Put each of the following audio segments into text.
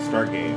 Start game.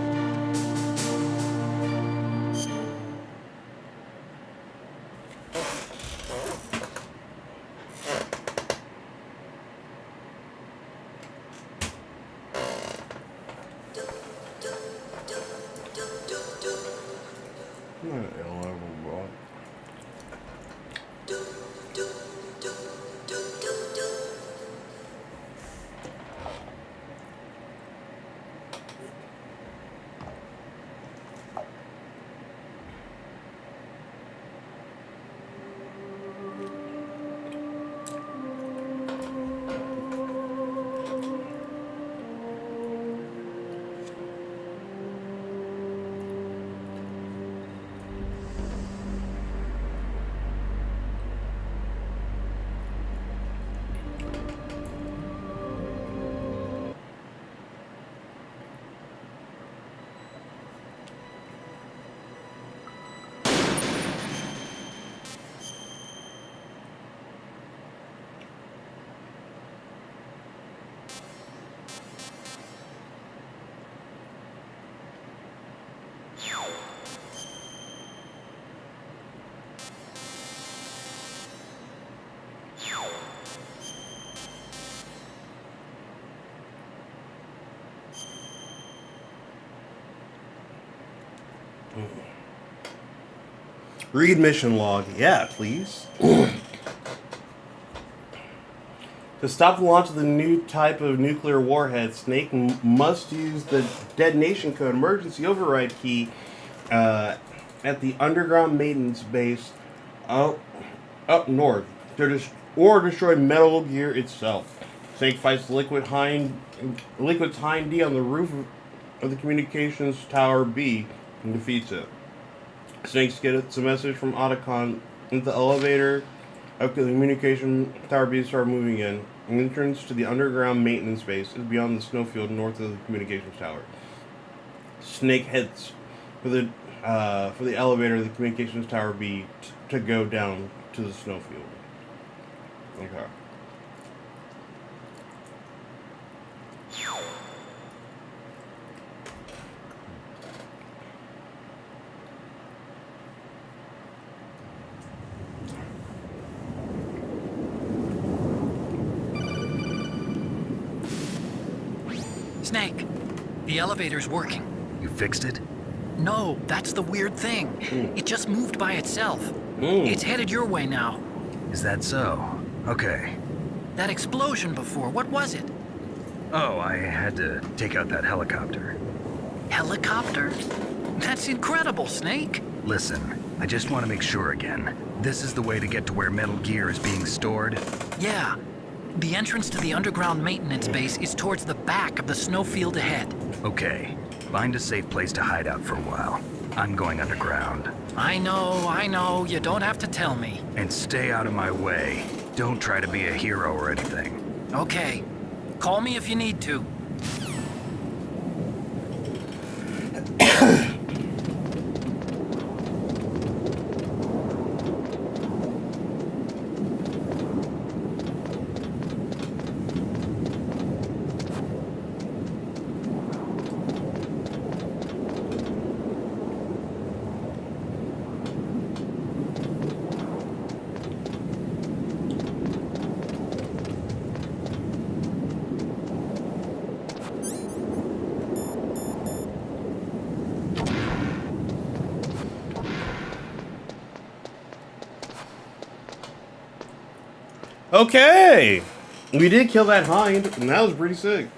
Read mission log. Yeah, please. To stop the launch of the new type of nuclear warhead, Snake must use the detonation code emergency override key at the underground maintenance base up north or destroy Metal Gear itself. Snake fights Liquid's Hind D on the roof of the communications tower B and defeats it. Snake gets a message from Otacon into the elevator of the communication tower B start moving in. An entrance to the underground maintenance base is beyond the snowfield north of the communications tower. Snake heads for the elevator of the communications tower B to go down to the snowfield. Okay. Snake, the elevator's working. You fixed it? No, that's the weird thing. It just moved by itself. It's headed your way now. Is that so? Okay. That explosion before, what was it? Oh, I had to take out that helicopter. Helicopter? That's incredible, Snake. Listen, I just want to make sure again. This is the way to get to where Metal Gear is being stored? Yeah. The entrance to the underground maintenance base is towards the back of the snowfield ahead. Okay. Find a safe place to hide out for a while. I'm going underground. I know. You don't have to tell me. And stay out of my way. Don't try to be a hero or anything. Okay. Call me if you need to. Okay! We did kill that hind, and that was pretty sick.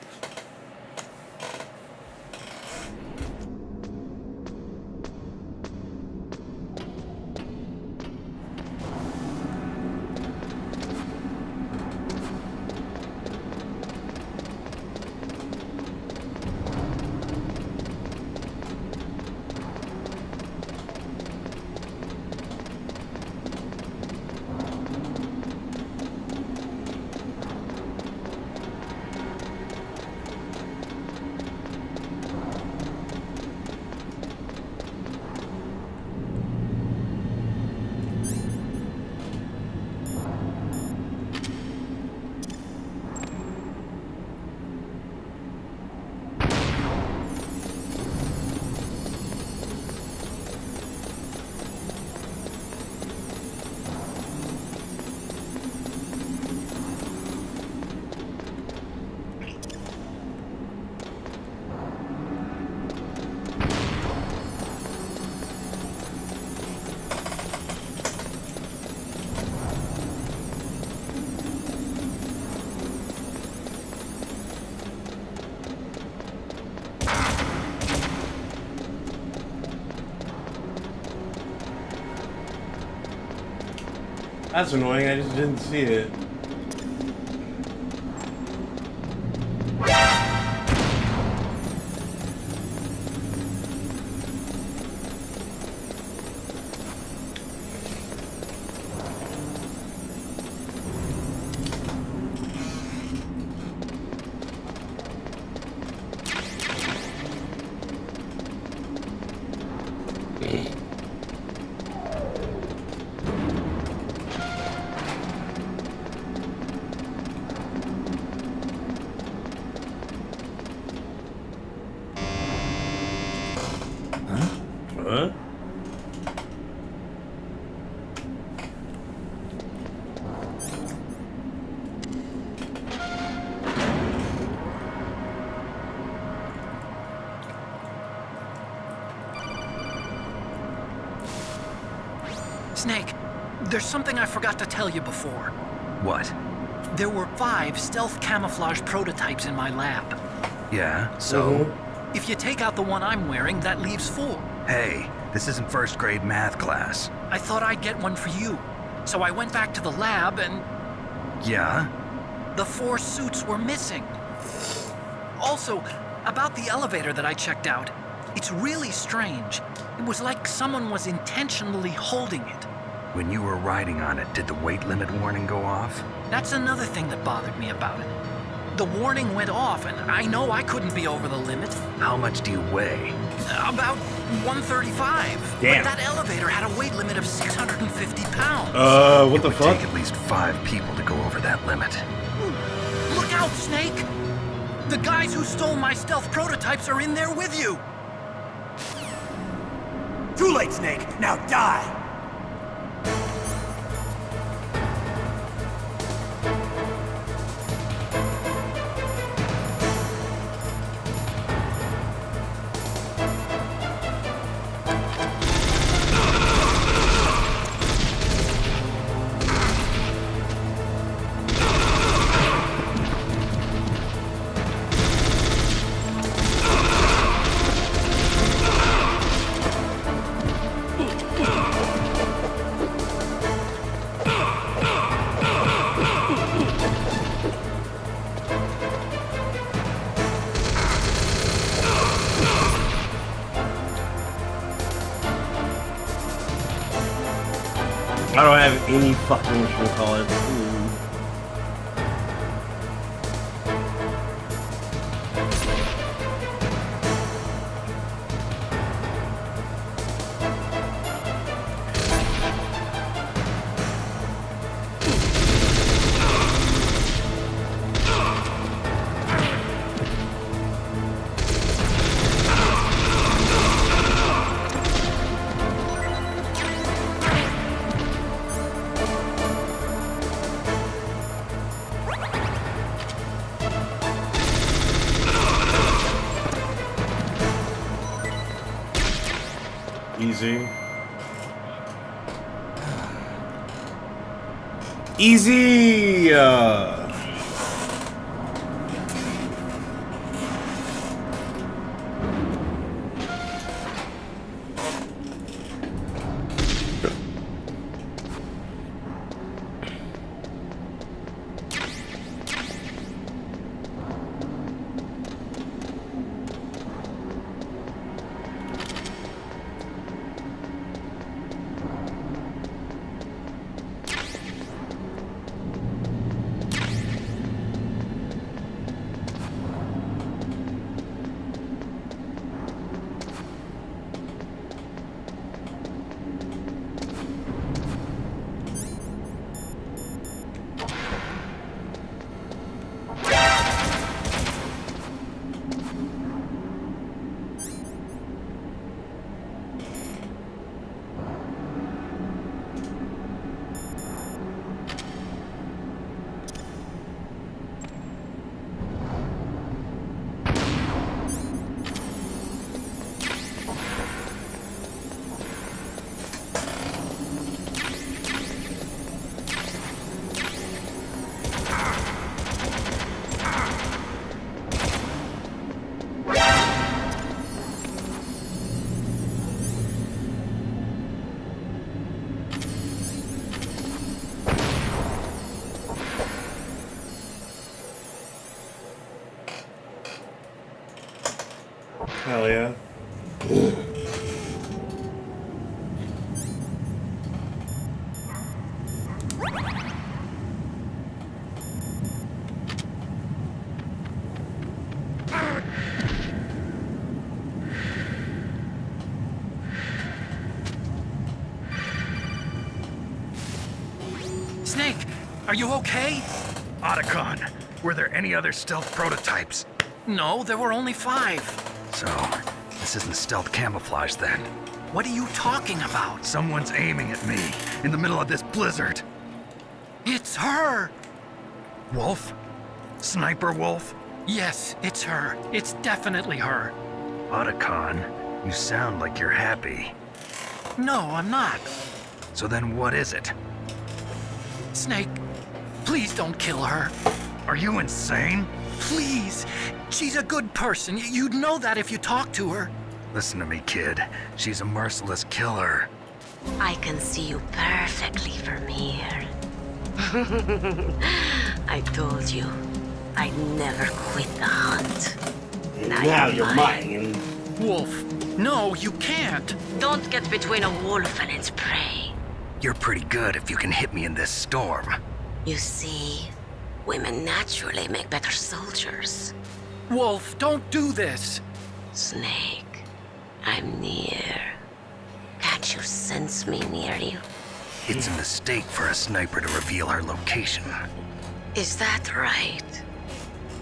That's annoying. I just didn't see it. Huh? Snake, there's something I forgot to tell you before. What? There were 5 stealth camouflage prototypes in my lab. Yeah, so? If you take out the one I'm wearing, that leaves 4. Hey, this isn't first grade math class. I thought I'd get one for you. So I went back to the lab and Yeah? the 4 suits were missing. Also, about the elevator that I checked out, it's really strange. It was like someone was intentionally holding it. When you were riding on it, did the weight limit warning go off? That's another thing that bothered me about it. The warning went off, and I know I couldn't be over the limit. How much do you weigh? About 135. Damn. But that elevator had a weight limit of 650 pounds. What It the would fuck? take at least 5 people to go over that limit. Look out, Snake! The guys who stole my stealth prototypes are in there with you! Too late, Snake. Now die! I don't have any fucking whatchamacallit. Easy. Easy! Hell yeah. Snake, are you okay? Otacon, were there any other stealth prototypes? No, there were only 5. So, this isn't stealth camouflage then. What are you talking about? Someone's aiming at me in the middle of this blizzard. It's her! Wolf? Sniper Wolf? Yes, it's her. It's definitely her. Otacon, you sound like you're happy. No, I'm not. So then what is it? Snake, please don't kill her. Are you insane? Please. She's a good person. You'd know that if you talked to her. Listen to me, kid. She's a merciless killer. I can see you perfectly from here. I told you, I'd never quit the hunt. Now you're mine. Wolf, no, you can't. Don't get between a wolf and its prey. You're pretty good if you can hit me in this storm. You see, women naturally make better soldiers. Wolf, don't do this. Snake, I'm near. Can't you sense me near you? It's a mistake for a sniper to reveal her location. Is that right?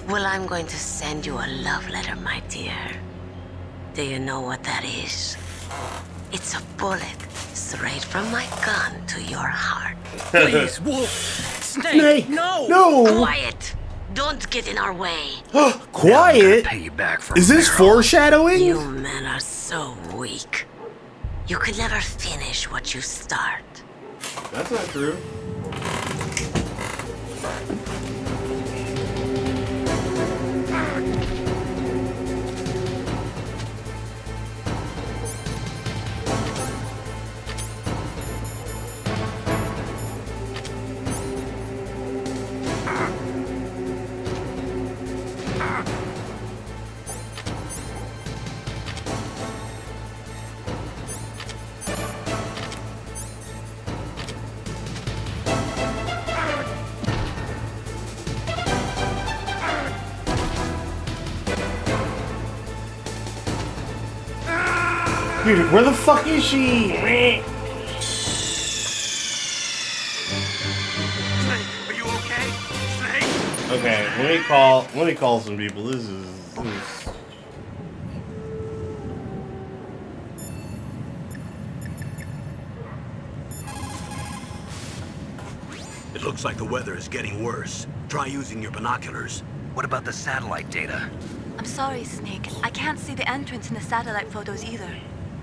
Well, I'm going to send you a love letter, my dear. Do you know what that is? It's a bullet straight from my gun to your heart. Please, Wolf. Snake, Snake! no! No! Quiet! Don't get in our way. Now I'm Quiet? gonna pay you back for Is this Romero. foreshadowing? You men are so weak. You could never finish what you start. That's not true. Dude, where the fuck is she? Snake, are you okay? Snake? Okay, let me call some people. This is It looks like the weather is getting worse. Try using your binoculars. What about the satellite data? I'm sorry, Snake. I can't see the entrance in the satellite photos either.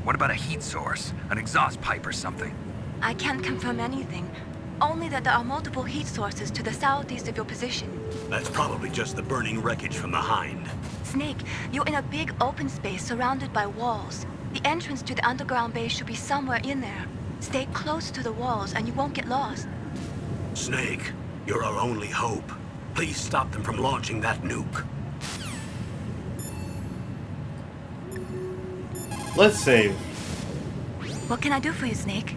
What about a heat source? An exhaust pipe or something? I can't confirm anything. Only that there are multiple heat sources to the southeast of your position. That's probably just the burning wreckage from the Hind. Snake, you're in a big open space surrounded by walls. The entrance to the underground base should be somewhere in there. Stay close to the walls and you won't get lost. Snake, you're our only hope. Please stop them from launching that nuke. let's save. What can I do for you, Snake?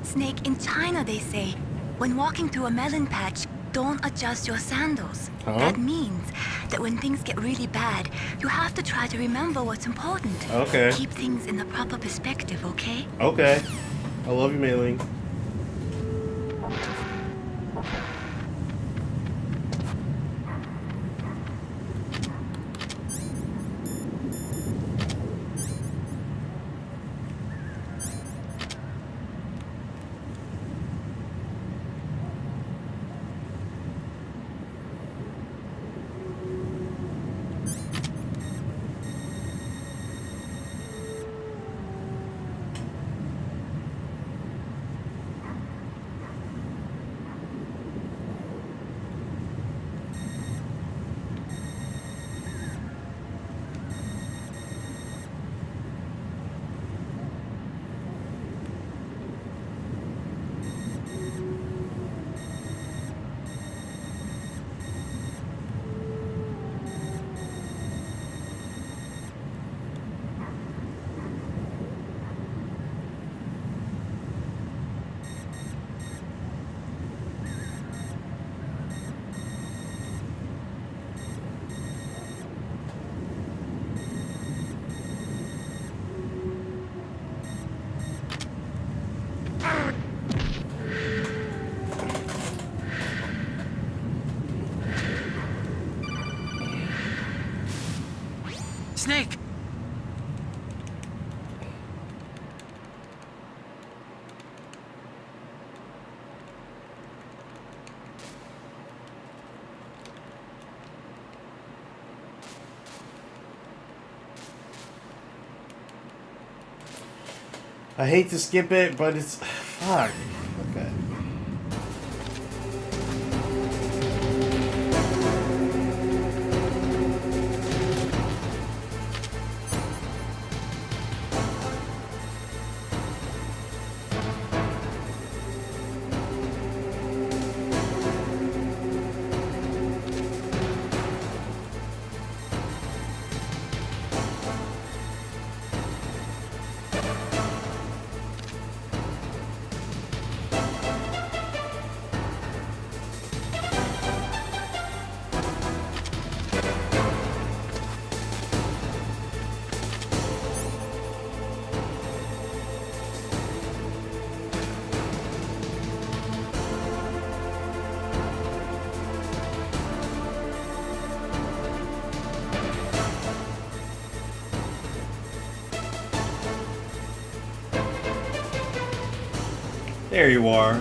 Snake, in China they say, when walking through a melon patch, don't adjust your sandals. Huh? That means that when things get really bad, you have to try to remember what's important. Okay. Keep things in the proper perspective, okay? Okay. I love you, Mei Ling. Snake! I hate to skip it, but it's... Fuck. Okay. There you are.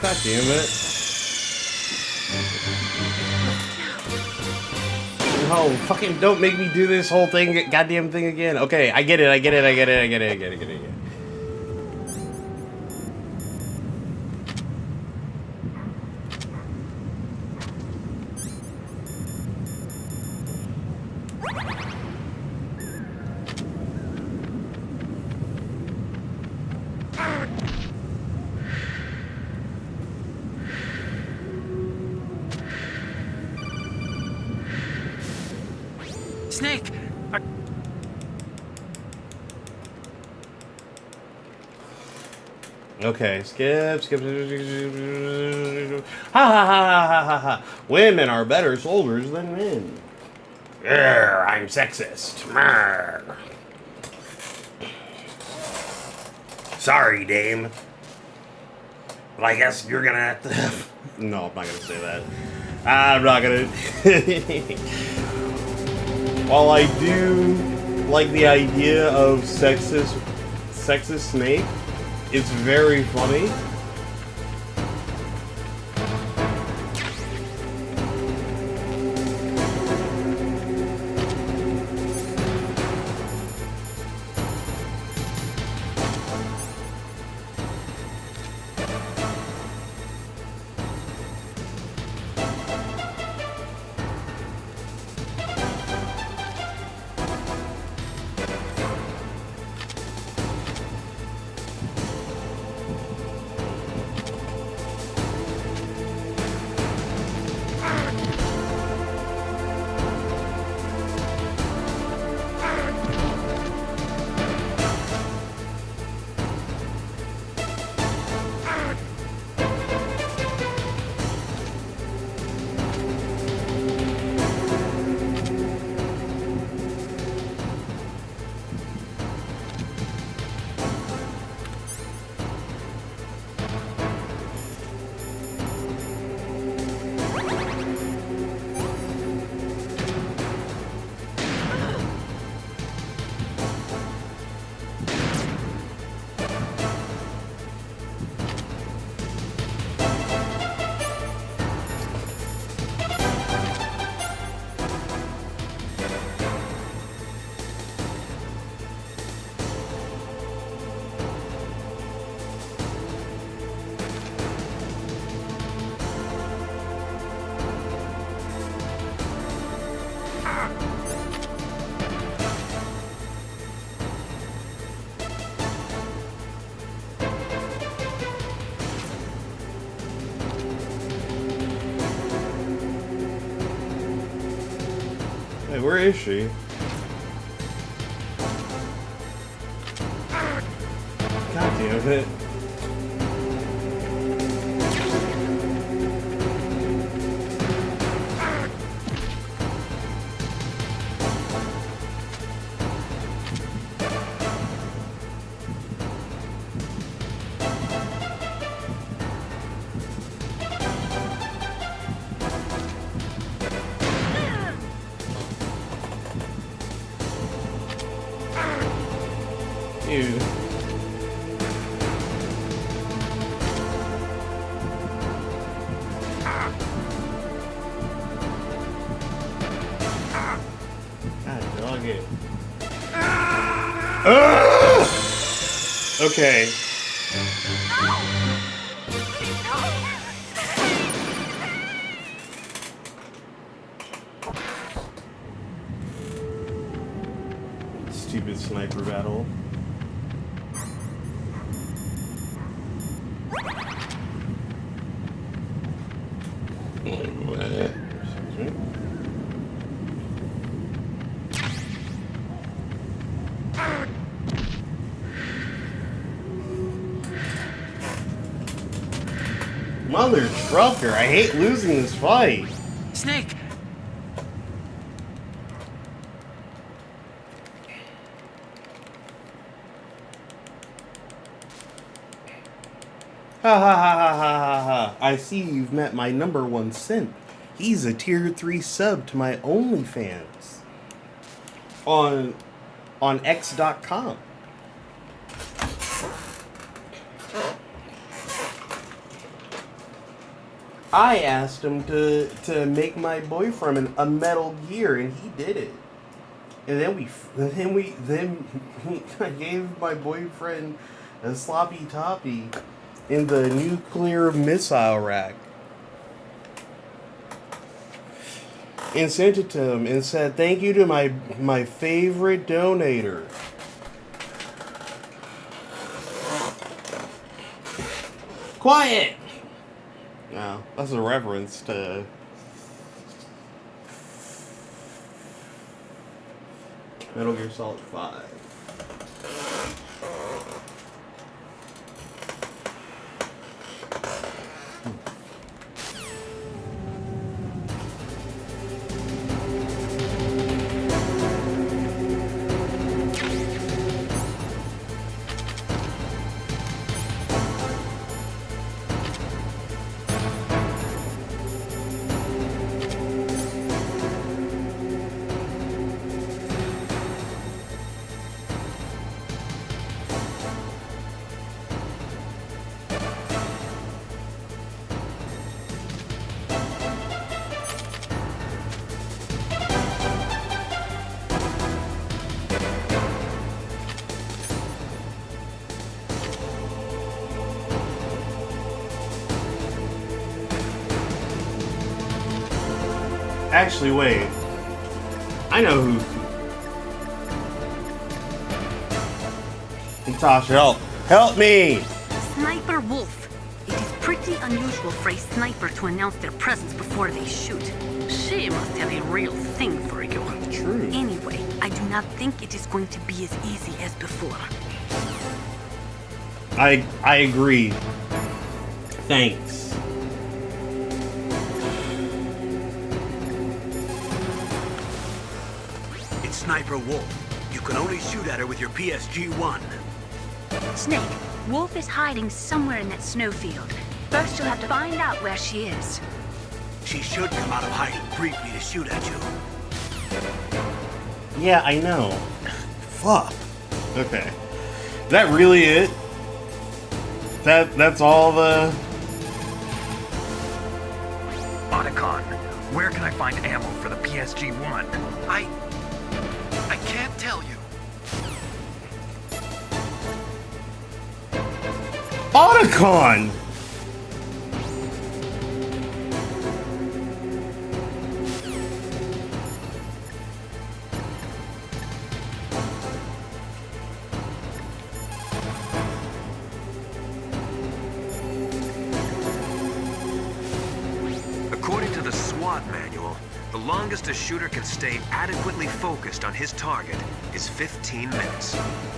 God damn it. No, fucking don't make me do this whole thing, goddamn thing again. Okay, I get it, I get it, I get it, I get it, I get it, I get it. Snake! Okay, skip. Ha ha ha ha ha ha. Women are better soldiers than men. Grr, I'm sexist. Marr. Sorry, dame. But I guess you're gonna have to... No, I'm not gonna say that. I'm not gonna... While I do like the idea of sexist Snake, it's very funny. Hey, where is she? God damn it. Ugh! Okay. Stupid sniper battle. Excuse me. Mother trucker, I hate losing this fight. Snake! Ha ha ha ha ha ha ha. I see you've met my number one simp. He's a tier 3 sub to my OnlyFans. On X.com. I asked him to make my boyfriend a Metal Gear, and he did it. And then I gave my boyfriend a sloppy toppy in the nuclear missile rack, and sent it to him and said, "Thank you to my favorite donator." Quiet. No, that's a reference to Metal Gear Solid 5. Actually, wait. I know who. Natasha, help me! Sniper Wolf. It is pretty unusual for a sniper to announce their presence before they shoot. She must have a real thing for you. True. Anyway, I do not think it is going to be as easy as before. I agree. Thanks. It's Sniper Wolf. You can only shoot at her with your PSG-1. Snake, Wolf is hiding somewhere in that snowfield. First, you'll have to find out where she is. She should come out of hiding briefly to shoot at you. Yeah, I know. Fuck. Okay. Is that really it? That's all the... Otacon, where can I find ammo for the PSG-1? I can't tell you. Otacon! According to the SWAT manual, the longest a shooter can stay adequately focused on his target is 15 minutes.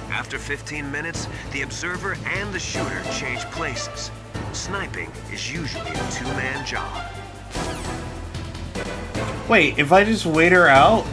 After 15 minutes, the observer and the shooter change places. Sniping is usually a two-man job. Wait, if I just wait her out?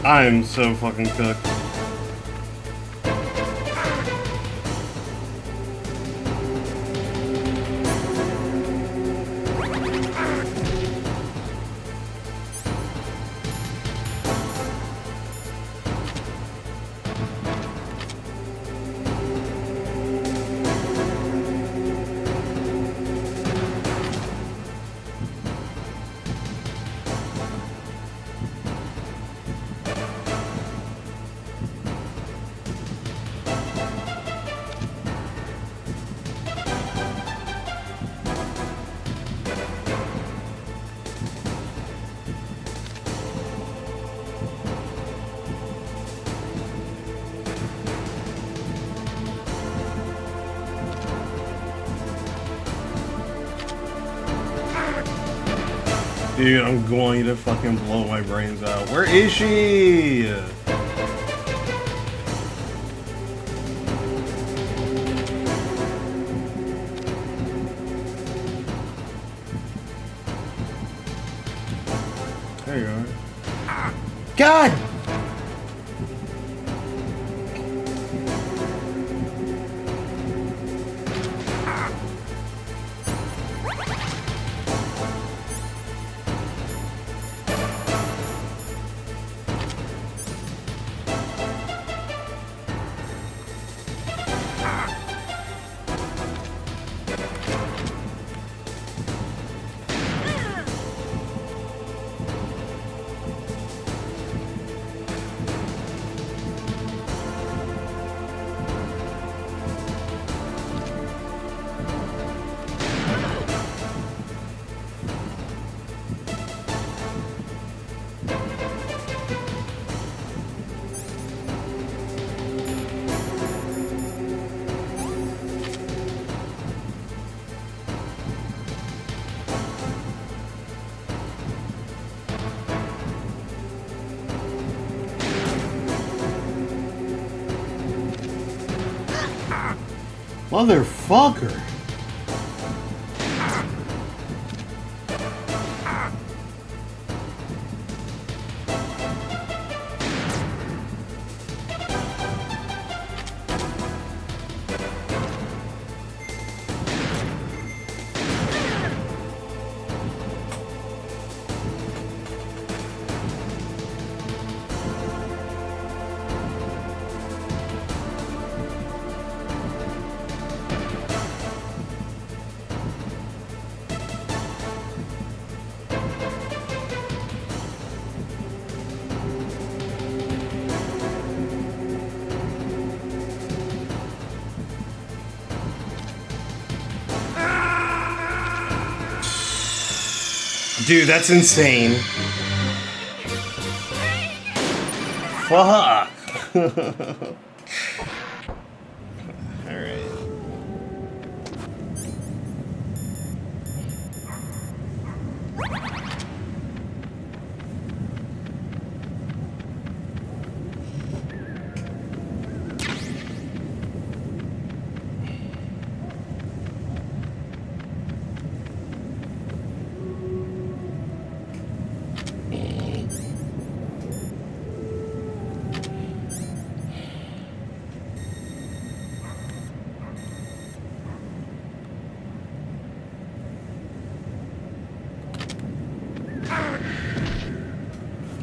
I'm so fucking cooked. Dude, I'm going to fucking blow my brains out. Where is she? There you are. God! Motherfucker. Dude, that's insane. Fuck. Alright.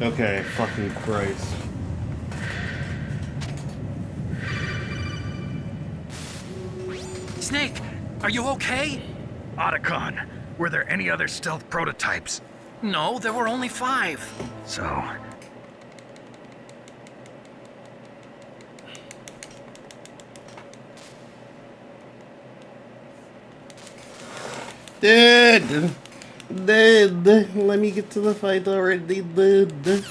Okay, fucking Christ. Snake, are you okay? Otacon, were there any other stealth prototypes? No, there were only 5. So, Dude! Dude! Let me get to the fight already, dude.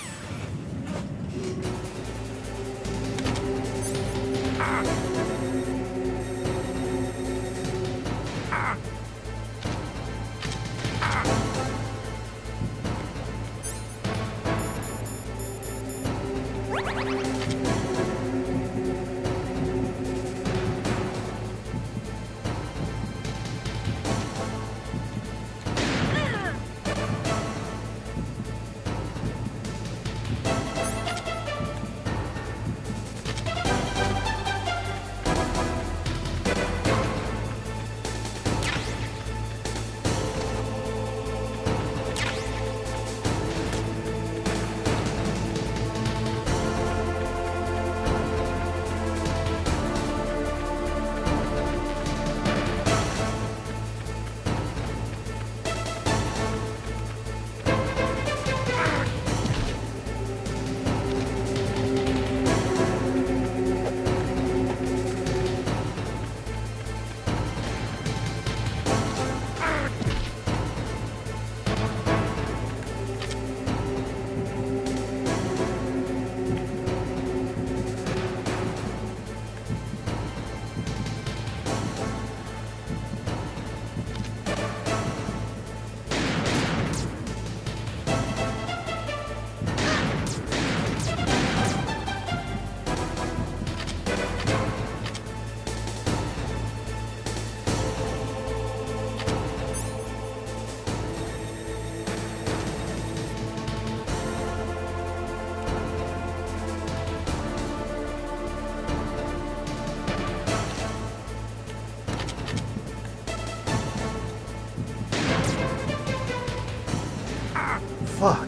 Fuck.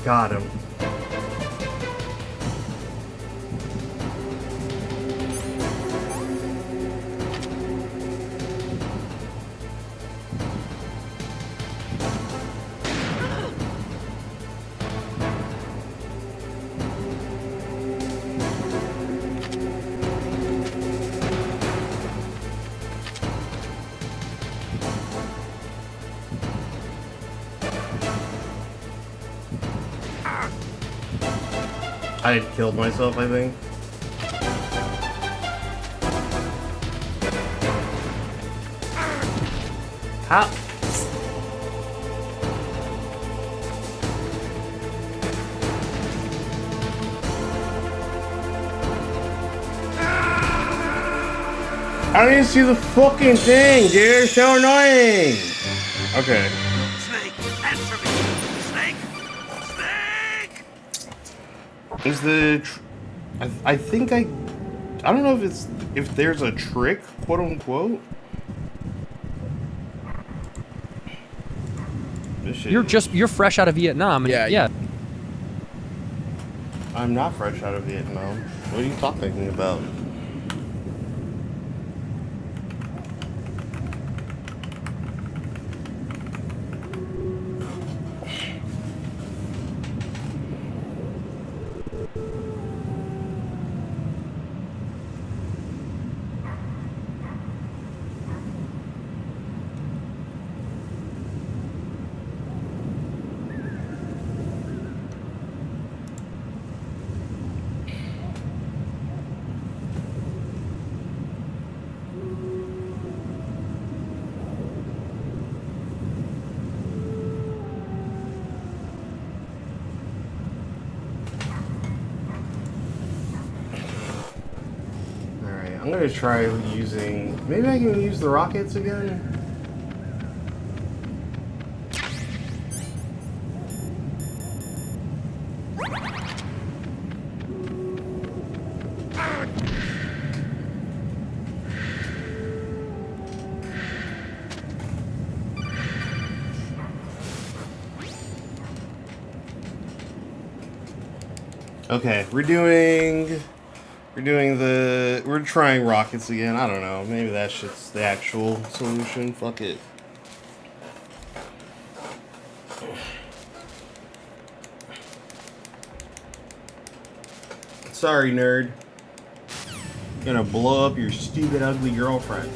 Got him. I had killed myself, I think. How? I didn't see the fucking thing, dude. It's so annoying. Okay. Snake, answer me! Snake! Snake! Is the I think I don't know if there's a trick, quote unquote. This shit You're fresh out of Vietnam. And yeah. I'm not fresh out of Vietnam. What are you talking about? I'm gonna try using. Maybe I can use the rockets again. Okay, we're trying rockets again. I don't know. Maybe that shit's the actual solution. Fuck it. Sorry, nerd. Gonna blow up your stupid, ugly girlfriend.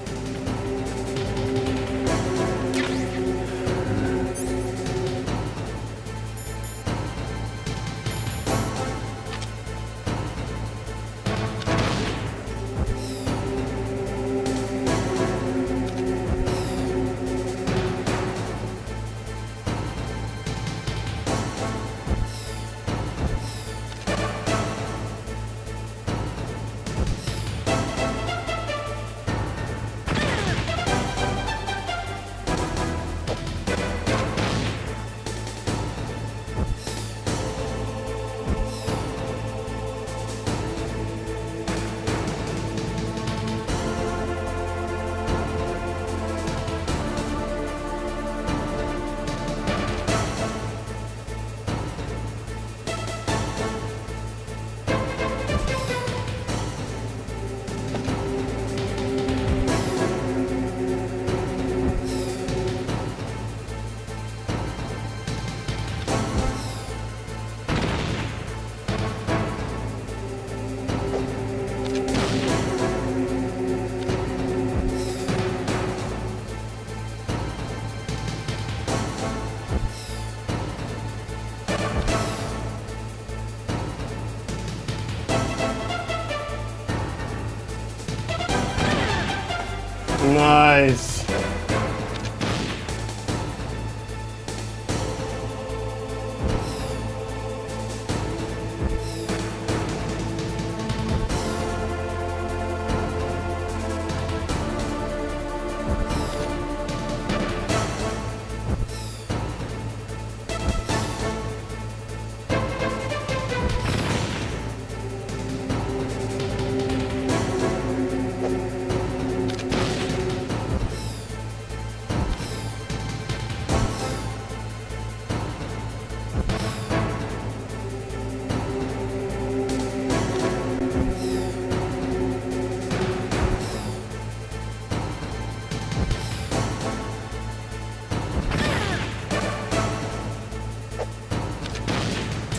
Nice.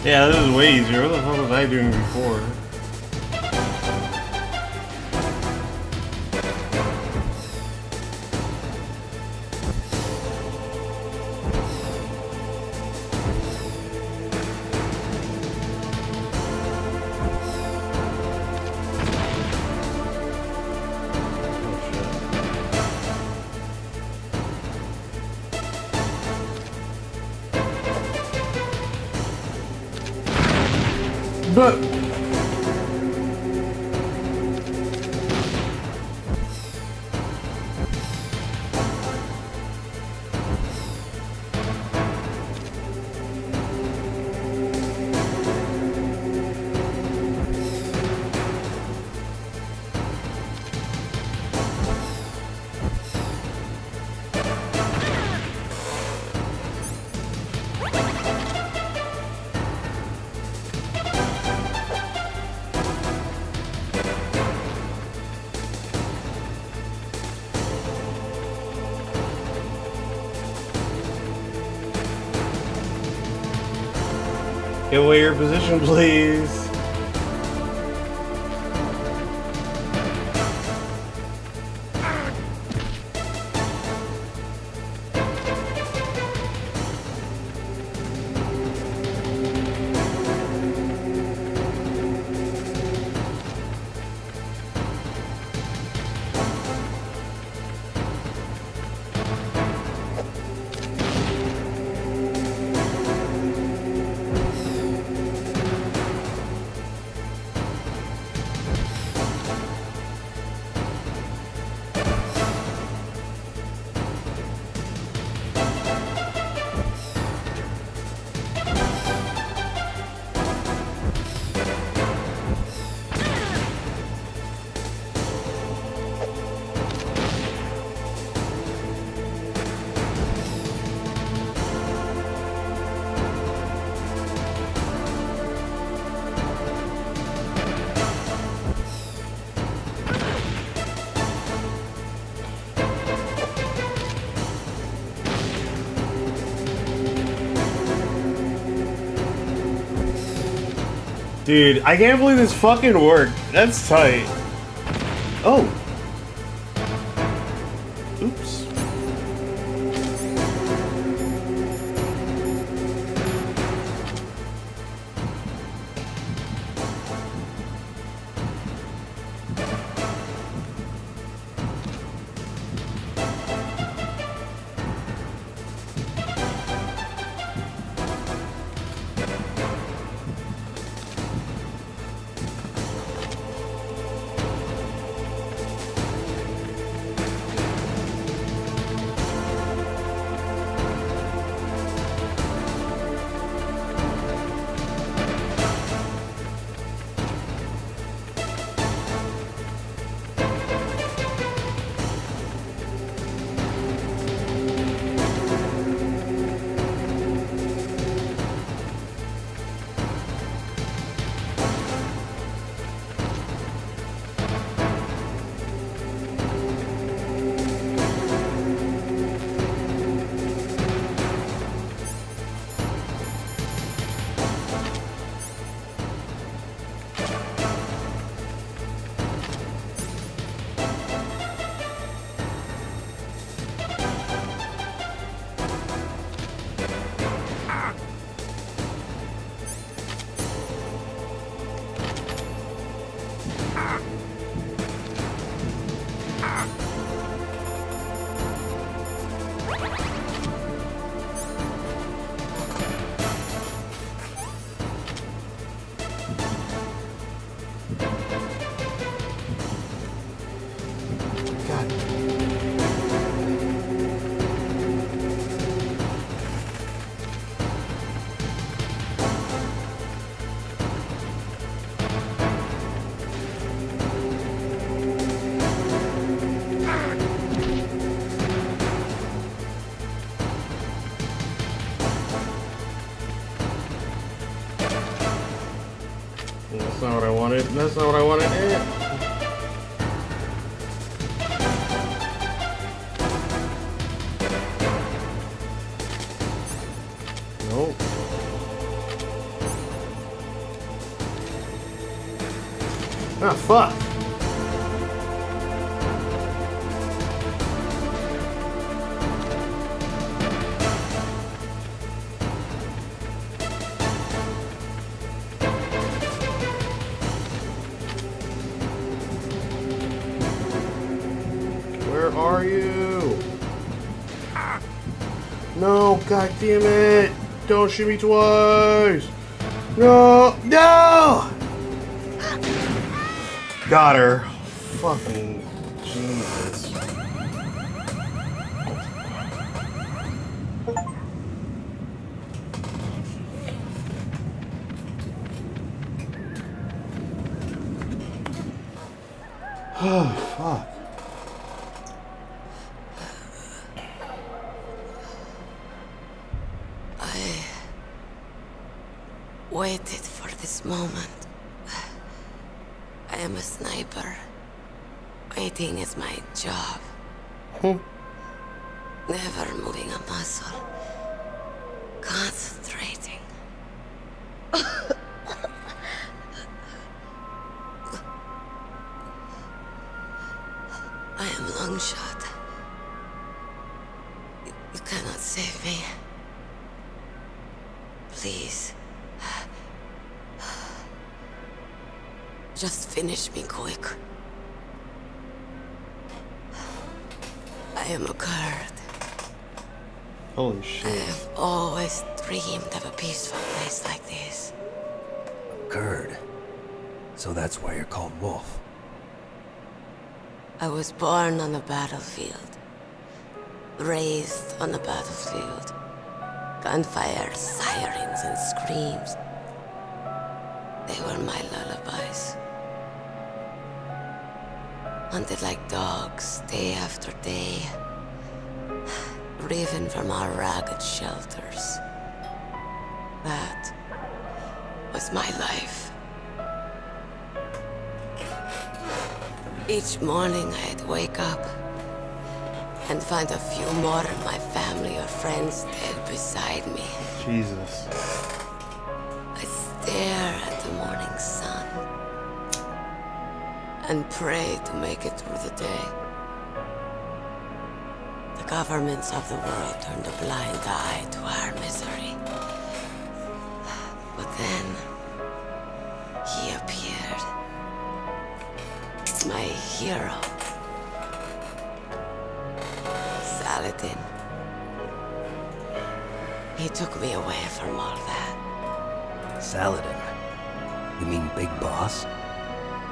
Yeah, this is way easier. What the fuck was I doing before? But give away your position, please. Dude, I can't believe this fucking worked. That's tight. Oh. Oops. it. That's not what I wanted to do. Nope. Ah, fuck. Where are you? No, god damn it. Don't shoot me twice. No, no! Got her. Fucking Jesus. Oh, fuck. I waited for this moment. I am a sniper. Waiting is my job. Never moving a muscle. Concentrating. I am Longshot. You cannot save me. Please. Just finish me quick. I am a Kurd. Holy I shit. have always dreamed of a peaceful place like this. Kurd. So that's why you're called Wolf. I was born on the battlefield. Raised on the battlefield. Gunfire, sirens, and screams. They were my lullabies. Hunted like dogs, day after day. Driven from our ragged shelters. That was my life. Each morning I'd wake up and find a few more of my family or friends dead beside me. Jesus. I stare at the morning sun and pray to make it through the day. The governments of the world turned a blind eye to our misery. But then, he appeared. My hero. Saladin. He took me away from all that. Saladin? You mean Big Boss?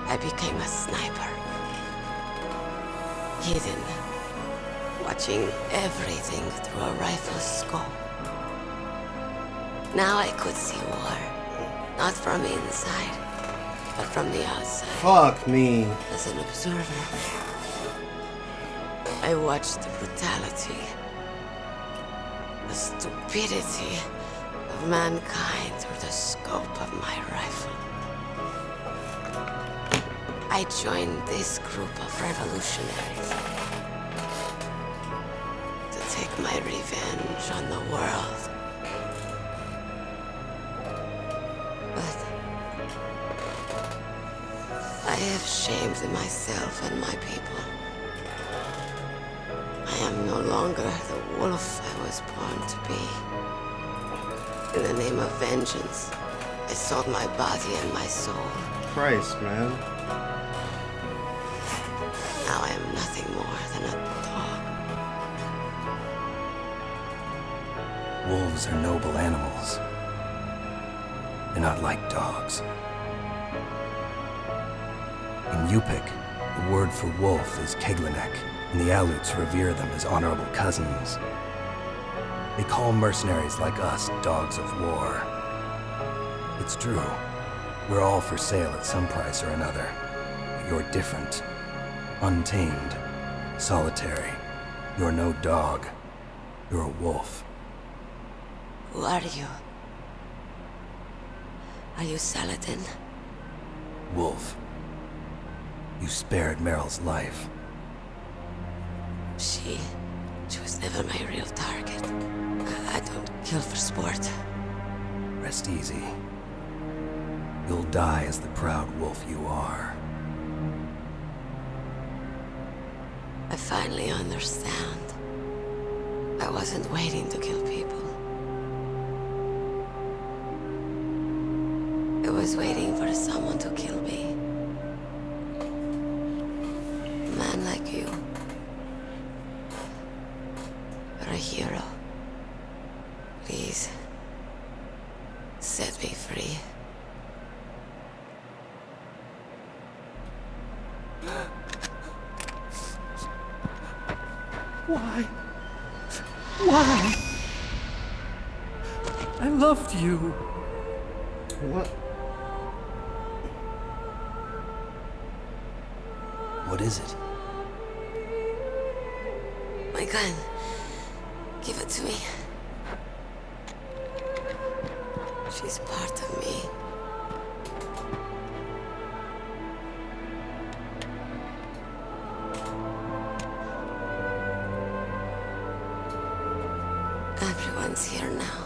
I became a sniper. Hidden. Watching everything through a rifle's scope. Now I could see war. Not from inside, but from the outside. Fuck me. As an observer, I watched the brutality, the stupidity of mankind through the scope of my rifle. I joined this group of revolutionaries to take my revenge on the world. But I have shamed myself and my people. I am no longer the wolf I was born to be. In the name of vengeance, I sold my body and my soul. Christ, man. Now I am nothing more than a dog. Wolves are noble animals. They're not like dogs. In Yupik, the word for wolf is Keglanek, and the Aleuts revere them as honorable cousins. They call mercenaries like us dogs of war. It's true. We're all for sale at some price or another. But you're different. Untamed. Solitary. You're no dog. You're a wolf. Who are you? Are you Saladin? Wolf, you spared Meryl's life. She was never my real target. I don't kill for sport. Rest easy. You'll die as the proud wolf you are. I finally understand. I wasn't waiting to kill people. I was waiting for someone to kill me. A man like you. You're a hero. Please, set me free. Why? Why? I loved you. What? What is it? My gun. Give it to me. She's part of me. Everyone's here now.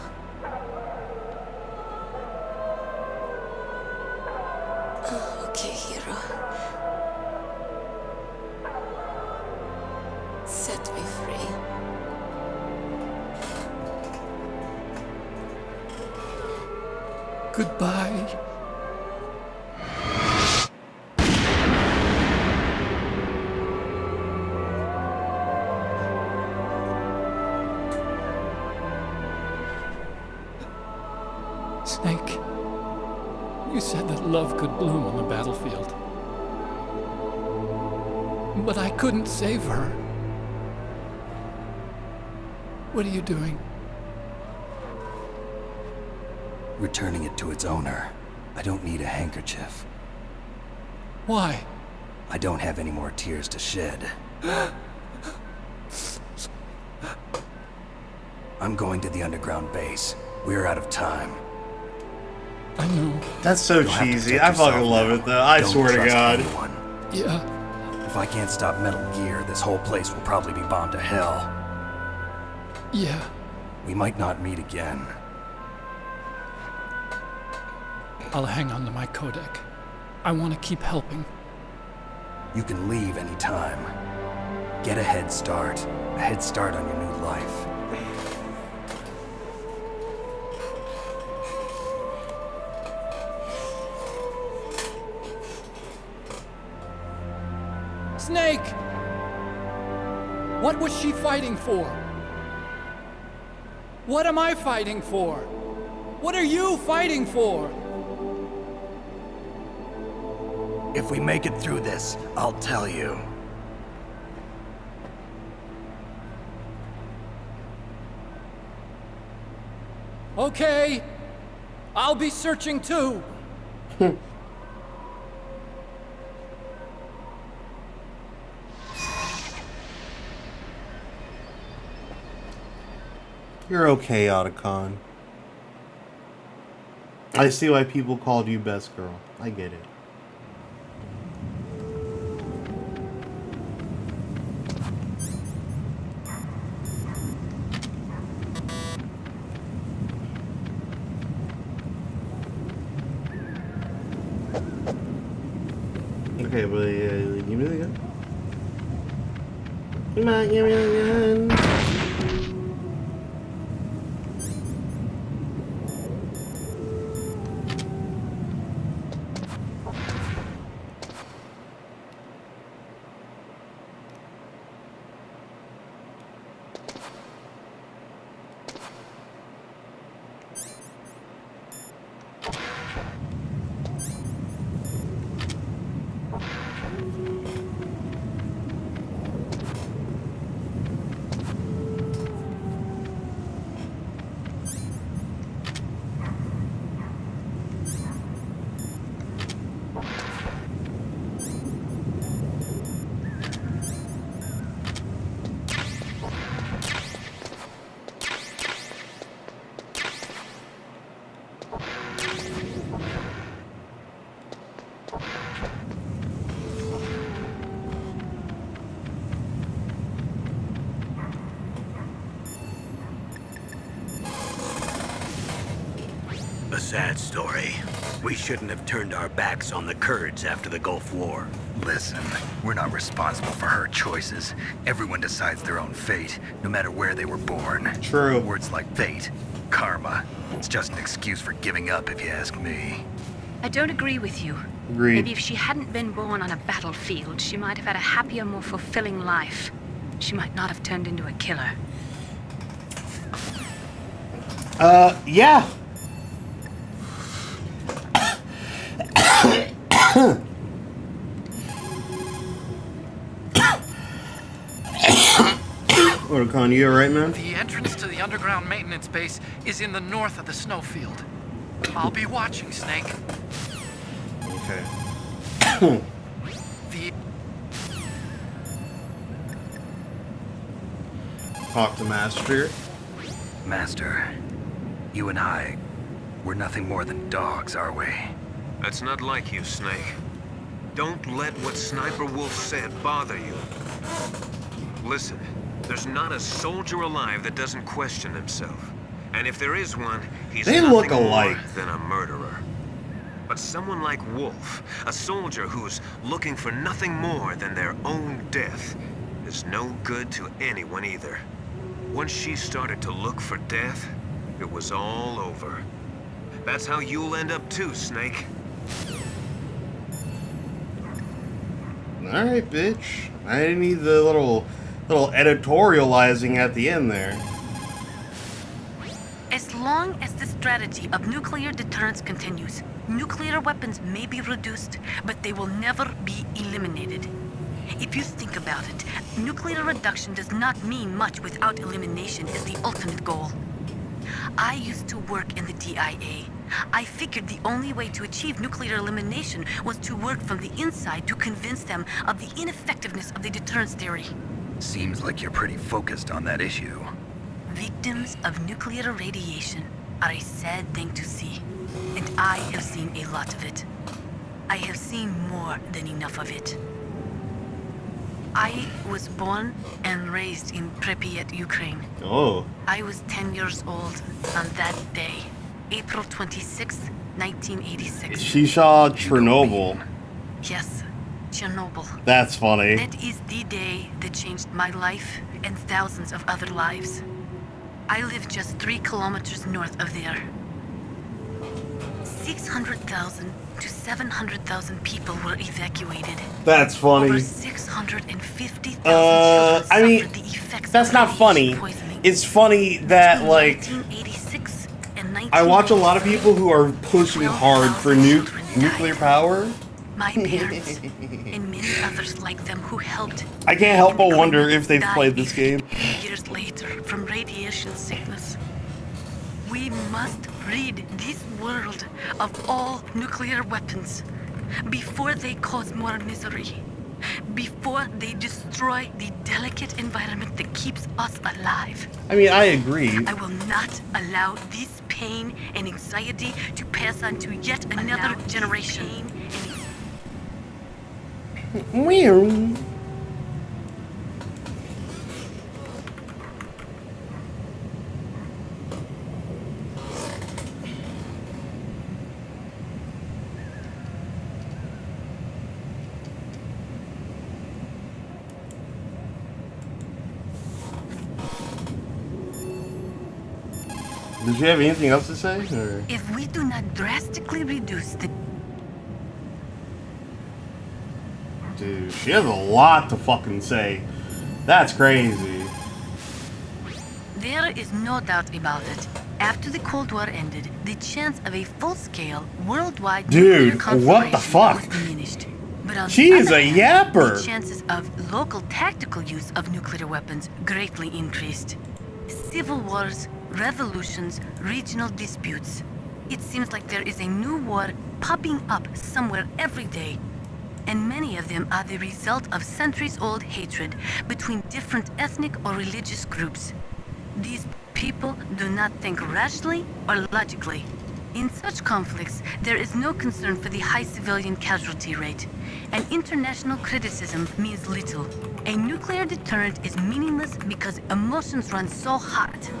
Oh, okay, hero. Set me free. Goodbye. Snake, you said that love could bloom on the battlefield. But I couldn't save her. What are you doing? Returning it to its owner. I don't need a handkerchief. Why? I don't have any more tears to shed. I'm going to the underground base. We're out of time. I know. That's so You'll have to cheesy. check I fucking yourself love now. it though. I Don't swear to trust God. anyone. Yeah. If I can't stop Metal Gear, this whole place will probably be bombed to hell. Yeah. We might not meet again. I'll hang on to my codec. I want to keep helping. You can leave anytime. Get a head start. A head start on your new life. Snake! What was she fighting for? What am I fighting for? What are you fighting for? If we make it through this, I'll tell you. Okay. I'll be searching too. You're okay, Otacon. I see why people called you best girl. I get it. Okay, but give me the gun. Come on, give me the gun. a sad story. We shouldn't have turned our backs on the Kurds after the Gulf War. Listen, we're not responsible for her choices. Everyone decides their own fate, no matter where they were born. True. Words like fate, karma, it's just an excuse for giving up if you ask me. I don't agree with you. Agreed. Maybe if she hadn't been born on a battlefield, she might have had a happier, more fulfilling life. She might not have turned into a killer. Yeah. Otacon, you alright, man? The entrance to the underground maintenance base is in the north of the snowfield. I'll be watching, Snake. Okay. The Talk to Master. Master, you and I, we're nothing more than dogs, are we? That's not like you, Snake. Don't let what Sniper Wolf said bother you. Listen, there's not a soldier alive that doesn't question himself. And if there is one, he's They nothing look alike. more than a murderer. But someone like Wolf, a soldier who's looking for nothing more than their own death, is no good to anyone either. Once she started to look for death, it was all over. That's how you'll end up too, Snake. Alright, bitch. I didn't need the little editorializing at the end there. As long as the strategy of nuclear deterrence continues, nuclear weapons may be reduced, but they will never be eliminated. If you think about it, nuclear reduction does not mean much without elimination as the ultimate goal. I used to work in the DIA. I figured the only way to achieve nuclear elimination was to work from the inside to convince them of the ineffectiveness of the deterrence theory. Seems like you're pretty focused on that issue. Victims of nuclear radiation are a sad thing to see, and I have seen a lot of it. I have seen more than enough of it. I was born and raised in Pripyat, Ukraine. Oh. I was 10 years old on that day, April 26th, 1986. She saw Chernobyl. Yes, Chernobyl. That's funny. That is the day that changed my life and thousands of other lives. I live just 3 kilometers north of there. 600,000 to 700,000 people were evacuated. That's funny. Over 650,000 children I mean, suffered the effects that's of not radiation funny. poisoning. It's funny that, Between like, 1986 and I watch a lot of 1996, people who are pushing hard for nuclear power. my parents and many others like them who helped. I can't help but immigrate wonder if they've died played this game. years later from radiation sickness. We must rid this world of all nuclear weapons before they cause more misery, before they destroy the delicate environment that keeps us alive. I mean, I agree. I will not allow this pain and anxiety to pass on to yet another generation. Meow. Did you have anything else to say? Or? If we do not drastically reduce the Dude, she has a lot to fucking say. That's crazy. There is no doubt about it. After the Cold War ended, the chance of a full-scale, worldwide Dude, nuclear what the conflagration fuck? was diminished. But on She the is other a hand, yapper. the chances of local tactical use of nuclear weapons greatly increased. Civil wars, revolutions, regional disputes. It seems like there is a new war popping up somewhere every day. And many of them are the result of centuries-old hatred between different ethnic or religious groups. These people do not think rationally or logically. In such conflicts, there is no concern for the high civilian casualty rate, and international criticism means little. A nuclear deterrent is meaningless because emotions run so hot.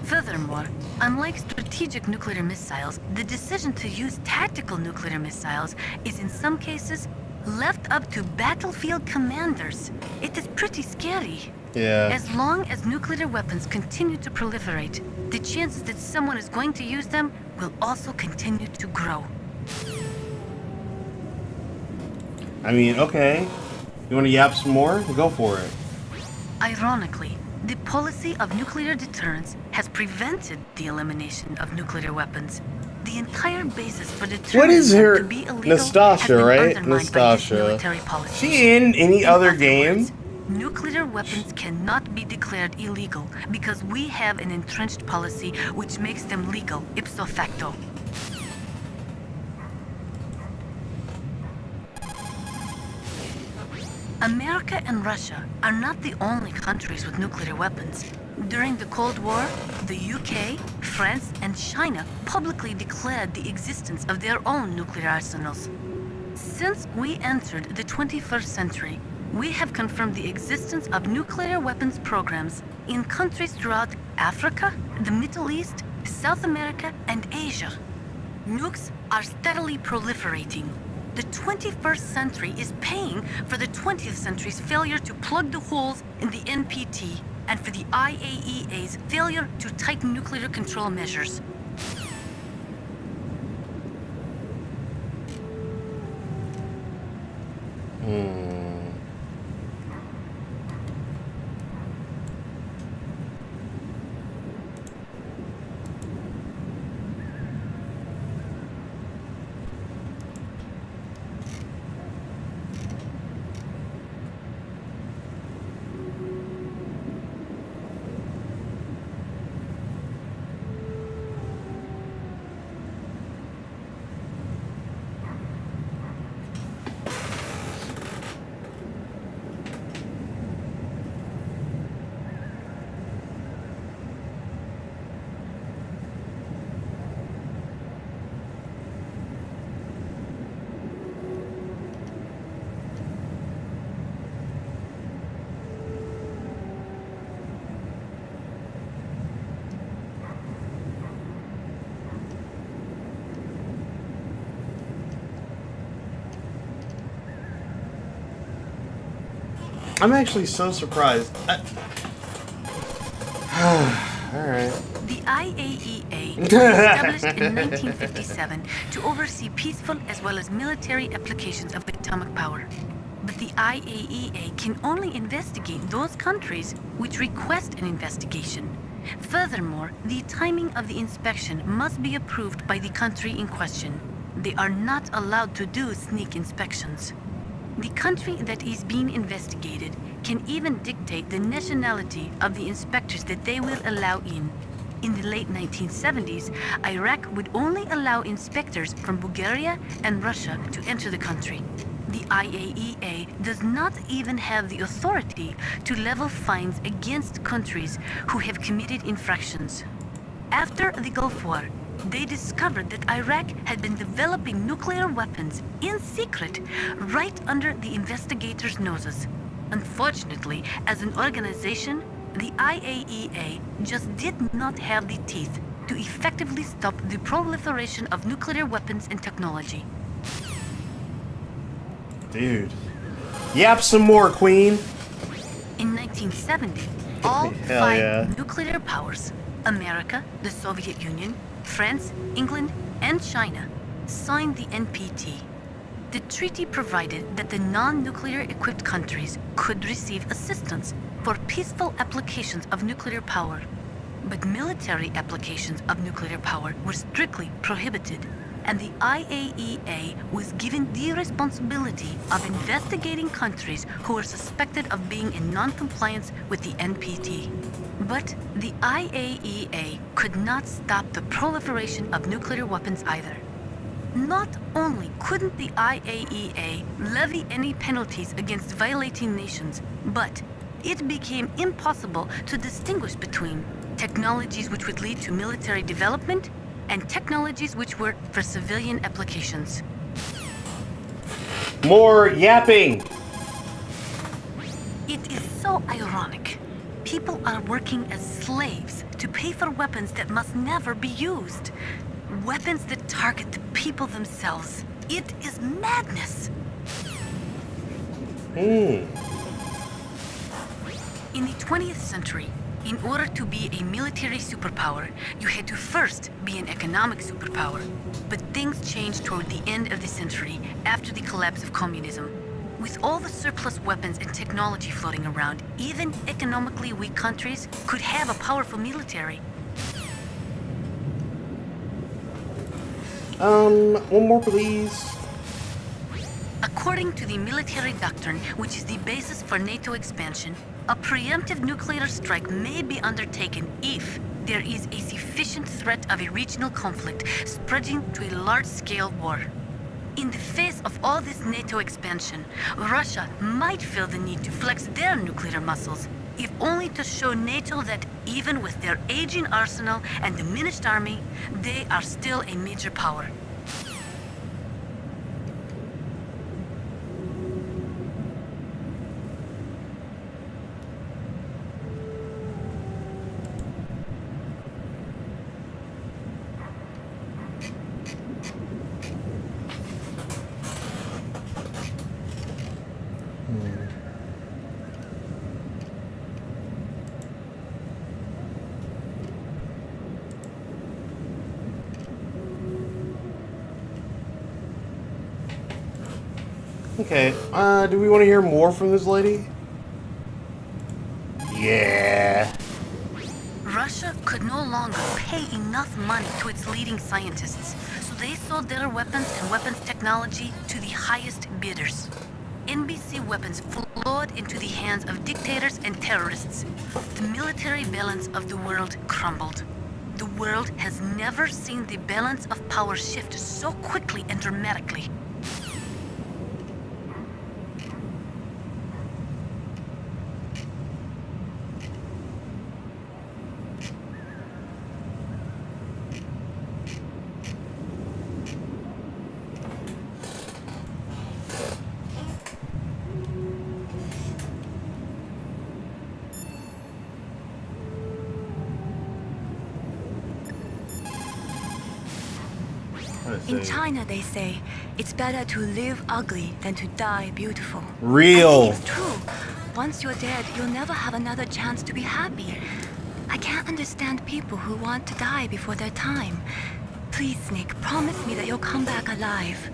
Furthermore, unlike strategic strategic nuclear missiles, the decision to use tactical nuclear missiles is in some cases left up to battlefield commanders. It is pretty scary. Yeah. As long as nuclear weapons continue to proliferate, the chances that someone is going to use them will also continue to grow. I mean, okay. You want to yap some more? Go for it. Ironically, the policy of nuclear deterrence has prevented the elimination of nuclear weapons. The entire basis for deterring What is them her to be illegal has Nastasha, been right? undermined by this Nastasha. military policy. She in any In other other game? words, nuclear weapons cannot be declared illegal because we have an entrenched policy which makes them legal ipso facto. America and Russia are not the only countries with nuclear weapons. During the Cold War, the UK, France, and China publicly declared the existence of their own nuclear arsenals. Since we entered the 21st century, we have confirmed the existence of nuclear weapons programs in countries throughout Africa, the Middle East, South America, and Asia. Nukes are steadily proliferating. The 21st century is paying for the 20th century's failure to plug the holes in the NPT and for the IAEA's failure to tighten nuclear control measures. I'm actually so surprised. Alright. The IAEA was established in 1957 to oversee peaceful as well as military applications of atomic power. But the IAEA can only investigate those countries which request an investigation. Furthermore, the timing of the inspection must be approved by the country in question. They are not allowed to do sneak inspections. The country that is being investigated can even dictate the nationality of the inspectors that they will allow in. In the late 1970s, Iraq would only allow inspectors from Bulgaria and Russia to enter the country. The IAEA does not even have the authority to level fines against countries who have committed infractions. After the Gulf War, they discovered that Iraq had been developing nuclear weapons in secret right under the investigators' noses. Unfortunately, as an organization, the IAEA just did not have the teeth to effectively stop the proliferation of nuclear weapons and technology. Dude. Yap some more, Queen. In 1970, all Hell five yeah. nuclear powers, America, the Soviet Union, France, England, and China, signed the NPT. The treaty provided that the non-nuclear equipped countries could receive assistance for peaceful applications of nuclear power. But military applications of nuclear power were strictly prohibited, and the IAEA was given the responsibility of investigating countries who were suspected of being in non-compliance with the NPT. But the IAEA could not stop the proliferation of nuclear weapons either. Not only couldn't the IAEA levy any penalties against violating nations, but it became impossible to distinguish between technologies which would lead to military development and technologies which were for civilian applications. More yapping. It is so ironic. People are working as slaves to to pay for weapons that must never be used. Weapons that target the people themselves. It is madness. In the 20th century, in order to be a military superpower, you had to first be an economic superpower. But things changed toward the end of the century, after the collapse of communism. With all the surplus weapons and technology floating around, even economically weak countries could have a powerful military. One more, please. According to the military doctrine, which is the basis for NATO expansion, a preemptive nuclear strike may be undertaken if there is a sufficient threat of a regional conflict spreading to a large-scale war. In the face of all this NATO expansion, Russia might feel the need to flex their nuclear muscles, if only to show NATO that even with their aging arsenal and diminished army, they are still a major power. Okay, do we want to hear more from this lady? Yeah. Russia could no longer pay enough money to its leading scientists, so they sold their weapons and weapons technology to the highest bidders. NBC weapons flowed into the hands of dictators and terrorists. The military balance of the world crumbled. The world has never seen the balance of power shift so quickly and dramatically. In China, they say it's better to live ugly than to die beautiful. Real. I think it's true. Once you're dead, you'll never have another chance to be happy. I can't understand people who want to die before their time. Please, Snake, promise me that you'll come back alive.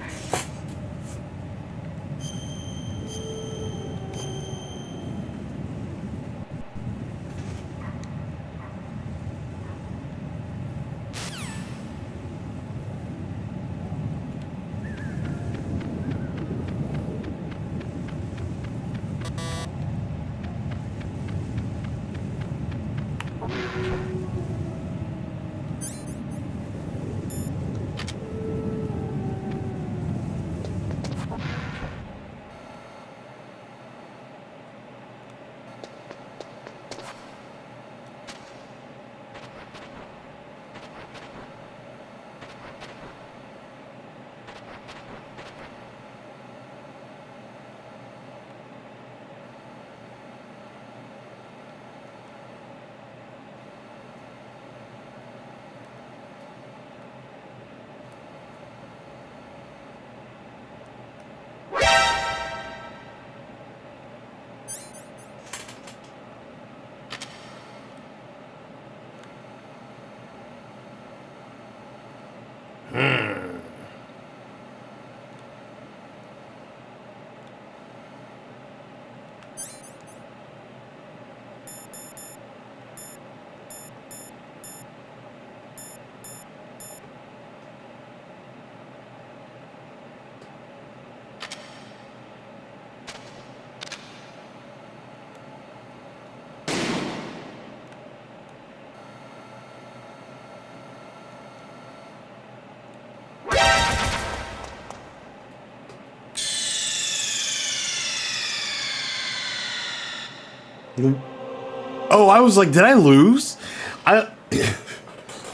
Oh, I was like, did I lose?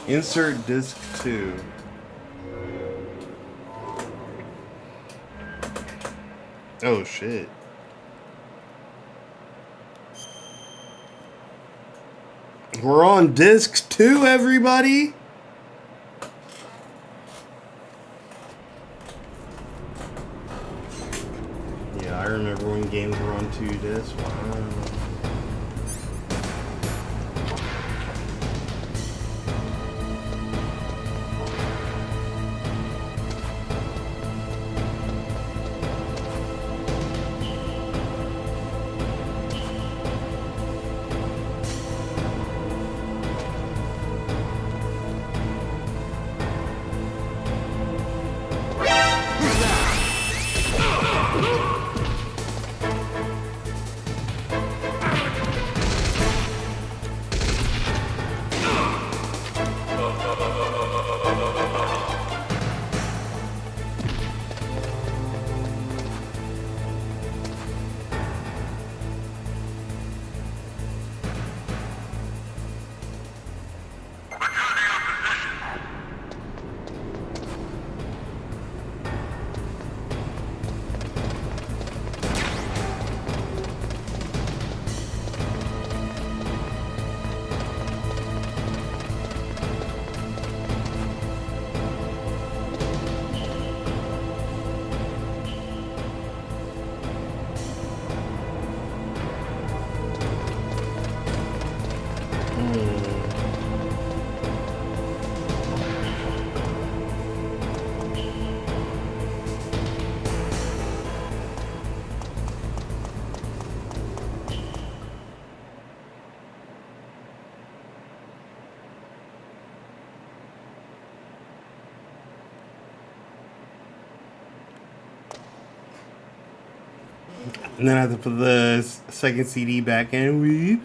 Insert disc 2. Oh shit. We're on disc 2, everybody. Yeah, I remember when games were on 2 discs. Wow. And then I have to put the second CD back in. Weep.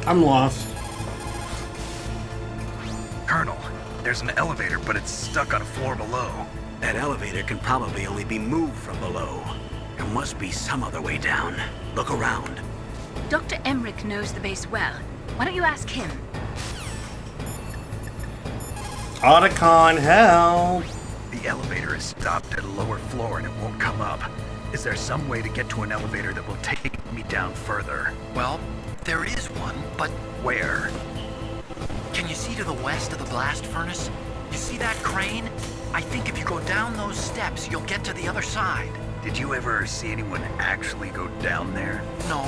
I'm lost. Colonel, there's an elevator, but it's stuck on a floor below. That elevator can probably only be moved from below. There must be some other way down. Look around. Dr. Emmerich knows the base well. Why don't you ask him? Otacon, help! The elevator is stopped at a lower floor and it won't come up. Is there some way to get to an elevator that will take me down further? Well, there is one, but Where? can you see to the west of the blast furnace? You see that crane? I think if you go down those steps, you'll get to the other side. Did you ever see anyone actually go down there? No,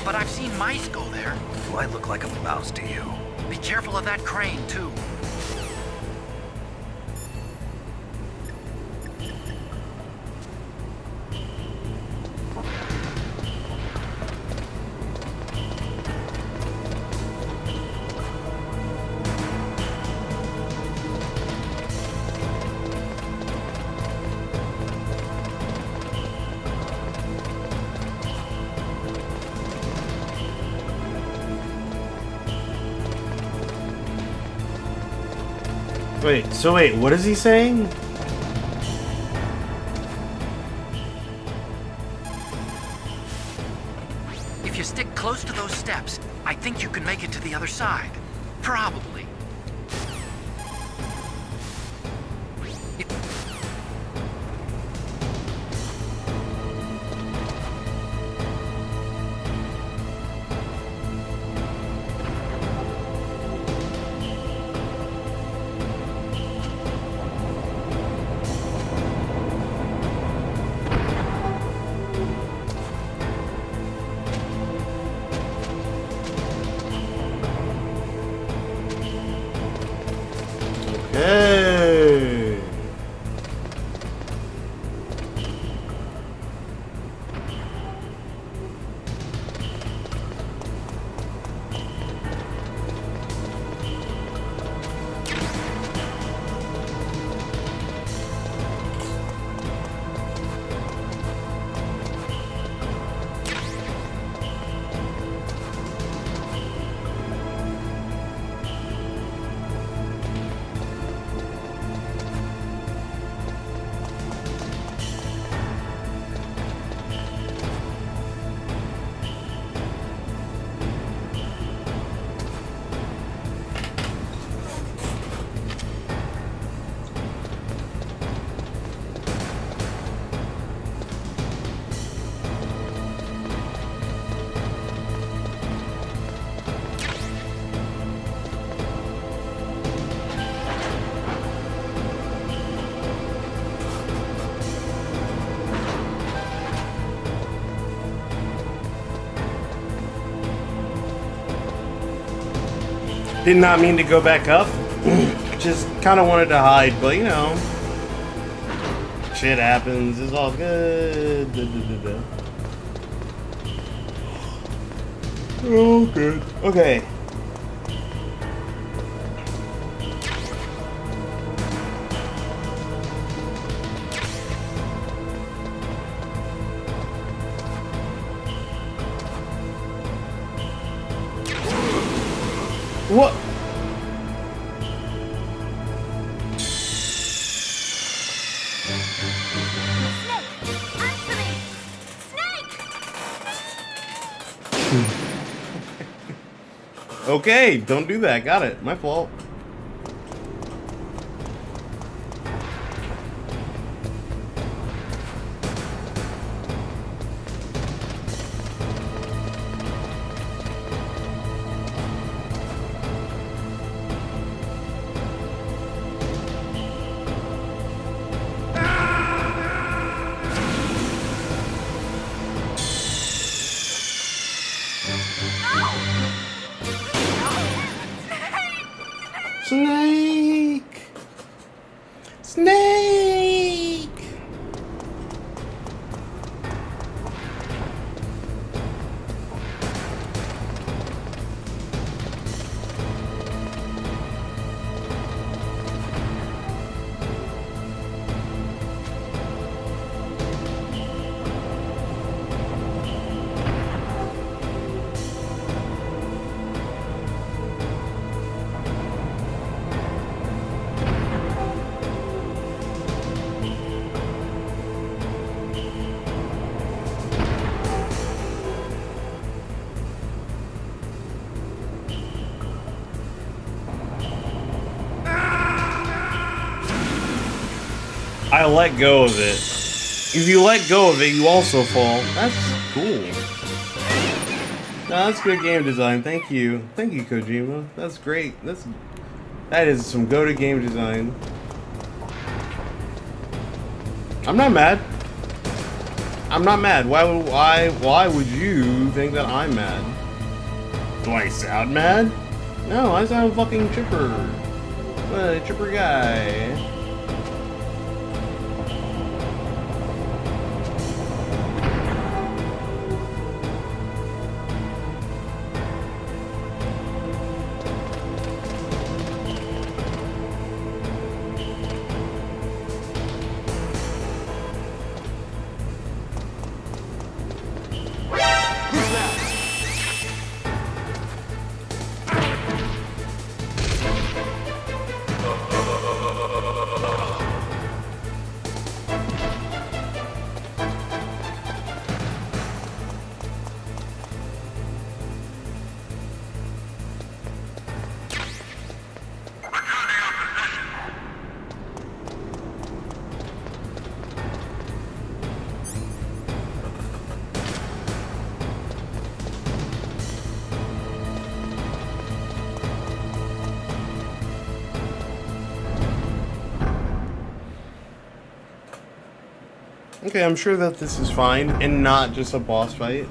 but I've seen mice go there. Do I look like a mouse to you? Be careful of that crane, too. Wait, what is he saying? If you stick close to those steps, I think you can make it to the other side. Probably. Hey. Did not mean to go back up. Just kind of wanted to hide, but you know, shit happens. It's all good. Oh, good. Okay. What? Okay, don't do that. Got it. My fault. I let go of it. If you let go of it, you also fall. That's cool. No, that's good game design. Thank you. Thank you, Kojima. That's great. That is some go-to game design. I'm not mad. I'm not mad. Why would you think that I'm mad? Do I sound mad? No, I sound fucking chipper. What a chipper guy. Okay, I'm sure that this is fine and not just a boss fight.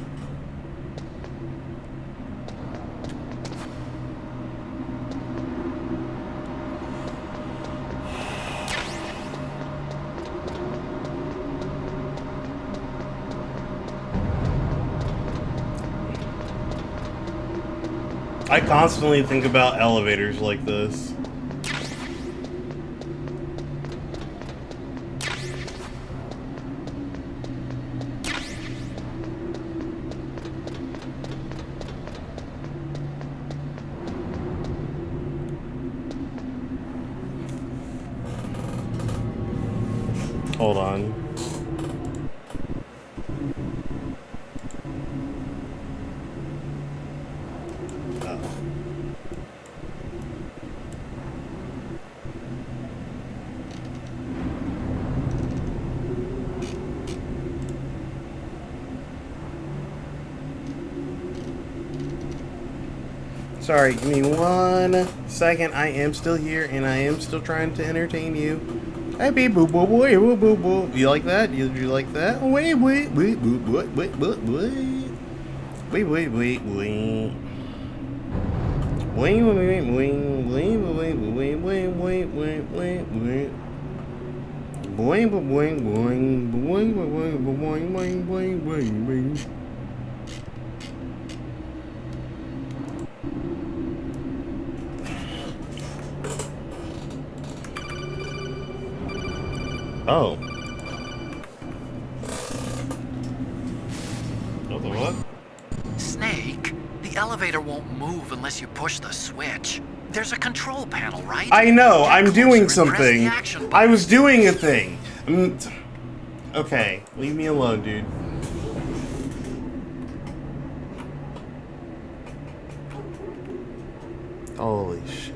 I constantly think about elevators like this. Hold on. Sorry, give me 1 second. I am still here and I am still trying to entertain you. Hey, beep, boop, boop, boop, boop, boop, boop. You like that? You like that? Wait, wait, wait, wait, wait, wait, wait, wait. Wait, wait, wait, wait. Wait, wait, wait, wait, wait, wait, wait, wait, wait, wait, wait, wait. Boing, boing, boing, boing, boing, boing, boing, boing, boing, boing. Oh. What the what? Snake, the elevator won't move unless you push the switch. There's a control panel, right? I know, Get I'm doing closer and press the something. action button. I was doing a thing. Okay, leave me alone, dude. Holy shit.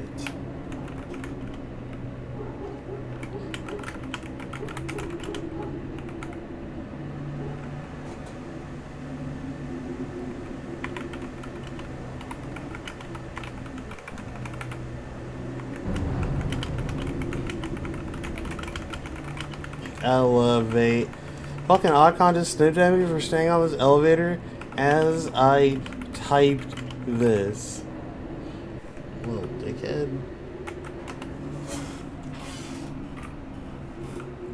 Elevate. Fucking Oddcon just snipped at me for staying on this elevator as I typed this. Little dickhead.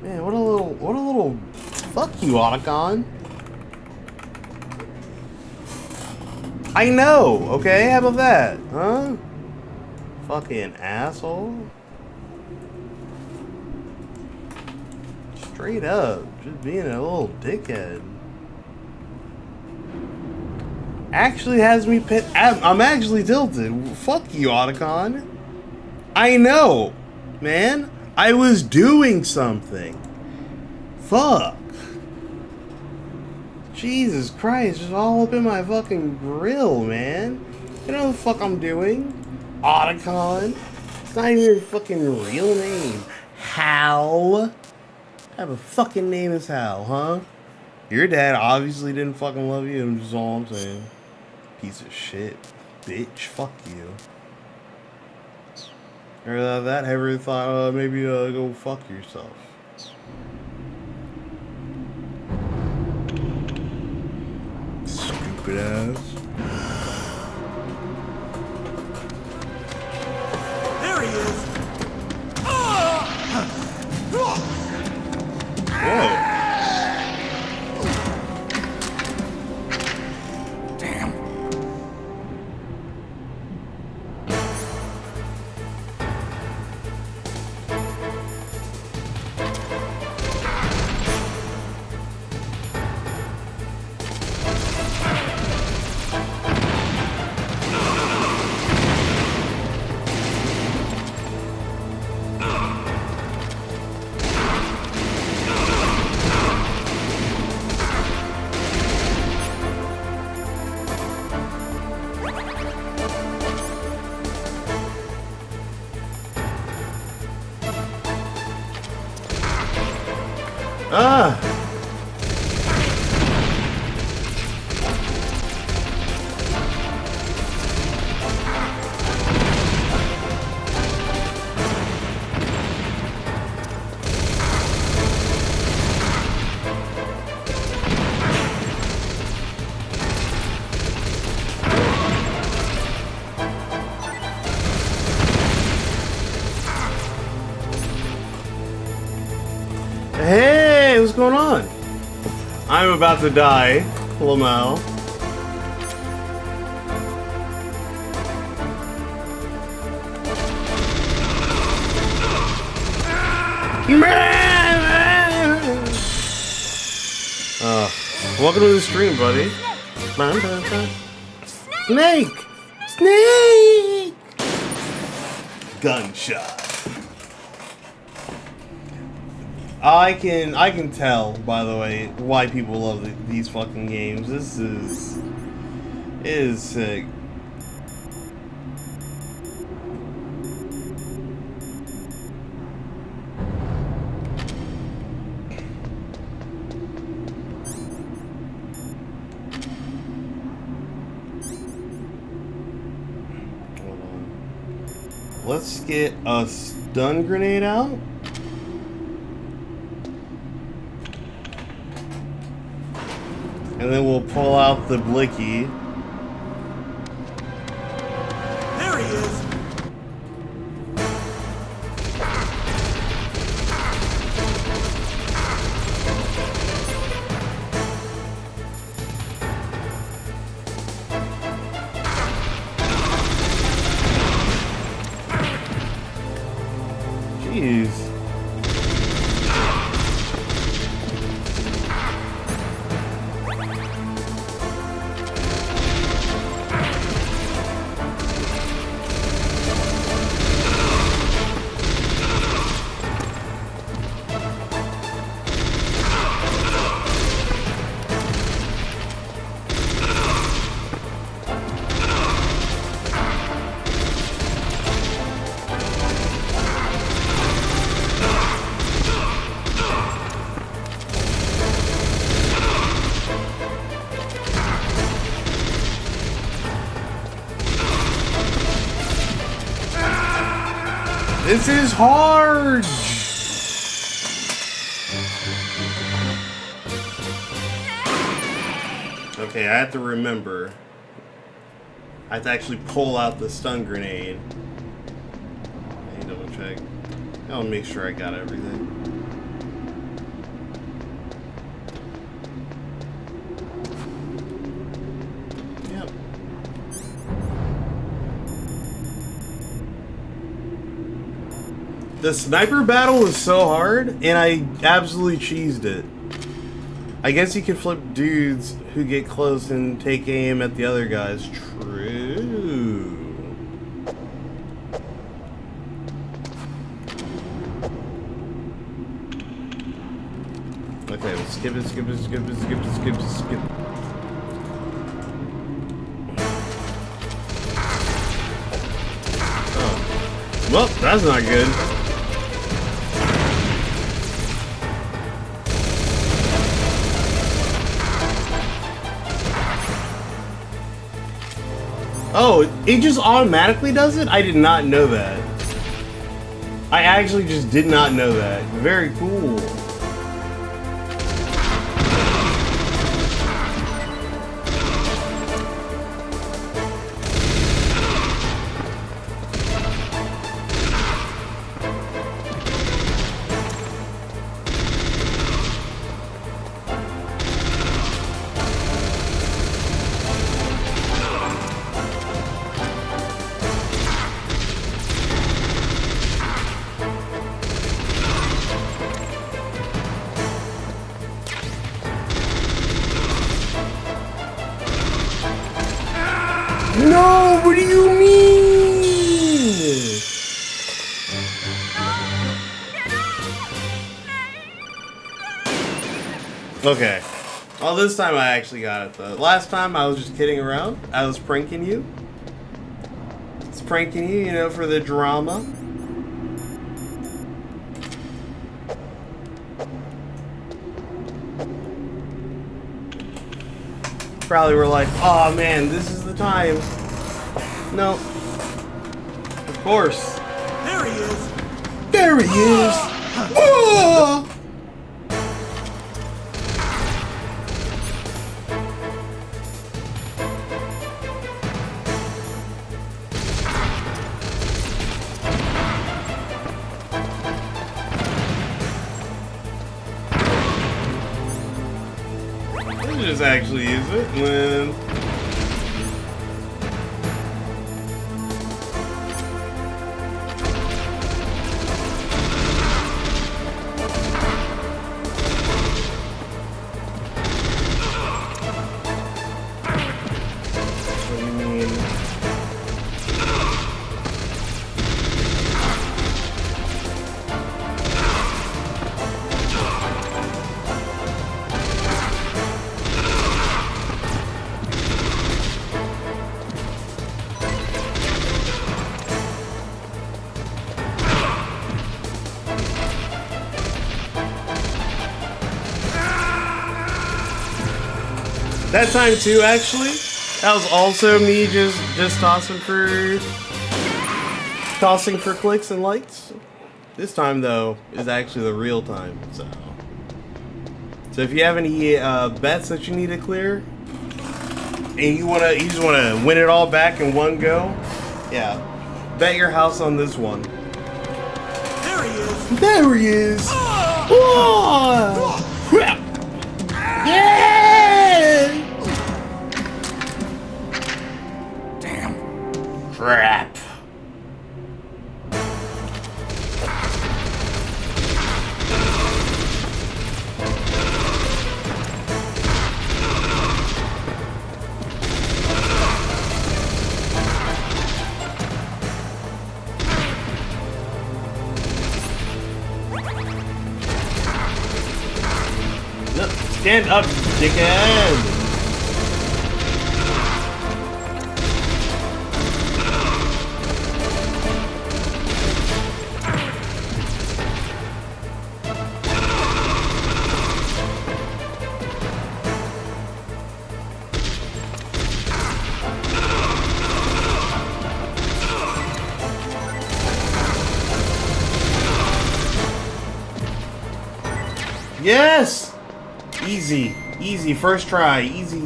Man, what a little fuck you, Oddcon. I know, okay? How about that? Huh? Fucking asshole. Straight up, just being a little dickhead. Actually has me pit. I'm actually tilted. Fuck you, Otacon. I know, man. I was doing something. Fuck. Jesus Christ, just all up in my fucking grill, man. You know what the fuck I'm doing? Otacon. It's not even your fucking real name. Hal. Have a fucking name as Hal, huh? Your dad obviously didn't fucking love you, and just all I'm saying. Piece of shit. Bitch, fuck you. Ever that? Ever thought, maybe go fuck yourself? Stupid ass. There he is! Whoa. Ah! Hey, what's going on? I'm about to die, Lamel. Welcome to the stream, buddy. Snake! Snake! Gunshot. I can tell, by the way, why people love these fucking games. It is sick. Hold on. Let's get a stun grenade out. And then we'll pull out the blicky. There he is! Jeez. This is hard! Okay, I have to remember. I have to actually pull out the stun grenade. Let me double check. I'll make sure I got everything. Yep. The sniper battle is so hard, and I absolutely cheesed it. I guess you can flip dudes who get close and take aim at the other guys. True. Okay, let's skip it, skip it, skip it, skip it, skip it, skip it. Oh. Well, that's not good. Oh, it just automatically does it? I did not know that. I actually just did not know that. Very cool. No, what do you mean? Okay. Well, this time I actually got it though. Last time I was just kidding around. I was pranking you. It's pranking you, you know, for the drama. Probably were like, oh man, this is the time. No. Of course. There he is. There he is. Oh! Just actually use it when what do you mean? That time too, actually. That was also me just tossing for clicks and likes. This time though is actually the real time. So if you have any bets that you need to clear, and you just wanna win it all back in one go, yeah, bet your house on this one. There he is. There he is. Oh! Yeah! Crap. No, stand up, dickhead. Yes! Easy. Easy. First try. Easy.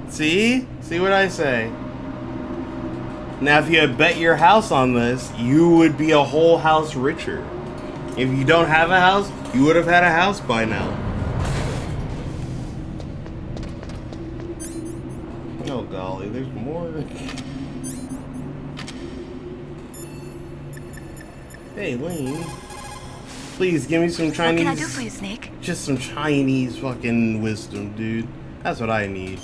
See? See what I say? Now, if you had bet your house on this, you would be a whole house richer. If you don't have a house, you would have had a house by now. Oh, golly. There's more. Hey, Lane. Please give me some Chinese. What can I do for you, Snake? Just some Chinese fucking wisdom, dude. That's what I need.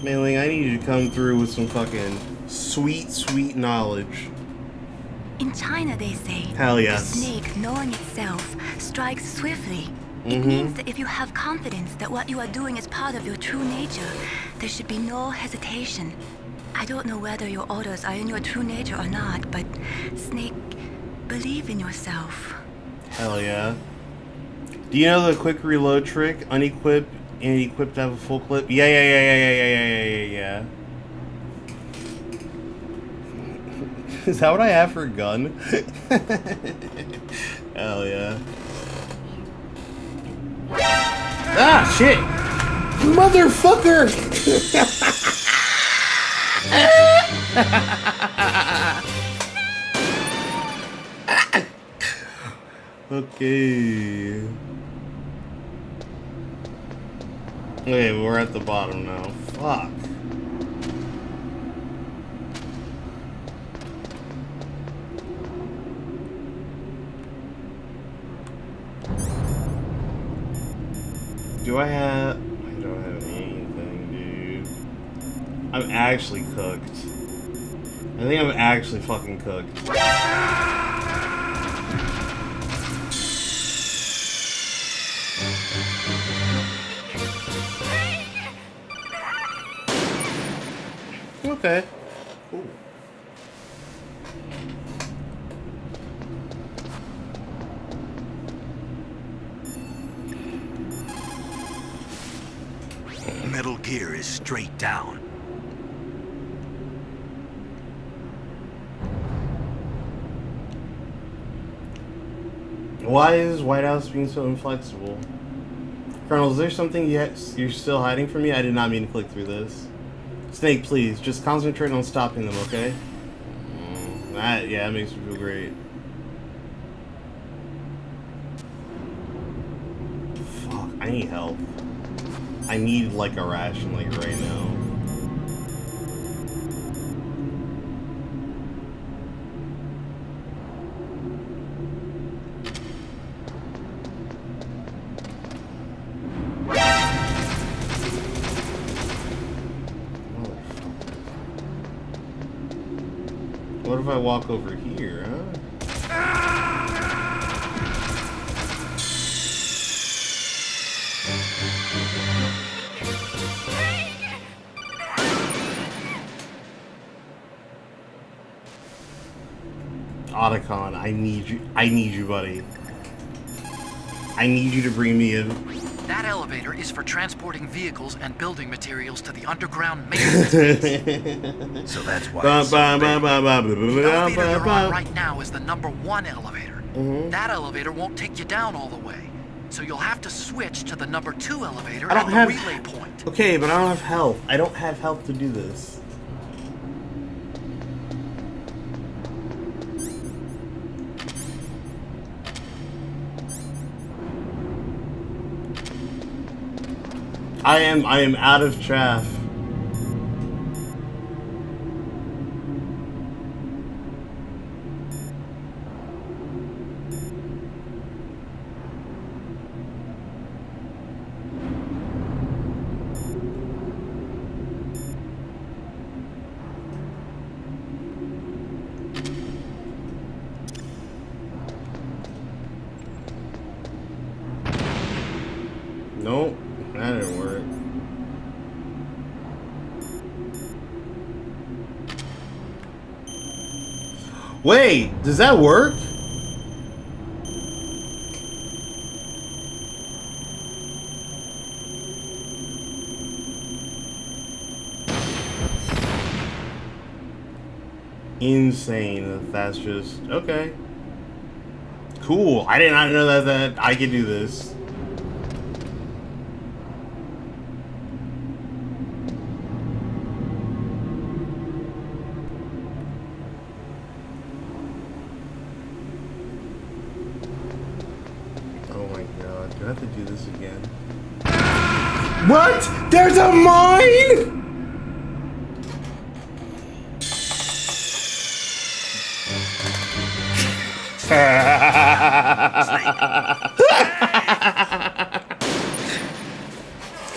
Mei-Ling, I need you to come through with some fucking sweet, sweet knowledge. In China, they say, hell yes, the snake, knowing itself, strikes swiftly. It means that if you have confidence that what you are doing is part of your true nature, there should be no hesitation. I don't know whether your orders are in your true nature or not, but Snake, believe in yourself. Hell yeah. Do you know the quick reload trick? Unequip and equip to have a full clip? Yeah. Is that what I have for a gun? Hell yeah. Ah, shit! Motherfucker! Okay. Okay, we're at the bottom now. Fuck. Do I have... I don't have anything, dude. I'm actually cooked. I think I'm actually fucking cooked. Okay. Ooh. Metal Gear is straight down. Why is White House being so inflexible? Colonel, is there something you're still hiding from me? I did not mean to click through this. Snake, please, just concentrate on stopping them, okay? Yeah, that makes me feel great. Fuck, I need help. I need, like, a ration, like, right now. What if I walk over here, huh? Otacon, I need you, buddy. I need you to bring me in. That elevator is for transporting vehicles and building materials to the underground maintenance. So that's why. The elevator you're on right now is the #1 elevator. That elevator won't take you down all the way, so you'll have to switch to the #2 elevator at the relay point. Okay, but I don't have health. I don't have health to do this. I am out of chaff. Nope, that didn't work. Wait, does that work? Insane. That's just okay. Cool. I did not know that I could do this. Oh my god, do I have to do this again? What? There's a mine?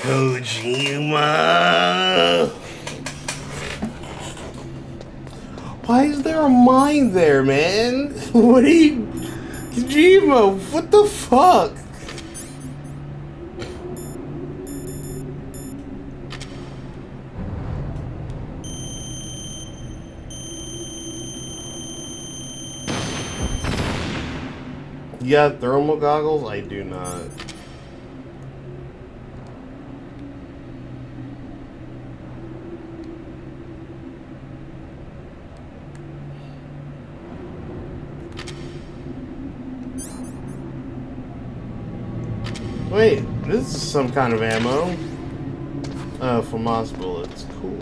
Kojima. Why is there a mine there, man? What are you... Kojima, what the fuck? You got thermal goggles? I do not. Wait, this is some kind of ammo. For moss bullets. Cool.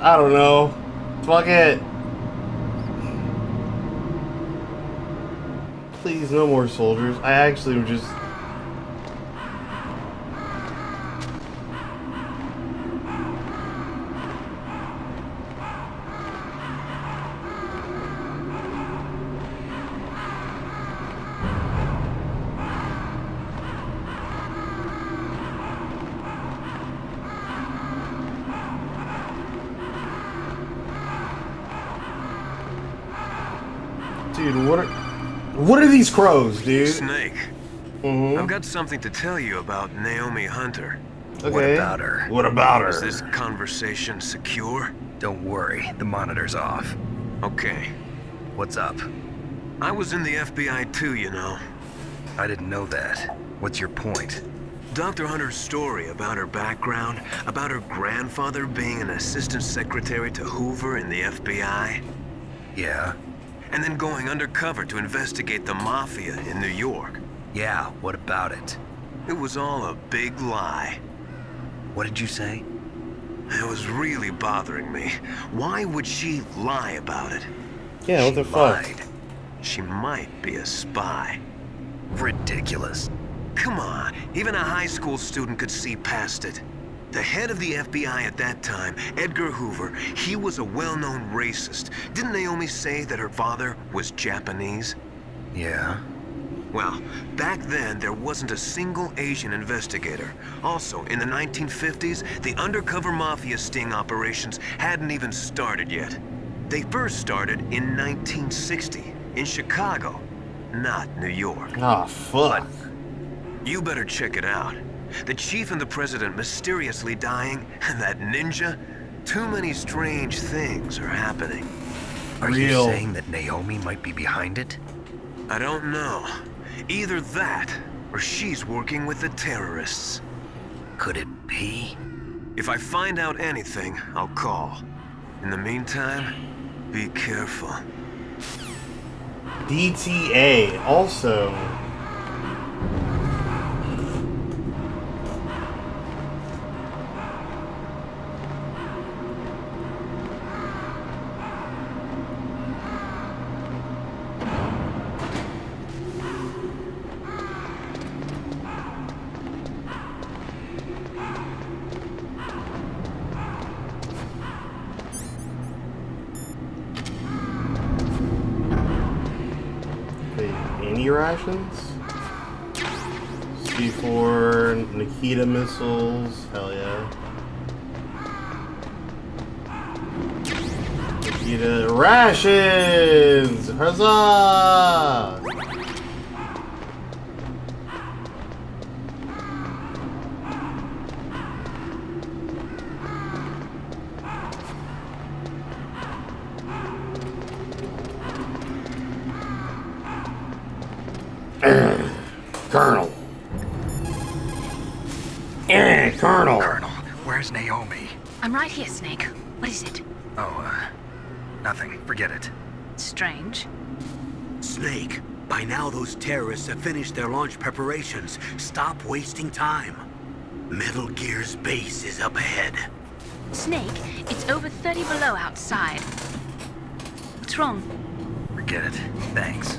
I don't know. Fuck it. Please, no more soldiers. I actually am just... Dude, what are these crows, dude? Snake. I've got something to tell you about Naomi Hunter. Okay. What about her? What about her? Is this conversation secure? Don't worry, the monitor's off. Okay. What's up? I was in the FBI too, you know. I didn't know that. What's your point? Dr. Hunter's story about her background, about her grandfather being an assistant secretary to Hoover in the FBI. Yeah? And then going undercover to investigate the Mafia in New York. Yeah, what about it? It was all a big lie. What did you say? It was really bothering me. Why would she lie about it? Yeah, what the fuck? Lied. She might be a spy. Ridiculous. Come on, even a high school student could see past it. The head of the FBI at that time, Edgar Hoover, he was a well-known racist. Didn't Naomi say that her father was Japanese? Yeah. Well, back then, there wasn't a single Asian investigator. Also, in the 1950s, the undercover mafia sting operations hadn't even started yet. They first started in 1960, in Chicago, not New York. Ah, fuck. You better check it out. The chief and the president mysteriously dying, and that ninja? Too many strange things are happening. Are you saying that Naomi might be behind it? I don't know. Either that, or she's working with the terrorists. Could it be? If I find out anything, I'll call. In the meantime, be careful. DTA, also... rations? C4, Nikita missiles, hell yeah. Nikita rations! Huzzah! Colonel. Colonel. Colonel, where's Naomi? I'm right here, Snake. What is it? Oh, nothing. Forget it. Strange. Snake, by now those terrorists have finished their launch preparations. Stop wasting time. Metal Gear's base is up ahead. Snake, it's over 30 below outside. What's wrong? Forget it. Thanks.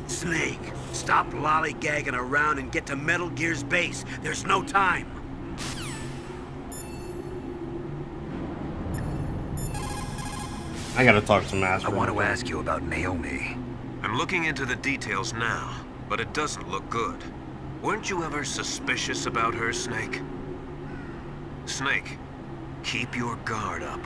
Snake, stop lollygagging around and get to Metal Gear's base. There's no time. I gotta talk to Master. I want to ask you about Naomi. I'm looking into the details now, but it doesn't look good. Weren't you ever suspicious about her, Snake? Snake, keep your guard up.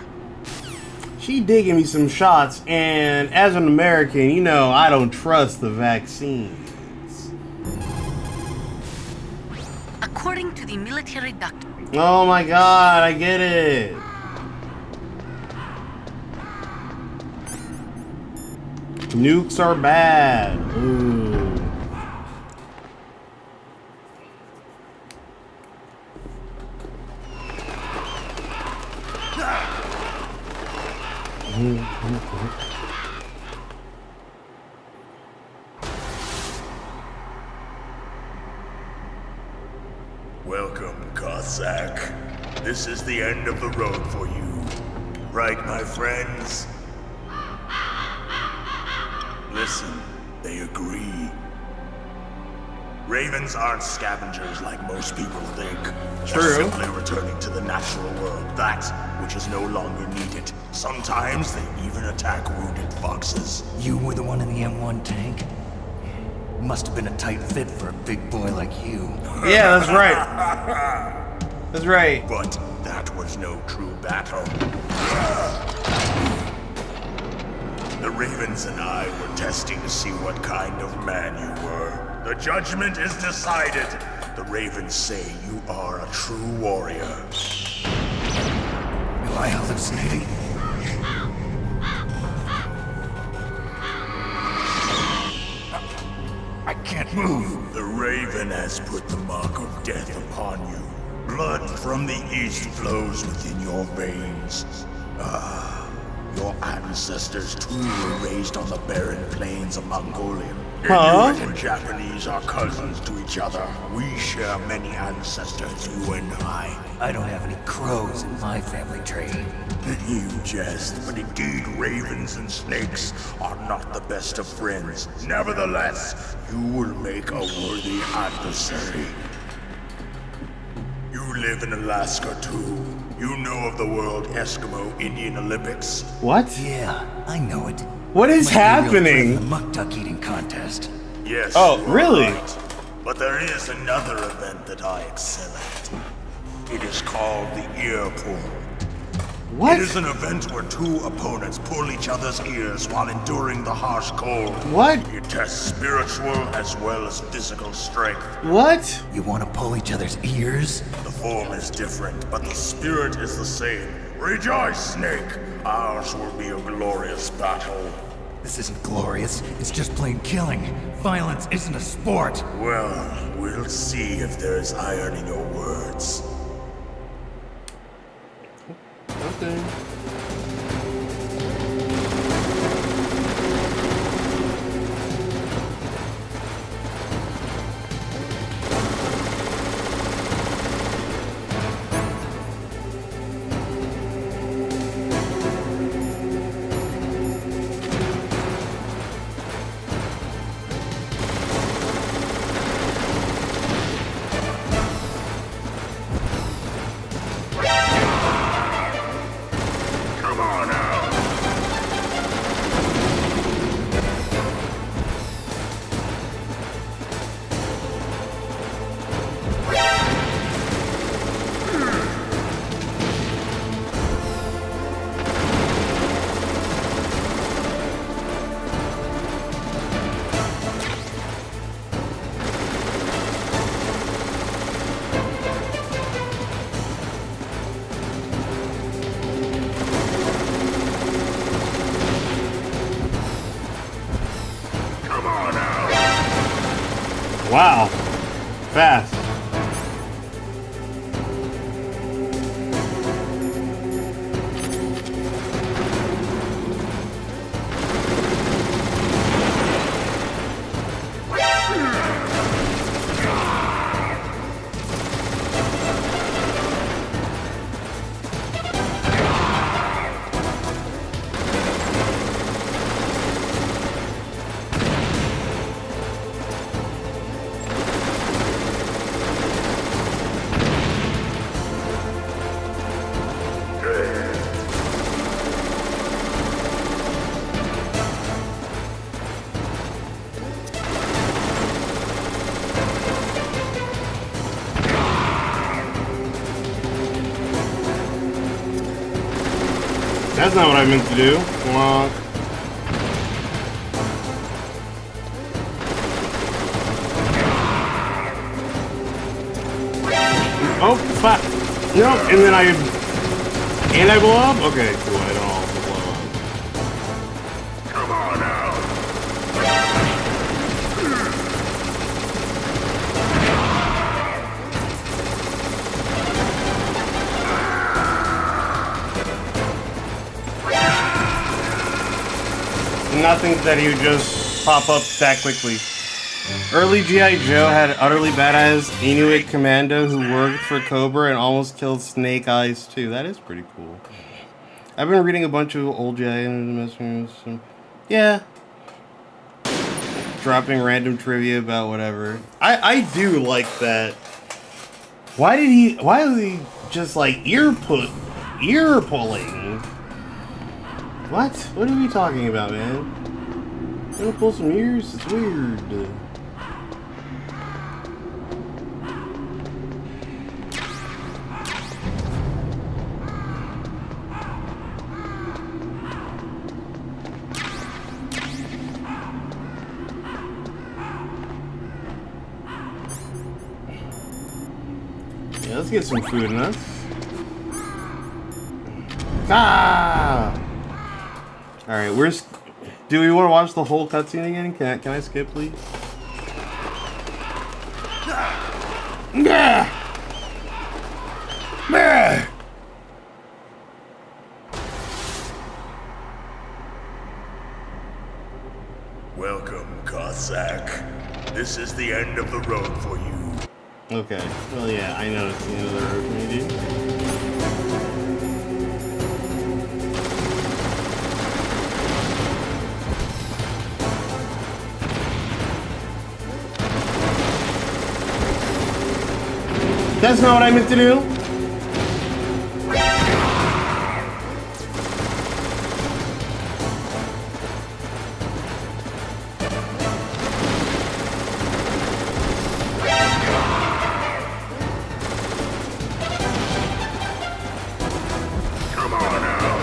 She did give me some shots, and as an American, you know, I don't trust the vaccines. According to the military doctor. Oh my god, I get it. Nukes are bad. Ooh. Welcome, Cossack. This is the end of the road for you. Right, my friends? Listen, they agree. Ravens aren't scavengers like most people think. They're simply returning to the natural world, that which is no longer needed. Sometimes they even attack wounded foxes. You were the one in the M1 tank? Must have been a tight fit for a big boy like you. Yeah, that's right. That's right. But that was no true battle. The Ravens and I were testing to see what kind of man you were. The judgment is decided. The Ravens say you are a true warrior. Am I hallucinating? I can't move. The Raven has put the mark of death upon you. Blood from the east flows within your veins. Your ancestors too were raised on the barren plains of Mongolia. Inuit and Japanese are cousins to each other. We share many ancestors, you and I. I don't have any crows in my family tree. You jest, but indeed ravens and snakes are not the best of friends. Nevertheless, you will make a worthy adversary. You live in Alaska too. You know of the World Eskimo Indian Olympics? What? Yeah, I know it. What is happening? The muck duck eating contest. Yes. Oh, really? Right. But there is another event that I excel at. It is called the ear pull. What? It is an event where two opponents pull each other's ears while enduring the harsh cold. What? It tests spiritual as well as physical strength. What? You want to pull each other's ears? The form is different, but the spirit is the same. Rejoice, Snake! Ours will be a glorious battle. This isn't glorious. It's just plain killing. Violence isn't a sport. Well, we'll see if there's iron in your words. Okay. Wow. Fast. That's not what I meant to do. Wonk. Oh, fuck. No, and then I blow up? Okay, cool. I don't also blow up. Come on out. Nothing that he would just pop up that quickly. Early G.I. Joe had utterly badass Inuit commando who worked for Cobra and almost killed Snake Eyes too. That is pretty cool. I've been reading a bunch of old G.I. messages. Yeah. Dropping random trivia about whatever. I do like that. Why was he just like ear pulling? What? What are we talking about, man? You wanna pull some ears? It's weird. Yeah, let's get some food in us. Ah! Alright, where's... Do we want to watch the whole cutscene again? Can I skip, please? Yeah! Welcome, Cossack. This is the end of the road for you. Okay. Well, yeah, I know it's the end of the road for me, dude. That's not what I meant to do. Come on out.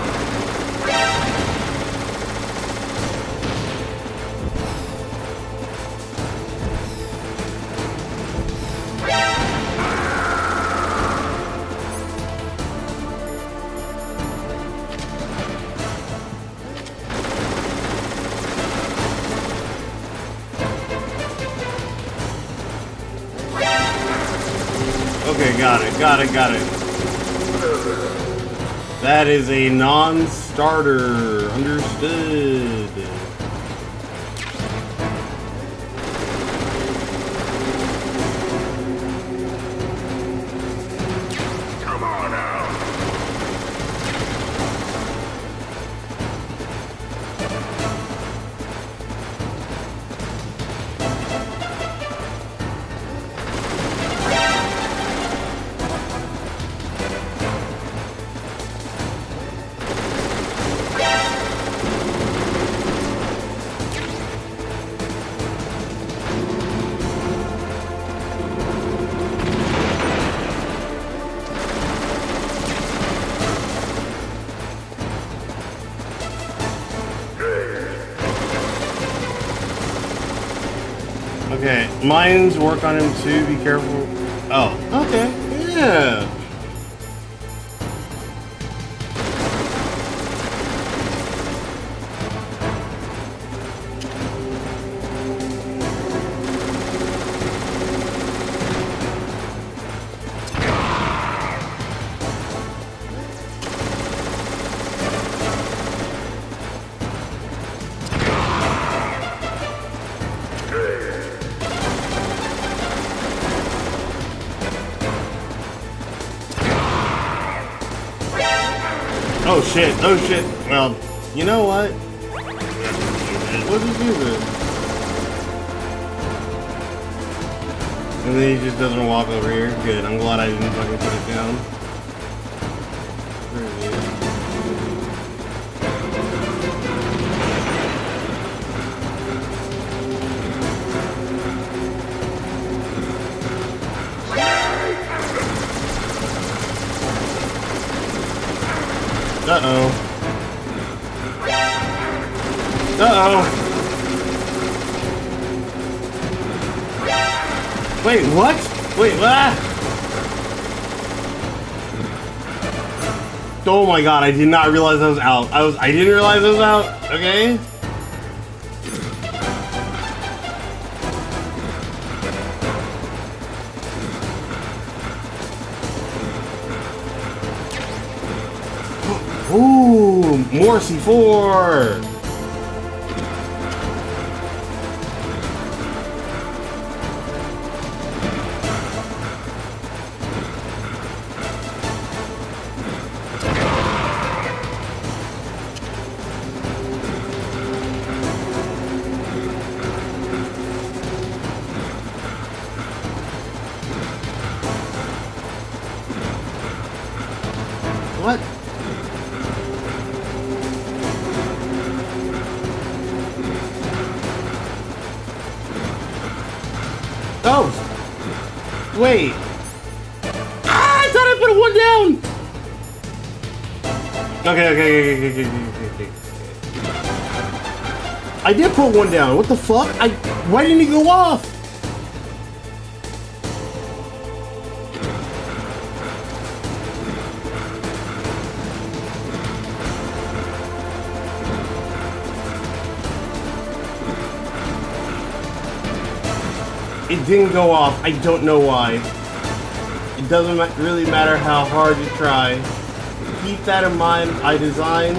Okay, got it. That is a non-starter. Understood. Come on out. Okay, mines work on him too. Be careful. Oh, okay. Yeah. Oh shit, oh shit. Well, you know what? We'll just use it. And then he just doesn't walk over here. Good, I'm glad I didn't fucking put it down. Where is he? Uh-oh. Uh-oh. Wait, what? Wait, what? Oh my god, I did not realize I was out. I didn't realize I was out, okay? Ooh, more C4! What? Oh! Wait! Ah, I thought I put one down! Okay. I did put one down. What the fuck? Why didn't he go off? It didn't go off. I don't know why. It doesn't really matter how hard you try. Keep that in mind. I designed.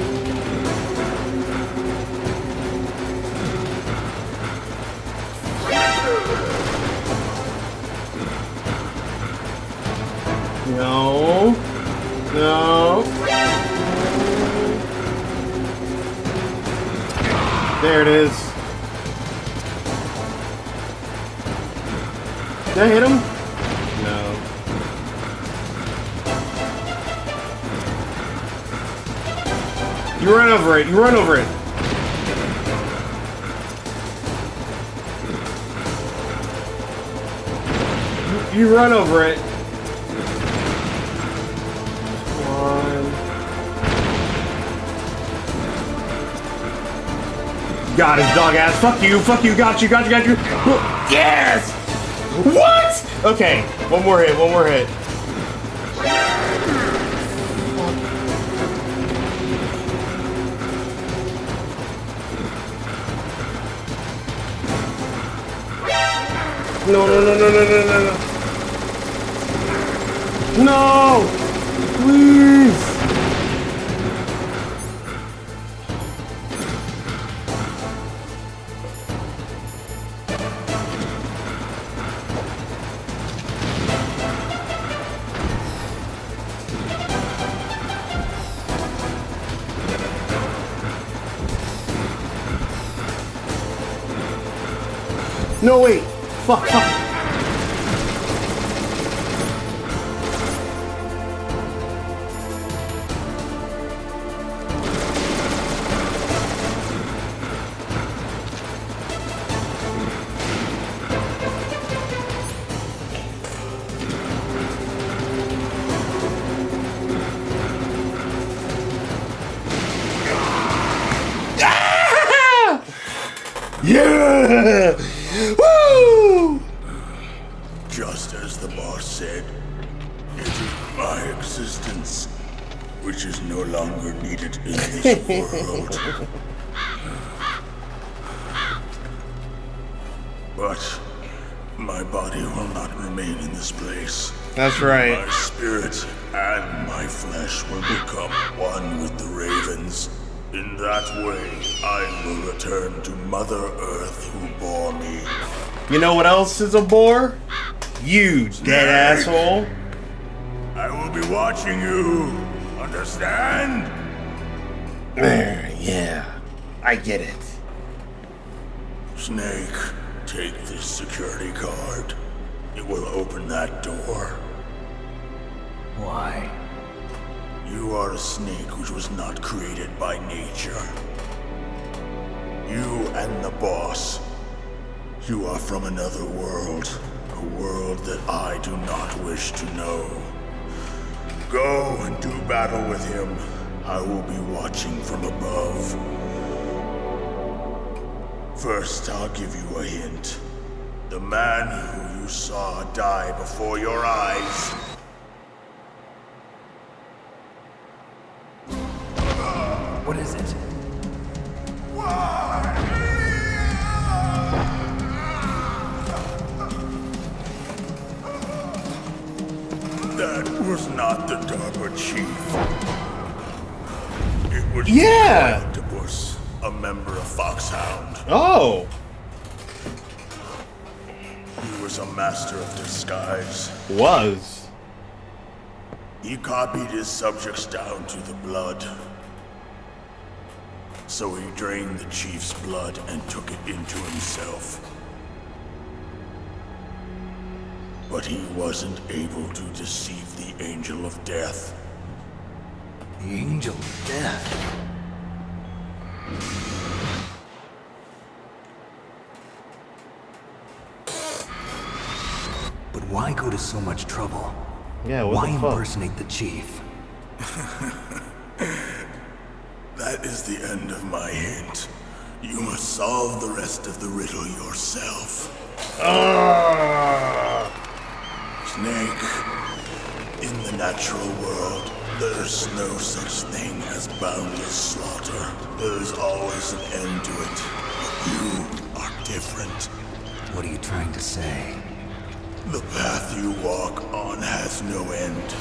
No. No. There it is. Did I hit him? No. You run over it. You run over it. You run over it. One. Got his dog ass. Fuck you. Fuck you. Got you. Yes! What? Okay, one more hit. No. No! Please! No, wait. Fuck. Yeah! Woo! Just as the boss said, it is my existence which is no longer needed in this world. But my body will not remain in this place. That's right. My spirit and my flesh will become one with the ravens. In that way, I will return to Mother Earth who bore me. You know what else is a bore? You dead asshole. I will be watching you. Understand? Yeah, I get it. Snake, take this security card. It will open that door. Why? You are a snake which was not created by nature. You and the boss. You are from another world. A world that I do not wish to know. Go and do battle with him. I will be watching from above. First, I'll give you a hint. The man who you saw die before your eyes. What is it? That was not the DARPA chief. It was Yeah! Octopus, a member of Foxhound. Oh! He was a master of disguise. Was. He copied his subjects down to the blood. So he drained the chief's blood and took it into himself. But he wasn't able to deceive the Angel of Death. The Angel of Death? But why go to so much trouble? Yeah, what why the fuck? impersonate the chief? That is the end of my hint. You must solve the rest of the riddle yourself. Snake, in the natural world, there's no such thing as boundless slaughter. There's always an end to it. But you are different. What are you trying to say? The path you walk on has no end.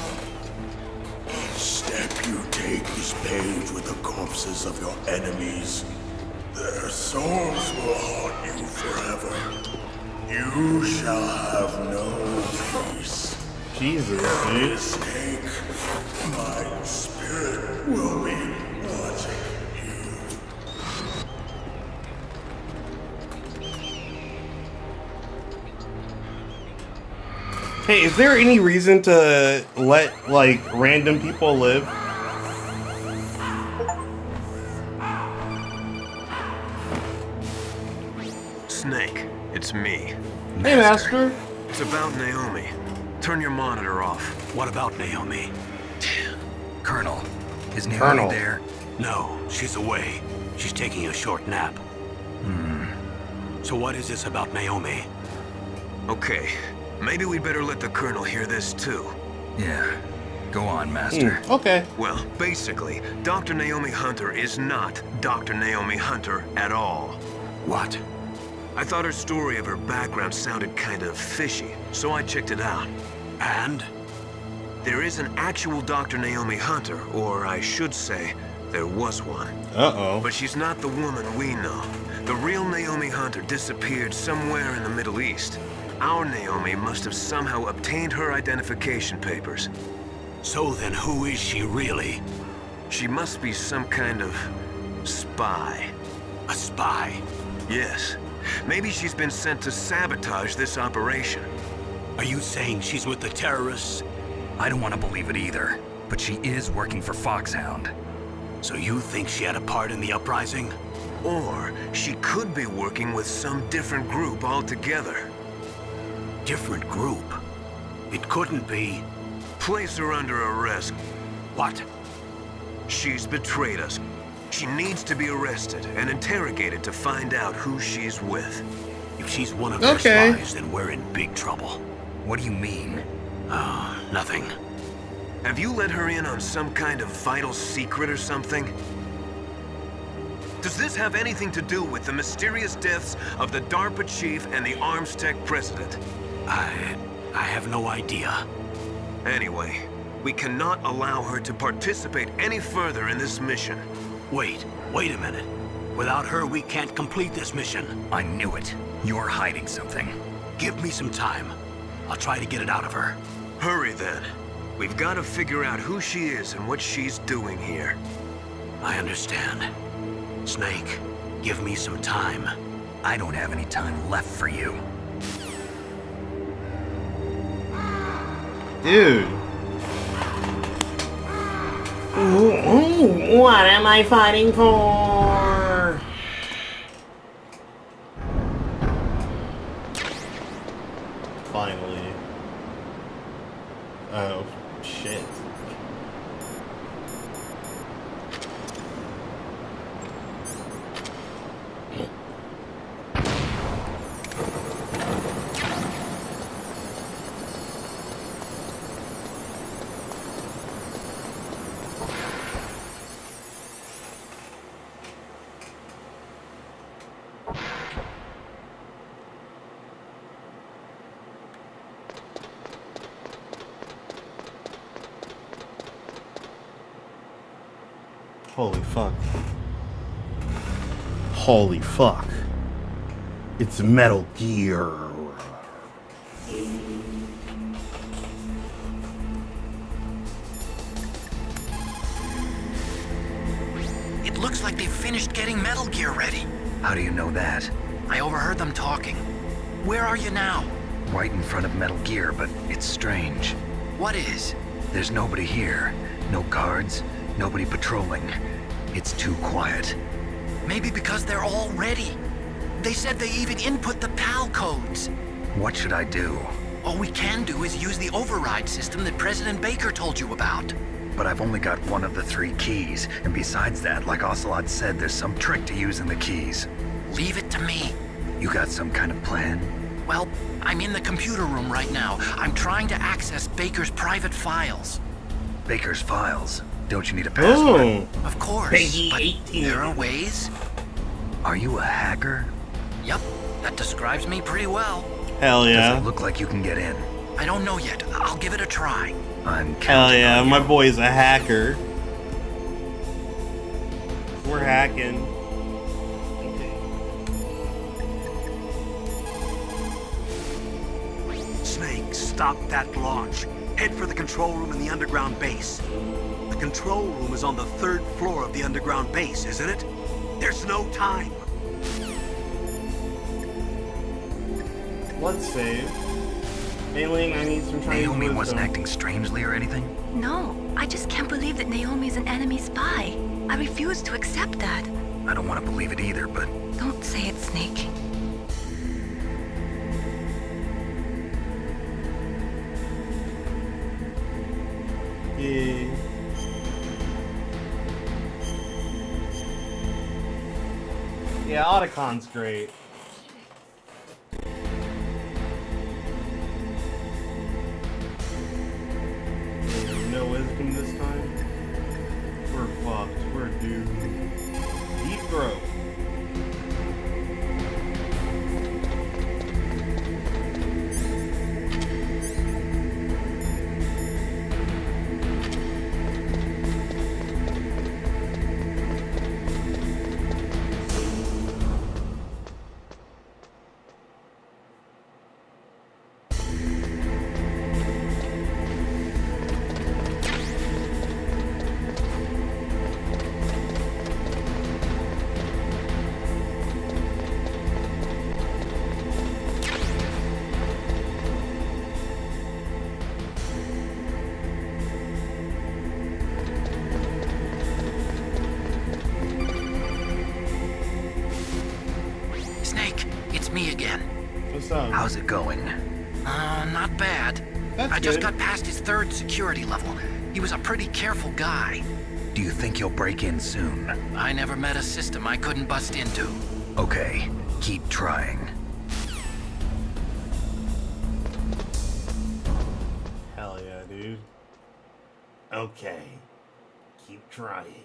Each step you take is paved with the corpses of your enemies. Their souls will haunt you forever. You shall have no peace. Jesus, dude. Snake, my spirit will be watching you. Hey, is there any reason to let, like, random people live? Snake, it's me. Hey, Master. It's about Naomi. Turn your monitor off. What about Naomi? Colonel, is Naomi Colonel. there? No, she's away. She's taking a short nap. So what is this about Naomi? Okay, maybe we'd better let the Colonel hear this too. Yeah. Go on, Master. Okay. Well, basically, Dr. Naomi Hunter is not Dr. Naomi Hunter at all. What? I thought her story of her background sounded kind of fishy, so I checked it out. And? There is an actual Dr. Naomi Hunter, or I should say, there was one. Uh-oh. But she's not the woman we know. The real Naomi Hunter disappeared somewhere in the Middle East. Our Naomi must have somehow obtained her identification papers. So then who is she really? She must be some kind of spy. A spy? Yes. Maybe she's been sent to sabotage this operation. Are you saying she's with the terrorists? I don't want to believe it either, but she is working for Foxhound. So you think she had a part in the uprising? Or she could be working with some different group altogether. Different group? It couldn't be. Place her under arrest. What? She's betrayed us. She needs to be arrested and interrogated to find out who she's with. If she's one of their spies, then we're in big trouble. What do you mean? Nothing. Have you let her in on some kind of vital secret or something? Does this have anything to do with the mysterious deaths of the DARPA chief and the ArmsTech president? I have no idea. Anyway, we cannot allow her to participate any further in this mission. Wait a minute. Without her, we can't complete this mission. I knew it. You're hiding something. Give me some time. I'll try to get it out of her. Hurry then. We've got to figure out who she is and what she's doing here. I understand. Snake, give me some time. I don't have any time left for you. Dude. What am I fighting for? Finally. Oh, shit. Holy fuck. Holy fuck. It's Metal Gear. It looks like they've finished getting Metal Gear ready. How do you know that? I overheard them talking. Where are you now? Right in front of Metal Gear, but it's strange. What is? There's nobody here. No guards, nobody patrolling. It's too quiet. Maybe because they're all ready. They said they even input the PAL codes. What should I do? All we can do is use the override system that President Baker told you about. But I've only got one of the 3 keys, and besides that, like Ocelot said, there's some trick to using the keys. Leave it to me. You got some kind of plan? Well, I'm in the computer room right now. I'm trying to access Baker's private files. Baker's files? Don't you need a password? Ooh. Of course, Peggy but 18. there are ways. Are you a hacker? Yep, that describes me pretty well. Hell yeah. Does it look like you can get in? I don't know yet. I'll give it a try. I'm Hell counting yeah, on you. my boy's a hacker. We're hacking. Snake, stop that launch. Head for the control room in the underground base. The control room is on the 3rd floor of the underground base, isn't it? There's no time. Let's save. Ailing, I need some Chinese Naomi wisdom. wasn't acting strangely or anything? No, I just can't believe that Naomi's an enemy spy. I refuse to accept that. I don't want to believe it either, but Don't say it, Snake. Yeah. Yeah, Otacon's great. No wisdom this time? We're fucked. We're doomed. Deep throat. Snake, it's me again. What's up? how's it going? Not bad. That's I just good. got past his 3rd security level. He was a pretty careful guy. Do you think you'll break in soon? I never met a system I couldn't bust into. Okay, keep trying. Hell yeah, dude. Okay. Keep trying.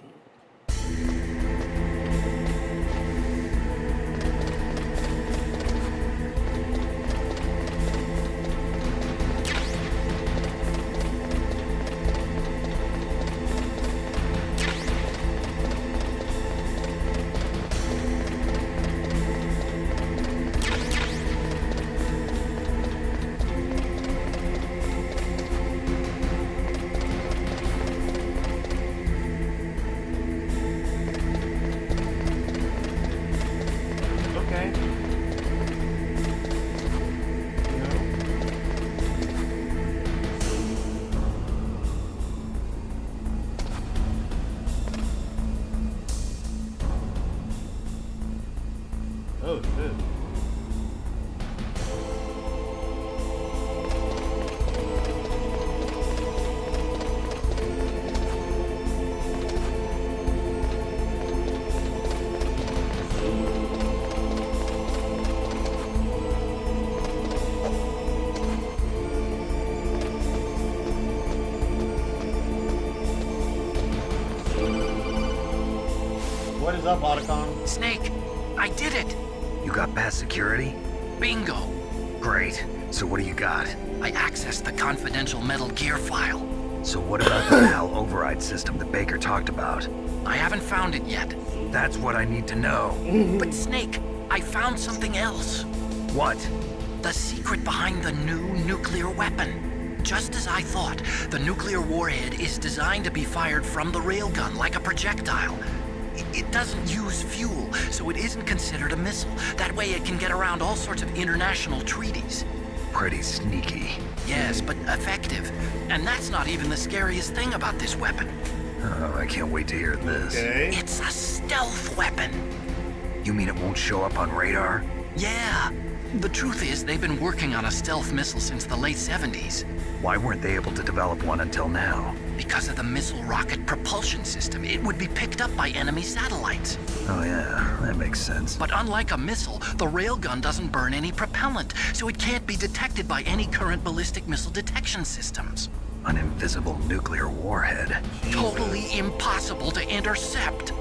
Okay. Oh shit. What is up, Otacon? Snake, I did it! You got past security? Bingo! Great. So what do you got? I accessed the confidential Metal Gear file. So what about the PAL override system that Baker talked about? I haven't found it yet. That's what I need to know. But Snake, I found something else. What? The secret behind the new nuclear weapon. Just as I thought, the nuclear warhead is designed to be fired from the railgun like a projectile. It doesn't use fuel, so it isn't considered a missile. That way it can get around all sorts of international treaties. Pretty sneaky. Yes, but effective. And that's not even the scariest thing about this weapon. Oh, I can't wait to hear this. Okay. It's a stealth weapon. You mean it won't show up on radar? Yeah. The truth is, they've been working on a stealth missile since the late 70s. Why weren't they able to develop one until now? Because of the missile rocket propulsion system, it would be picked up by enemy satellites. Oh yeah, that makes sense. But unlike a missile, the railgun doesn't burn any propellant, so it can't be detected by any current ballistic missile detection systems. An invisible nuclear warhead. Totally impossible to intercept.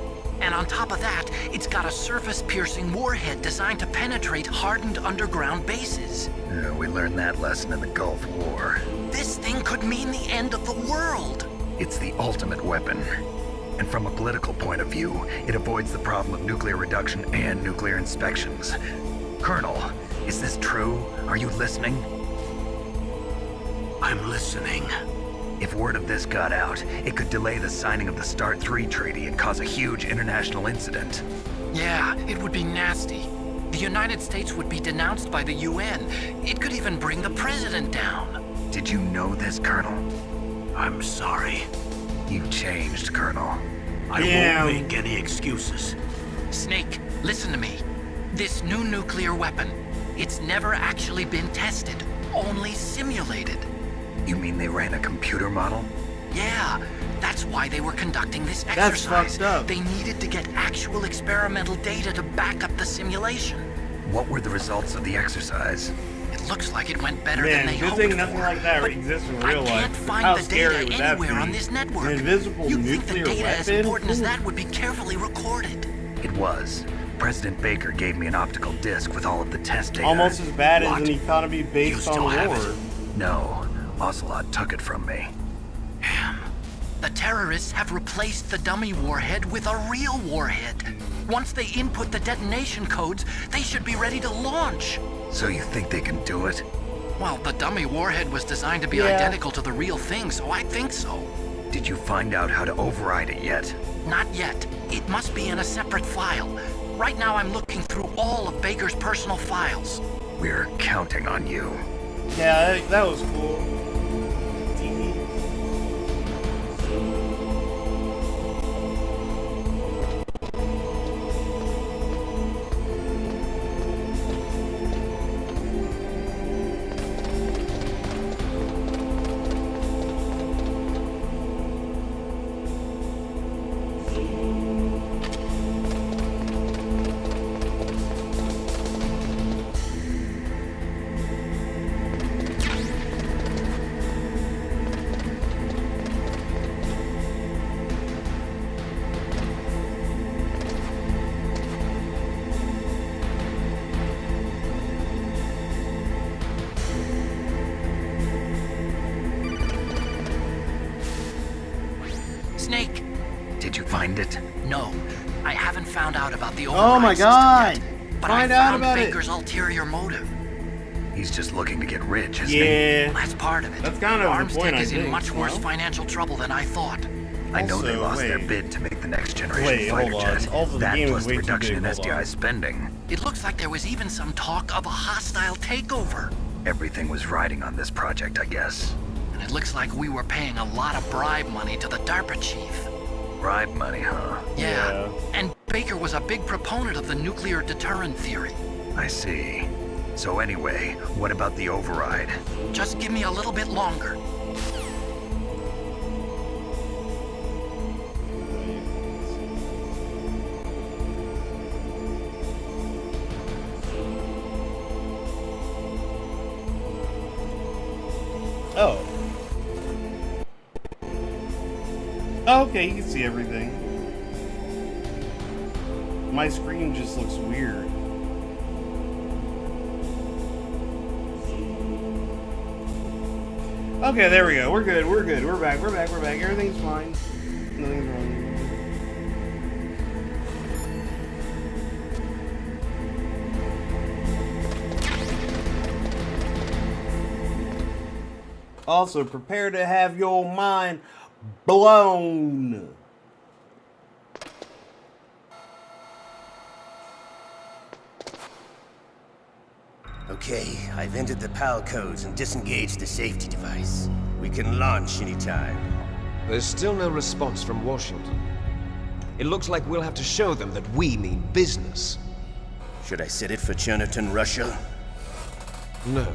And on top of that, it's got a surface-piercing warhead designed to penetrate hardened underground bases. Yeah, we learned that lesson in the Gulf War. This thing could mean the end of the world. It's the ultimate weapon. And from a political point of view, it avoids the problem of nuclear reduction and nuclear inspections. Colonel, is this true? Are you listening? I'm listening. If word of this got out, it could delay the signing of the START 3 treaty and cause a huge international incident. Yeah, it would be nasty. The United States would be denounced by the UN. It could even bring the president down. Did you know this, Colonel? I'm sorry. You changed, Colonel. I Damn. won't make any excuses. Snake, listen to me. This new nuclear weapon, it's never actually been tested, only simulated. You mean they ran a computer model? Yeah, that's why they were conducting this That's exercise. fucked up. They needed to get actual experimental data to back up the simulation. What were the results of the exercise? It looks like it went better Man, than they good hoped thing nothing for. like that But exists in I real can't life. find How the scary data would that anywhere be? on this network. An invisible You'd think the nuclear data as weapon? important as that would be carefully recorded. It was. President Baker gave me an optical disc with all of the test data. Almost as bad What? as an economy You based still on have war. it? No, Ocelot took it from me. The terrorists have replaced the dummy warhead with a real warhead. Once they input the detonation codes, they should be ready to launch. So you think they can do it? Well, the dummy warhead was designed to be Yeah. identical to the real thing, so I think so. Did you find out how to override it yet? Not yet. It must be in a separate file. Right now I'm looking through all of Baker's personal files. We're counting on you. Yeah, that was cool. Snake, Did you find it? no. I haven't found out about the Oh override my system god! yet, but Find I out found about it! Baker's ulterior motive. He's just looking to get rich, isn't he? Yeah. Well, that's part of it. That's kind of the Arms point, Tech I is in think, much worse no? financial trouble than I thought. I know they Also, lost their wait. bid to make the next generation Wait, fighter hold on. jet. Also, the That game is plus the way too reduction in big, hold SDI on. spending. It looks like there was even some talk of a hostile takeover. Everything was riding on this project, I guess. And it looks like we were paying a lot of bribe money to the DARPA chief. Bribe money, huh? Yeah. And Baker was a big proponent of the nuclear deterrent theory. I see. So anyway, what about the override? Just give me a little bit longer. Oh. Oh, okay, you can see everything. My screen just looks weird. Okay, there we go. We're good. We're good. We're back. We're back. We're back. Everything's fine. Nothing's wrong. Also, prepare to have your mind blown. Okay, I've entered the PAL codes and disengaged the safety device. We can launch anytime. There's still no response from Washington. It looks like we'll have to show them that we mean business. Should I set it for Chernobyl, Russia? No,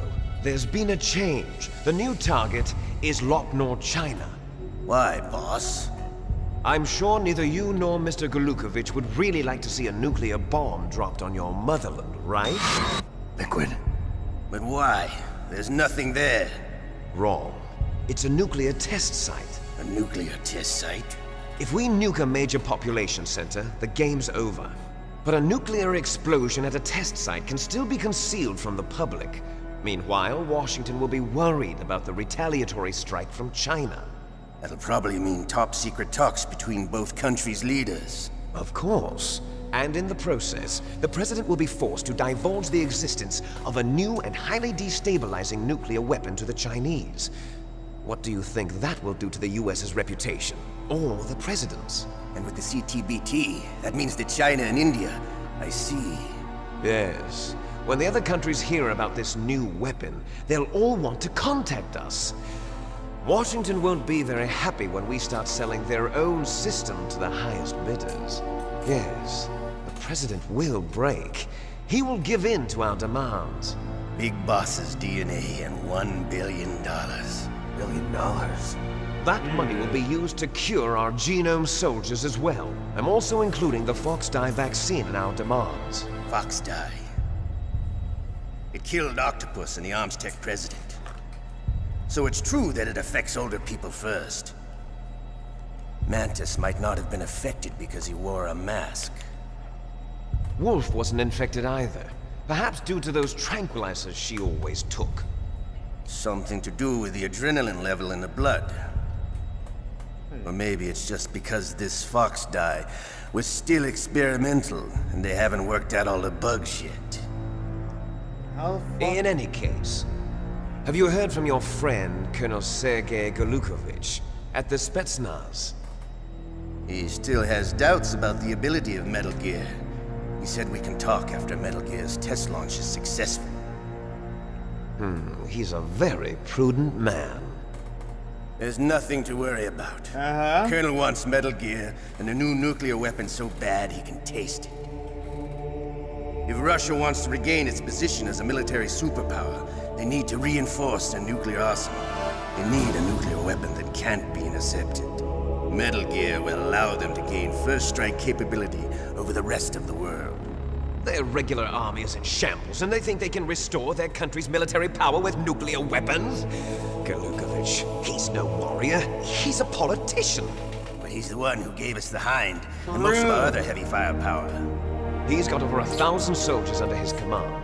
there's been a change. The new target is Lopnor, China. Why, boss? I'm sure neither you nor Mr. Golukovich would really like to see a nuclear bomb dropped on your motherland, right? Liquid. But why? There's nothing there. Wrong. It's a nuclear test site. A nuclear test site? If we nuke a major population center, the game's over. But a nuclear explosion at a test site can still be concealed from the public. Meanwhile, Washington will be worried about the retaliatory strike from China. That'll probably mean top-secret talks between both countries' leaders. Of course. And in the process, the President will be forced to divulge the existence of a new and highly destabilizing nuclear weapon to the Chinese. What do you think that will do to the US's reputation? Or the President's? And with the CTBT, that means that China and India... I see. Yes. When the other countries hear about this new weapon, they'll all want to contact us. Washington won't be very happy when we start selling their own system to the highest bidders. Yes, the President will break. He will give in to our demands. Big Boss's DNA and $1 billion. $1 billion? That money will be used to cure our genome soldiers as well. I'm also including the Foxdie vaccine in our demands. Foxdie? It killed Octopus and the Armstech president. So it's true that it affects older people first. Mantis might not have been affected because he wore a mask. Wolf wasn't infected either. Perhaps due to those tranquilizers she always took. Something to do with the adrenaline level in the blood. Or maybe it's just because this Foxdie was still experimental and they haven't worked out all the bugs yet. In any case, have you heard from your friend, Colonel Sergei Golukovich, at the Spetsnaz? He still has doubts about the ability of Metal Gear. He said we can talk after Metal Gear's test launch is successful. He's a very prudent man. There's nothing to worry about. Colonel wants Metal Gear and a new nuclear weapon so bad he can taste it. If Russia wants to regain its position as a military superpower, they need to reinforce their nuclear arsenal. They need a nuclear weapon that can't be intercepted. Metal Gear will allow them to gain first strike capability over the rest of the world. Their regular army is in shambles, and they think they can restore their country's military power with nuclear weapons? Golukovich, he's no warrior. He's a politician. But he's the one who gave us the Hind, and most of our other heavy firepower. He's got over 1,000 soldiers under his command.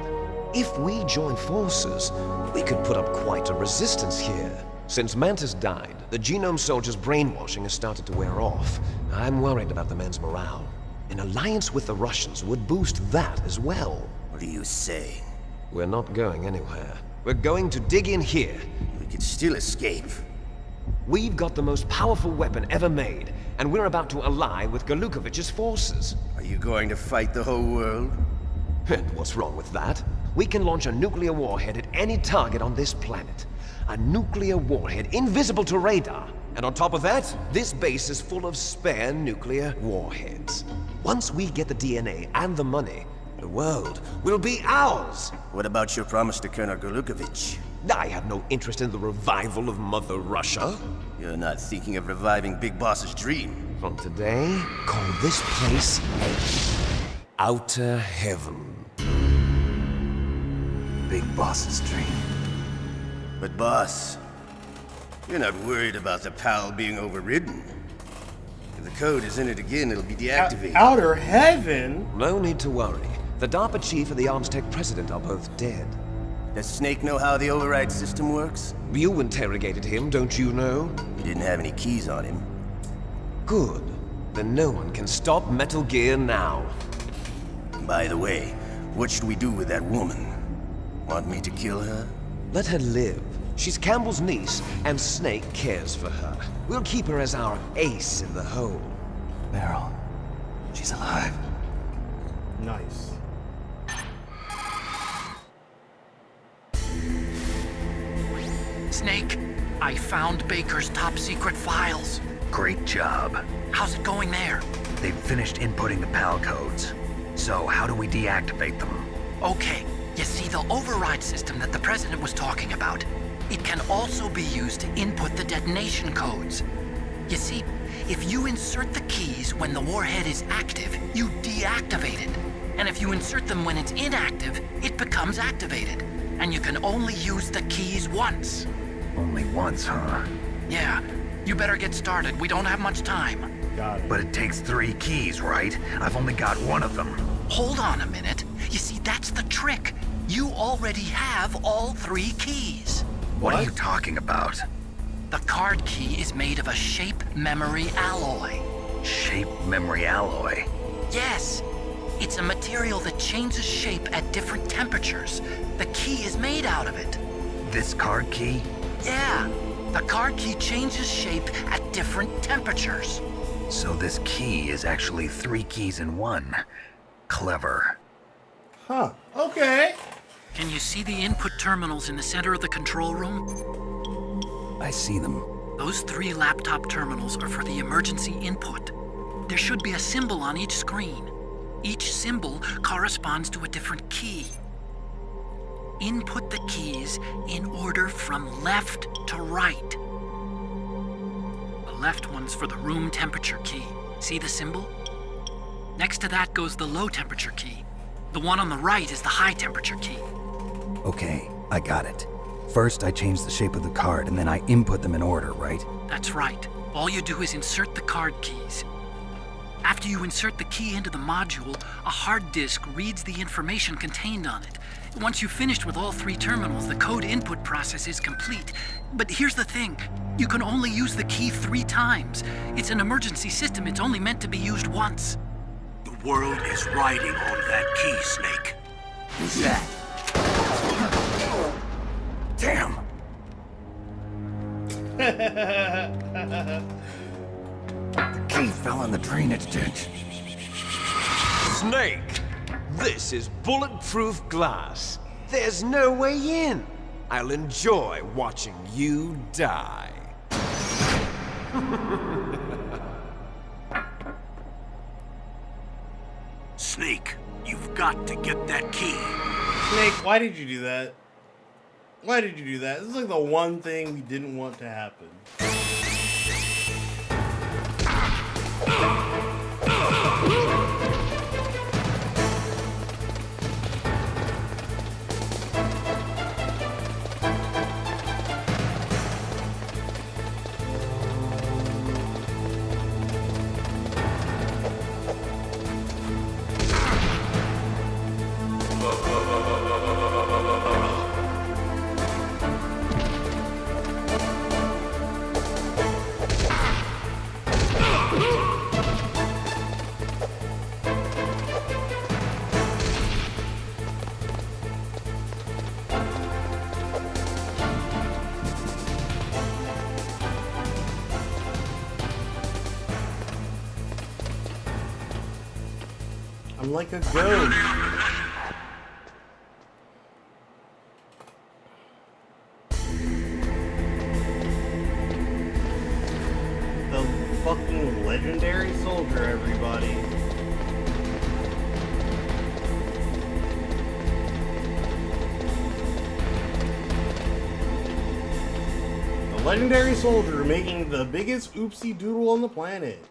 If we join forces, we could put up quite a resistance here. Since Mantis died, the genome soldiers' brainwashing has started to wear off. I'm worried about the men's morale. An alliance with the Russians would boost that as well. What do you say? We're not going anywhere. We're going to dig in here. We could still escape. We've got the most powerful weapon ever made, and we're about to ally with Golukovich's forces. Are you going to fight the whole world? And what's wrong with that? We can launch a nuclear warhead at any target on this planet. A nuclear warhead invisible to radar. And on top of that, this base is full of spare nuclear warheads. Once we get the DNA and the money, the world will be ours! What about your promise to Colonel Golukovich? I have no interest in the revival of Mother Russia. You're not thinking of reviving Big Boss's dream. From today, call this place Outer Heaven. Big Boss's dream. But boss, you're not worried about the PAL being overridden. If the code is in it again, it'll be deactivated. Outer Heaven? No need to worry. The DARPA chief and the Armstech president are both dead. Does Snake know how the override system works? You interrogated him, don't you know? He didn't have any keys on him. Good. Then no one can stop Metal Gear now. By the way, what should we do with that woman? Want me to kill her? Let her live. She's Campbell's niece, and Snake cares for her. We'll keep her as our ace in the hole. Meryl, she's alive. Nice. Snake, I found Baker's top secret files. Great job. How's it going there? They've finished inputting the PAL codes. So how do we deactivate them? Okay, you see the override system that the President was talking about? It can also be used to input the detonation codes. You see, if you insert the keys when the warhead is active, you deactivate it. And if you insert them when it's inactive, it becomes activated. And you can only use the keys once. Only once, huh? Yeah, you better get started. We don't have much time. Got it. But it takes 3 keys, right? I've only got 1 of them. Hold on a minute. You see, that's the trick. You already have all 3 keys. What are you talking about? The card key is made of a shape memory alloy. Shape memory alloy? Yes. It's a material that changes shape at different temperatures. The key is made out of it. This card key? Yeah. The card key changes shape at different temperatures. So this key is actually 3 keys in 1. Clever. Huh. Okay. Can you see the input terminals in the center of the control room? I see them. Those 3 laptop terminals are for the emergency input. There should be a symbol on each screen. Each symbol corresponds to a different key. Input the keys in order from left to right. The left one's for the room temperature key. See the symbol? Next to that goes the low temperature key. The one on the right is the high temperature key. Okay, I got it. First, I change the shape of the card, and then I input them in order, right? That's right. All you do is insert the card keys. After you insert the key into the module, a hard disk reads the information contained on it. Once you've finished with all 3 terminals, the code input process is complete. But here's the thing. You can only use the key 3 times. It's an emergency system. It's only meant to be used once. The world is riding on that key, Snake. Who's that? Damn! The key fell in the drainage ditch. Snake! This is bulletproof glass. There's no way in. I'll enjoy watching you die. Snake, you've got to get that key. Snake, why did you do that? Why did you do that? This is like the one thing we didn't want to happen. I'm like a ghost. The fucking legendary soldier, everybody. The legendary soldier making the biggest oopsie doodle on the planet.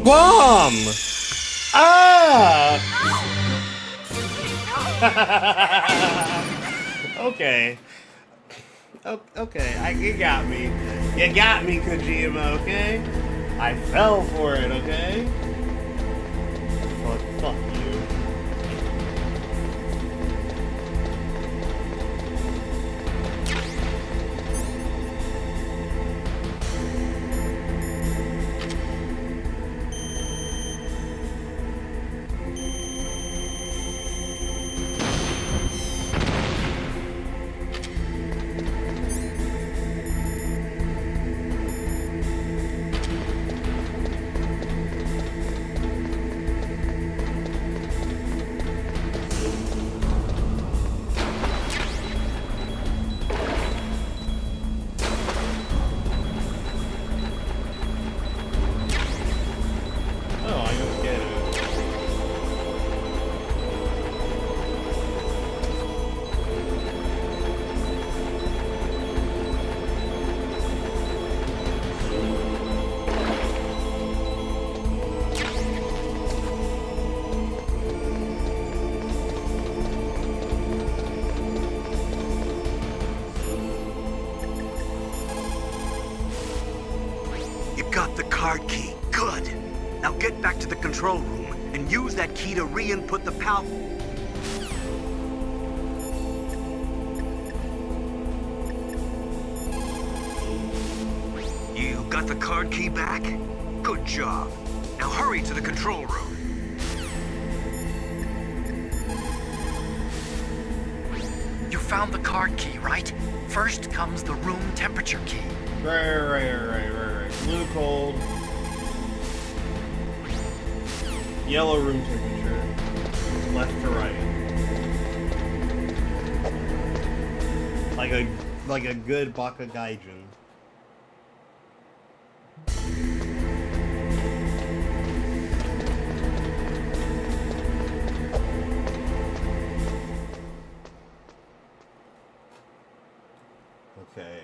bomb! Ah! Okay. Okay, you got me. You got me, Kojima, okay? I fell for it, okay? Fuck you. Got the card key. Good. Now get back to the control room and use that key to re-input the PAL. You got the card key back? Good job. Now hurry to the control room. You found the card key, right? First comes the room temperature key. Right. Blue cold. Yellow room temperature. Left to right. Like a good Baka Gaijin. Okay.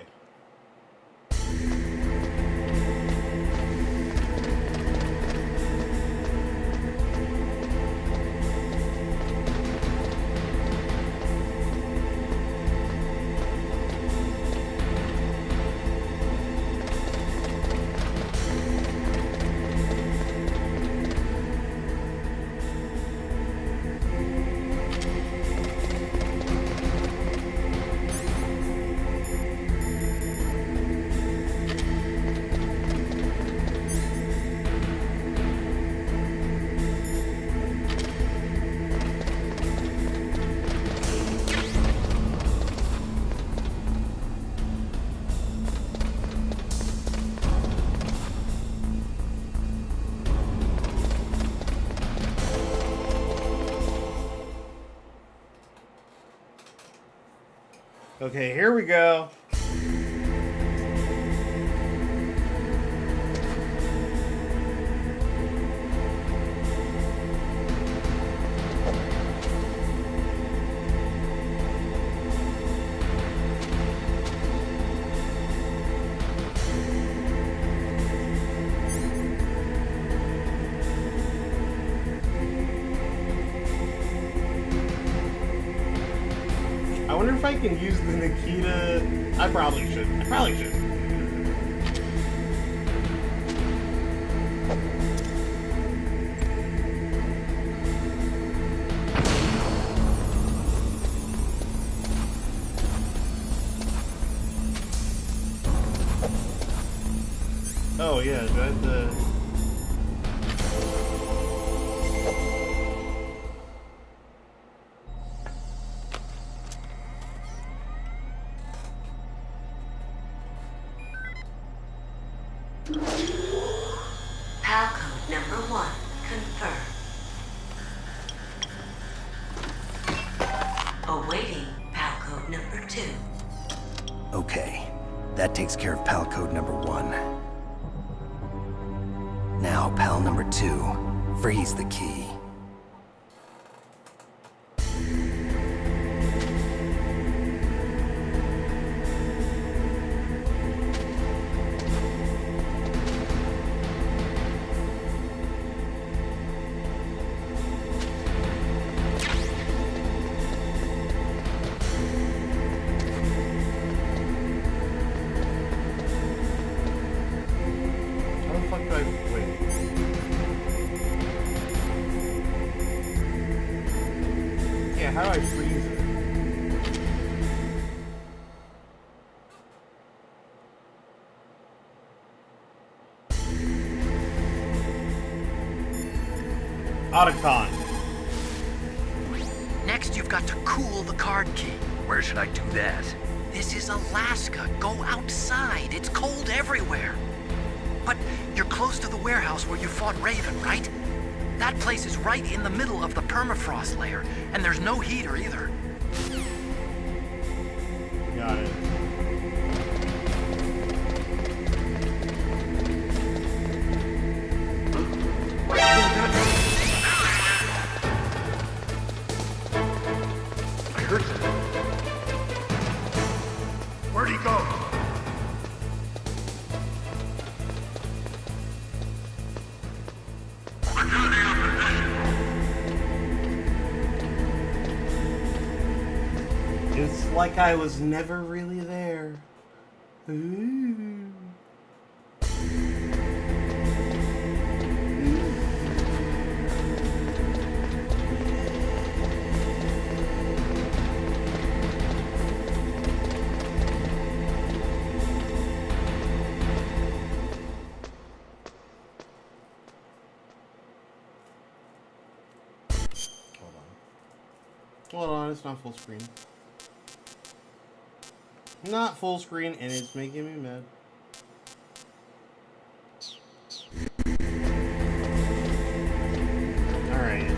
Okay, here we go. I wonder if I can use the Nikita. I probably should. Oh yeah, do I have to... PAL code number 1 confirmed. Awaiting PAL code number 2. Okay, that takes care of PAL code number 1. Now, PAL number 2, freeze the key. how do I freeze it? Otacon. Next, you've got to cool the card key. Where should I do that? This is Alaska. Go outside. It's cold everywhere. But you're close to the warehouse where you fought Raven, right? That place is right in the middle of the permafrost layer, and there's no heater either. Got it. I heard something. Where'd he go? It's like I was never really there. Ooh. Hold on, it's not full screen. Not full screen, and it's making me mad. Alright.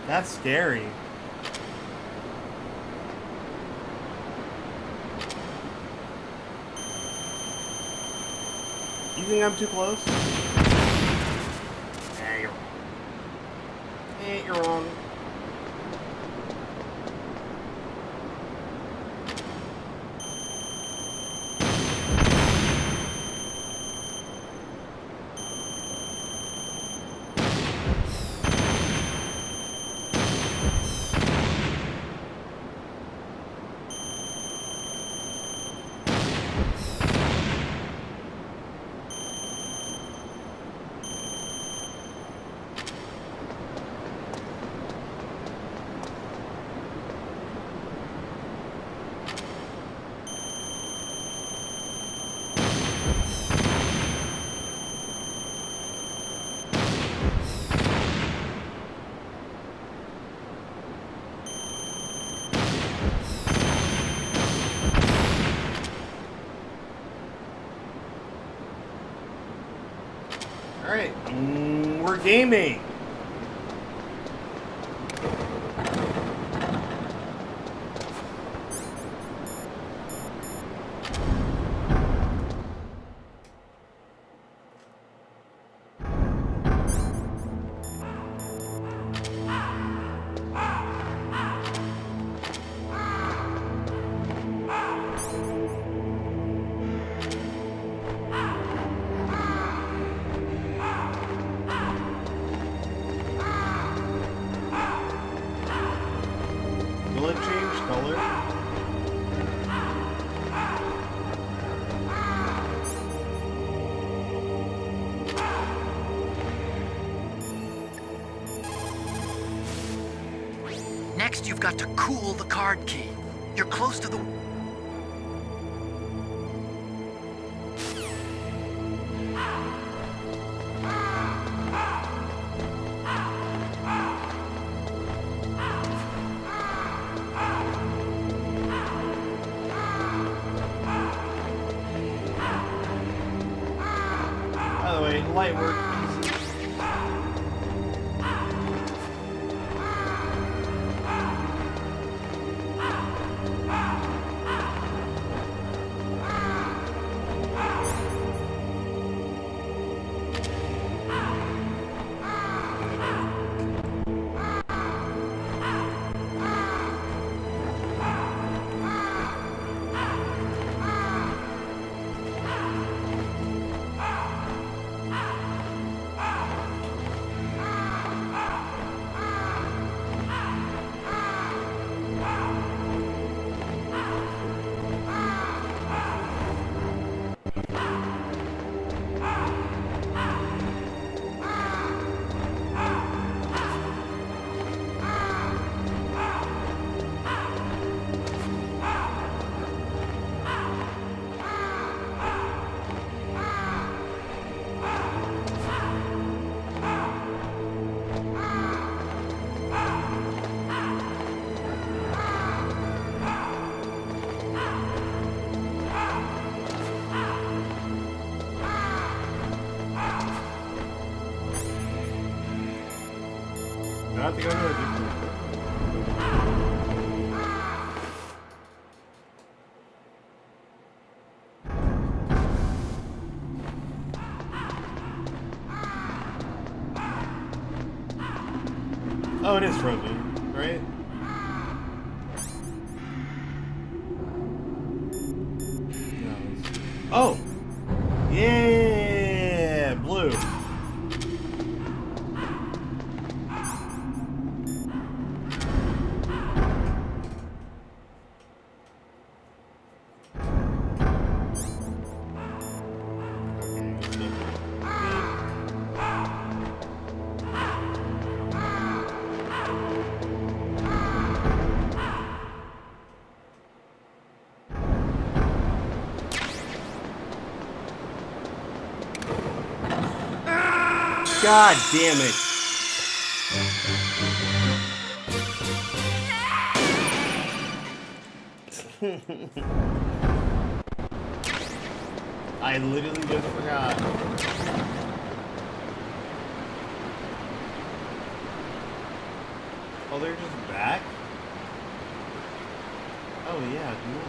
That's scary. You think I'm too close? You're wrong. Alright, we're gaming. Will it change color? Next, you've got to cool the card key. You're close to the... light work easy. Not to go to a Oh, it is frozen, right? No. Oh! Yeah! Blue. God damn it. I literally just forgot. Oh, they're just back? Oh yeah, no.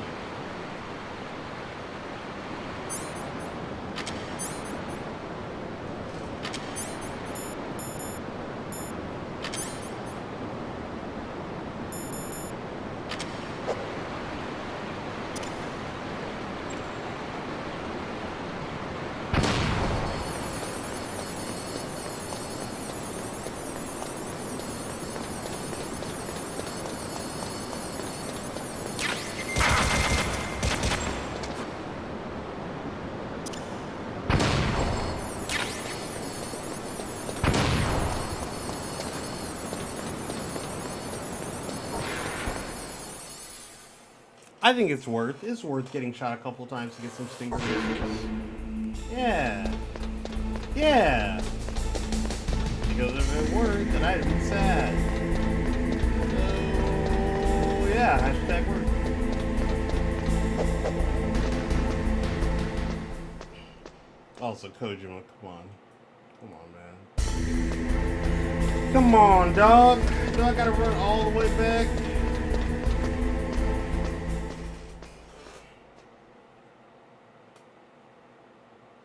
I think it's worth getting shot a couple times to get some stinger. Yeah. Yeah. Because if it worked, then I'd be sad. So, yeah, hashtag work. Also, Kojima, come on. Come on, man. Come on, dog. Do I gotta run all the way back?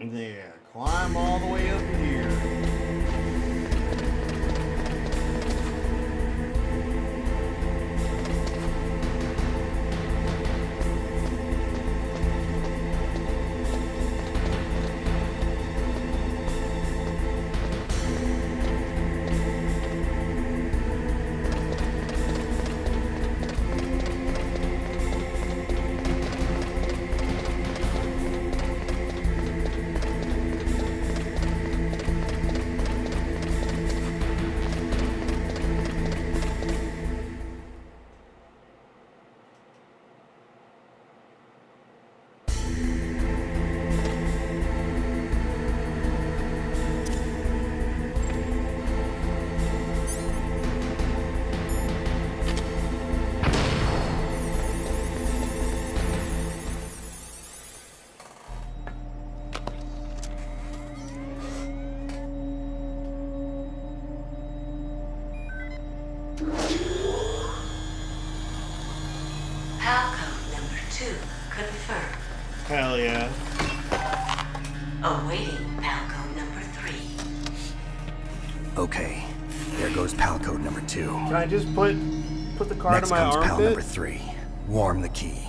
Yeah, climb all the way up here. Okay, there goes PAL code number 2. Can I just put the card Next in my comes PAL armpit? number 3. Warm the key.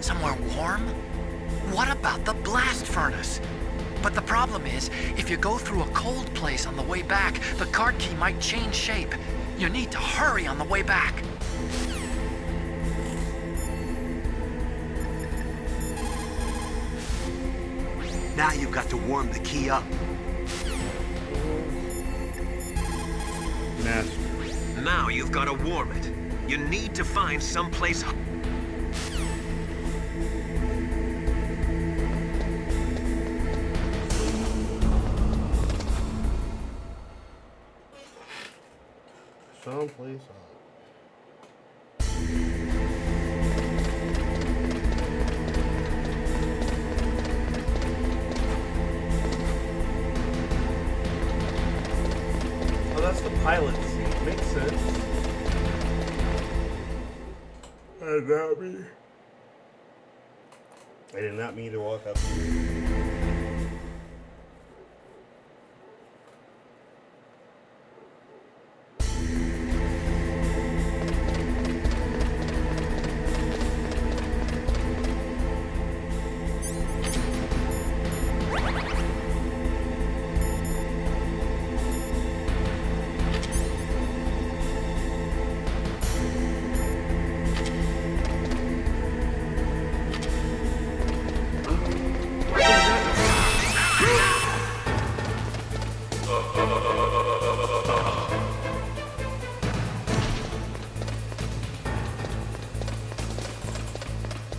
Somewhere warm? What about the blast furnace? But the problem is, if you go through a cold place on the way back, the card key might change shape. You need to hurry on the way back. Now you've got to warm the key up. Master. Now you've got to warm it. You need to find someplace. Someplace. Oh, that's the pilot seat. Makes sense. And that me. I did not mean to walk up here.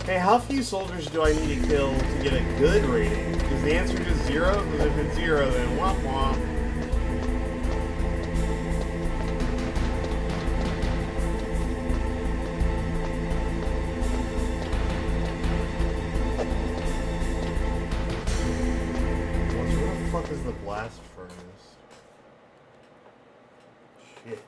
Hey, how few soldiers do I need to kill to get a good rating? Is the answer just 0? Because if it's 0, then womp womp. Where the fuck is the blast furnace? Shit.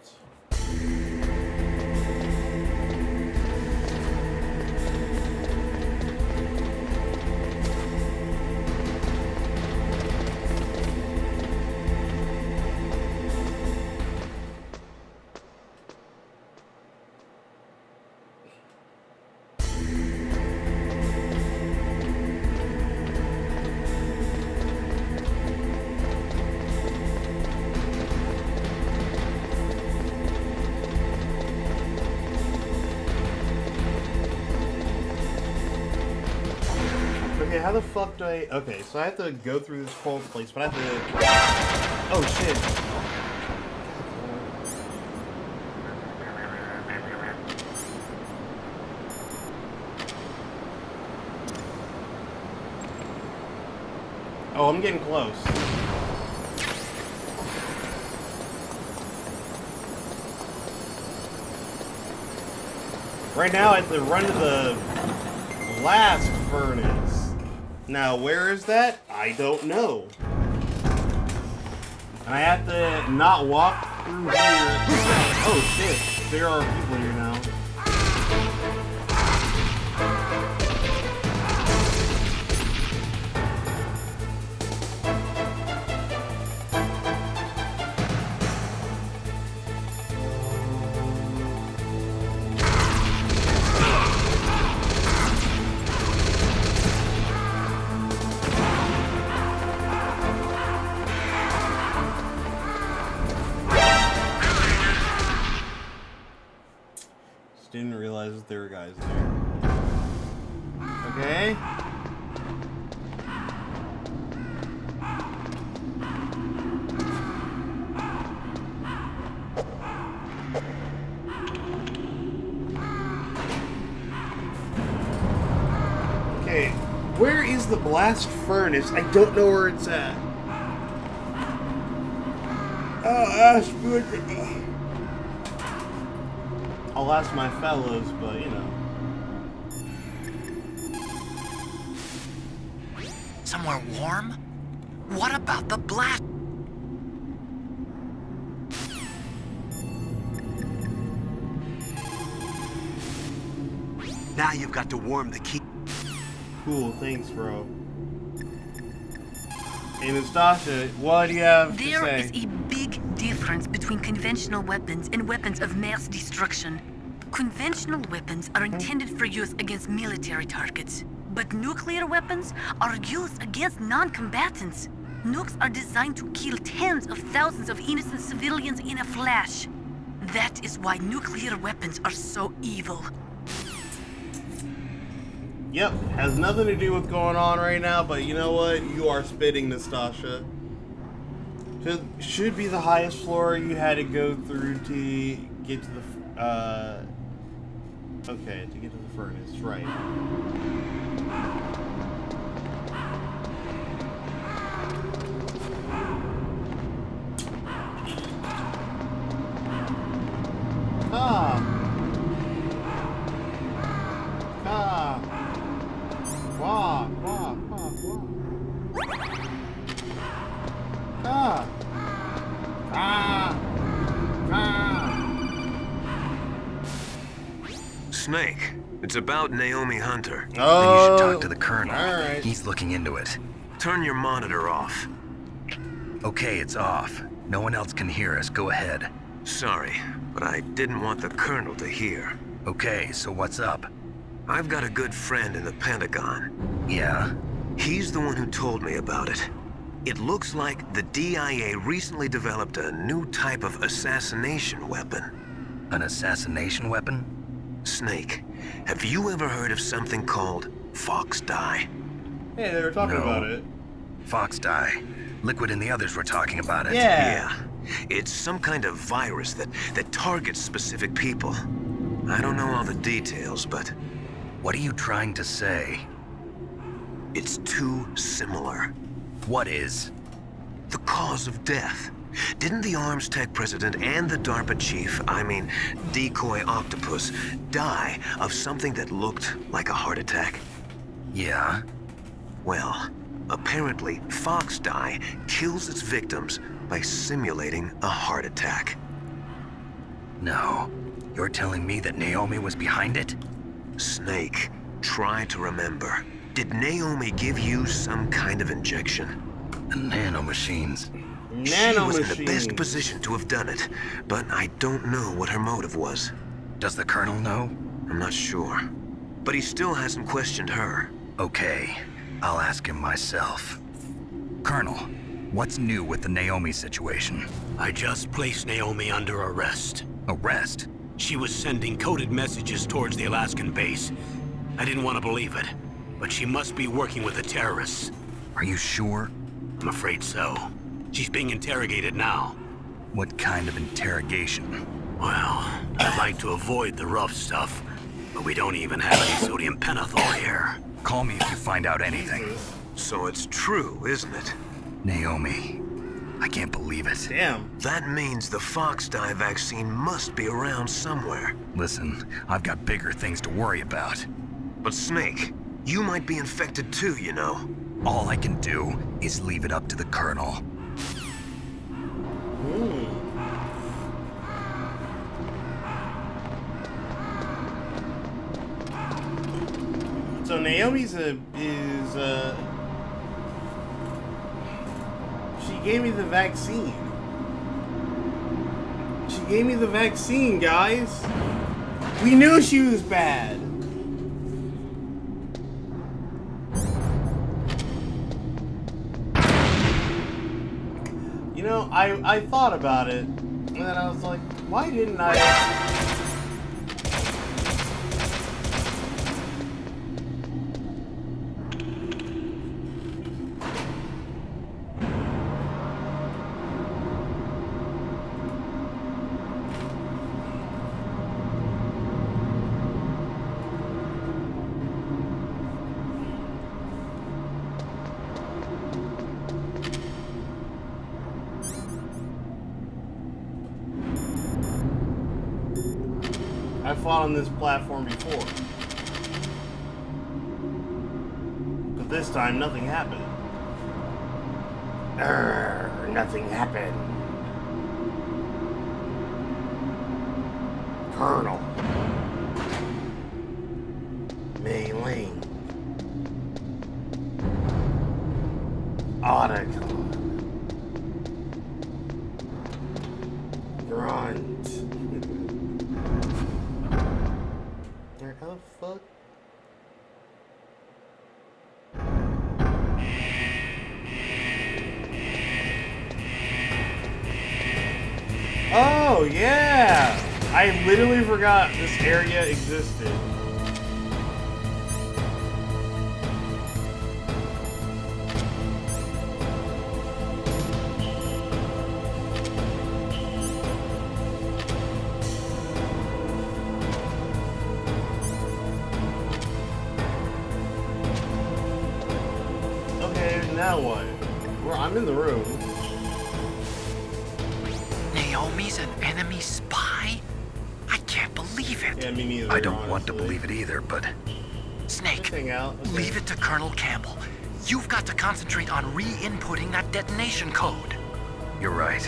Okay, how the fuck do I... Okay, so I have to go through this cold place, but I have to... Oh, shit. Oh, I'm getting close. Right now, I have to run to the blast furnace. Now, where is that? I don't know. I have to not walk through here. Oh shit, there are people here now. Didn't realize that there were guys there. Okay. Okay, where is the blast furnace? I don't know where it's at. I'll ask my fellows, but you know. Somewhere warm? What about the blast? Now you've got to warm the key. Cool, thanks, bro. Hey, Nastasha, what do you have to There say? is a big difference between conventional weapons and weapons of mass destruction. Conventional weapons are intended for use against military targets, but nuclear weapons are used against non-combatants. Nukes are designed to kill tens of thousands of innocent civilians in a flash. That is why nuclear weapons are so evil. Yep, has nothing to do with going on right now, but you know what? You are spitting, Nastasha. Should be the highest floor you had to go through to get to the, okay, to get to the furnace, right. Ah! Ah! Quah, quah, quah, quah. Ah! Ah! Ah! Snake, it's about Naomi Hunter. Then you should talk to the Colonel. alright. He's looking into it. Turn your monitor off. Okay, it's off. No one else can hear us. Go ahead. Sorry, but I didn't want the Colonel to hear. Okay, so what's up? I've got a good friend in the Pentagon. Yeah? He's the one who told me about it. It looks like the DIA recently developed a new type of assassination weapon. An assassination weapon? Snake, have you ever heard of something called Fox Dye? Hey, they were talking No. about it. Fox dye. Liquid and the others were talking about it. Yeah. It's some kind of virus that targets specific people. I don't know all the details, but What are you trying to say? it's too similar. What is? The cause of death. Didn't the Arms Tech president and the DARPA chief, Decoy Octopus, die of something that looked like a heart attack? Yeah? Well, apparently Fox Dye kills its victims by simulating a heart attack. No. You're telling me that Naomi was behind it? Snake, try to remember. Did Naomi give you some kind of injection? The nanomachines. She was in the best position to have done it, but I don't know what her motive was. Does the Colonel know? I'm not sure. But he still hasn't questioned her. Okay. I'll ask him myself. Colonel, what's new with the Naomi situation? I just placed Naomi under arrest. Arrest? She was sending coded messages towards the Alaskan base. I didn't want to believe it, but she must be working with the terrorists. Are you sure? I'm afraid so. She's being interrogated now. What kind of interrogation? Well, I'd like to avoid the rough stuff, but we don't even have any sodium pentothal here. Call me if you find out anything. So it's true, isn't it? Naomi. I can't believe it. Damn. That means the Fox Dye vaccine must be around somewhere. Listen, I've got bigger things to worry about. But Snake, you might be infected too, you know. All I can do is leave it up to the Colonel. So Naomi's she gave me the vaccine. She gave me the vaccine, guys. We knew she was bad. You know, I thought about it, and then I was like, why didn't I... I fought on this platform before. But this time, nothing happened. Nothing happened. Colonel. Mei Ling. Otacon. Grunt. Alright, how the fuck? Oh, yeah! I literally forgot this area existed. Okay, now what? Well, I'm in the room. Naomi's an enemy spy? I can't believe it. Yeah, me neither. I don't want to believe it either, but... Snake, Hang out. Okay. leave it to Colonel Campbell. You've got to concentrate on re-inputting that detonation code. You're right.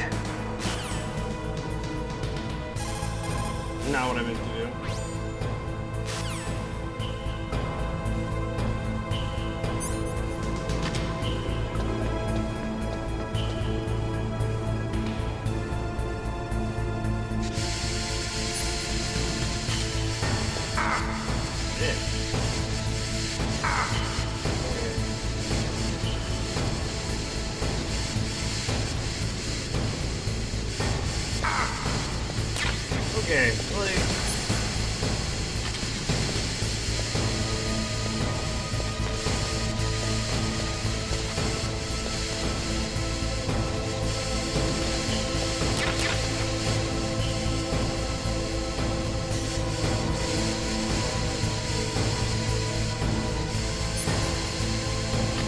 Not what I meant to do. Okay, like...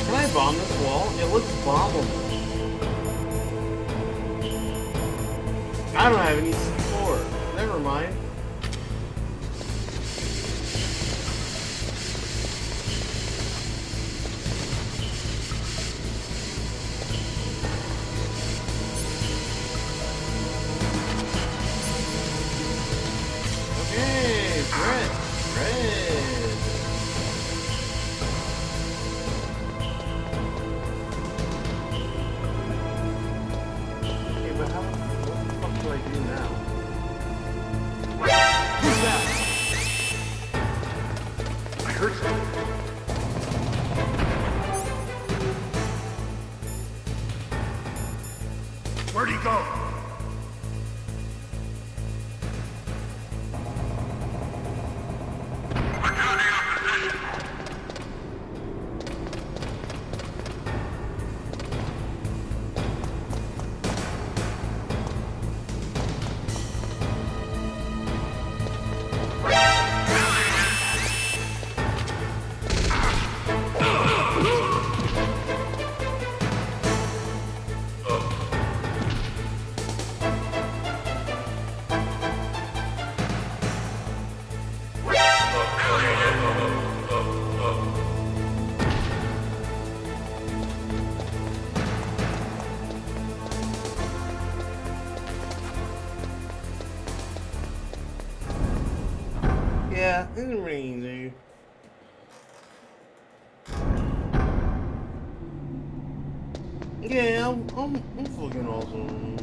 Can I bomb this wall? Yeah, let's bomb them. I don't have any C4. Never mind. Okay, red. Okay, but what the fuck do I do now? Who's that? I heard something. Where'd he go? Yeah, it's really easy. Yeah, I'm fucking awesome.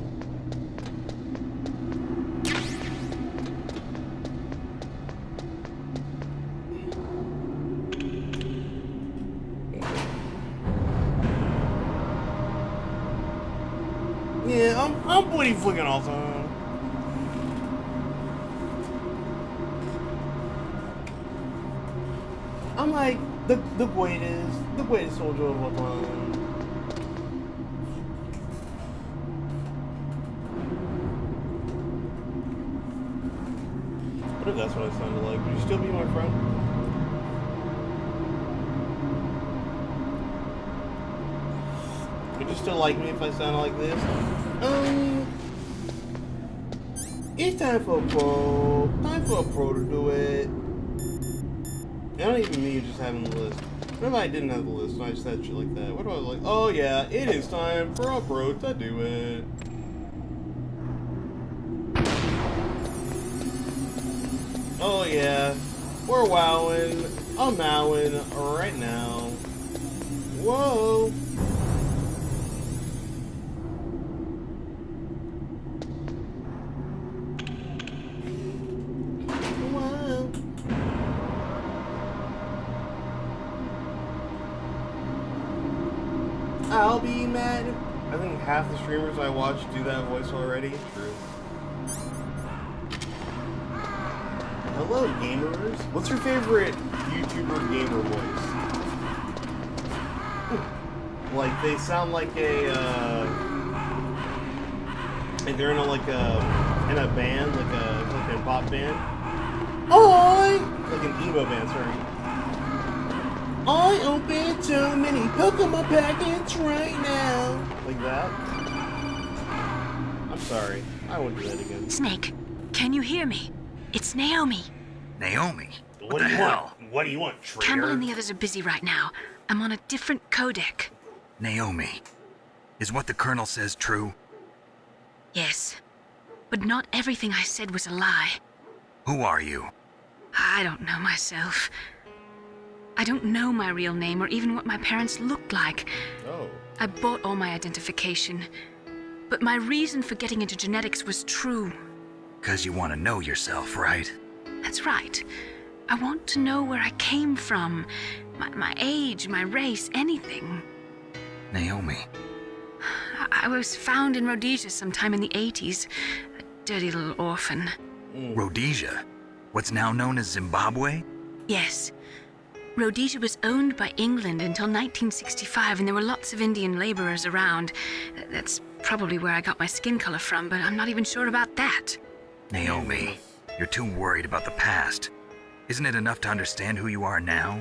Yeah, I'm pretty fucking awesome. I'm like the greatest soldier of all time. What if that's what I sounded like? Would you still be my friend? Would you still like me if I sounded like this? It's time for a pro. Time for a pro to do it. I don't even mean just having the list. What if I didn't have the list and I just said shit like that? What do I like? Oh yeah, it is time for a pro to do it. Oh yeah, we're wowing. I'm mowing right now. Whoa. I'll be mad. I think half the streamers I watch do that voice already. True. Hello, gamers. What's your favorite YouTuber gamer voice? Like they sound like a like they're in a band, like a pop band. Like an emo band, sorry. I opened so many Pokemon packets right now. Like that. I'm sorry. I won't do that again. Snake, can you hear me? It's Naomi. Naomi? What do you want? What do you want, traitor? Campbell and the others are busy right now. I'm on a different codec. Naomi, is what the Colonel says true? Yes. But not everything I said was a lie. Who are you? I don't know myself. I don't know my real name or even what my parents looked like. Oh. I bought all my identification. But my reason for getting into genetics was true. 'Cause you want to know yourself, right? That's right. I want to know where I came from. My age, my race, anything. Naomi. I was found in Rhodesia sometime in the 80s. A dirty little orphan. Rhodesia? What's now known as Zimbabwe? Yes. Rhodesia was owned by England until 1965, and there were lots of Indian laborers around. That's probably where I got my skin color from, but I'm not even sure about that. Naomi, you're too worried about the past. Isn't it enough to understand who you are now?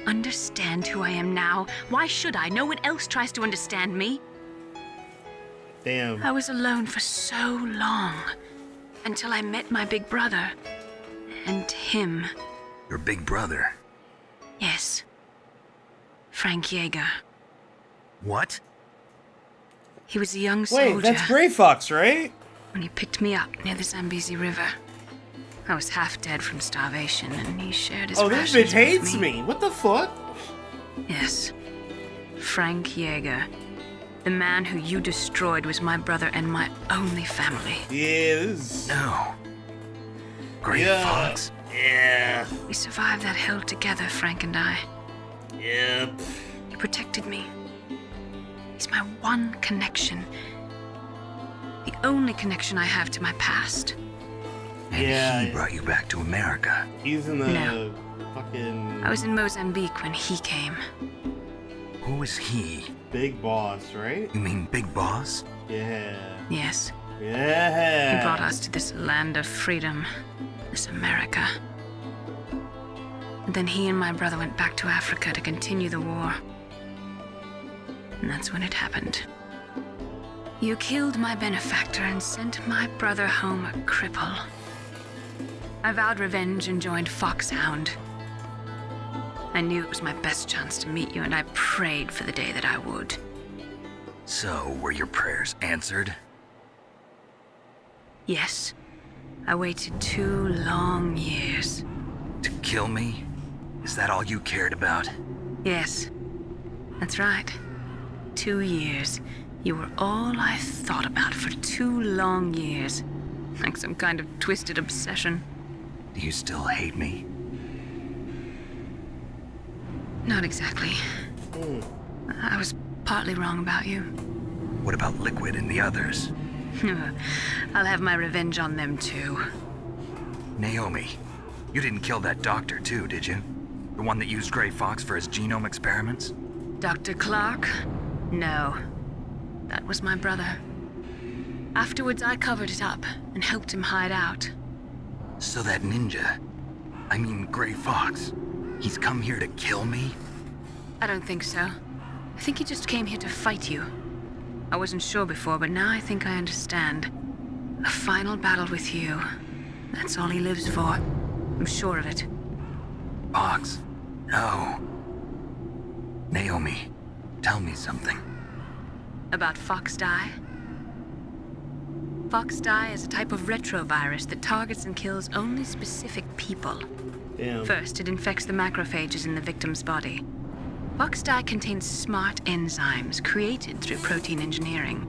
Understand who I am now? Why should I? No one else tries to understand me. Damn. I was alone for so long, until I met my big brother. And him. Your big brother? Yes. Frank Yeager. What? He was a young soldier. Wait, that's Gray Fox, right? When he picked me up near the Zambezi River. I was half dead from starvation, and he shared his this rations bitch hates with me. What the fuck? Yes. Frank Yeager. The man who you destroyed was my brother and my only family. Yeah, this is... No. Gray Fox? Yeah. We survived that hell together, Frank and I. Yep. He protected me. He's my one connection. The only connection I have to my past. And he brought you back to America. He's in the No. fucking... I was in Mozambique when he came. Who is he? Big Boss, right? You mean Big Boss? Yeah. Yes. Yeah. He brought us to this land of freedom. This America. And then he and my brother went back to Africa to continue the war. And that's when it happened. You killed my benefactor and sent my brother home a cripple. I vowed revenge and joined Foxhound. I knew it was my best chance to meet you, and I prayed for the day that I would. So, were your prayers answered? Yes. I waited 2 long years. To kill me? Is that all you cared about? Yes. That's right. 2 years. You were all I thought about for 2 long years. Like some kind of twisted obsession. Do you still hate me? Not exactly. I was partly wrong about you. What about Liquid and the others? I'll have my revenge on them too. Naomi, you didn't kill that doctor too, did you? The one that used Gray Fox for his genome experiments? Dr. Clark? No. That was my brother. Afterwards, I covered it up and helped him hide out. So that ninja, I mean Gray Fox, he's come here to kill me? I don't think so. I think he just came here to fight you. I wasn't sure before, but now I think I understand. A final battle with you. That's all he lives for. I'm sure of it. Fox? No. Naomi, tell me something. About FoxDie? FoxDie is a type of retrovirus that targets and kills only specific people. Damn. First, it infects the macrophages in the victim's body. FoxDie contains smart enzymes created through protein engineering.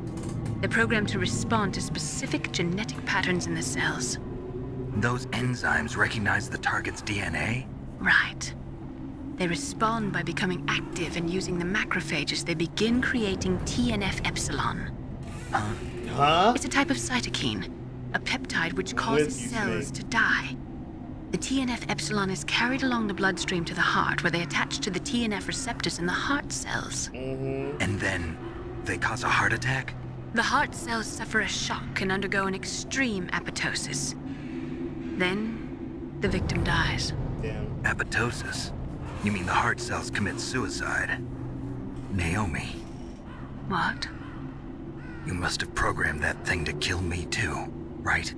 They're programmed to respond to specific genetic patterns in the cells. Those enzymes recognize the target's DNA? Right. They respond by becoming active and using the macrophages. They begin creating TNF-epsilon. Huh? It's a type of cytokine, a peptide which causes cells to die. The TNF-epsilon is carried along the bloodstream to the heart, where they attach to the TNF receptors in the heart cells. And then they cause a heart attack? The heart cells suffer a shock and undergo an extreme apoptosis. Then, the victim dies. Damn. Apoptosis? You mean the heart cells commit suicide? Naomi, What? you must have programmed that thing to kill me too, right?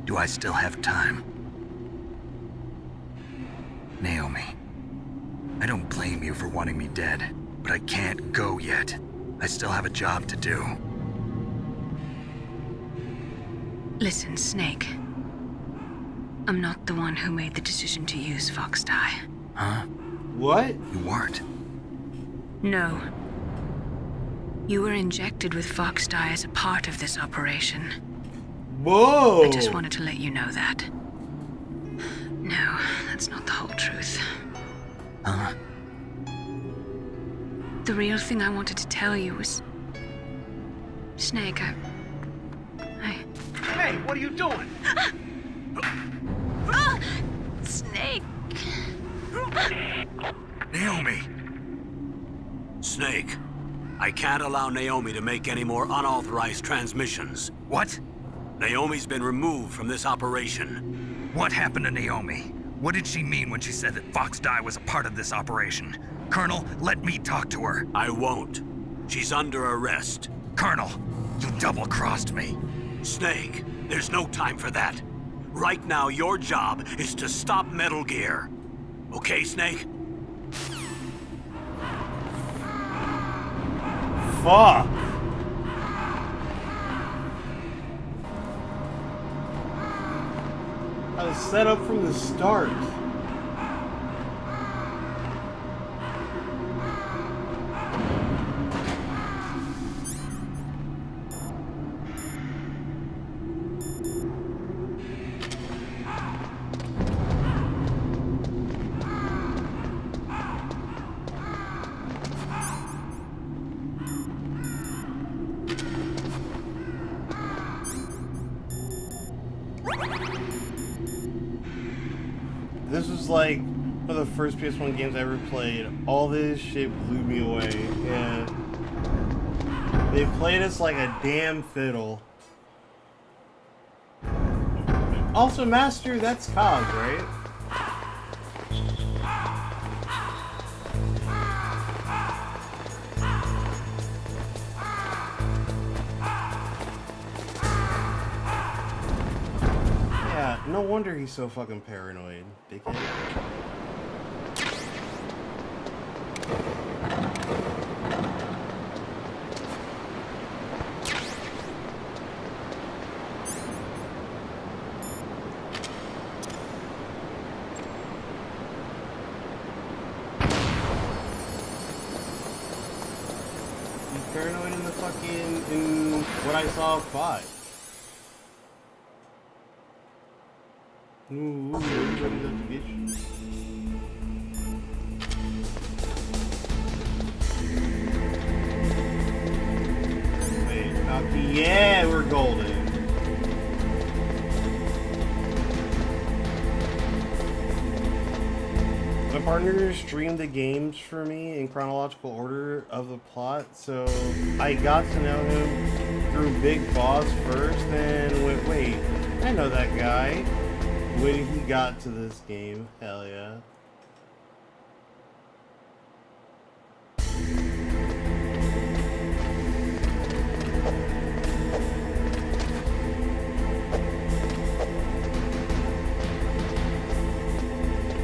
Do I still have time? Naomi, I don't blame you for wanting me dead, but I can't go yet. I still have a job to do. Listen, Snake. I'm not the one who made the decision to use Fox Dye. Huh? What? You weren't. No. You were injected with Fox Dye as a part of this operation. Whoa! I just wanted to let you know that. No, that's not the whole truth. Huh? The real thing I wanted to tell you was... Snake, I... Hey, what are you doing? Snake! Naomi! Snake, I can't allow Naomi to make any more unauthorized transmissions. What? Naomi's been removed from this operation. What happened to Naomi? What did she mean when she said that Fox Dye was a part of this operation? Colonel, let me talk to her. I won't. She's under arrest. Colonel, you double-crossed me. Snake, there's no time for that. Right now, your job is to stop Metal Gear. Okay, Snake? Fuck. I was set up from the start. This was like one of the first PS1 games I ever played. All this shit blew me away. Yeah. They played us like a damn fiddle. Also, Master, that's Cog, right? Yeah, no wonder he's so fucking paranoid, dickhead. He's paranoid in the fucking, in what I saw of 5. Ooh, everybody's up, bitch. Wait, Falky, yeah, we're golden. My partner streamed the games for me in chronological order of the plot, so I got to know him through Big Boss first, then went, wait, I know that guy. When he got to this game, hell yeah.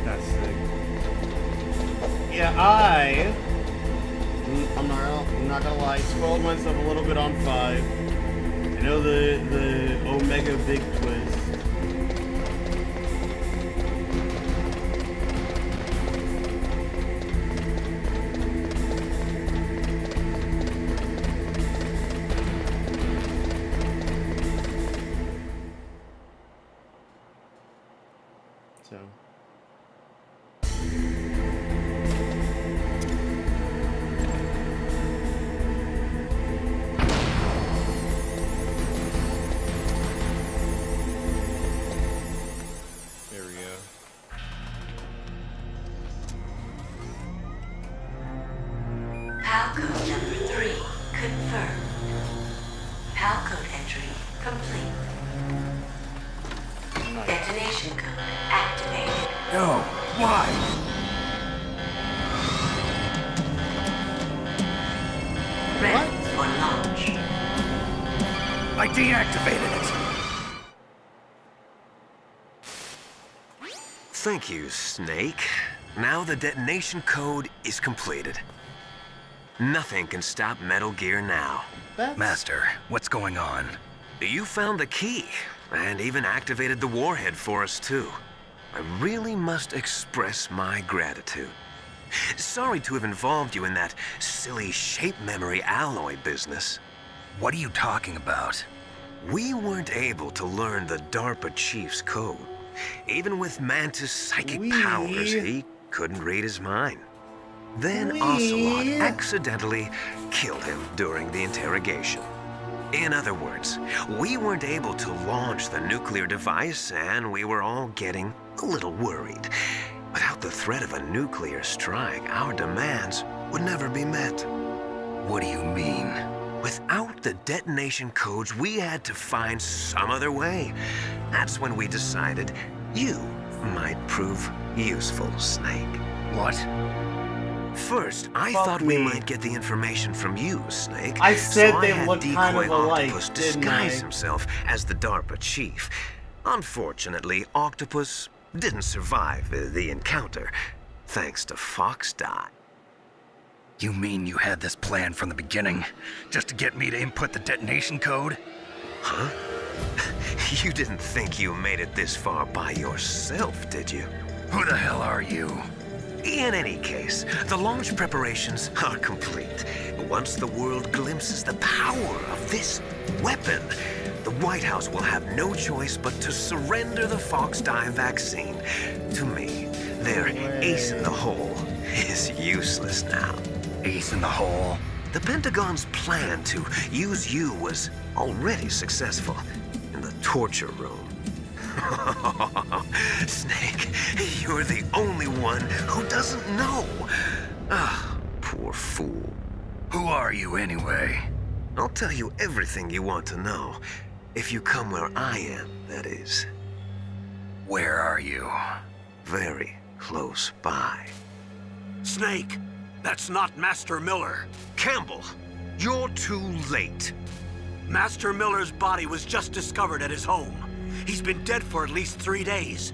That's sick. Yeah, I'm not gonna lie, spoiled myself a little bit on 5. I know the Omega big twist. So confirmed. PAL code entry complete. Detonation code activated. No, why? Ready for launch. I deactivated it. Thank you, Snake. Now the detonation code is completed. Nothing can stop Metal Gear now. Master, what's going on? You found the key, and even activated the warhead for us, too. I really must express my gratitude. Sorry to have involved you in that silly shape memory alloy business. What are you talking about? We weren't able to learn the DARPA chief's code. Even with Mantis' psychic powers, he couldn't read his mind. Then Ocelot accidentally killed him during the interrogation. In other words, we weren't able to launch the nuclear device, and we were all getting a little worried. Without the threat of a nuclear strike, our demands would never be met. What do you mean? Without the detonation codes, we had to find some other way. That's when we decided you might prove useful, Snake. What? First, I thought we might get the information from you, Snake. I said so they I had looked Decoy kind of alike, Octopus didn't I? disguise himself as the DARPA chief. Unfortunately, Octopus didn't survive the encounter, thanks to Fox Die. You mean you had this plan from the beginning, just to get me to input the detonation code? Huh? You didn't think you made it this far by yourself, did you? Who the hell are you? In any case, the launch preparations are complete. Once the world glimpses the power of this weapon, the White House will have no choice but to surrender the Fox Die vaccine to me. Their ace in the hole is useless now. Ace in the hole? The Pentagon's plan to use you was already successful in the torture room. Snake, you're the only one who doesn't know. Ah, poor fool. Who are you anyway? I'll tell you everything you want to know. If you come where I am, that is. Where are you? Very close by. Snake, that's not Master Miller. Campbell, you're too late. Master Miller's body was just discovered at his home. He's been dead for at least 3 days.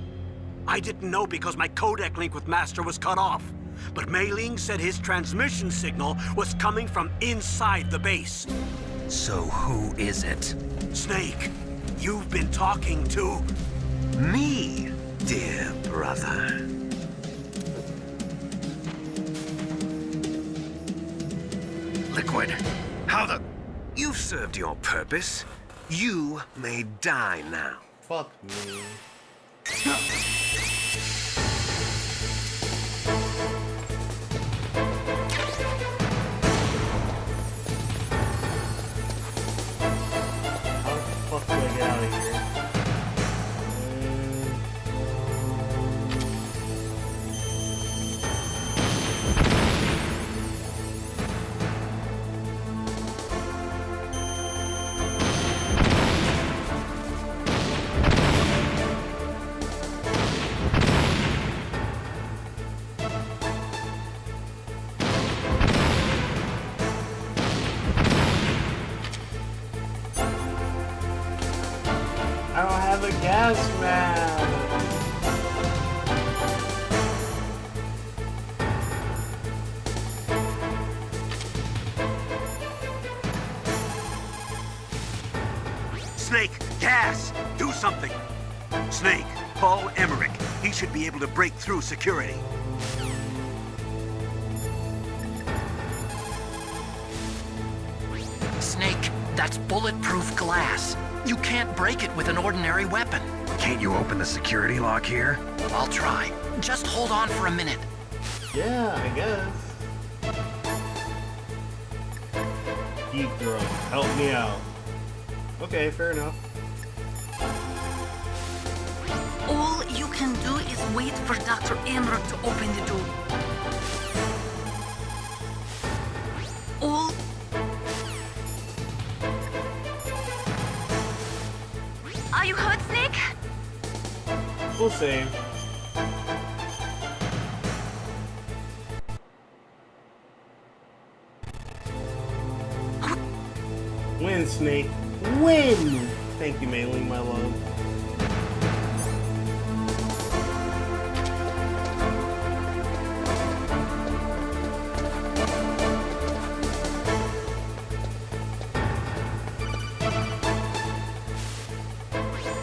I didn't know because my codec link with Master was cut off. But Mei Ling said his transmission signal was coming from inside the base. So who is it? Snake, you've been talking to... Me, dear brother. Liquid, how the... You've served your purpose. You may die now. Fuck me. How the fuck do I get out of here? I don't have a gas mask. Snake, gas! Do something! Snake, Paul Emmerich. He should be able to break through security. Snake, that's bulletproof glass. You can't break it with an ordinary weapon. Can't you open the security lock here? I'll try. Just hold on for a minute. Yeah, I guess. Deep throat. Help me out. Okay, fair enough. All you can do is wait for Dr. Emmerich to open the door. All Triple save. Win, Snake. Win! Thank you, Mei-Ling, my love.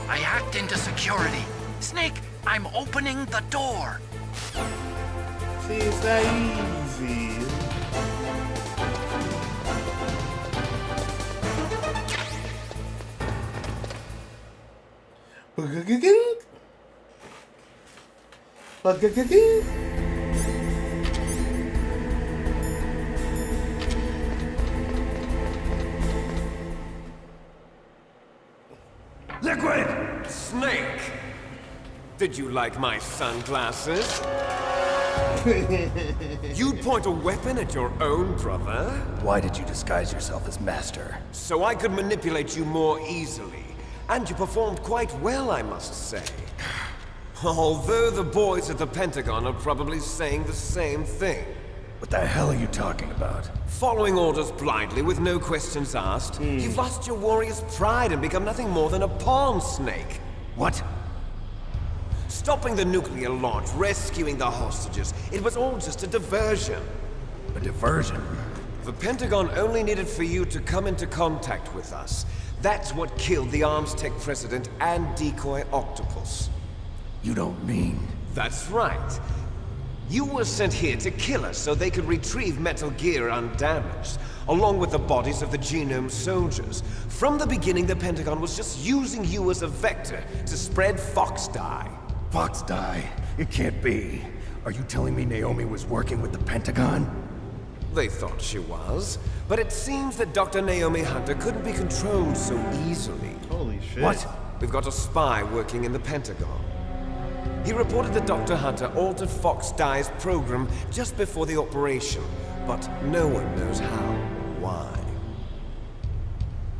I hacked into security. Snake, I'm opening the door. See, it's that easy. Liquid! Snake! Did you like my sunglasses? You'd point a weapon at your own brother? Why did you disguise yourself as Master? So I could manipulate you more easily. And you performed quite well, I must say. Although the boys at the Pentagon are probably saying the same thing. What the hell are you talking about? Following orders blindly with no questions asked, you've lost your warrior's pride and become nothing more than a pawn, Snake. What? Stopping the nuclear launch, rescuing the hostages, it was all just a diversion. A diversion? The Pentagon only needed for you to come into contact with us. That's what killed the ArmsTech president and decoy Octopus. You don't mean... That's right. You were sent here to kill us so they could retrieve Metal Gear undamaged, along with the bodies of the Genome soldiers. From the beginning, the Pentagon was just using you as a vector to spread Fox Dye. Fox Dye? It can't be. Are you telling me Naomi was working with the Pentagon? They thought she was, but it seems that Dr. Naomi Hunter couldn't be controlled so easily. Holy shit. What? We've got a spy working in the Pentagon. He reported that Dr. Hunter altered Fox Dye's program just before the operation, but no one knows how or why.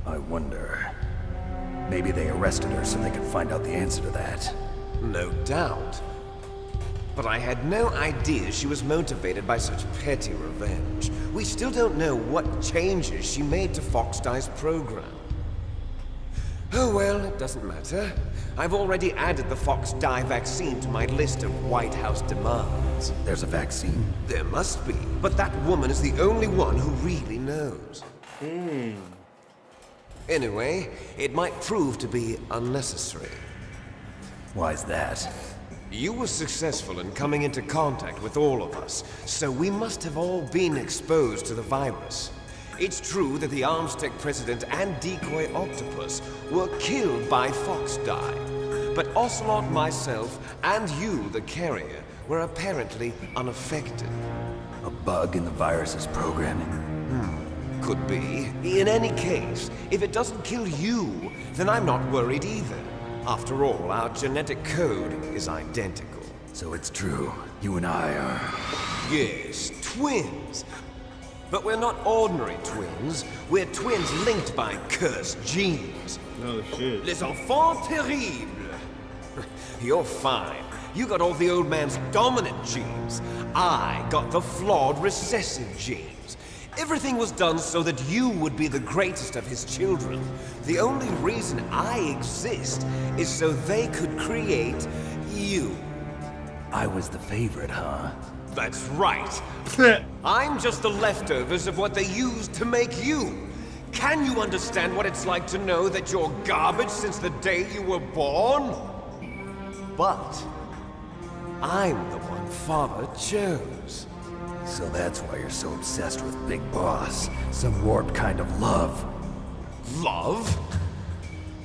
I wonder... Maybe they arrested her so they could find out the answer to that. No doubt. But I had no idea she was motivated by such petty revenge. We still don't know what changes she made to Fox Dye's program. Oh well, it doesn't matter. I've already added the Fox Dye vaccine to my list of White House demands. There's a vaccine? There must be, but that woman is the only one who really knows. Anyway, it might prove to be unnecessary. Why's that? You were successful in coming into contact with all of us, so we must have all been exposed to the virus. It's true that the ArmsTech president and decoy Octopus were killed by Fox Dye, but Ocelot, myself, and you, the carrier, were apparently unaffected. A bug in the virus's programming? Could be. In any case, if it doesn't kill you, then I'm not worried either. After all, our genetic code is identical. So it's true. You and I are... Yes, twins. But we're not ordinary twins. We're twins linked by cursed genes. Oh, shit. Les enfants terribles. You're fine. You got all the old man's dominant genes. I got the flawed recessive genes. Everything was done so that you would be the greatest of his children. The only reason I exist is so they could create you. I was the favorite, huh? That's right. I'm just the leftovers of what they used to make you. Can you understand what it's like to know that you're garbage since the day you were born? But I'm the one Father chose. So that's why you're so obsessed with Big Boss. Some warped kind of love. Love?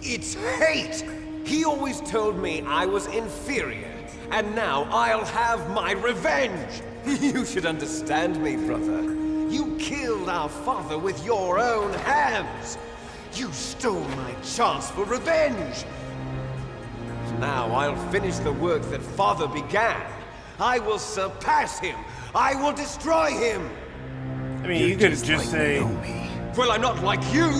It's hate! He always told me I was inferior. And now I'll have my revenge! You should understand me, brother. You killed our father with your own hands! You stole my chance for revenge! Now I'll finish the work that Father began. I will surpass him! I will destroy him! I mean, you could just say... Well, I'm not like you!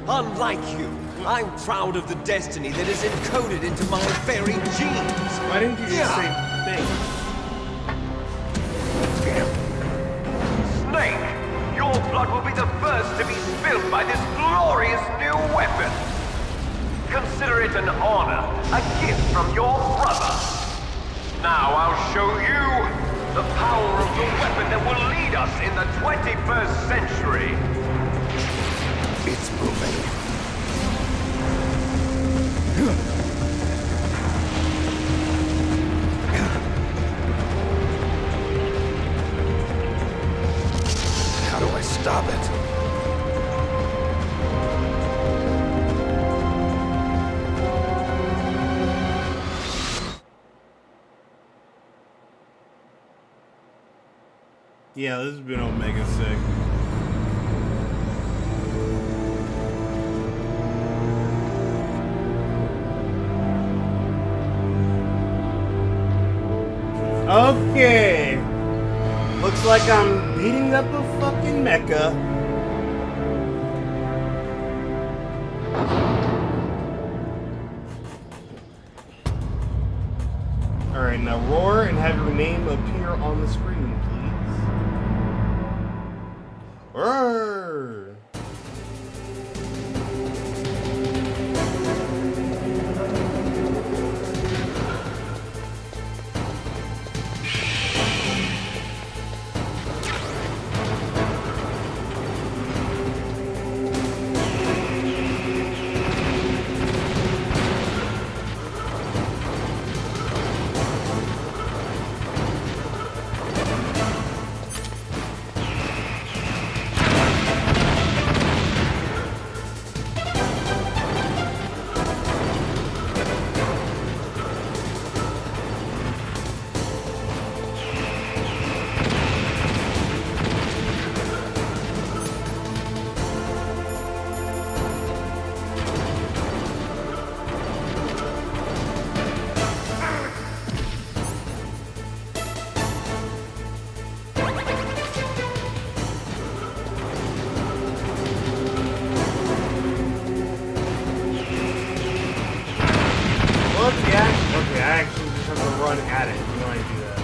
Unlike you, I'm proud of the destiny that is encoded into my very genes. Why didn't you just say thanks? Snake, your blood will be the first to be spilled by this glorious new weapon. Consider it an honor, a gift from your brother. Now I'll show you the power of the weapon that will lead us in the 21st century. It's moving. How do I stop it? Yeah, this has been Omega sick. Okay. Looks like I'm beating up a fucking mecha. Alright, now roar and have your name appear on the screen, please. Roar! Okay, I actually just have to run at it. You know how you do that.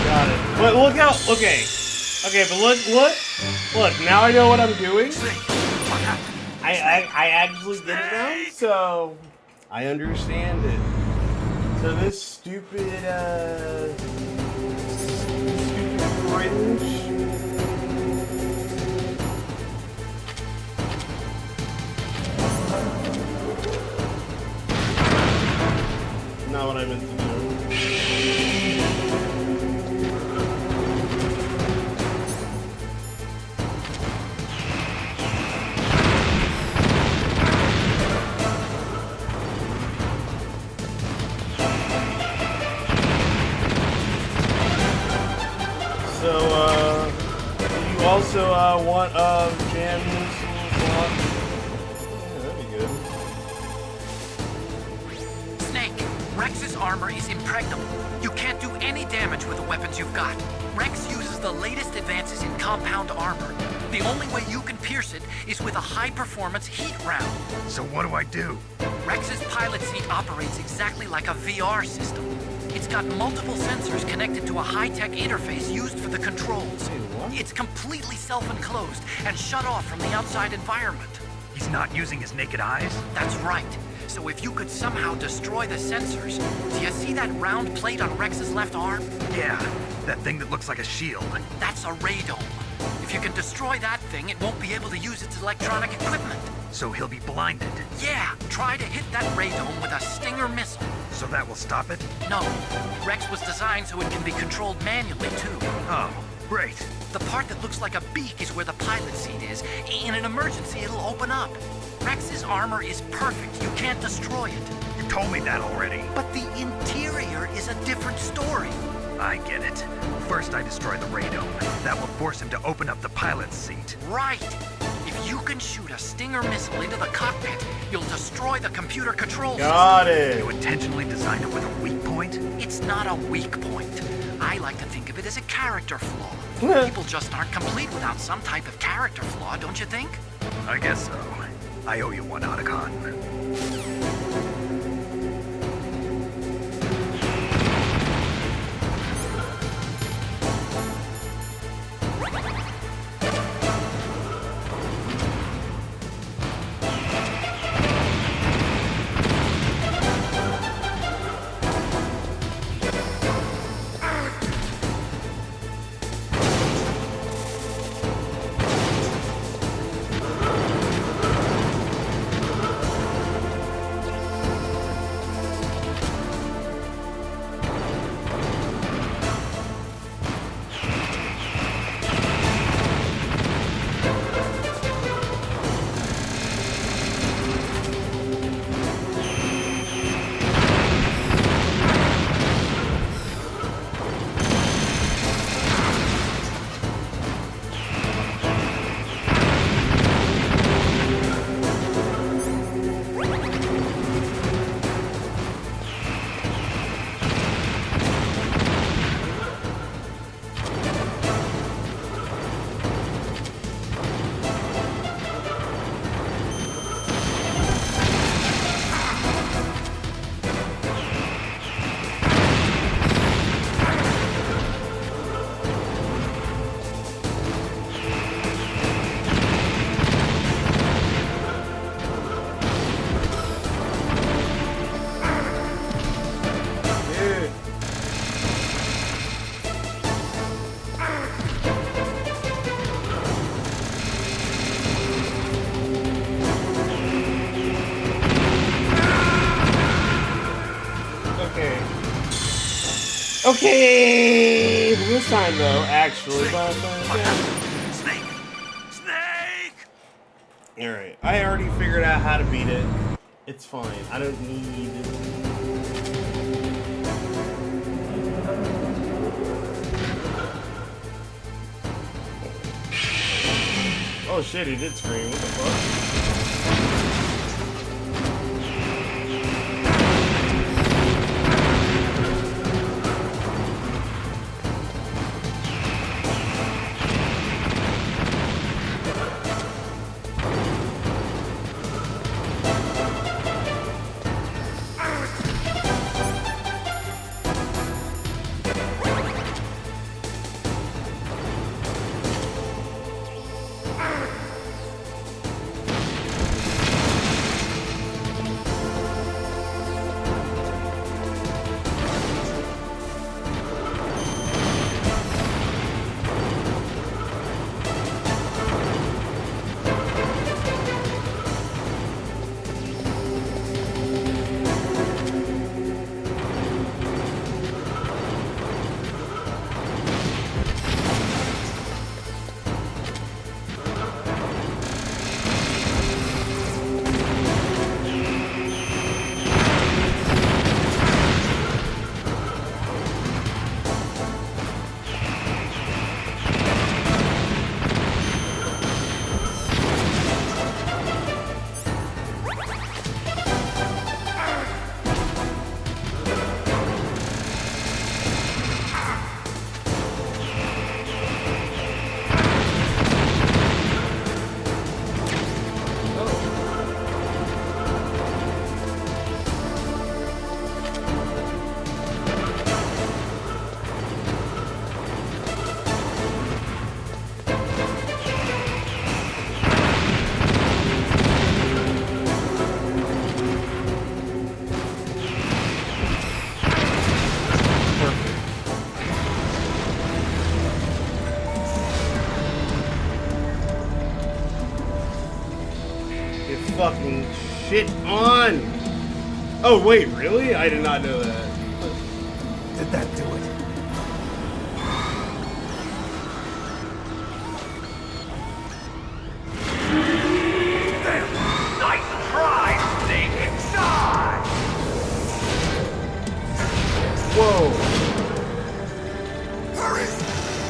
Got it. But look how, okay, but look, now I know what I'm doing. I actually get it now, so I understand it. So this stupid cringe. Not what I meant to do. one of jam missiles on. Yeah, that'd be good. Snake, Rex's armor is impregnable. You can't do any damage with the weapons you've got. Rex uses the latest advances in compound armor. The only way you can pierce it is with a high-performance heat round. So what do I do? Rex's pilot seat operates exactly like a VR system. It's got multiple sensors connected to a high-tech interface used for the controls. It's completely self-enclosed and shut off from the outside environment. He's not using his naked eyes? That's right. So if you could somehow destroy the sensors, do you see that round plate on Rex's left arm? Yeah, that thing that looks like a shield. That's a radome. If you can destroy that thing, it won't be able to use its electronic equipment. So he'll be blinded. Yeah, try to hit that radome with a Stinger missile. So that will stop it? No. Rex was designed so it can be controlled manually, too. Oh, great. The part that looks like a beak is where the pilot seat is. In an emergency, it'll open up. Rex's armor is perfect. You can't destroy it. You told me that already. But the interior is a different story. I get it. First I destroy the radome. That will force him to open up the pilot's seat. Right. If you can shoot a Stinger missile into the cockpit, you'll destroy the computer control system. Got it. You intentionally designed it with a weak point? It's not a weak point. I like to think of it as a character flaw. People just aren't complete without some type of character flaw, don't you think? I guess so. I owe you one, Otacon. Okay, this time though, actually. Snake! Snake! Alright, I already figured out how to beat it. It's fine. I don't need... Oh shit, he did scream. What the fuck? fucking shit on. Oh, wait, really? I did not know that. Did that do it? Nice try, Snake! Die! Whoa. Hurry!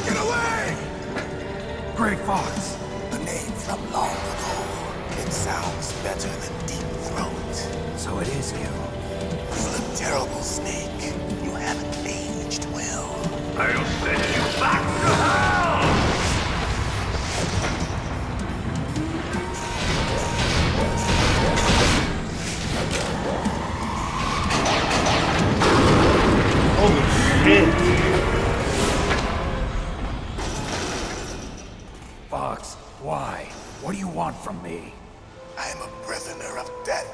Get away! Grey Fox! A name from long ago. It sounds better than Deep Throat. So it is you. You look terrible, Snake. You haven't aged well. I'll send you back to hell! Holy shit. Fox, why? What do you want from me? I'm a prisoner of death.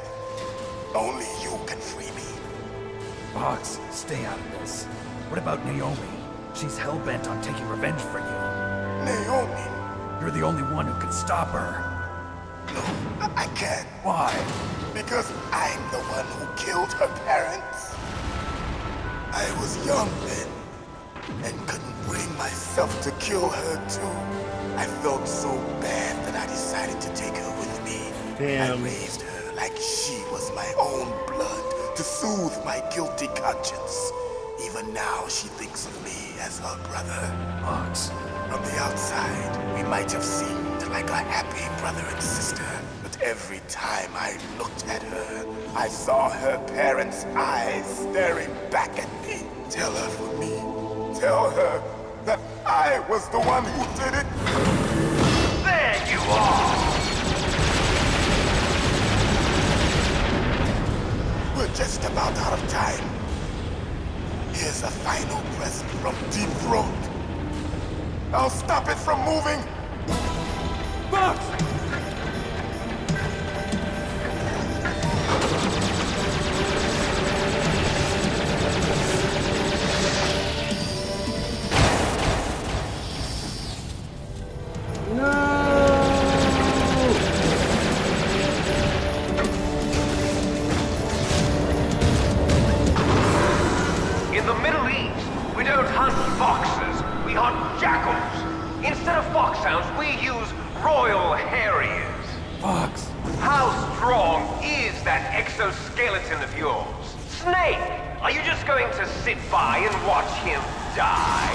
Only you can free me. Fox, stay out of this. What about Naomi? She's hell-bent on taking revenge for you. Naomi? You're the only one who can stop her. No, I can't. Why? Because I'm the one who killed her parents. I was young then, and couldn't bring myself to kill her too. I felt so bad that I decided to take her with me. Damn. I raised her like she was my own blood to soothe my guilty conscience. Even now, she thinks of me as her brother. Fox. From the outside, we might have seemed like a happy brother and sister, but every time I looked at her, I saw her parents' eyes staring back at me. Tell her for me. Tell her that I was the one who did it. There you are! We're just about out of time. Here's a final present from Deep Throat. I'll stop it from moving. Fox! In the Middle East, we don't hunt foxes, we hunt jackals. Instead of foxhounds, we use Royal Harriers. Fox! How strong is that exoskeleton of yours? Snake, are you just going to sit by and watch him die?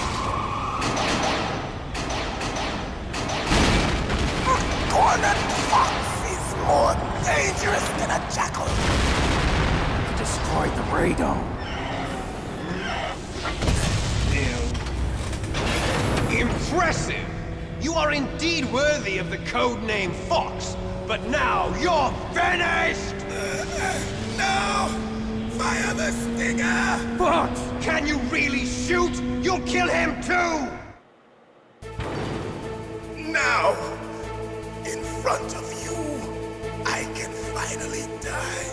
A cornered fox is more dangerous than a jackal. You destroyed the radome. Impressive! You are indeed worthy of the codename Fox, but now you're finished! No! Fire the stinger! Fox! Can you really shoot? You'll kill him too! Now, in front of you, I can finally die.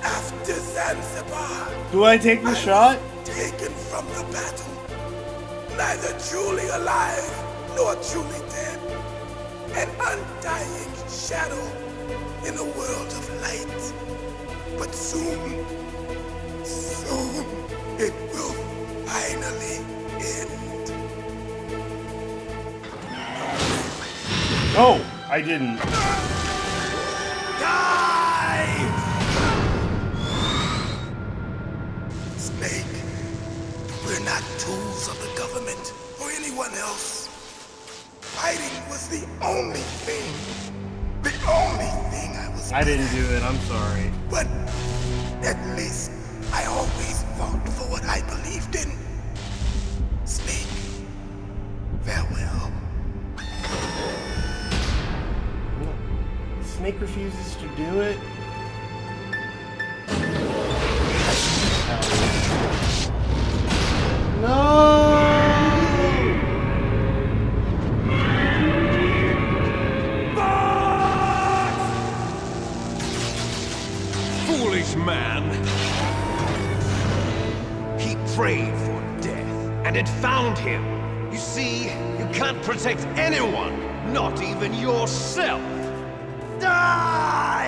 After Zanzibar, Do I take the shot? taken from the battle. Neither truly alive nor truly dead. An undying shadow in a world of light. But soon, soon, it will finally end. Oh, I didn't. Die! Snake, we're not tools of the government or anyone else. Fighting was the only thing I was. I didn't do it, I'm sorry. But at least I always fought for what I believed in. Snake, farewell. Snake refuses to do it. Foolish man! He prayed for death, and it found him. You see, you can't protect anyone, not even yourself. Die!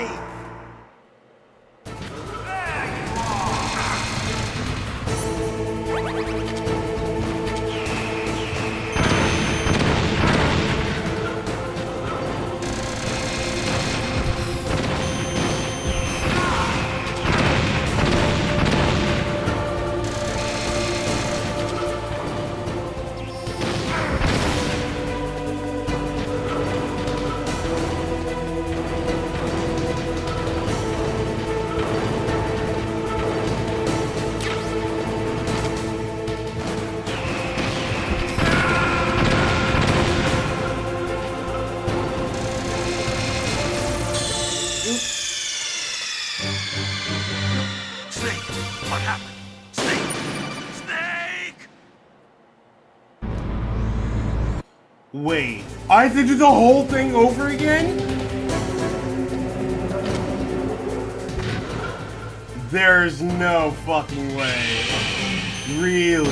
Wait, I have to do the whole thing over again? There's no fucking way. Really?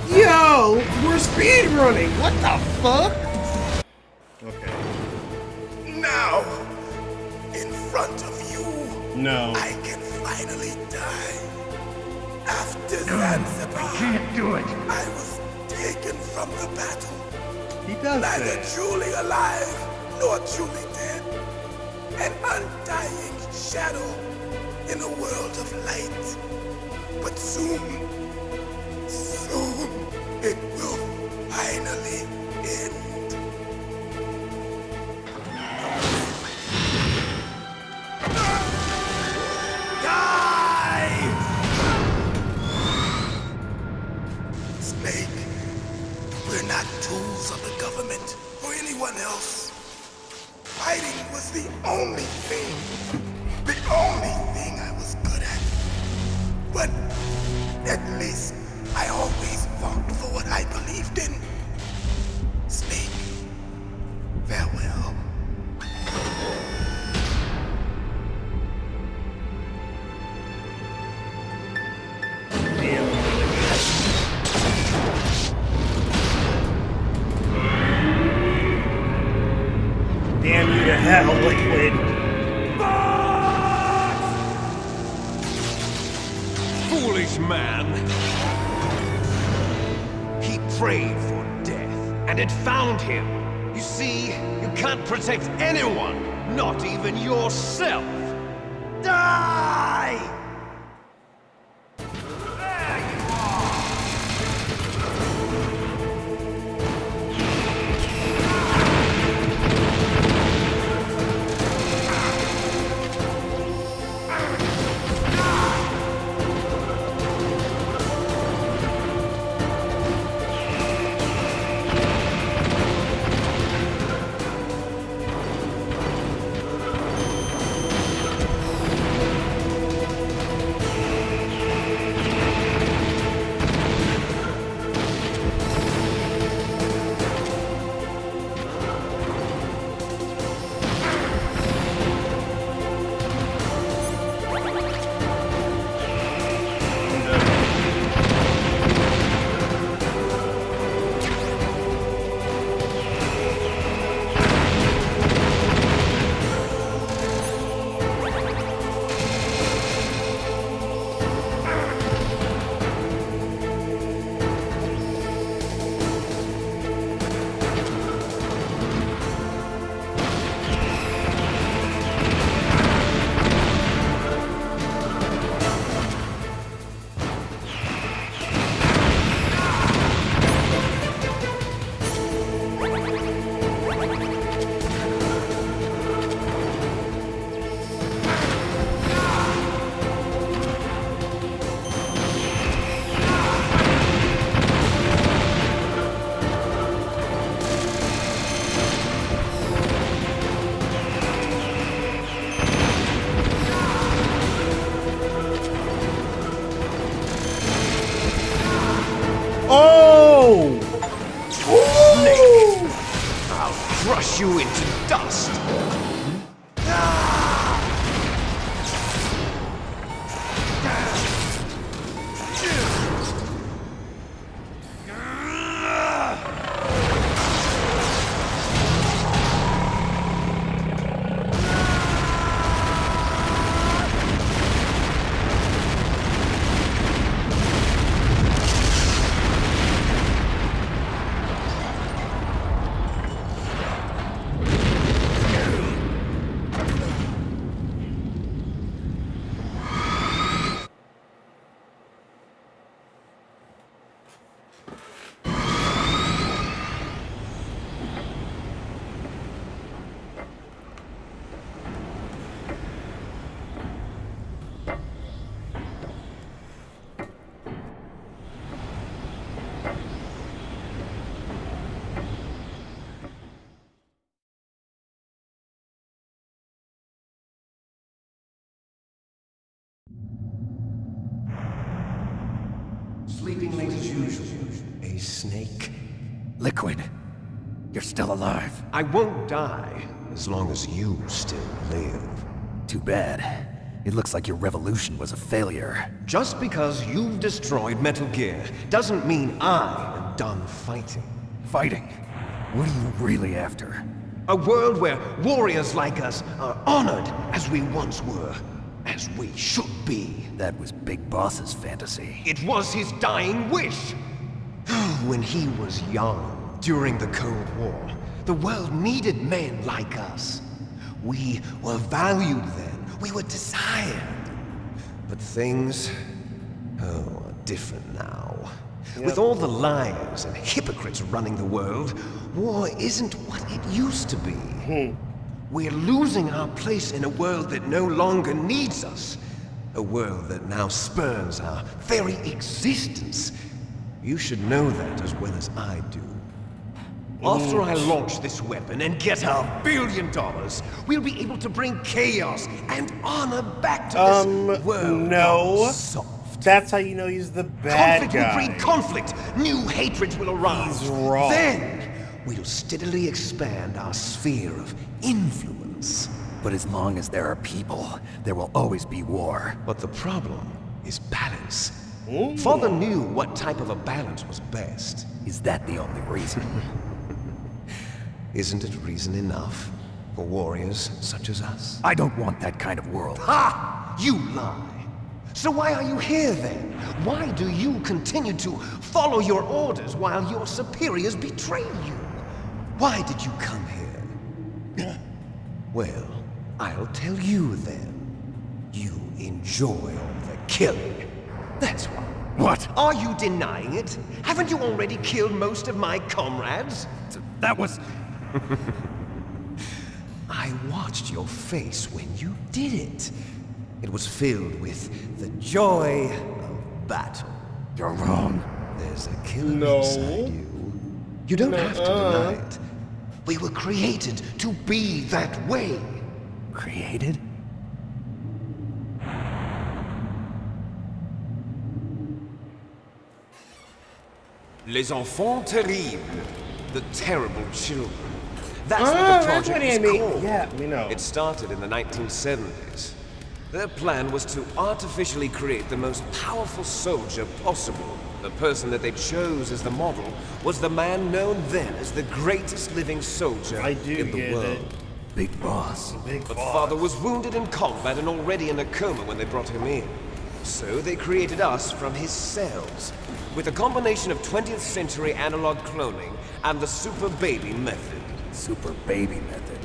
Yo, we're speedrunning. What the fuck? Okay. Now, in front of you, No. I can finally die. After Zanzibar, I can't do it. I was taken from the battle. He does Neither that. truly alive nor truly dead. An undying shadow in a world of light. But soon, it will finally end. Die! Snake, we're not tools of the government or anyone else. Fighting was the only thing I was good at. But at least I always fought for what I believed in. Snake, farewell. Damn you to hell, Liquid. Foolish man. He prayed for death, and it found him. You see, you can't protect anyone, not even yourself. Die! Sleeping late as usual. A snake. Liquid, you're still alive. I won't die as long as you still live. Too bad. It looks like your revolution was a failure. Just because you've destroyed Metal Gear doesn't mean I am done fighting. Fighting? What are you really after? A world where warriors like us are honored as we once were, as we should be. That was Big Boss's fantasy. It was his dying wish. When he was young, during the Cold War, the world needed men like us. We were valued then. We were desired. But things, are different now. Yep. With all the liars and hypocrites running the world, war isn't what it used to be. We're losing our place in a world that no longer needs us. A world that now spurns our very existence. You should know that as well as I do. After I launch this weapon and get our $1 billion, we'll be able to bring chaos and honor back to this world. No. That's how you know he's the bad Conflict guy. will breed conflict. New hatreds will arise. He's wrong. Then, we'll steadily expand our sphere of influence. But as long as there are people, there will always be war. But the problem is balance. Father knew what type of a balance was best. Is that the only reason? Isn't it reason enough for warriors such as us? I don't want that kind of world. Ha! You lie! So why are you here then? Why do you continue to follow your orders while your superiors betray you? Why did you come here? Well, I'll tell you then. You enjoy all the killing. That's why. What? Are you denying it? Haven't you already killed most of my comrades? That was... I watched your face when you did it. It was filled with the joy of battle. You're wrong. There's a killer inside you. You don't have to deny it. We were created to be that way. Created? Les enfants terribles. The terrible children. That's what the project is called. Yeah, we know. It started in the 1970s. Their plan was to artificially create the most powerful soldier possible. The person that they chose as the model was the man known then as the greatest living soldier in the world. Big Boss. But Father was wounded in combat and already in a coma when they brought him in. So they created us from his cells, with a combination of 20th century analog cloning and the Super Baby method. Super Baby method.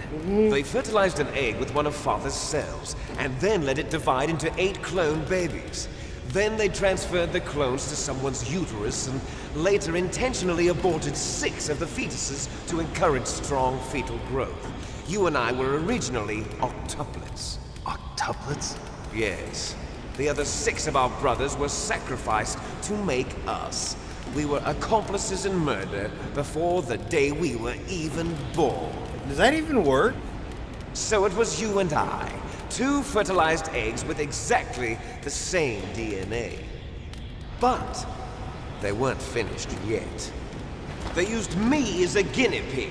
They fertilized an egg with one of Father's cells, and then let it divide into 8 clone babies. Then they transferred the clones to someone's uterus and later intentionally aborted 6 of the fetuses to encourage strong fetal growth. You and I were originally octuplets. Octuplets? Yes. The other 6 of our brothers were sacrificed to make us. We were accomplices in murder before the day we were even born. Does that even work? So it was you and I, 2 fertilized eggs with exactly the same DNA. But they weren't finished yet. They used me as a guinea pig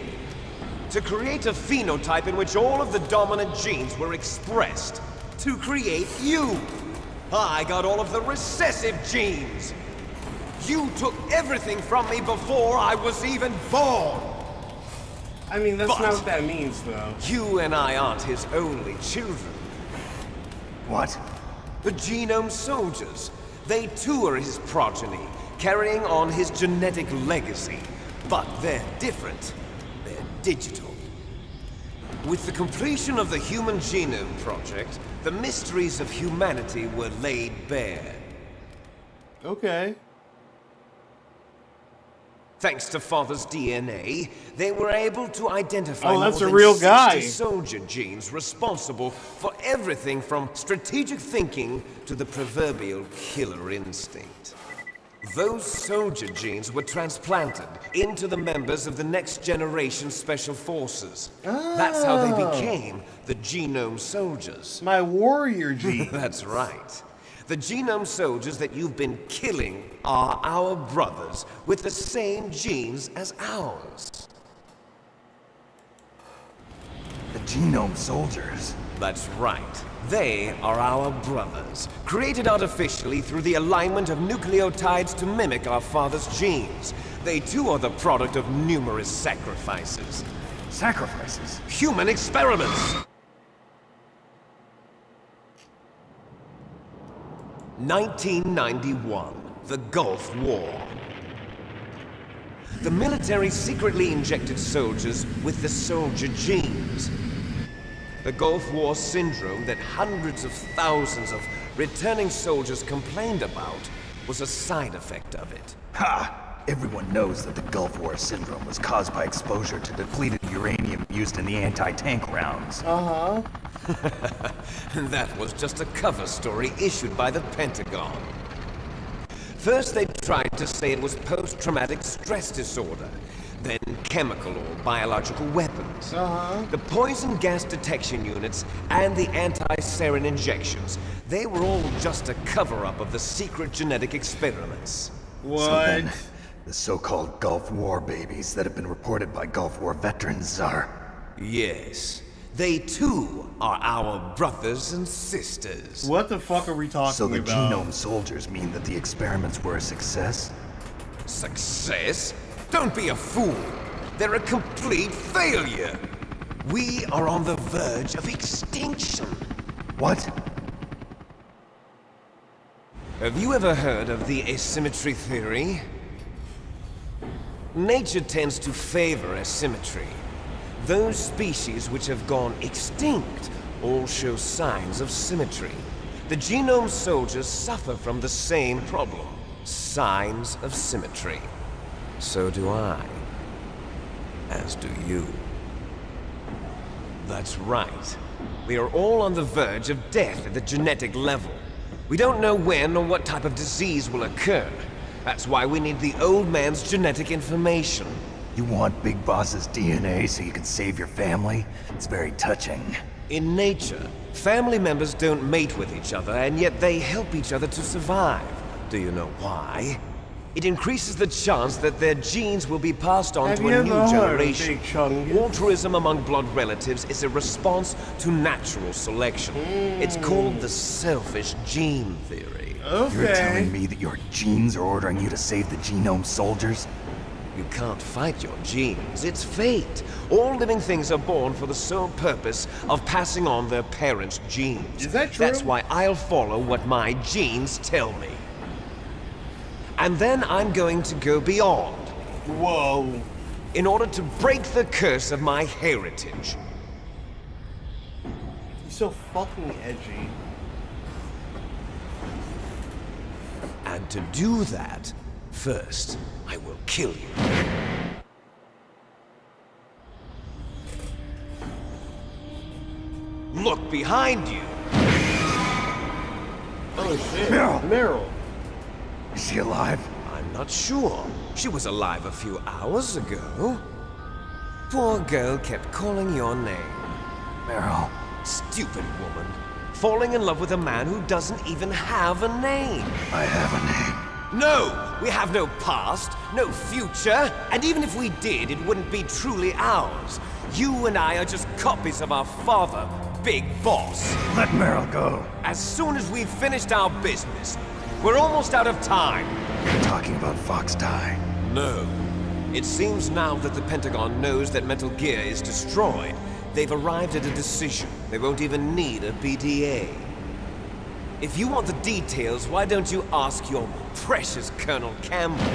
to create a phenotype in which all of the dominant genes were expressed to create you. I got all of the recessive genes. You took everything from me before I was even born. I mean, that's not what that means, though. You and I aren't his only children. What? The Genome Soldiers. They too are his progeny, carrying on his genetic legacy. But they're different. They're digital. With the completion of the Human Genome Project, the mysteries of humanity were laid bare. Okay. Thanks to Father's DNA, they were able to identify Oh, that's more a than real 60 guy. soldier genes responsible for everything from strategic thinking to the proverbial killer instinct. Those soldier genes were transplanted into the members of the next generation special forces. That's how they became the Genome Soldiers. My warrior gene. That's right. The genome soldiers that you've been killing are our brothers, with the same genes as ours. The genome soldiers? That's right. They are our brothers, created artificially through the alignment of nucleotides to mimic our father's genes. They too are the product of numerous sacrifices. Sacrifices? Human experiments! 1991, the Gulf War. The military secretly injected soldiers with the soldier genes. The Gulf War syndrome that hundreds of thousands of returning soldiers complained about was a side effect of it. Ha! Everyone knows that the Gulf War syndrome was caused by exposure to depleted uranium used in the anti-tank rounds. Uh-huh. That was just a cover story issued by the Pentagon. First they tried to say it was post-traumatic stress disorder, then chemical or biological weapons. The poison gas detection units and the anti-sarin injections, they were all just a cover-up of the secret genetic experiments. What? So then, the so-called Gulf War babies that have been reported by Gulf War veterans are... Yes. They too are our brothers and sisters. What the fuck are we talking about? So the genome soldiers mean that the experiments were a success? Success? Don't be a fool. They're a complete failure. We are on the verge of extinction. What? Have you ever heard of the asymmetry theory? Nature tends to favor asymmetry. Those species which have gone extinct all show signs of symmetry. The genome soldiers suffer from the same problem. Signs of symmetry. So do I. As do you. That's right. We are all on the verge of death at the genetic level. We don't know when or what type of disease will occur. That's why we need the old man's genetic information. You want Big Boss's DNA so you can save your family? It's very touching. In nature, family members don't mate with each other, and yet they help each other to survive. Do you know why? It increases the chance that their genes will be passed on to a new generation. Altruism among blood relatives is a response to natural selection. It's called the selfish gene theory. You're telling me that your genes are ordering you to save the genome soldiers? You can't fight your genes. It's fate. All living things are born for the sole purpose of passing on their parents' genes. Is that true? That's why I'll follow what my genes tell me. And then I'm going to go beyond. Whoa. In order to break the curse of my heritage. He's so fucking edgy. And to do that, first, I will kill you. Look behind you! Oh shit. Meryl! Is she alive? I'm not sure. She was alive a few hours ago. Poor girl kept calling your name. Meryl. Stupid woman. Falling in love with a man who doesn't even have a name. I have a name. No! We have no past, no future, and even if we did, it wouldn't be truly ours. You and I are just copies of our father, Big Boss. Let Meryl go. As soon as we've finished our business, we're almost out of time. You're talking about Fox Die. No. It seems now that the Pentagon knows that Metal Gear is destroyed. They've arrived at a decision. They won't even need a BDA. If you want the details, why don't you ask your precious Colonel Campbell?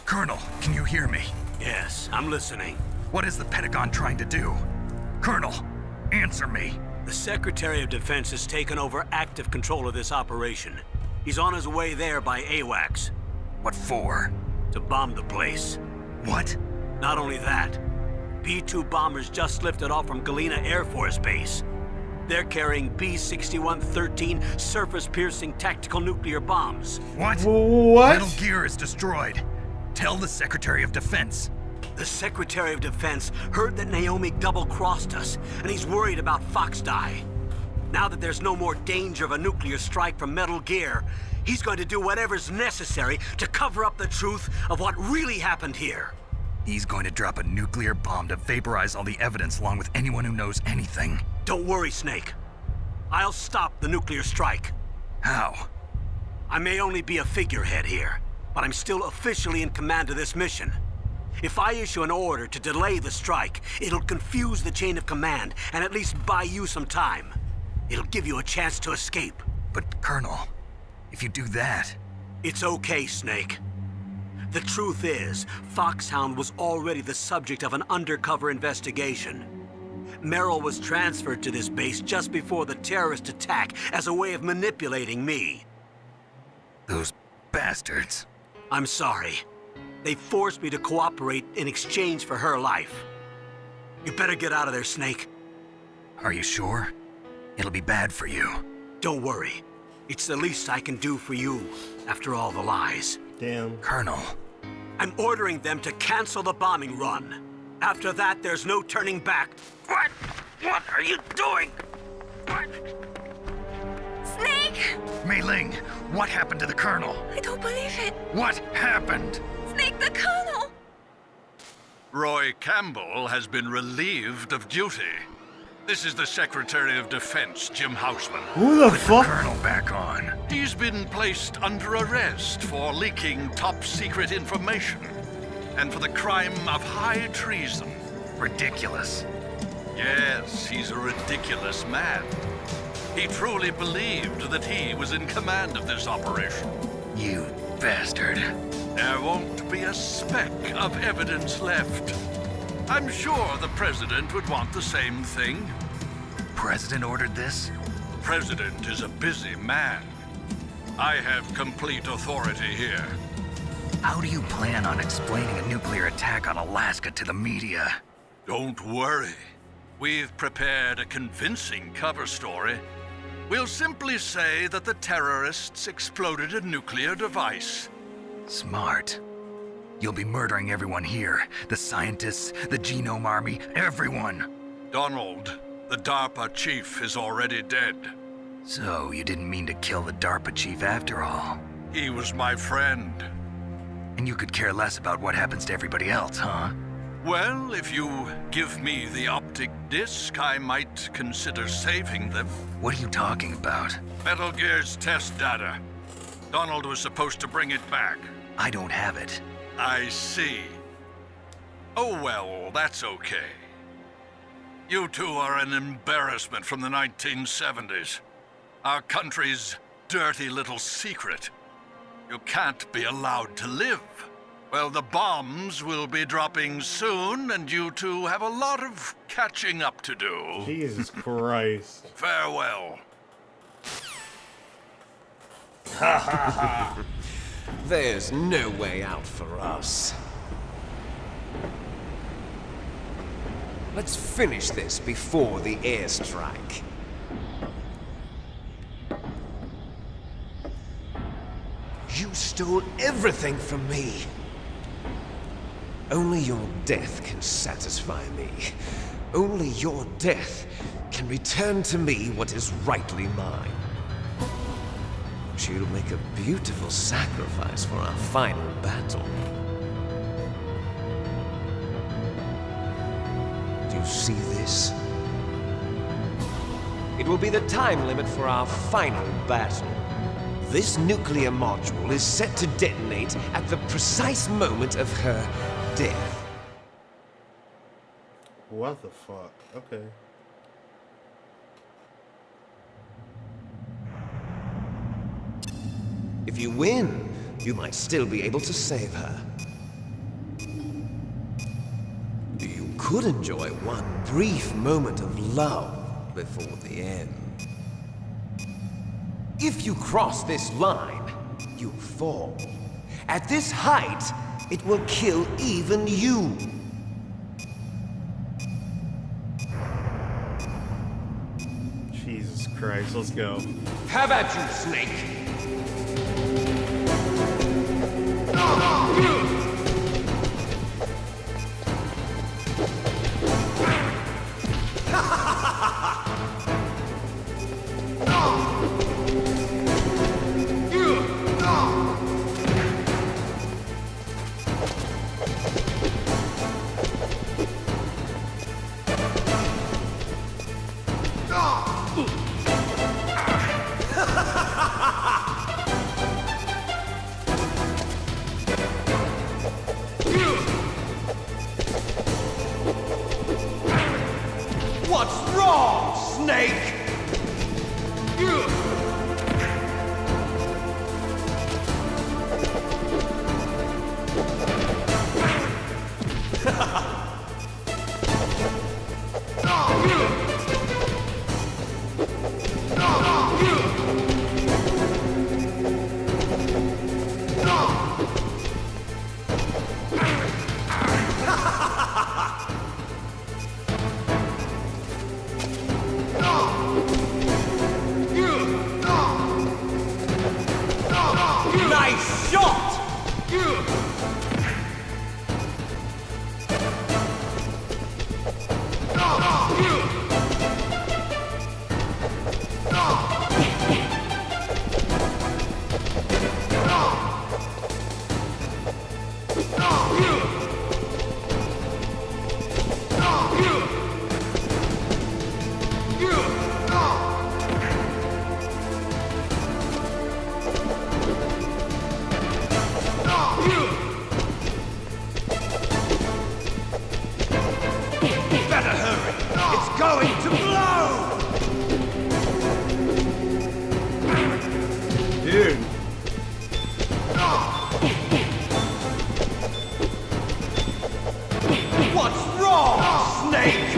Colonel, can you hear me? Yes, I'm listening. What is the Pentagon trying to do? Colonel, answer me. The Secretary of Defense has taken over active control of this operation. He's on his way there by AWACS. What for? To bomb the place. What? Not only that, B-2 bombers just lifted off from Galena Air Force Base. They're carrying B-6113 surface-piercing tactical nuclear bombs. What? What? Metal Gear is destroyed. Tell the Secretary of Defense. The Secretary of Defense heard that Naomi double-crossed us, and he's worried about Fox Die. Now that there's no more danger of a nuclear strike from Metal Gear, he's going to do whatever's necessary to cover up the truth of what really happened here. He's going to drop a nuclear bomb to vaporize all the evidence along with anyone who knows anything. Don't worry, Snake. I'll stop the nuclear strike. How? I may only be a figurehead here, but I'm still officially in command of this mission. If I issue an order to delay the strike, it'll confuse the chain of command and at least buy you some time. It'll give you a chance to escape. But, Colonel, if you do that... It's okay, Snake. The truth is, Foxhound was already the subject of an undercover investigation. Merrill was transferred to this base just before the terrorist attack as a way of manipulating me. Those bastards. I'm sorry. They forced me to cooperate in exchange for her life. You better get out of there, Snake. Are you sure? It'll be bad for you. Don't worry. It's the least I can do for you, after all the lies. Damn. Colonel. I'm ordering them to cancel the bombing run. After that, there's no turning back. What? What are you doing? What? Snake! Mei Ling, what happened to the Colonel? I don't believe it. What happened? Snake, the Colonel! Roy Campbell has been relieved of duty. This is the Secretary of Defense, Jim Houseman. Who the fuck? Colonel back on. He's been placed under arrest for leaking top-secret information and for the crime of high treason. Ridiculous. Yes, he's a ridiculous man. He truly believed that he was in command of this operation. You bastard. There won't be a speck of evidence left. I'm sure the President would want the same thing. President ordered this? President is a busy man. I have complete authority here. How do you plan on explaining a nuclear attack on Alaska to the media? Don't worry. We've prepared a convincing cover story. We'll simply say that the terrorists exploded a nuclear device. Smart. You'll be murdering everyone here. The scientists, the Genome Army, everyone. Donald, the DARPA chief, is already dead. So, you didn't mean to kill the DARPA chief after all? He was my friend. And you could care less about what happens to everybody else, huh? Well, if you give me the optic disc, I might consider saving them. What are you talking about? Metal Gear's test data. Donald was supposed to bring it back. I don't have it. I see. Oh well, that's okay. You two are an embarrassment from the 1970s. Our country's dirty little secret. You can't be allowed to live. Well, the bombs will be dropping soon, and you two have a lot of catching up to do. Jesus Christ. Farewell. Ha ha ha! There's no way out for us. Let's finish this before the airstrike. You stole everything from me. Only your death can satisfy me. Only your death can return to me what is rightly mine. She'll make a beautiful sacrifice for our final battle. Do you see this? It will be the time limit for our final battle. This nuclear module is set to detonate at the precise moment of her death. What the fuck? Okay. If you win, you might still be able to save her. You could enjoy one brief moment of love before the end. If you cross this line, you fall. At this height, it will kill even you. Jesus Christ, let's go. Have at you, Snake! What's wrong, Snake? Nice shot! Better hurry! It's going to blow! Dude. What's wrong, Snake?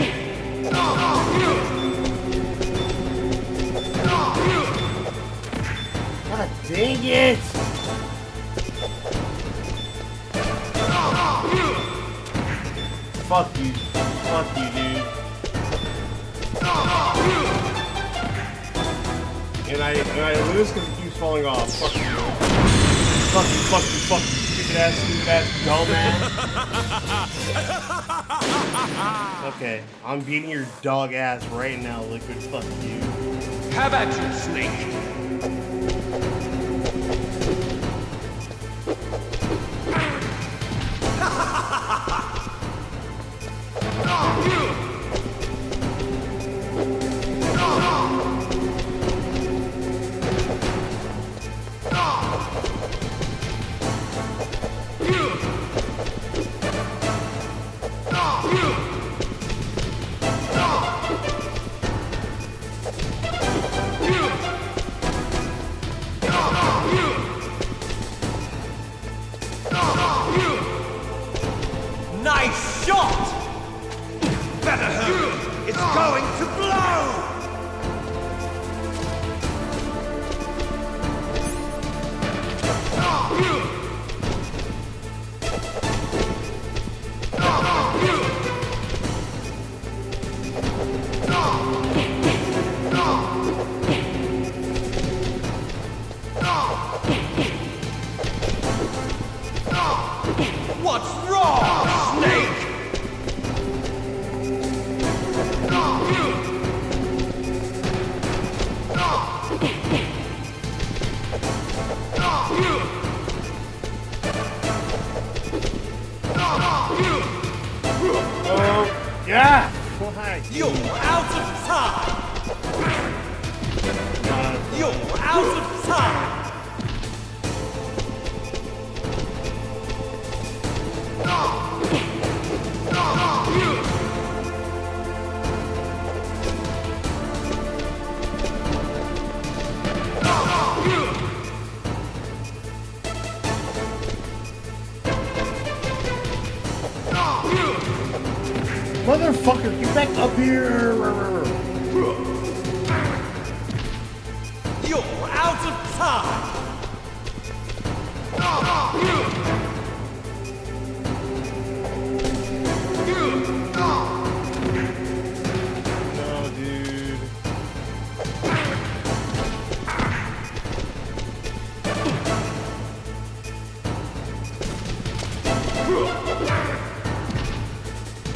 God dang it! Fuck you. Fuck you, dude. And I lose because it keeps falling off. Fuck you. Fuck you, fuck you, fuck you. Stupid ass, dumbass. Okay, I'm beating your dog ass right now, Liquid. Fuck you. How about you, Snake? Nice shot! Better hurry! It's going to blow! What's wrong, Snake? Oh, yeah! Why? You're out of time! You're out of time! Motherfucker, get back up here! You're out of time! No, dude.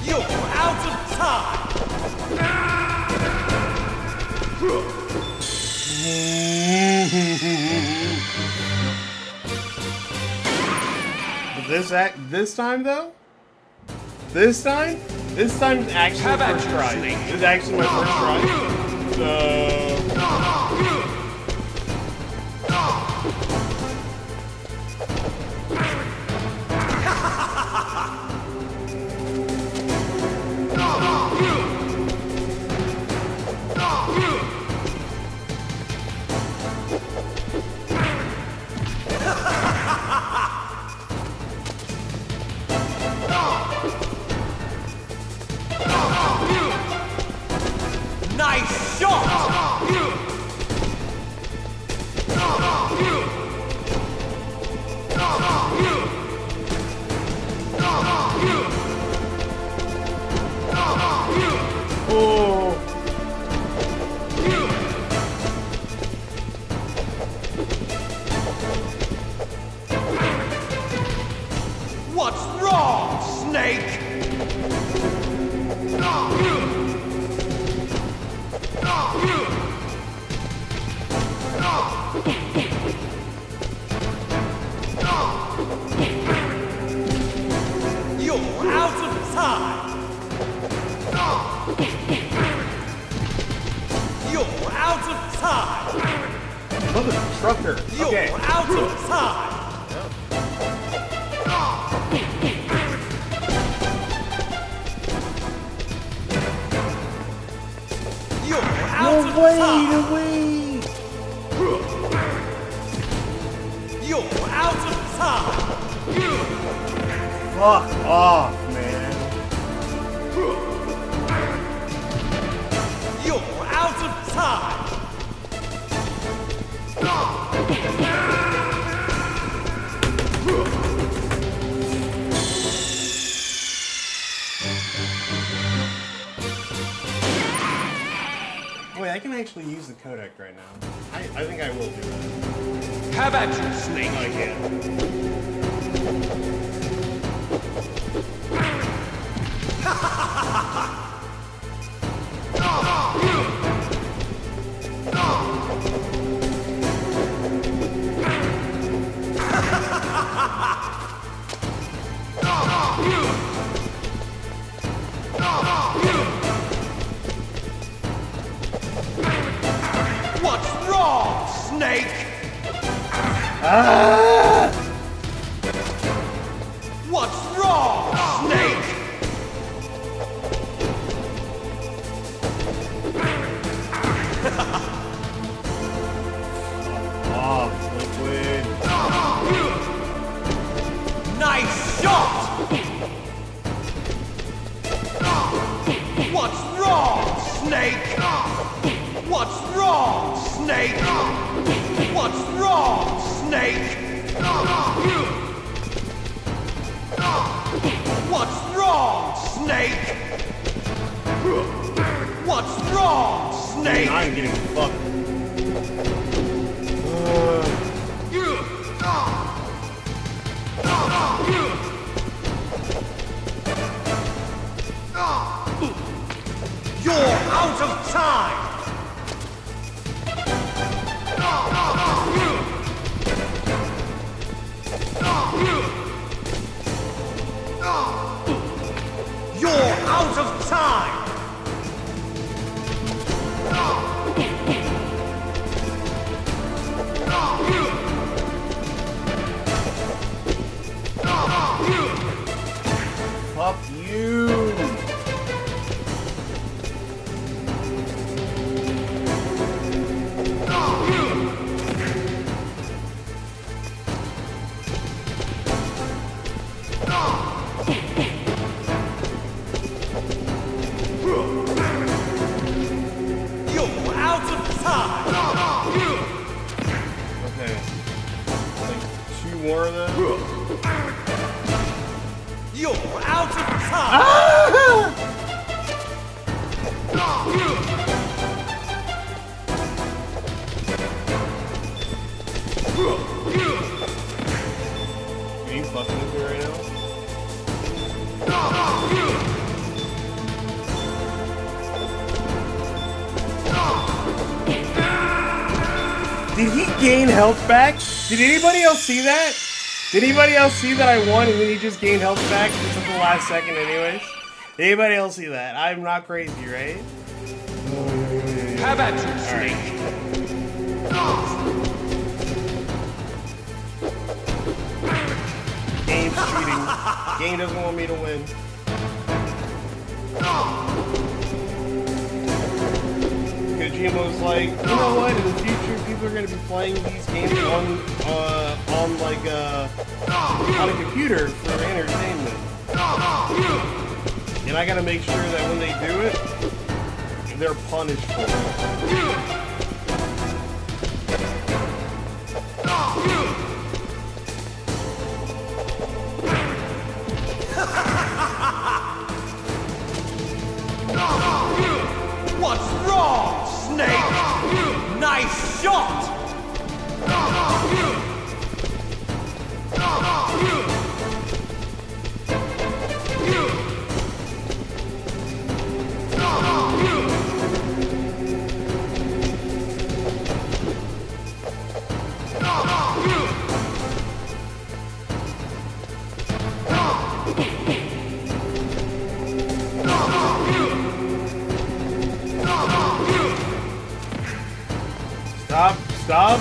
You're out of time! This time though? This time is actually How my about first you, try. Snake? This is actually my first try. So You're out of time! Mother trucker. You're Okay. out of time! You're out of time! No way! You're out of time! Fuck off, man. You're out of time! Wait, I can actually use the codec right now. I think I will do that. How about you, Snake? I can. What's wrong, Snake? Ah! What's wrong, Snake? Off, Liquid. Nice shot! What's wrong, Snake? What's wrong, Snake? What's wrong, Snake? What's wrong, Snake? What's wrong, Snake? I'm getting fucked. You're out of time! You're out of time! Fuck you! You're out of time! Okay. Like 2 more of them. You're out of time! Are you fucking with me right now? Did he gain health back? Did anybody else see that? Did anybody else see that I won and then he just gained health back just at the last second anyways? Did anybody else see that? I'm not crazy, right? How about you, Snake? Game's cheating. Game doesn't want me to win. Kojima's like, you know what? In the future, people are going to be playing these games on a computer for entertainment. And I got to make sure that when they do it, they're punished for it. What's wrong, Snake? Nice shot! Stop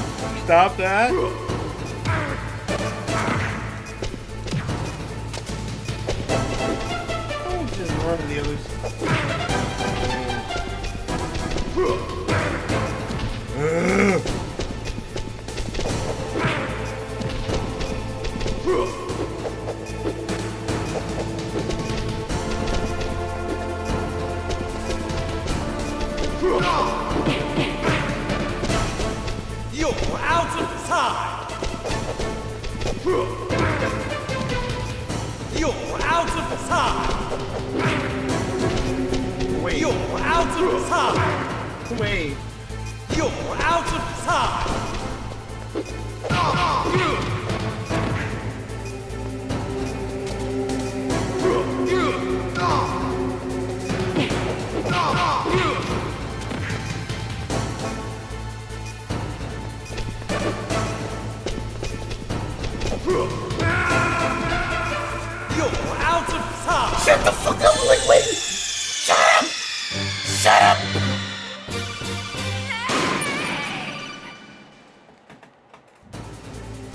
that. Oh, just run to the others. You're out of time! You're out of time! Wait. You're out of time! Wait. You're out of time! You're out of time! Shut the fuck up, Liquid! Shut up! Shut up!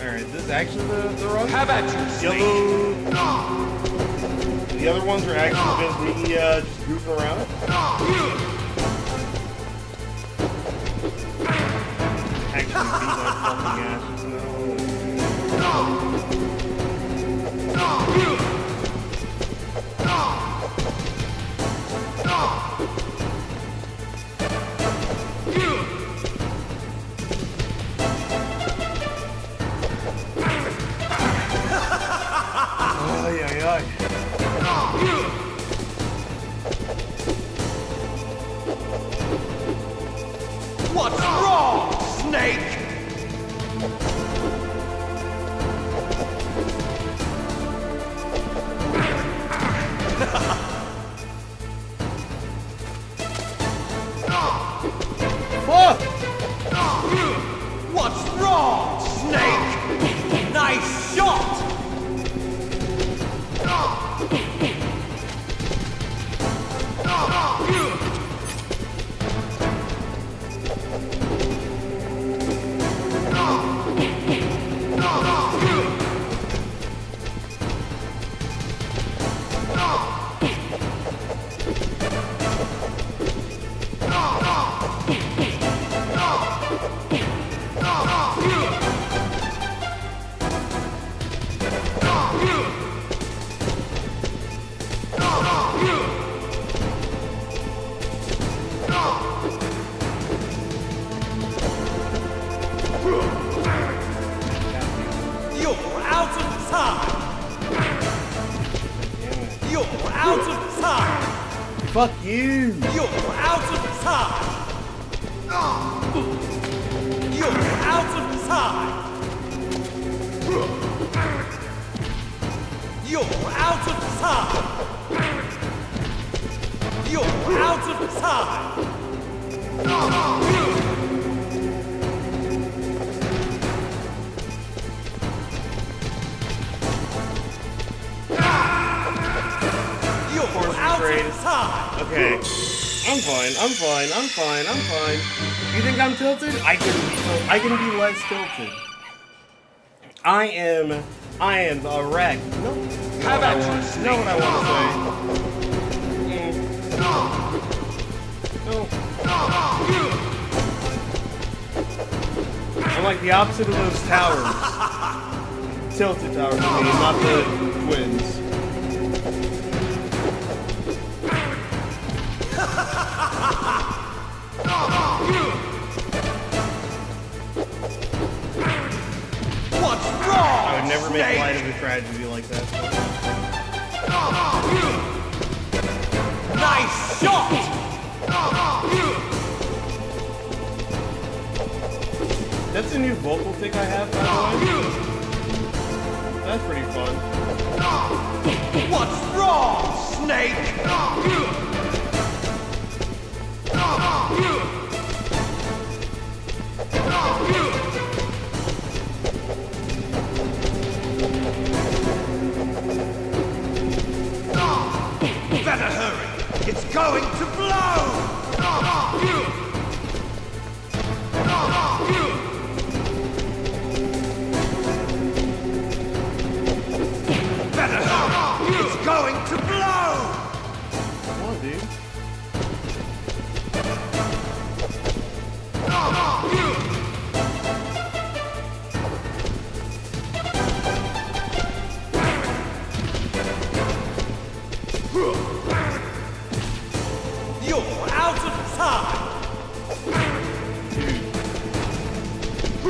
Alright, this is actually the run? How about you, The other ones are actually just me just goofing around. Actually beat my fucking ass. Ay, ay, ay. What's wrong, Snake? Fuck! What's wrong, Snake? Nice shot! You're out of time! You're out of time! Fuck you! You're out of time! You're out of time! You're out of time! You're out of time! You're out of time! Okay. I'm fine. You think I'm tilted? I can be less tilted. I am a wreck. No. How about you? Know what I want to say? No. I'm like the opposite of those towers. Tilted towers, I mean, not the twins. What's wrong? I would never make Snake? light of a tragedy like that. Nice shot! That's a new vocal tick I have, by the way. That's pretty fun. What's wrong, Snake? Better hurry! It's going to blow!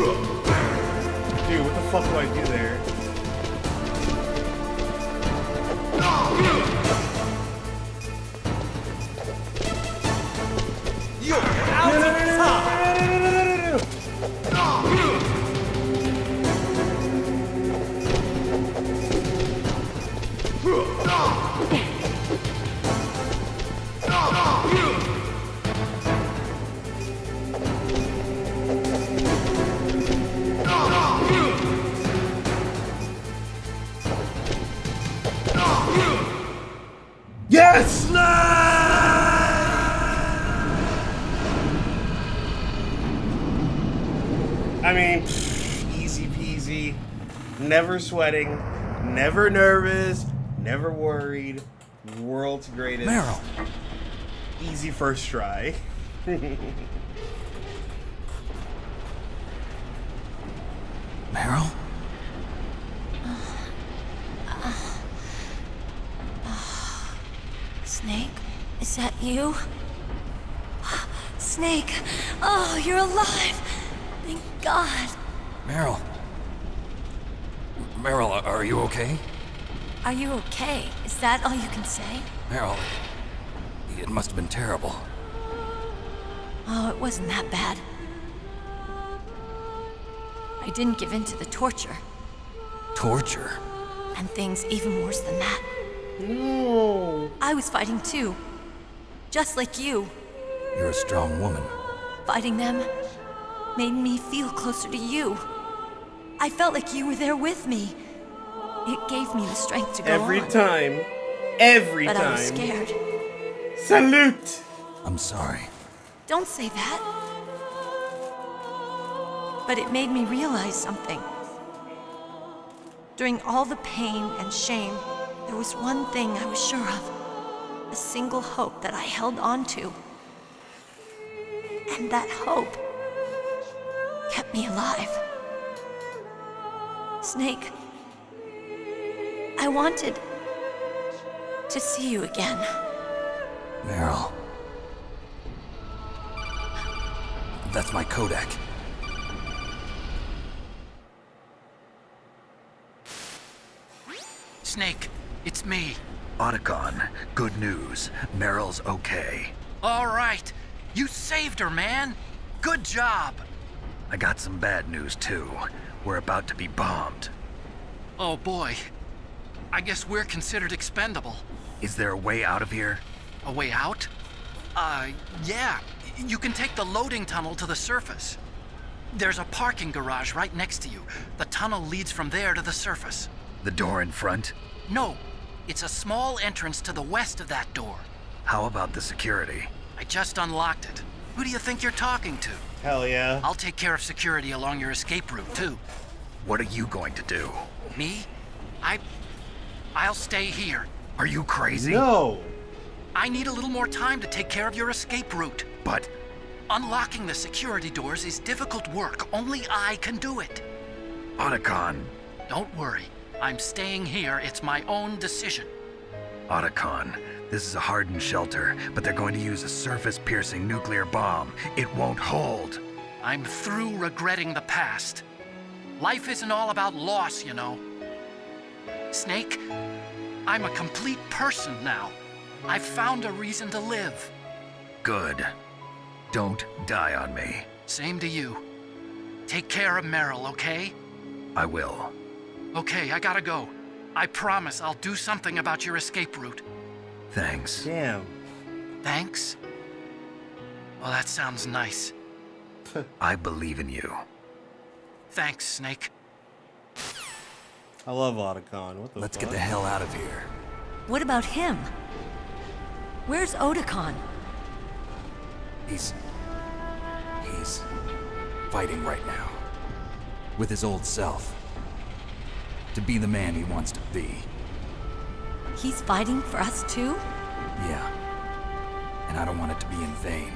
Dude, what the fuck do I do there? You're out of time! Yes! I mean, easy peasy. Never sweating, never nervous, never worried. World's greatest. Meryl. Easy first try. Meryl? Snake, is that you? Snake, oh, you're alive. Thank God. Meryl. Meryl, are you okay? Are you okay? Is that all you can say? Meryl, it must have been terrible. Oh, it wasn't that bad. I didn't give in to the torture. Torture? And things even worse than that. No. I was fighting too. Just like you. You're a strong woman. Fighting them made me feel closer to you. I felt like you were there with me. It gave me the strength to go Every on. time. Every but time. I was scared. Salute! I'm sorry. Don't say that. But it made me realize something. During all the pain and shame, there was one thing I was sure of. A single hope that I held on to. And that hope kept me alive. Snake, I wanted to see you again. Meryl. That's my Kodak. Snake, it's me. Otacon, good news. Meryl's okay. All right. You saved her, man. Good job. I got some bad news, too. We're about to be bombed. Oh, boy. I guess we're considered expendable. Is there a way out of here? A way out? Yeah. You can take the loading tunnel to the surface. There's a parking garage right next to you. The tunnel leads from there to the surface. The door in front? No. It's a small entrance to the west of that door. How about the security? I just unlocked it. Who do you think you're talking to? Hell yeah. I'll take care of security along your escape route, too. What are you going to do? Me? I'll stay here. Are you crazy? No. I need a little more time to take care of your escape route. But unlocking the security doors is difficult work. Only I can do it. Otacon. Don't worry. I'm staying here. It's my own decision. Otacon, this is a hardened shelter, but they're going to use a surface-piercing nuclear bomb. It won't hold. I'm through regretting the past. Life isn't all about loss, you know. Snake, I'm a complete person now. I've found a reason to live. Good. Don't die on me. Same to you. Take care of Meryl, okay? I will. Okay, I gotta go. I promise I'll do something about your escape route. Thanks. Damn. Thanks? Well, that sounds nice. I believe in you. Thanks, Snake. I love Otacon. What the Let's fuck? get the hell out of here. What about him? Where's Otacon? He's fighting right now. With his old self. To be the man he wants to be. He's fighting for us too? Yeah. And I don't want it to be in vain.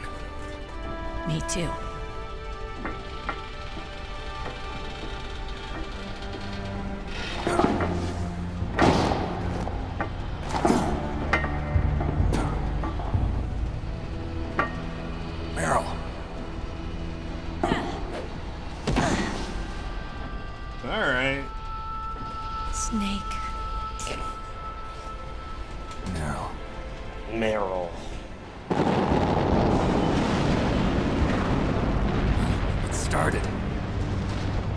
Me too. Meryl. started.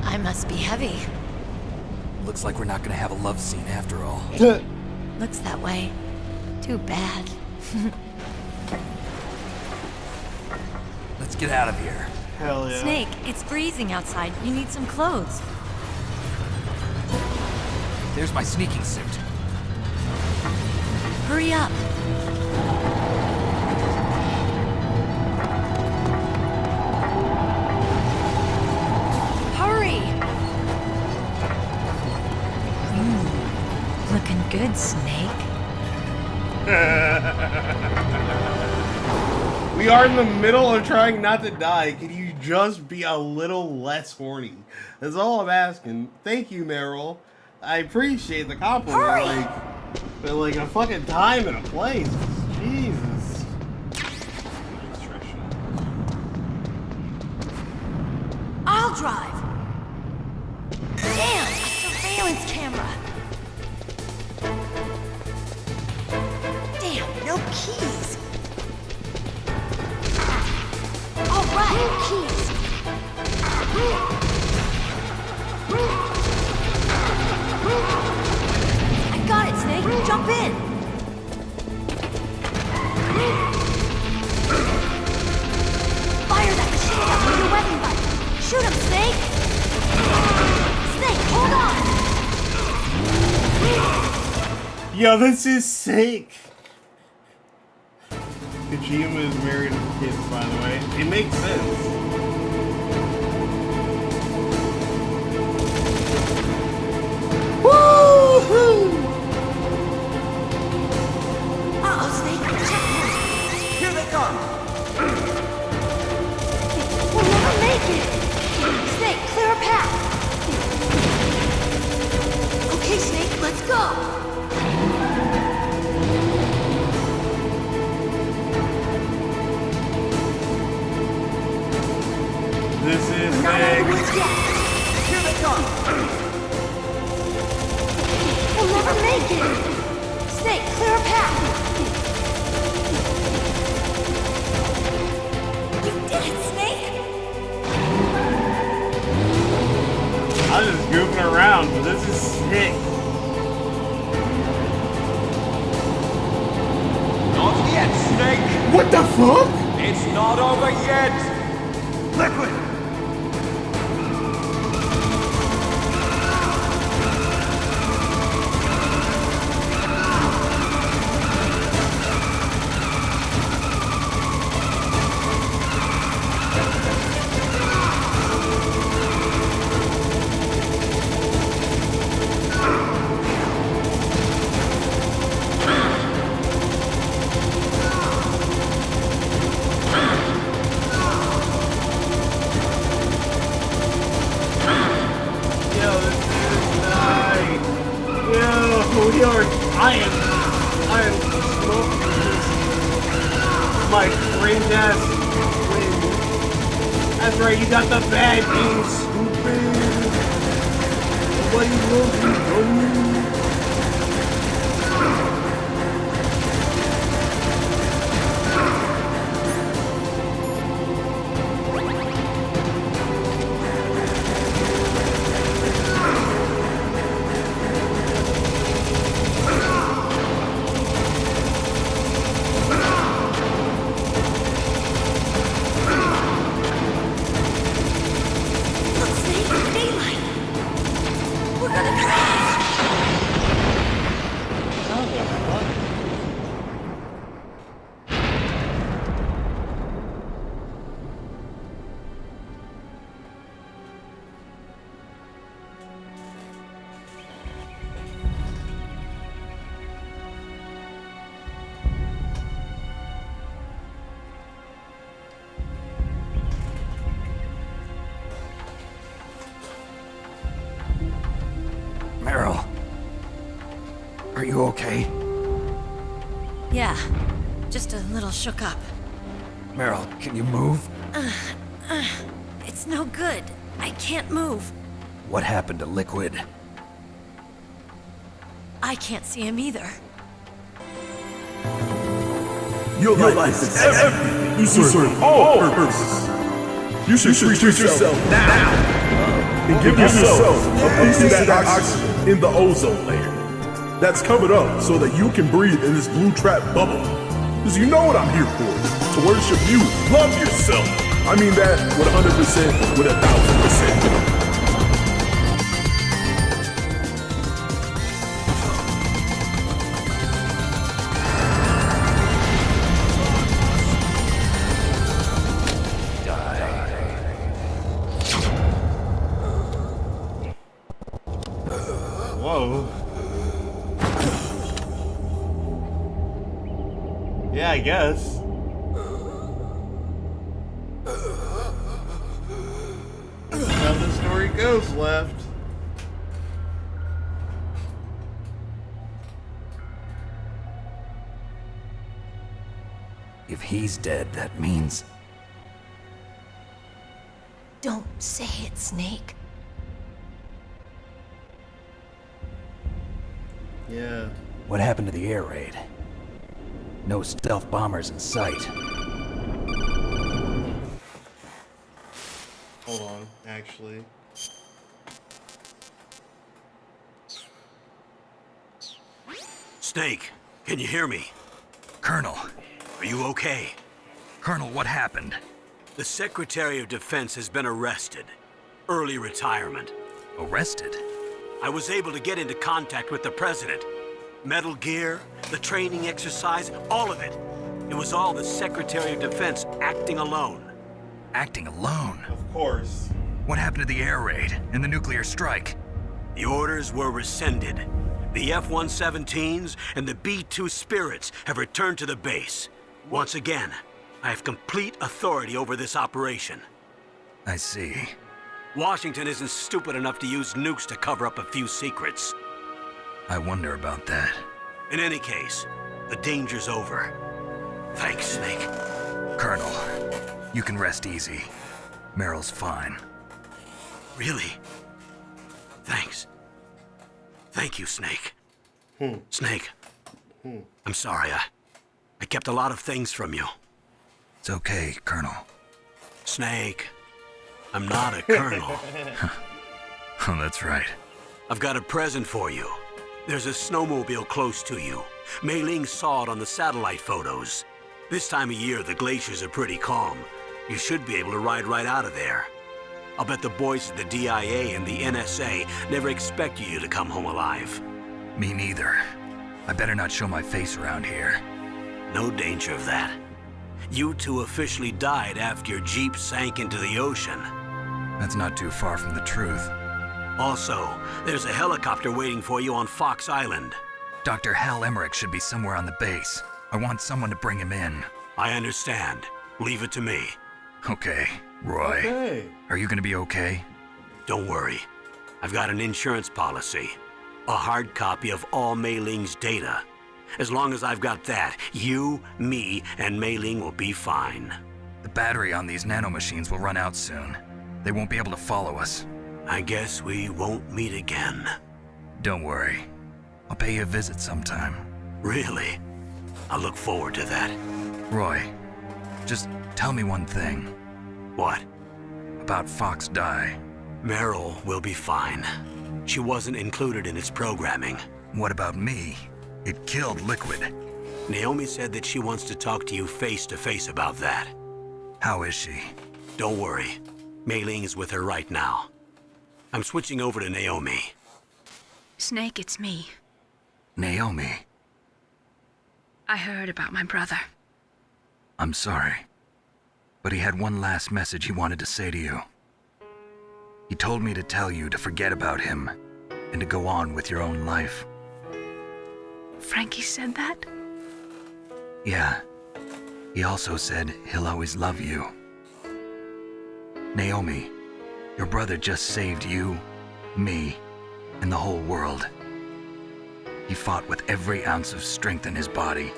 I must be heavy. Looks like we're not gonna have a love scene after all. Looks that way. Too bad. Let's get out of here. Hell yeah. Snake, it's freezing outside. You need some clothes. There's my sneaking suit. Hurry up. Hurry! Looking good, Snake. We are in the middle of trying not to die. Can you just be a little less horny? That's all I'm asking. Thank you, Meryl. I appreciate the compliment. Hurry! But like a fucking time and a place. Jesus. I'll drive. Damn, a surveillance camera. Damn, no keys. All right, keys. I got it, Snake. Jump in. Fire that machine gun with your weapon butt. Shoot him, Snake. Snake, hold on. Yo, this is sick. Kojima is married to kids, by the way. It makes sense. Woo-hoo! Uh-oh, Snake. Check him. Here they come! We'll never make it. Snake, clear a path. Okay, Snake, let's go. This is We're not out of the sick. woods yet. Here they come! We'll never make it. Snake, clear a path. You did it, Snake. I'm just goofing around, but this is sick. Not yet, Snake! What the fuck? It's not over yet! Liquid! I am smoking this. My cringe ass win. That's right, you got the bad game, stupid. Nobody loves you, bro. Meryl, are you okay? Yeah, just a little shook up. Meryl, can you move? It's no good. I can't move. What happened to Liquid? I can't see him either. Your life is everything. You serve all purposes. You should treat yourself now and give yourself a piece of that oxygen in the ozone layer. That's covered up so that you can breathe in this blue trap bubble. Because you know what I'm here for, to worship you. Love yourself. I mean that with 100%, with 1,000%. Whoa. Yeah, I guess. That's how the story goes, left. If he's dead, that means... Don't say it, Snake. Yeah. What happened to the air raid? No stealth bombers in sight. Hold on, actually. Snake, can you hear me? Colonel. Are you okay? Colonel, what happened? The Secretary of Defense has been arrested. Early retirement. Arrested? I was able to get into contact with the President. Metal Gear, the training exercise, all of it. It was all the Secretary of Defense acting alone. Acting alone? Of course. What happened to the air raid and the nuclear strike? The orders were rescinded. The F-117s and the B-2 Spirits have returned to the base. Once again, I have complete authority over this operation. I see. Washington isn't stupid enough to use nukes to cover up a few secrets. I wonder about that. In any case, the danger's over. Thanks, Snake. Colonel, you can rest easy. Meryl's fine. Really? Thanks. Thank you, Snake. Snake, I'm sorry. I kept a lot of things from you. It's okay, Colonel. Snake, I'm not a colonel. Oh, that's right. I've got a present for you. There's a snowmobile close to you. Mei Ling saw it on the satellite photos. This time of year, the glaciers are pretty calm. You should be able to ride right out of there. I'll bet the boys at the DIA and the NSA never expected you to come home alive. Me neither. I better not show my face around here. No danger of that. You two officially died after your Jeep sank into the ocean. That's not too far from the truth. Also, there's a helicopter waiting for you on Fox Island. Dr. Hal Emmerich should be somewhere on the base. I want someone to bring him in. I understand. Leave it to me. Okay, Roy. Okay. Are you gonna be okay? Don't worry. I've got an insurance policy. A hard copy of all Mei Ling's data. As long as I've got that, you, me, and Mei Ling will be fine. The battery on these nanomachines will run out soon. They won't be able to follow us. I guess we won't meet again. Don't worry. I'll pay you a visit sometime. Really? I look forward to that. Roy, just tell me one thing. What? About Fox Die. Meryl will be fine. She wasn't included in its programming. What about me? It killed Liquid. Naomi said that she wants to talk to you face to face about that. How is she? Don't worry. Mei Ling is with her right now. I'm switching over to Naomi. Snake, it's me. Naomi. I heard about my brother. I'm sorry. But he had one last message he wanted to say to you. He told me to tell you to forget about him and to go on with your own life. Frankie said that? Yeah. He also said he'll always love you. Naomi, your brother just saved you, me, and the whole world. He fought with every ounce of strength in his body.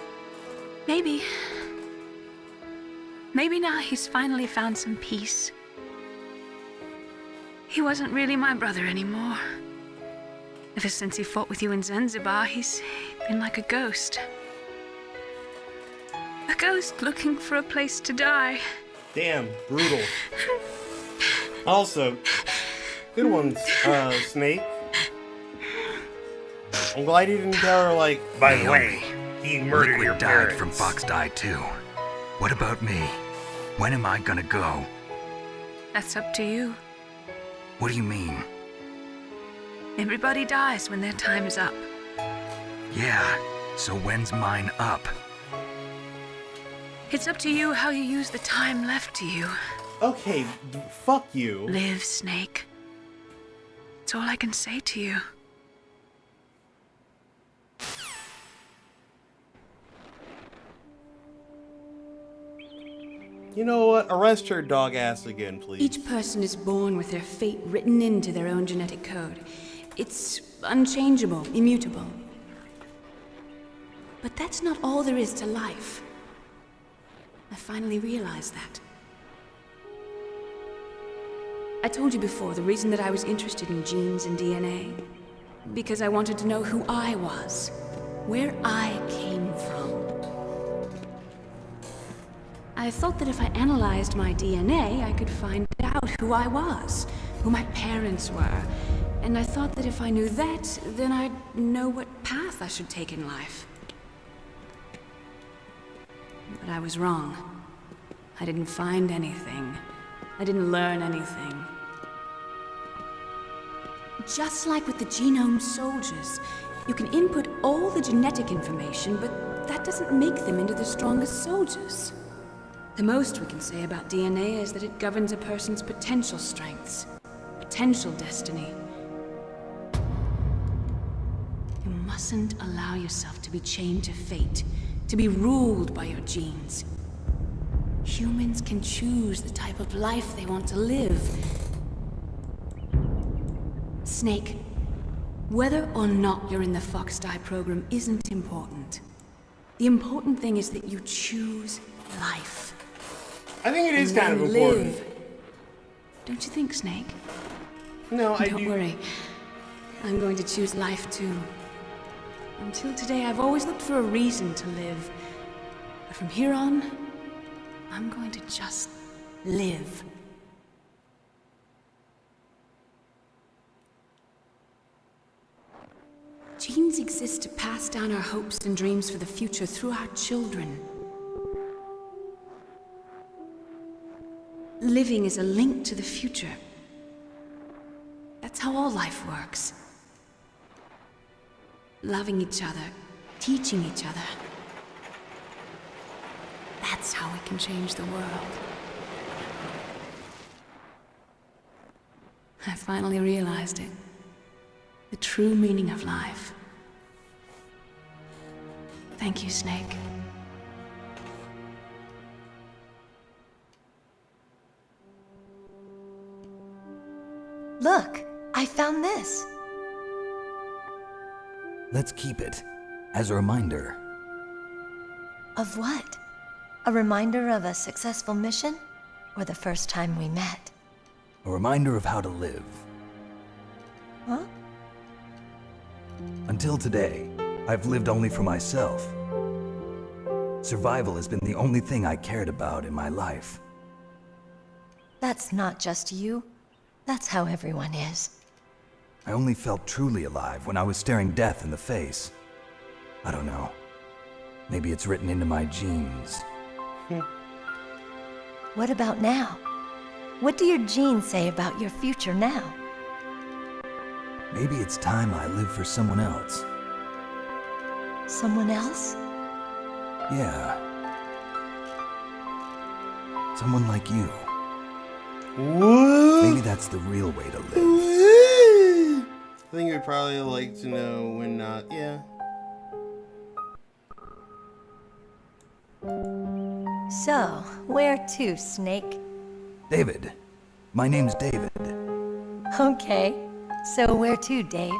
Maybe. Maybe now he's finally found some peace. He wasn't really my brother anymore. Ever since he fought with you in Zanzibar, he's been like a ghost. A ghost looking for a place to die. Damn, brutal. Also, good one, Snake. I'm glad you didn't tell her, like, by the way, he murdered Liquid your died parents. from Fox died too. What about me? When am I gonna go? That's up to you. What do you mean? Everybody dies when their time is up. Yeah, so when's mine up? It's up to you how you use the time left to you. Okay, fuck you. Live, Snake. That's all I can say to you. You know what? Arrest her dog ass again, please. Each person is born with their fate written into their own genetic code. It's unchangeable, immutable. But that's not all there is to life. I finally realized that. I told you before the reason that I was interested in genes and DNA. Because I wanted to know who I was, where I came from. I thought that if I analyzed my DNA, I could find out who I was, who my parents were. And I thought that if I knew that, then I'd know what path I should take in life. But I was wrong. I didn't find anything. I didn't learn anything. Just like with the genome soldiers, you can input all the genetic information, but that doesn't make them into the strongest soldiers. The most we can say about DNA is that it governs a person's potential strengths, potential destiny. You mustn't allow yourself to be chained to fate, to be ruled by your genes. Humans can choose the type of life they want to live. Snake, whether or not you're in the Fox Die program isn't important. The important thing is that you choose life. I think it is And kind of then important. live. Don't you think, Snake? No, I do. Don't worry. I'm going to choose life too. Until today, I've always looked for a reason to live. But from here on, I'm going to just live. Genes exist to pass down our hopes and dreams for the future through our children. Living is a link to the future. That's how all life works. Loving each other, teaching each other. That's how we can change the world. I finally realized it. The true meaning of life. Thank you, Snake. Look, I found this. Let's keep it as a reminder. Of what? A reminder of a successful mission? Or the first time we met? A reminder of how to live. Huh? Until today, I've lived only for myself. Survival has been the only thing I cared about in my life. That's not just you. That's how everyone is. I only felt truly alive when I was staring death in the face. I don't know. Maybe it's written into my genes. What about now? What do your genes say about your future now? Maybe it's time I live for someone else. Someone else? Yeah. Someone like you. What? Maybe that's the real way to live. I think we'd probably like to know when not. Yeah. So, where to, Snake? David. My name's David. Okay. So where to, Dave?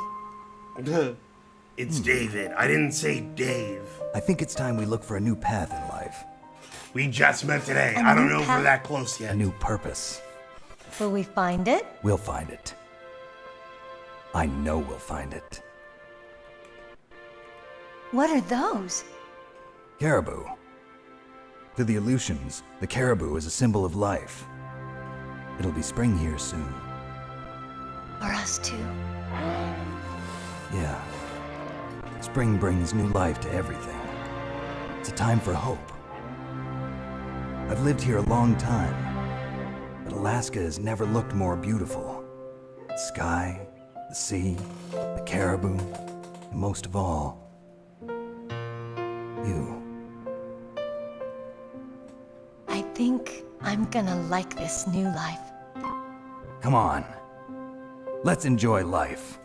It's David. I didn't say Dave. I think it's time we look for a new path in life. We just met today. A I don't new know if path? we're that close A yet. new purpose. Will we find it? We'll find it. I know we'll find it. What are those? Caribou. To the Aleutians, the caribou is a symbol of life. It'll be spring here soon. For us too. Yeah. Spring brings new life to everything. It's a time for hope. I've lived here a long time, but Alaska has never looked more beautiful. The sky, the sea, the caribou, and most of all, you. I think I'm gonna like this new life. Come on. Let's enjoy life.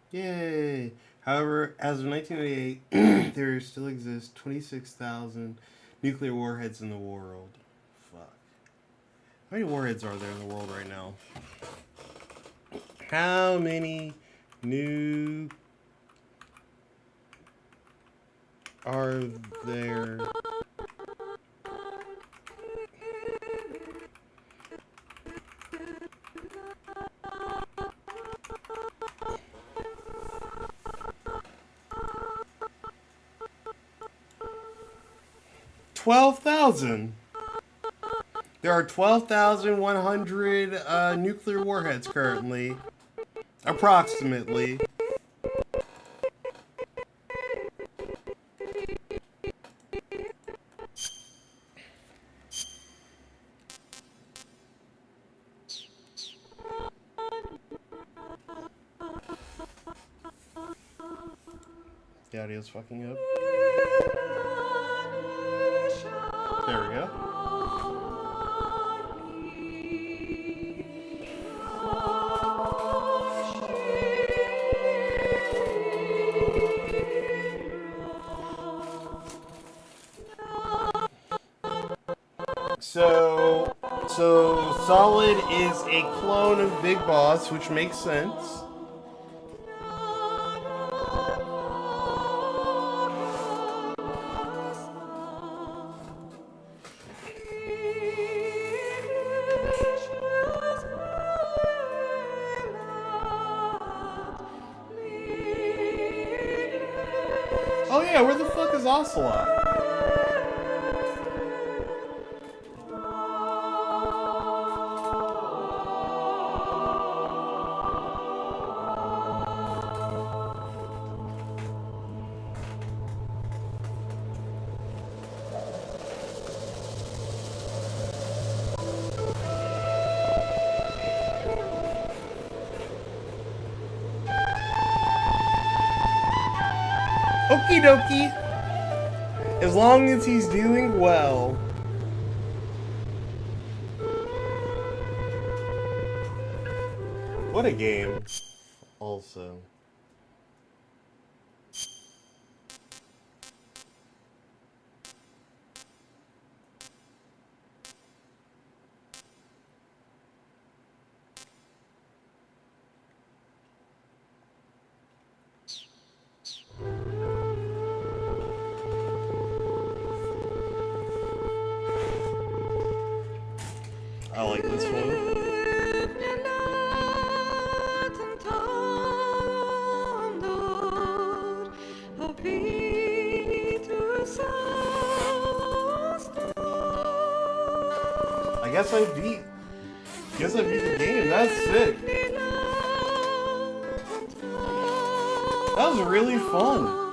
Yay! However, as of 1988, there still exists 26,000 nuclear warheads in the world. Fuck. How many warheads are there in the world right now? How many new are there? $12,000. There are 12,100 nuclear warheads currently, approximately. The audio's fucking up. There we go. So Solid is a clone of Big Boss, which makes sense. Oh yeah, where the fuck is Ocelot? Okie dokie. As long as he's doing well. What a game. Also. I like this one. I guess I beat the game. That's sick. That was really fun.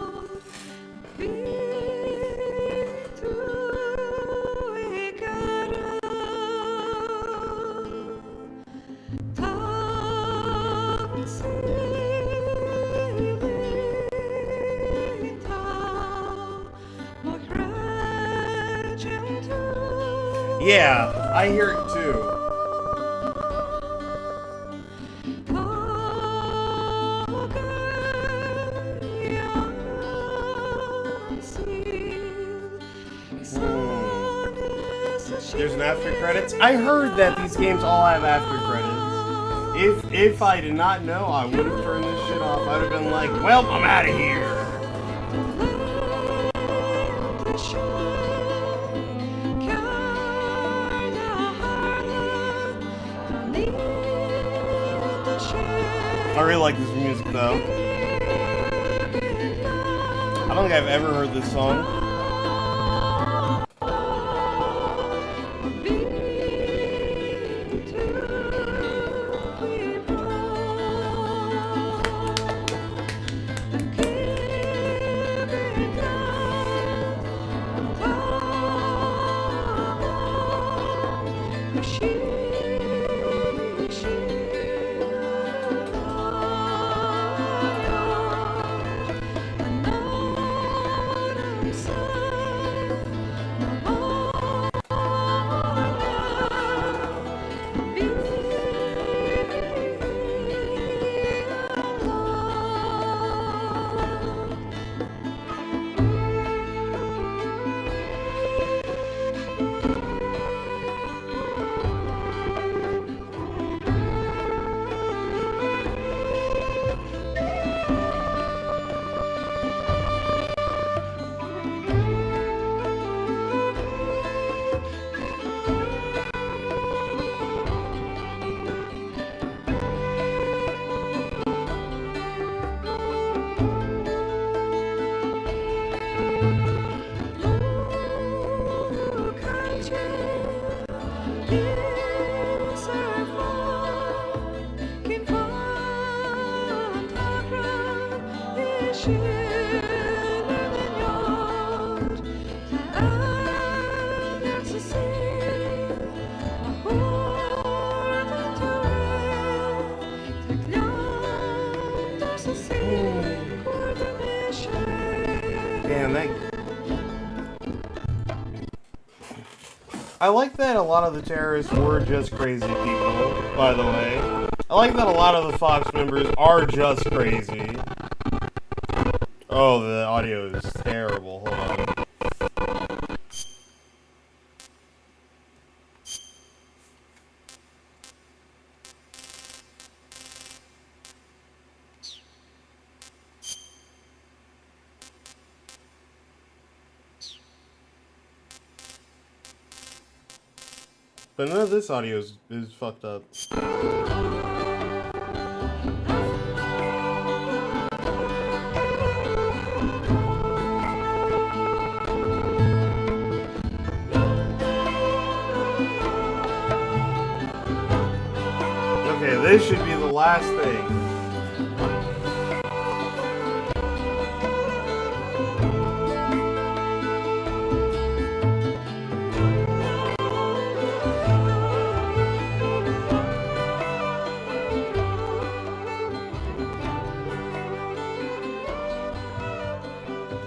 Yeah, I hear it too. There's an after credits. I heard that these games all have after credits. If I did not know, I would have turned this shit off. I'd have been like, well, I'm out of here. I really like this music though. I don't think I've ever heard this song. I like that a lot of the terrorists were just crazy people, by the way. I like that a lot of the Fox members are just crazy. Oh, the audio is terrible. Hold on. But none of this audio is fucked up. Okay, this should be the last thing.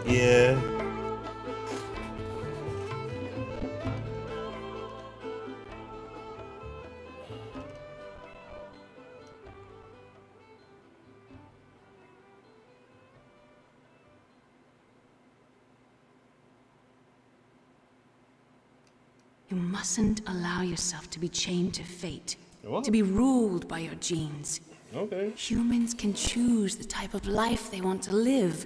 Yeah. You mustn't allow yourself to be chained to fate, What? to be ruled by your genes. Okay. Humans can choose the type of life they want to live.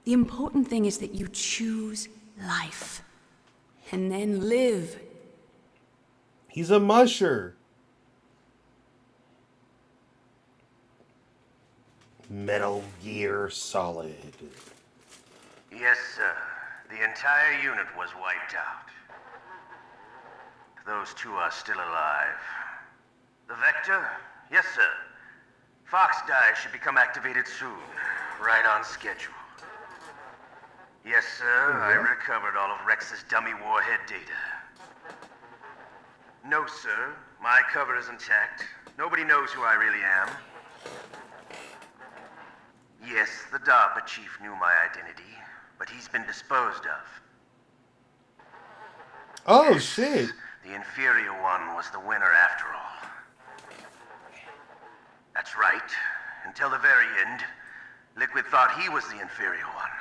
The important thing is that you choose life. And then live. He's a musher. Metal Gear Solid. Yes, sir. The entire unit was wiped out. Those two are still alive. The Vector? Yes, sir. Fox Die should become activated soon. Right on schedule. Yes, sir. I recovered all of Rex's dummy warhead data. No, sir. My cover is intact. Nobody knows who I really am. Yes, the DARPA chief knew my identity, but he's been disposed of. Oh, shit. The inferior one was the winner after all. That's right. Until the very end, Liquid thought he was the inferior one.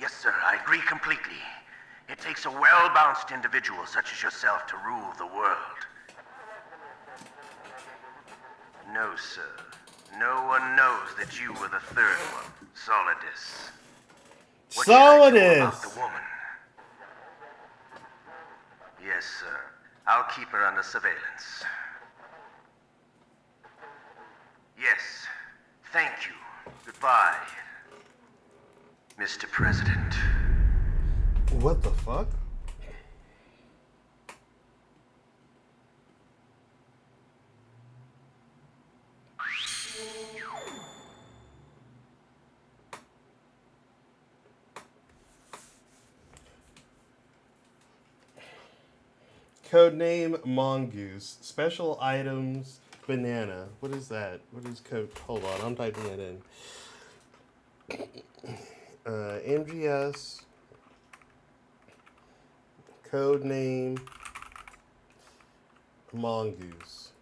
Yes, sir, I agree completely. It takes a well-balanced individual such as yourself to rule the world. No, sir. No one knows that you were the third one, Solidus. What should I do about the woman? Yes, sir. I'll keep her under surveillance. Yes. Thank you. Goodbye, Mr. President. What the fuck? Codename Mongoose. Special items banana. What is that? What is code? Hold on, I'm typing it in. MGS. Codename Mongoose.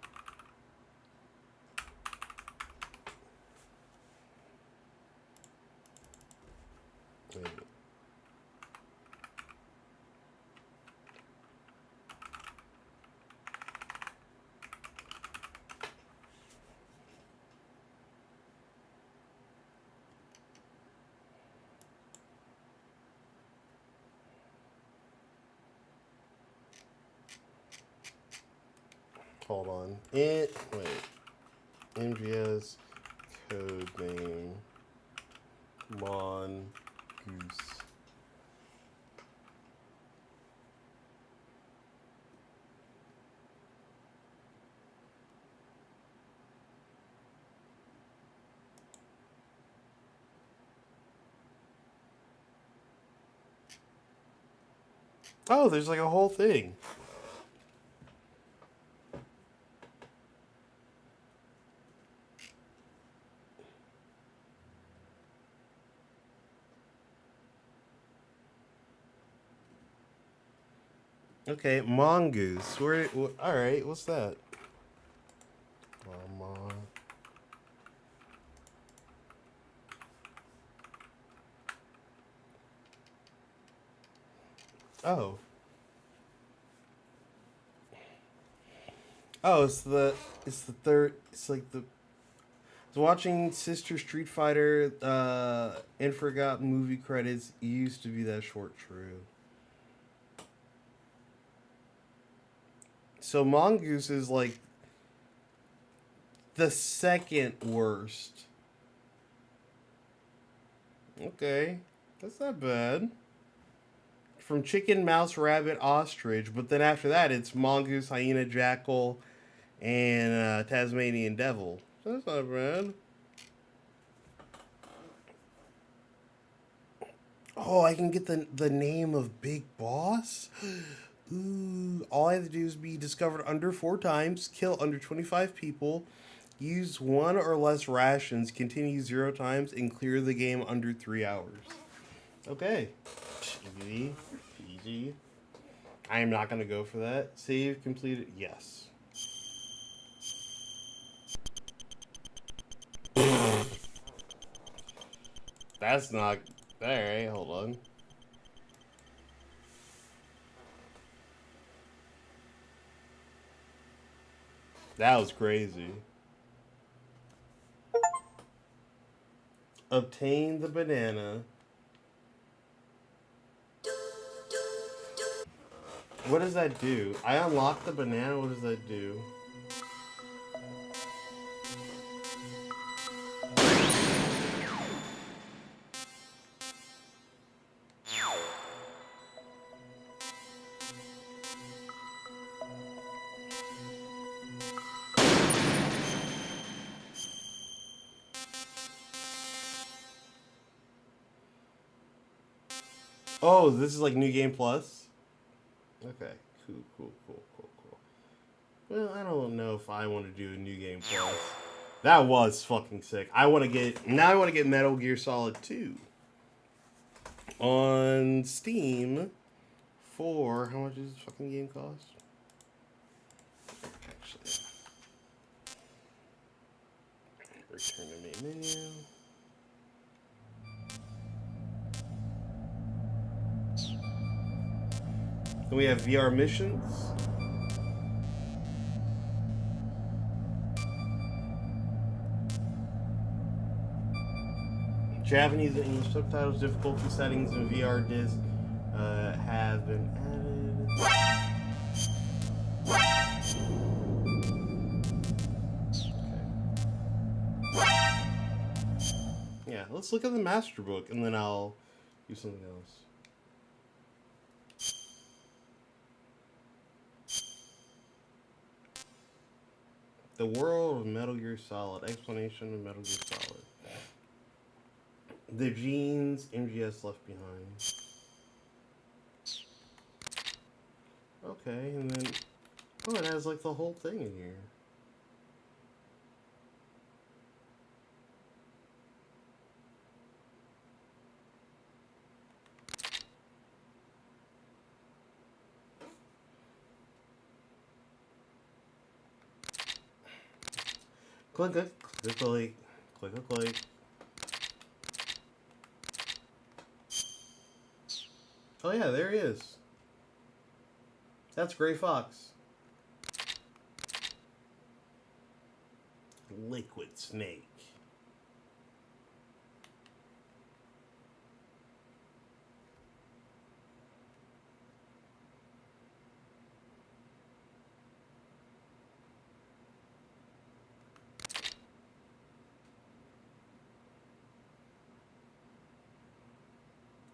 Wait. Hold on. MGS codename Mongoose. Oh, there's like a whole thing. Okay, Mongoose. All right, what's that? Oh. Oh, it's the third. It's like the. I was watching Sister Street Fighter and forgot movie credits. It used to be that short. True. So Mongoose is like the second worst. Okay, that's not bad. From chicken, mouse, rabbit, ostrich, but then after that it's mongoose, hyena, jackal, and Tasmanian devil. So that's not bad. Oh, I can get the name of Big Boss? Ooh, all I have to do is be discovered under 4 times, kill under 25 people, use 1 or less rations, continue 0 times, and clear the game under 3 hours. Okay. Easy. Easy. I am not going to go for that. Save completed. Yes. That's not... Alright, hold on. That was crazy. Obtain the banana. What does that do? I unlock the banana, what does that do? Oh, this is like New Game Plus? Okay, cool. Well, I don't know if I want to do a New Game Plus. That was fucking sick. Now I want to get Metal Gear Solid 2 on Steam for, how much does this fucking game cost? Actually, return to main menu. Then we have VR missions. Japanese and English subtitles, difficulty settings, and VR disc have been added. Yeah, let's look at the master book and then I'll do something else. The World of Metal Gear Solid. Explanation of Metal Gear Solid. The genes MGS left behind. Okay, and then... Oh, it has like the whole thing in here. Click, click, click, click, click, click. Oh yeah, there he is. That's Gray Fox. Liquid Snake.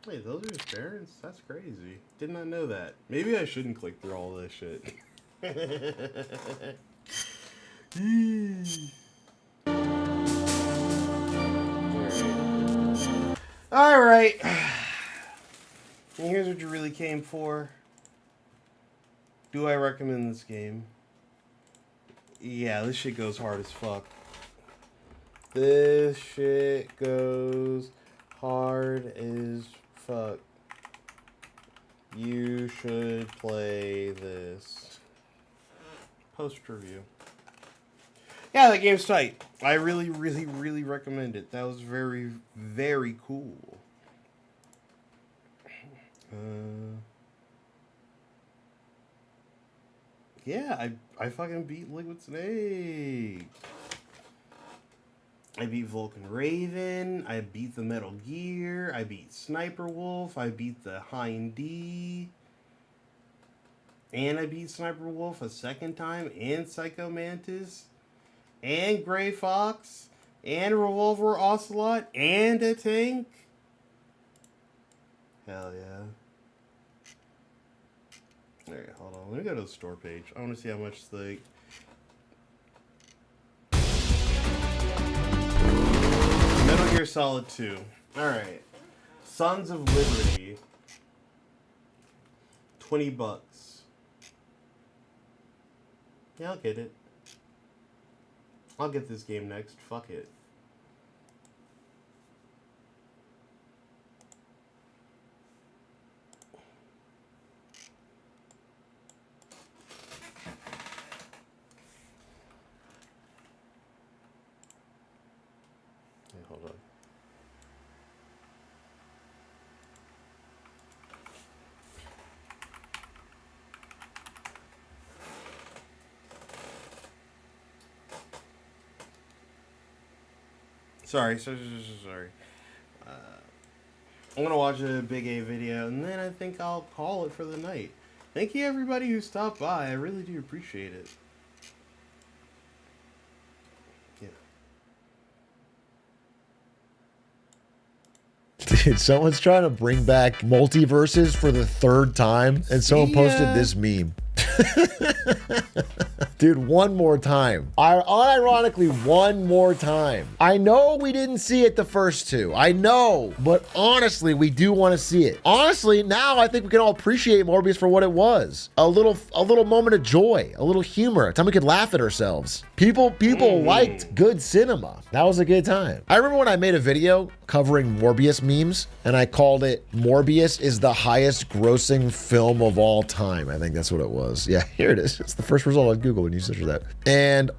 Wait, those are his parents? That's crazy. Did not know that. Maybe I shouldn't click through all this shit. Alright. And here's what you really came for. Do I recommend this game? Yeah, this shit goes hard as fuck. This shit goes hard as fuck. You should play this. Post review. Yeah, that game's tight. I really, really, really recommend it. That was very, very cool. Yeah, I fucking beat Liquid Snake. I beat Vulcan Raven. I beat the Metal Gear. I beat Sniper Wolf. I beat the Hind D. And I beat Sniper Wolf a second time. And Psycho Mantis. And Gray Fox. And Revolver Ocelot. And a tank. Hell yeah. Alright, hold on. Let me go to the store page. I want to see how much the... Metal Gear Solid 2. Alright. Sons of Liberty. $20. Yeah, I'll get it. I'll get this game next. Fuck it. Hey, hold on. Sorry. I'm gonna watch a Big A video, and then I think I'll call it for the night. Thank you, everybody who stopped by. I really do appreciate it. Yeah. Dude, someone's trying to bring back multiverses for the third time, and someone posted this meme. Dude, one more time. Unironically, one more time. I know we didn't see it the first two. I know, but honestly, we do want to see it. Honestly, now I think we can all appreciate Morbius for what it was. A little moment of joy, a little humor, a time we could laugh at ourselves. People liked good cinema. That was a good time. I remember when I made a video covering Morbius memes, and I called it Morbius is the highest grossing film of all time. I think that's what it was. Yeah, here it is. It's the first result on Google when you search that. And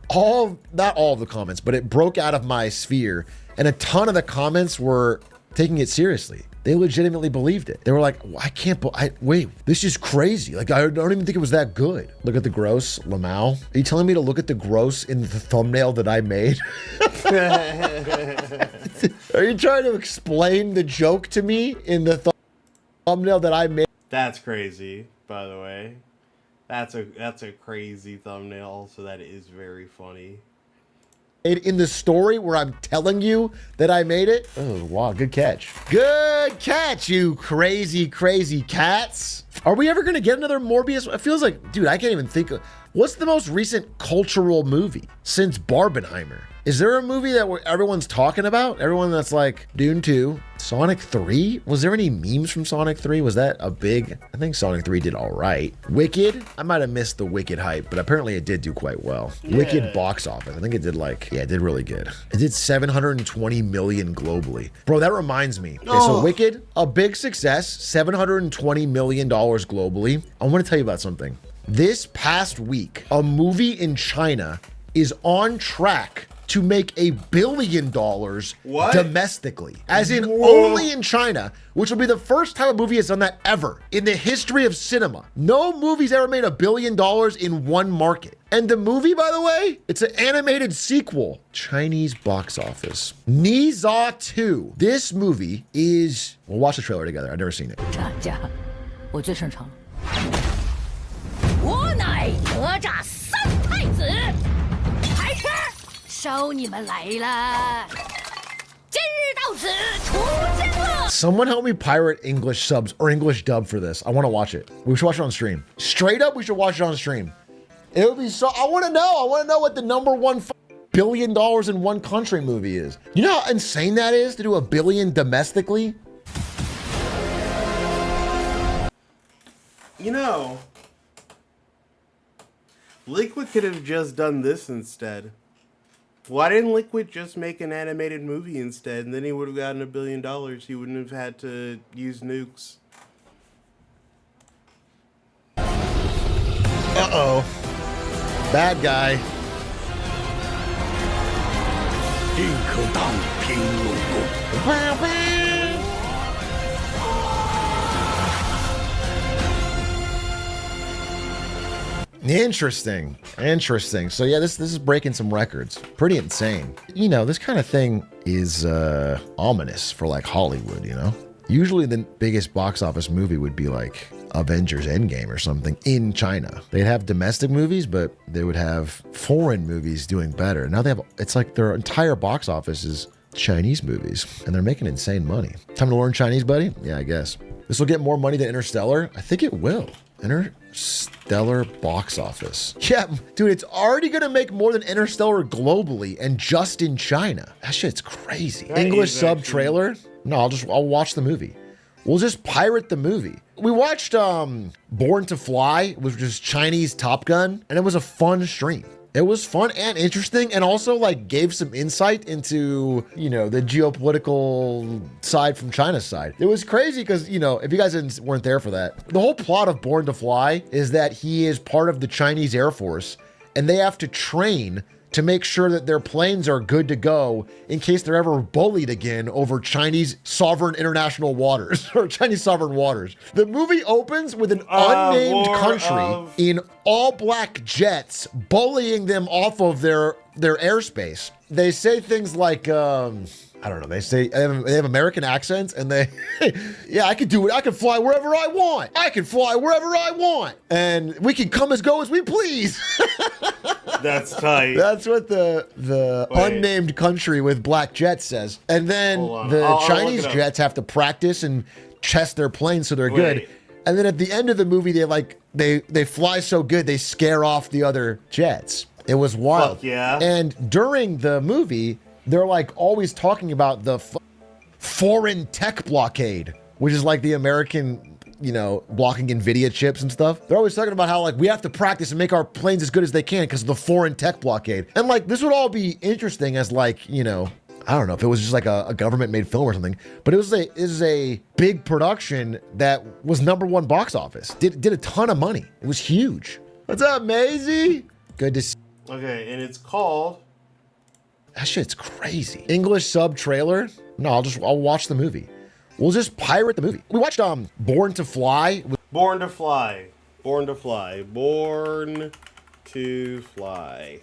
not all of the comments, but it broke out of my sphere, and a ton of the comments were taking it seriously. They legitimately believed it. They were like, I can't, wait, this is crazy. Like, I don't even think it was that good. Look at the gross, Lamau. Are you telling me to look at the gross in the thumbnail that I made? Are you trying to explain the joke to me in the thumbnail that I made? That's crazy, by the way. That's a crazy thumbnail, so that is very funny. In the story where I'm telling you that I made it? Oh, wow, good catch. Good catch, you crazy, crazy cats. Are we ever going to get another Morbius? It feels like, dude, I can't even think of... What's the most recent cultural movie since Barbenheimer? Is there a movie that everyone's talking about? Everyone that's like, Dune 2, Sonic 3? Was there any memes from Sonic 3? Was that a big... I think Sonic 3 did all right. Wicked? I might have missed the Wicked hype, but apparently it did do quite well. Yeah. Wicked box office. I think it did it did really good. It did 720 million globally. Bro, that reminds me. Okay, so Wicked, a big success, $720 million globally. I want to tell you about something. This past week, a movie in China is on track to make $1 billion domestically. As in only in China, which will be the first time a movie has done that ever in the history of cinema. No movie's ever made $1 billion in one market. And the movie, by the way, it's an animated sequel. Chinese box office. Ni Za 2. This movie is... We'll watch the trailer together. I've never seen it. 我乃哪吒三太子，开吃，收你们来了。今日到此除奸乐。 Someone help me pirate English subs or English dub for this. I want to watch it. We should watch it on stream. Straight up, we should watch it on stream. It would be so... I want to know what the #1 billion in one country movie is. You know how insane that is to do $1 billion domestically? You know... Liquid could have just done this instead. Why didn't Liquid just make an animated movie instead, and then he would have gotten $1 billion. He wouldn't have had to use nukes. Uh-oh. Bad guy. Interesting. So yeah, this is breaking some records. Pretty insane. You know, this kind of thing is ominous for like Hollywood, you know? Usually the biggest box office movie would be like Avengers Endgame or something in China. They'd have domestic movies, but they would have foreign movies doing better. Now they have, it's like their entire box office is Chinese movies, and they're making insane money. Time to learn Chinese, buddy? Yeah, I guess. This will get more money than Interstellar? I think it will. Interstellar box office. Yeah, dude, it's already gonna make more than Interstellar globally and just in China. That shit's crazy. That English is sub actually... trailer? No, I'll watch the movie. We'll just pirate the movie. We watched Born to Fly, which was Chinese Top Gun, and it was a fun stream. It was fun and interesting, and also like gave some insight into, you know, the geopolitical side from China's side. It was crazy because, you know, if you guys weren't there for that, the whole plot of Born to Fly is that he is part of the Chinese Air Force, and they have to train to make sure that their planes are good to go in case they're ever bullied again over Chinese sovereign international waters or Chinese sovereign waters. The movie opens with an unnamed country in all black jets bullying them off of their airspace. They say things like, I don't know, they have American accents and they, yeah, I can do it. I can fly wherever I want. I can fly wherever I want. And we can come go as we please. That's tight. That's what the unnamed country with black jets says. And then the Chinese jets have to practice and test their planes so they're good. And then at the end of the movie, they fly so good they scare off the other jets. It was wild. Fuck yeah. And during the movie, they're like always talking about the foreign tech blockade, which is like the American, you know, blocking NVIDIA chips and stuff. They're always talking about how like we have to practice and make our planes as good as they can because of the foreign tech blockade. And like this would all be interesting as like, you know, I don't know if it was just like a government made film or something, but it was a big production that was #1 box office. Did a ton of money. It was huge. What's up, Maisie? Good to see. Okay, and it's called... That shit's crazy. English sub trailer? No, I'll watch the movie. We'll just pirate the movie. We watched Born to Fly. Born to Fly. Born to Fly. Born to Fly.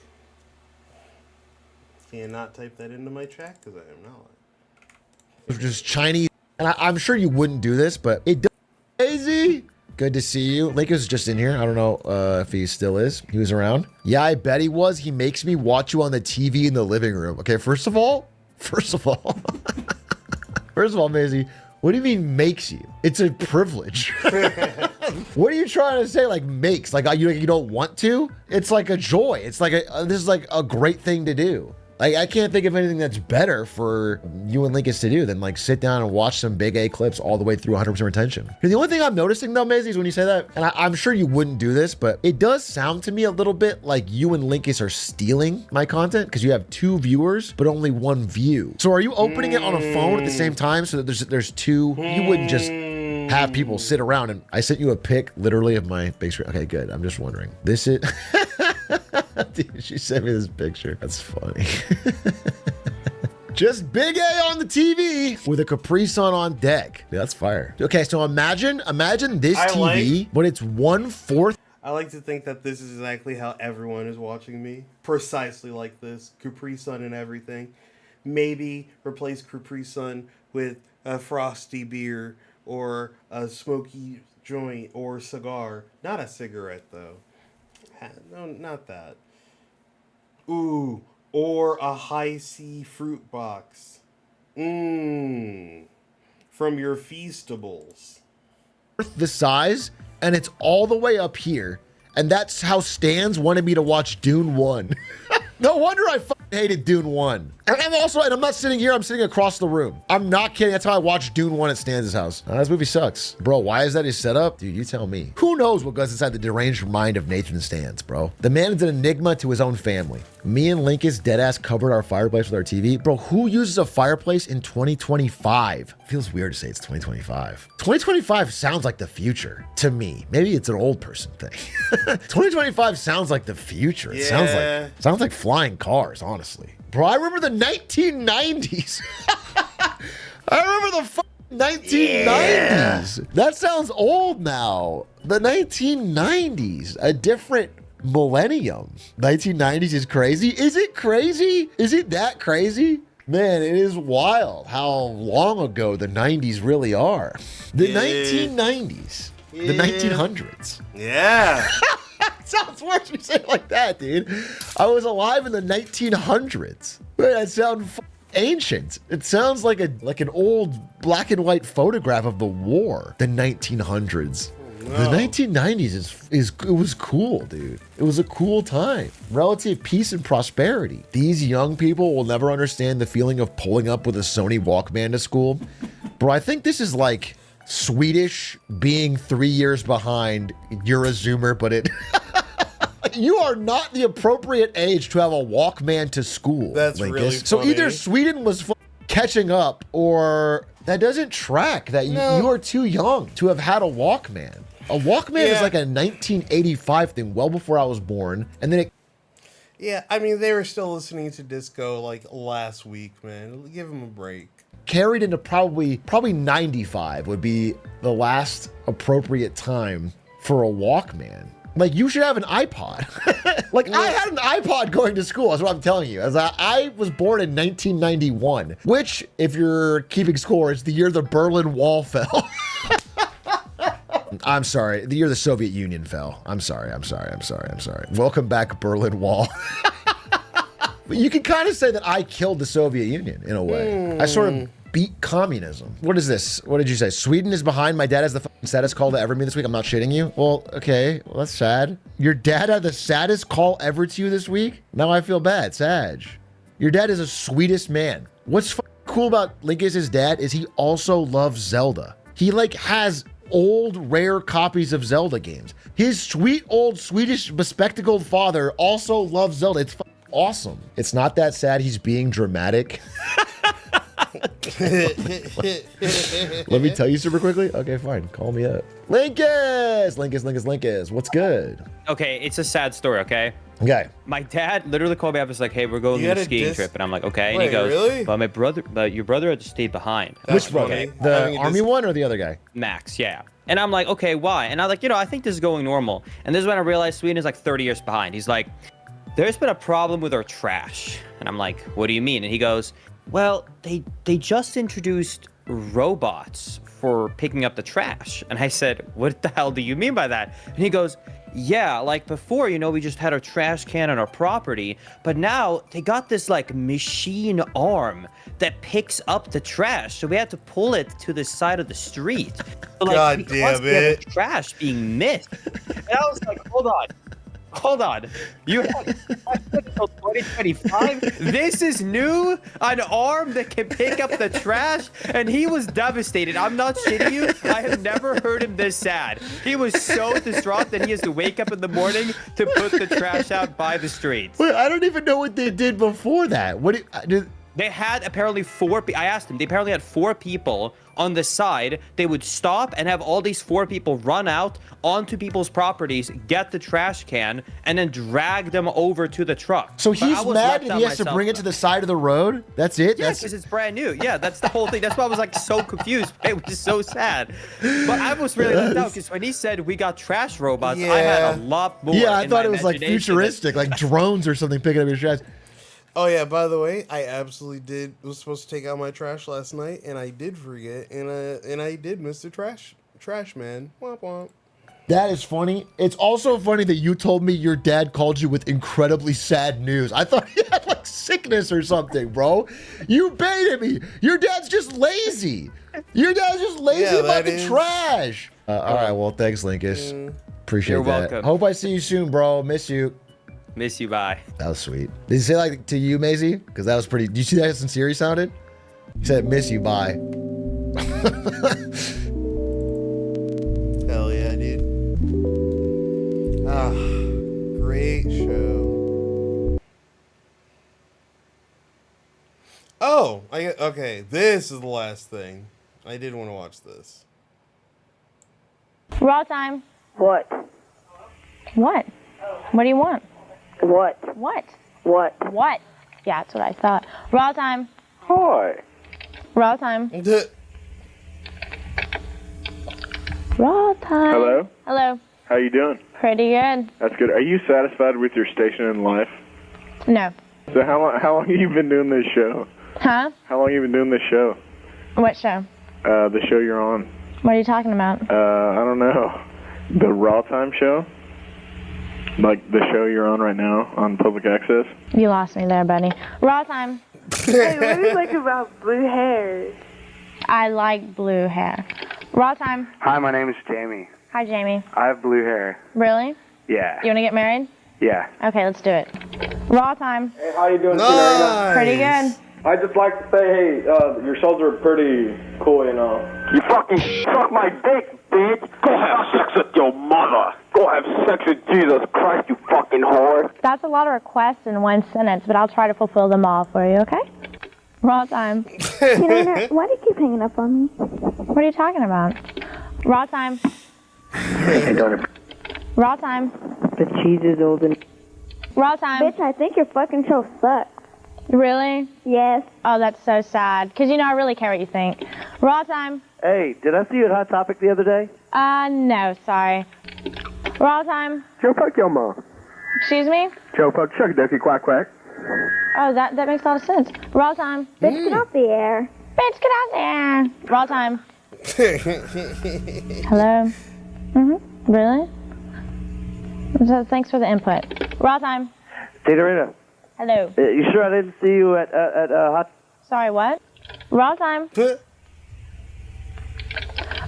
Cannot type that into my chat because I am not. Just Chinese. And I'm sure you wouldn't do this, but it does. Crazy. Good to see you. Link is just in here. I don't know if he still is. He was around. Yeah, I bet he was. He makes me watch you on the TV in the living room. Okay, first of all, Maisie, what do you mean makes you? It's a privilege. What are you trying to say? Like makes? Like you don't want to? It's like a joy. It's like this is like a great thing to do. Like I can't think of anything that's better for you and Linkus to do than like sit down and watch some Big A clips all the way through 100% retention. The only thing I'm noticing though, Maisie, is when you say that, and I'm sure you wouldn't do this, but it does sound to me a little bit like you and Linkus are stealing my content because you have 2 viewers but only 1 view. So are you opening it on a phone at the same time so that there's 2? You wouldn't just have people sit around. And I sent you a pic literally of my big screen. Okay, good. I'm just wondering. This is. Dude, she sent me this picture. That's funny. Just Big A on the TV with a Capri Sun on deck. Yeah, that's fire. Okay, so imagine this TV, but it's 1/4. I like to think that this is exactly how everyone is watching me. Precisely like this. Capri Sun and everything. Maybe replace Capri Sun with a frosty beer or a smoky joint or cigar. Not a cigarette, though. No, not that. Ooh, or a high C fruit box. From your Feastables. The size, and it's all the way up here. And that's how Stans wanted me to watch Dune 1. No wonder I fucking hated Dune 1. And I'm not sitting here, I'm sitting across the room. I'm not kidding. That's how I watched Dune 1 at Stans' house. This movie sucks. Bro, why is that his setup? Dude, you tell me. Who knows what goes inside the deranged mind of Nathan Stans, bro? The man is an enigma to his own family. Me and Linkus deadass covered our fireplace with our TV. Bro, who uses a fireplace in 2025? Feels weird to say it's 2025. 2025 sounds like the future to me. Maybe it's an old person thing. 2025 sounds like the future. It sounds like flying cars, honestly. Bro, I remember the 1990s. I remember the 1990s. Yeah. That sounds old now. The 1990s, a different millennium. 1990s is crazy. Is it crazy? Is it that crazy? Man, it is wild how long ago the 90s really are. The 1990s. The 1900s. Yeah. Sounds worse when you say it like that, dude. I was alive in the 1900s. Man, that sounds ancient. It sounds like an old black and white photograph of the war. The 1900s. No. The 1990s it was cool, dude. It was a cool time. Relative peace and prosperity. These young people will never understand the feeling of pulling up with a Sony Walkman to school. Bro, I think this is like Swedish being 3 years behind. You're a Zoomer, but it... You are not the appropriate age to have a Walkman to school. That's Linkus. really funny. So either Sweden was catching up, or that doesn't track that you are too young to have had a Walkman. A Walkman is like a 1985 thing, well before I was born, and then it... Yeah, I mean, they were still listening to disco like last week, man. Give them a break. Carried into probably 95 would be the last appropriate time for a Walkman. Like, you should have an iPod. I had an iPod going to school. That's what I'm telling you. As I was born in 1991, which, if you're keeping score, is the year the Berlin Wall fell. I'm sorry. The year the Soviet Union fell. I'm sorry. Welcome back, Berlin Wall. But you can kind of say that I killed the Soviet Union in a way. I sort of beat communism. What is this? What did you say? Sweden is behind. My dad has the saddest call to ever me this week. I'm not shitting you. Well, okay. Well, that's sad. Your dad had the saddest call ever to you this week? Now I feel bad. Sag. Your dad is the sweetest man. What's cool about Linkus' dad is he also loves Zelda. He has old rare copies of Zelda games. His sweet old Swedish bespectacled father also loves Zelda. It's awesome. It's not that sad he's being dramatic. Let me tell you super quickly. Okay, fine. Call me up. Linkus! What's good? Okay, it's a sad story, okay? Okay. My dad literally called me up. It's like, hey, we're going You on a had a skiing dis- trip, and I'm like, okay. And Wait, he goes, really? but your brother had to stay behind. Which brother? The army one or the other guy? Max, yeah. And I'm like, okay, why? And I'm like, I think this is going normal. And this is when I realized Sweden is like 30 years behind. He's like, there's been a problem with our trash. And I'm like, what do you mean? And he goes, well, they just introduced robots for picking up the trash. And I said, what the hell do you mean by that? And he goes, yeah, like before, we just had our trash can on our property, but now they got this like machine arm that picks up the trash. So we had to pull it to the side of the street. So, like, God because damn we have it. trash being missed. And I was like, hold on. You have until 2025? This is new? An arm that can pick up the trash? And he was devastated. I'm not shitting you. I have never heard him this sad. He was so distraught that he has to wake up in the morning to put the trash out by the streets. Wait, I don't even know what they did before that. They had apparently I asked them, they apparently had 4 people on the side. They would stop and have all these 4 people run out onto people's properties, get the trash can, and then drag them over to the truck. So But I he's was mad left and on he has to myself. bring it to the side of the road? That's it? Yeah, because it's brand new. Yeah, that's the whole thing. That's why I was like so confused. It was so sad. But I was really let down because when he said we got trash robots, I had a lot more. Yeah, I in thought my it was like imagination futuristic, like drones or something picking up your trash. Oh yeah, by the way, I absolutely was supposed to take out my trash last night, and I did forget, and I did miss the trash man. Womp womp. That is funny. It's also funny that you told me your dad called you with incredibly sad news. I thought he had like sickness or something, bro. You baited me. Your dad's just lazy. Your dad's just lazy Yeah, about that the is- trash. All right, well, thanks, Linkus. Appreciate You're that. welcome. Hope I see you soon, bro. Miss you. Miss you, bye. That was sweet. Did he say like to you, Maisie? Because that was pretty. Do you see that how sincere he sounded? He said, "Miss you, bye." Hell yeah, dude. Ah, great show. Oh, okay. This is the last thing. I did want to watch this. Raw time. What? What? What do you want? What? What? What? What? Yeah, that's what I thought. Raw time. Hi. Raw time. Raw time. Hello? Hello. How you doing? Pretty good. That's good. Are you satisfied with your station in life? No. So how long have you been doing this show? Huh? How long have you been doing this show? What show? The show you're on. What are you talking about? I don't know. The Raw Time show? Like the show you're on right now on public access? You lost me there, buddy. Raw time. Hey, what do you like about blue hair? I like blue hair. Raw time. Hi, my name is Jamie. Hi, Jamie. I have blue hair. Really? Yeah. You want to get married? Yeah. Okay, let's do it. Raw time. Hey, how you doing, Nice. Pretty good. I just like to say, hey, your shows are pretty cool, you know. You fucking suck my dick, bitch. Go have sex with your mother. Go have sex with Jesus Christ, you fucking whore. That's a lot of requests in one sentence, but I'll try to fulfill them all for you, okay? Raw time. Elena, why do you keep hanging up on me? What are you talking about? Raw time. Hey, daughter. Raw time. The cheese is old and... Raw time. Bitch, I think your fucking show sucks. Really? Yes. Oh, that's so sad. Because, I really care what you think. Raw time. Hey, did I see you at Hot Topic the other day? No, sorry. Raw time. Joe, fuck your mom. Excuse me? Joe, fuck Chuck Ducky, quack, quack. Oh, that makes a lot of sense. Raw time. Bitch, get off the air. Bitch, get out there. Raw time. Hello? Mm-hmm. Really? So, thanks for the input. Raw time. Taterina, Hello. you sure I didn't see you at Hot... Sorry, what? Raw time.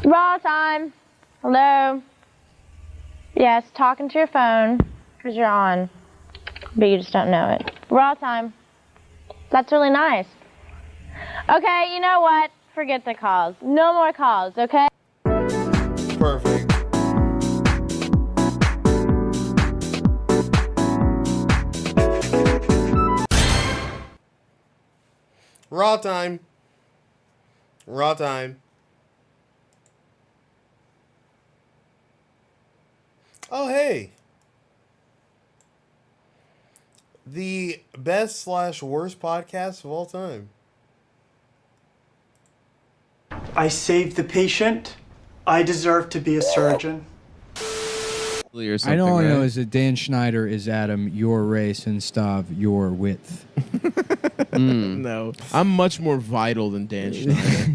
Raw time. Hello. Yes, talking to your phone because you're on, but you just don't know it. Raw time. That's really nice. Okay, you know what? Forget the calls. No more calls, okay? Perfect. Raw time. Raw time. Oh, hey. the best / worst podcast of all time. I saved the patient. I deserve to be a surgeon. I know all I know is that Dan Schneider is Adam, your race, and Stav, your width. No, I'm much more vital than Dan Schneider.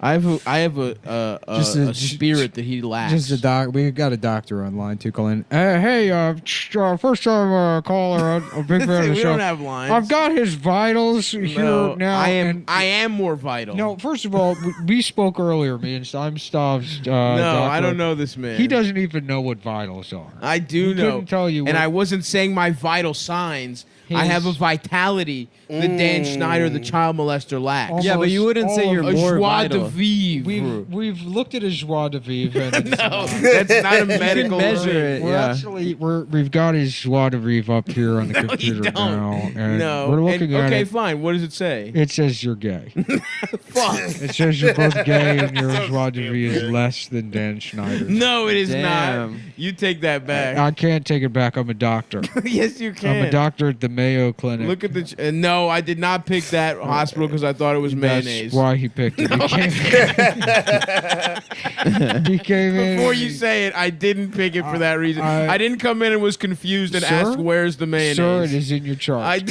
I have a spirit that he lacks. Just a doc. We got a doctor online too. Calling. Hey, first time caller. A big fan of the We show. don't have lines. I've got his vitals here now. I am more vital. No, first of all, we spoke earlier, me and I'm Stav's. No, doctor. I don't know this man. He doesn't even know what vitals are. I do He know. couldn't tell you. And what- I wasn't saying my vital signs. I have a vitality that Dan Schneider, the child molester, lacks. Yeah, but you wouldn't say you're a more joie vital. de vivre. We've looked at his joie de vivre. And it's No, that's not a medical measure word. We've got his joie de vivre up here on the computer now. And No. we're looking at okay, it. fine. What does it say? It says you're gay. Fuck. It says you're both gay and your joie de vivre is less than Dan Schneider's. No, it is Damn. not. You take that back. I can't take it back. I'm a doctor. Yes, you can. I'm a doctor at the Mayo Clinic. Look at the. No, I did not pick that hospital because I thought it was mayonnaise. That's why he picked it. He came in. Before you say it, I didn't pick it for that reason. I didn't come in and was confused and Sir? asked, "Where's the mayonnaise?" Sir, it is in your chart. I You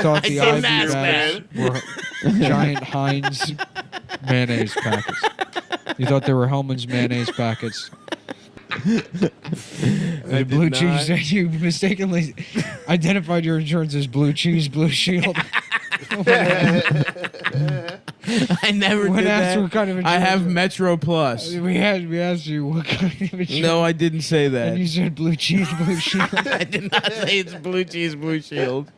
thought the I didn't IV ask bags that. were giant Heinz mayonnaise packets. You thought they were Hellman's mayonnaise packets. The blue did cheese not. that you mistakenly identified your insurance as Blue Cheese Blue Shield. I never When did asked that. what kind of I have insurance- Metro Plus. We asked you what kind of insurance. No, I didn't say that. And you said Blue Cheese Blue Shield. I did not say it's Blue Cheese Blue Shield.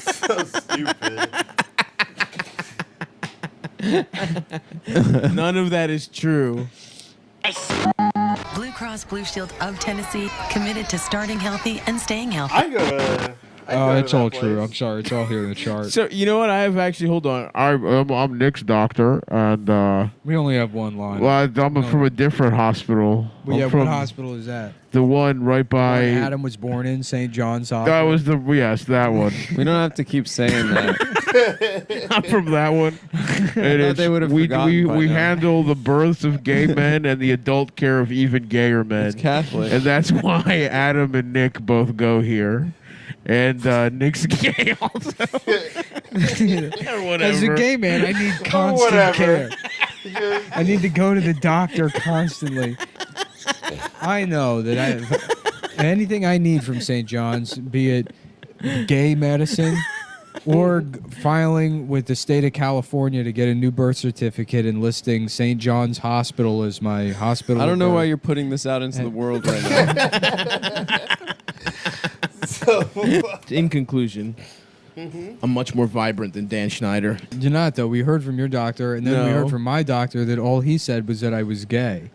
So stupid. None of that is true. Blue Cross Blue Shield of Tennessee, committed to starting healthy and staying healthy. I go to. It's all true. I'm sorry. It's all here in the chart. So you know what? I have actually. Hold on. I'm Nick's doctor, and We only have one line. I'm from a different hospital. Well, I'm yeah, from what hospital is that? the one right by. One Adam was born in St. John's That Hospital. was the that one. We don't have to keep saying that. I'm from that one. And thought they would have we forgotten by now. handle the births of gay men and the adult care of even gayer men. It's Catholic. And that's why Adam and Nick both go here. And Nick's gay also. Or whatever. As a gay man, I need constant care. I need to go to the doctor constantly. I know that anything I need from St. John's, be it gay medicine or filing with the state of California to get a new birth certificate and listing St. John's Hospital as my hospital. I don't know of why birth. you're putting this out into the world right now. In conclusion, I'm much more vibrant than Dan Schneider. You're not, though. We heard from your doctor, and then we No. heard from my doctor that all he said was that I was gay.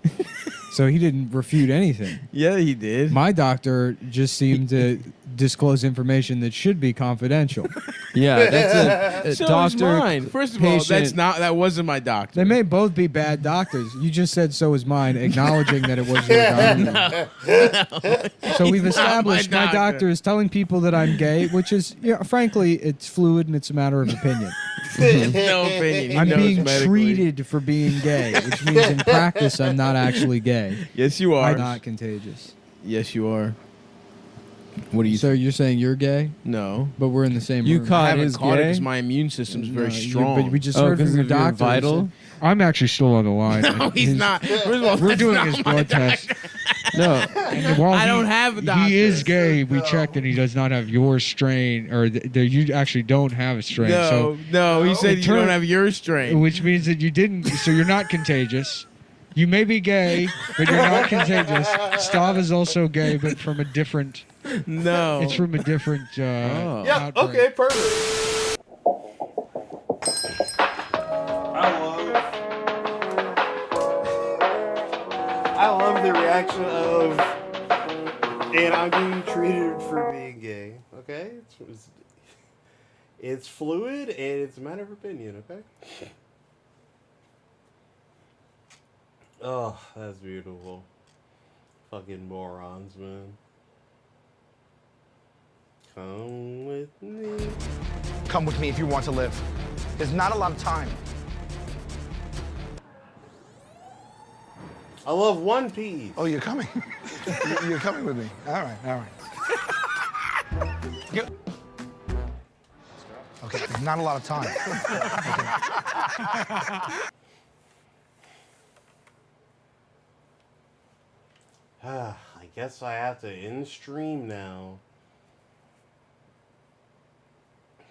So he didn't refute anything. Yeah, he did. My doctor just seemed to disclose information that should be confidential. Yeah, that's a So doctor. is mine. First of all, that wasn't my doctor. They may both be bad doctors. You just said so is mine, acknowledging that it was your doctor. So we've He's not established my my doctor. doctor is telling people that I'm gay, which is, frankly, it's fluid and it's a matter of opinion. No opinion. He I'm knows being medically. treated for being gay, which means in practice I'm not actually gay. Yes, you are. I'm not contagious. Yes, you are. What do you? So you're saying you're gay? No. But we're in the same You room. caught I haven't his caught it gay? because my immune system's very No, strong. But we just Oh, heard from 'cause your of your doctor. vital? I'm actually still on the line. No, he's His- not. First of all, We're that's doing not his my blood test. doctor. No. And while I don't have a doctor. He is gay. We checked, and he does not have your strain, or you actually don't have a strain. No, so no. He said it you don't turned- have your strain. which means that you didn't. So you're not contagious. You may be gay, but you're not contagious. Stav is also gay, but from a different. No. It's from a different. Yeah. outbreak. Okay. Perfect. I love the reaction of, and I'm getting treated for being gay. Okay, it's fluid and it's a matter of opinion. Okay. Oh, that's beautiful. Fucking morons, man. Come with me. Come with me if you want to live. There's not a lot of time. I love One Piece. Oh, you're coming. You're coming with me. All right, all right. Okay, there's not a lot of time. I guess I have to end stream now.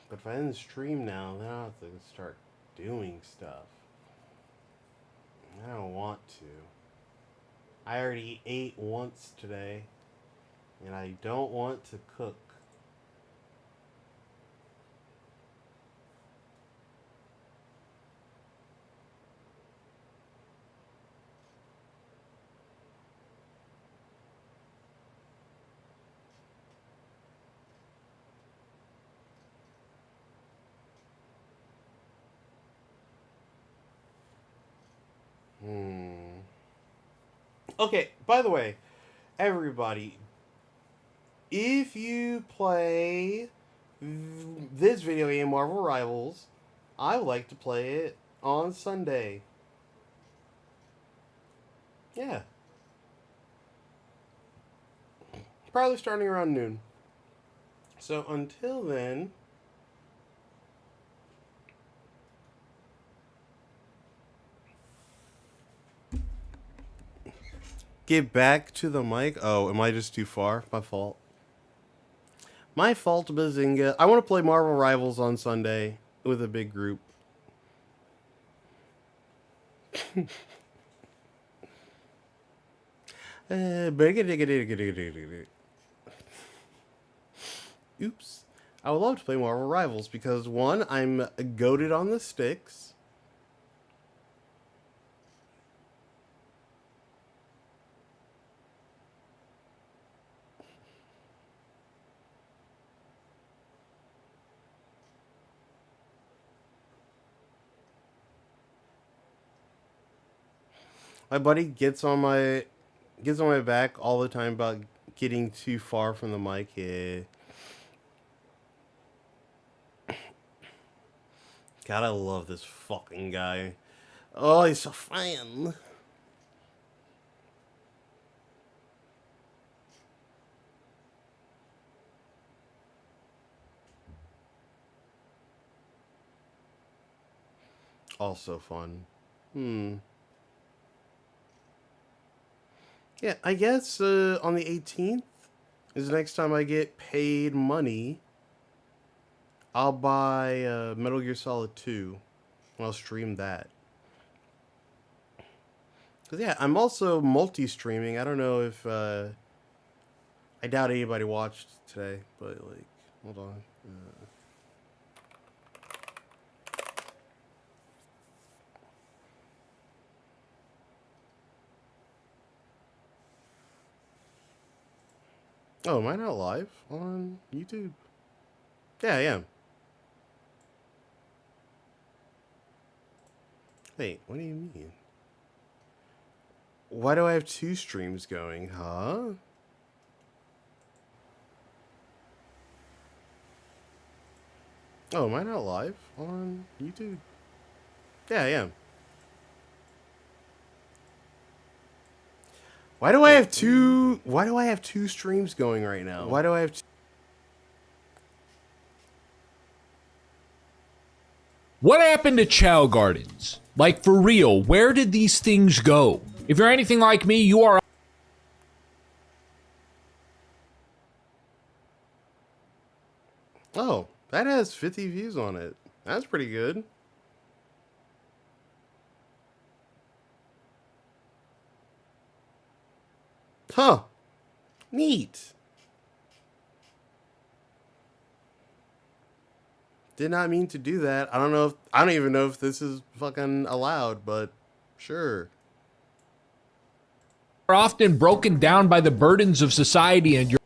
But if I end stream now, then I'll have to start doing stuff. I don't want to. I already ate once today, and I don't want to cook. Okay, by the way, everybody, if you play this video game, Marvel Rivals, I would like to play it on Sunday. Yeah. Probably starting around noon. So until then... Get back to the mic. Oh, am I just too far? My fault. My fault, Bazinga. I want to play Marvel Rivals on Sunday with a big group. Oops. I would love to play Marvel Rivals because, one, I'm goated on the sticks. My buddy gets on my back all the time about getting too far from the mic. Yeah. God, I love this fucking guy. Oh, he's so fun. Also fun. Yeah, I guess on the 18th is the next time I get paid money. I'll buy Metal Gear Solid 2. And I'll stream that. Because, yeah, I'm also multi-streaming. I don't know if... I doubt anybody watched today, but, like, hold on. Oh, am I not live on YouTube? Yeah, I am. Wait, what do you mean? Why do I have two streams going, huh? Oh, am I not live on YouTube? Yeah, I am. Why do I have two streams going right now? Why do I have two? What happened to Chow Gardens? Like, for real, where did these things go? If you're anything like me, you are... Oh, that has 50 views on it. That's pretty good. Huh. Neat. Did not mean to do that. I don't even know if this is fucking allowed, but sure. Are often broken down by the burdens of society and your...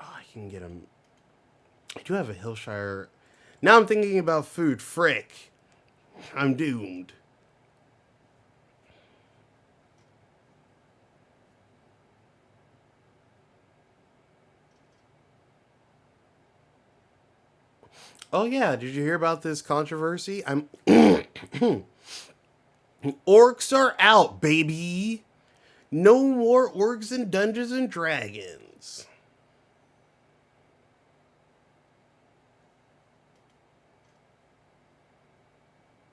Oh, I can get them. I do have a Hillshire. Now I'm thinking about food. Frick. I'm doomed. Oh yeah, did you hear about this controversy? Orcs are out, baby. No more orcs in Dungeons and Dragons.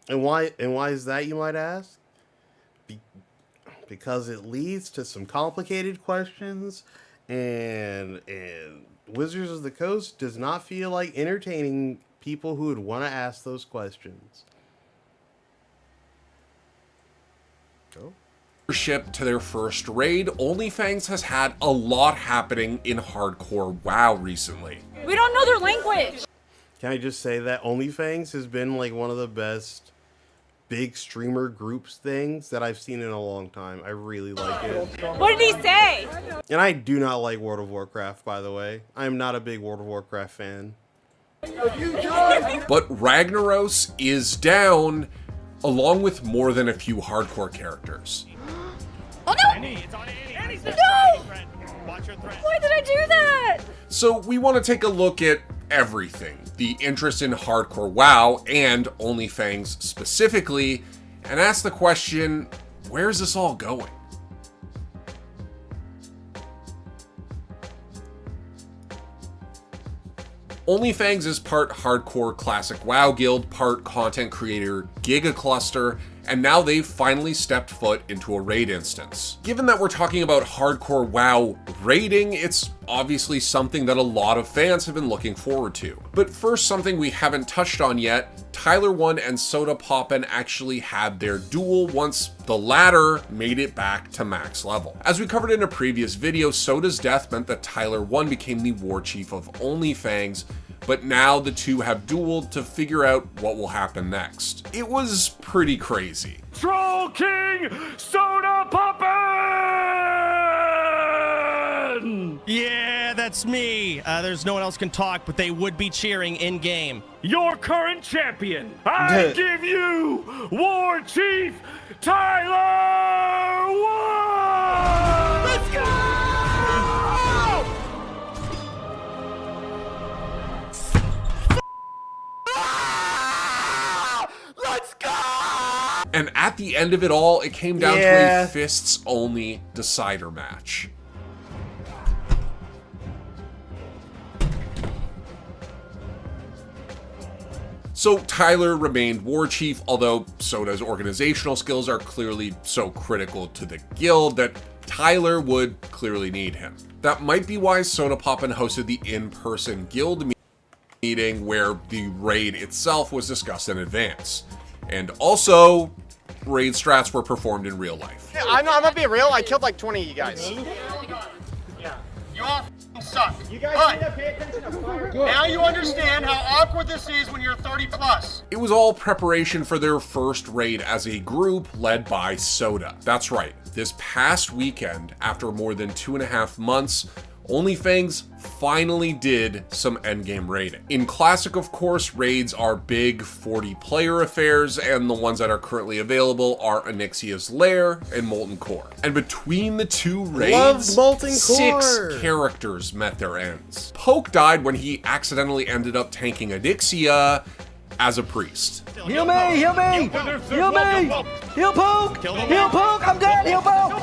And why is that, you might ask? Because it leads to some complicated questions, and Wizards of the Coast does not feel like entertaining people who would want to ask those questions. Go. Ship to their first raid, OnlyFangs has had a lot happening in hardcore WoW recently. We don't know their language. Can I just say that OnlyFangs has been like one of the best big streamer groups things that I've seen in a long time. I really like it. What did he say? And I do not like World of Warcraft, by the way. I am not a big World of Warcraft fan. But Ragnaros is down, along with more than a few hardcore characters. Oh no! Annie, it's on Annie. No! Why did I do that? So we want to take a look at everything, the interest in hardcore WoW and OnlyFangs specifically, and ask the question, where's this all going? OnlyFangs is part hardcore classic WoW guild, part content creator Giga Cluster, and now they've finally stepped foot into a raid instance. Given that we're talking about hardcore WoW raiding, it's obviously something that a lot of fans have been looking forward to. But first, something we haven't touched on yet, Tyler1 and Sodapoppin actually had their duel once the latter made it back to max level. As we covered in a previous video, Soda's death meant that Tyler1 became the war chief of OnlyFangs, but now the two have dueled to figure out what will happen next. It was pretty crazy. Troll King Sodapoppin! Yeah, that's me. There's no one else can talk, but they would be cheering in-game. Your current champion, I give you War Chief Tyler 1! Let's go! Let's go! And at the end of it all, it came down to a fists-only decider match. So Tyler remained war chief, although Soda's organizational skills are clearly so critical to the guild that Tyler would clearly need him. That might be why Sodapoppin hosted the in-person guild meeting where the raid itself was discussed in advance. And also, raid strats were performed in real life. Yeah, I'm not being real. I killed like 20 of you guys. You all suck. You guys need to pay attention to fire. Now you understand how awkward this is when you're 30 plus. It was all preparation for their first raid as a group led by Soda. That's right, this past weekend, after more than 2.5 months, OnlyFangs finally did some endgame raiding. In Classic, of course, raids are big 40-player affairs, and the ones that are currently available are Onyxia's Lair and Molten Core. And between the two raids, Molten 6 Core. characters met their ends. Poke died when he accidentally ended up tanking Onyxia as a priest. Heal me! Heal me! Heal me! Heal Poke! Heal Poke! I'm dead! Heal Poke!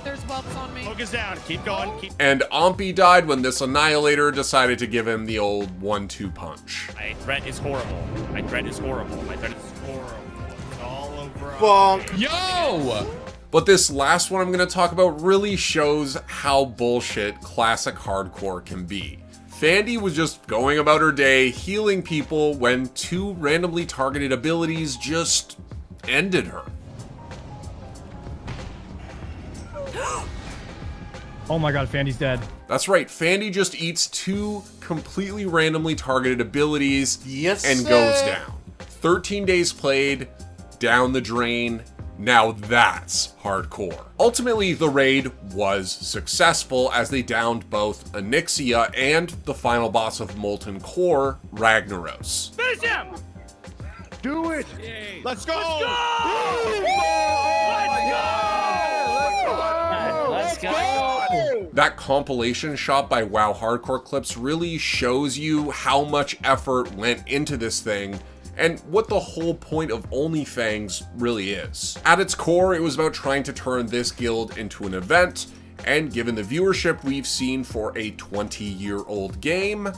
There's whelps on me. Focus down. Keep going. Keep. And Ompi died when this Annihilator decided to give him the old 1-2 punch. My threat is horrible. My threat is horrible. My threat is horrible. It's all over. Bonk. Yo! But this last one I'm going to talk about really shows how bullshit classic hardcore can be. Fandy was just going about her day healing people when 2 randomly targeted abilities just ended her. Oh my god, Fandy's dead. That's right, Fandy just eats 2 completely randomly targeted abilities and goes down. 13 days played, down the drain. Now that's hardcore. Ultimately, the raid was successful as they downed both Onyxia and the final boss of Molten Core, Ragnaros. Finish him! Do it! Let's go! Let's go! Let's go! That compilation shot by WoW Hardcore Clips really shows you how much effort went into this thing and what the whole point of OnlyFangs really is. At its core, it was about trying to turn this guild into an event, and given the viewership we've seen for a 20-year-old game,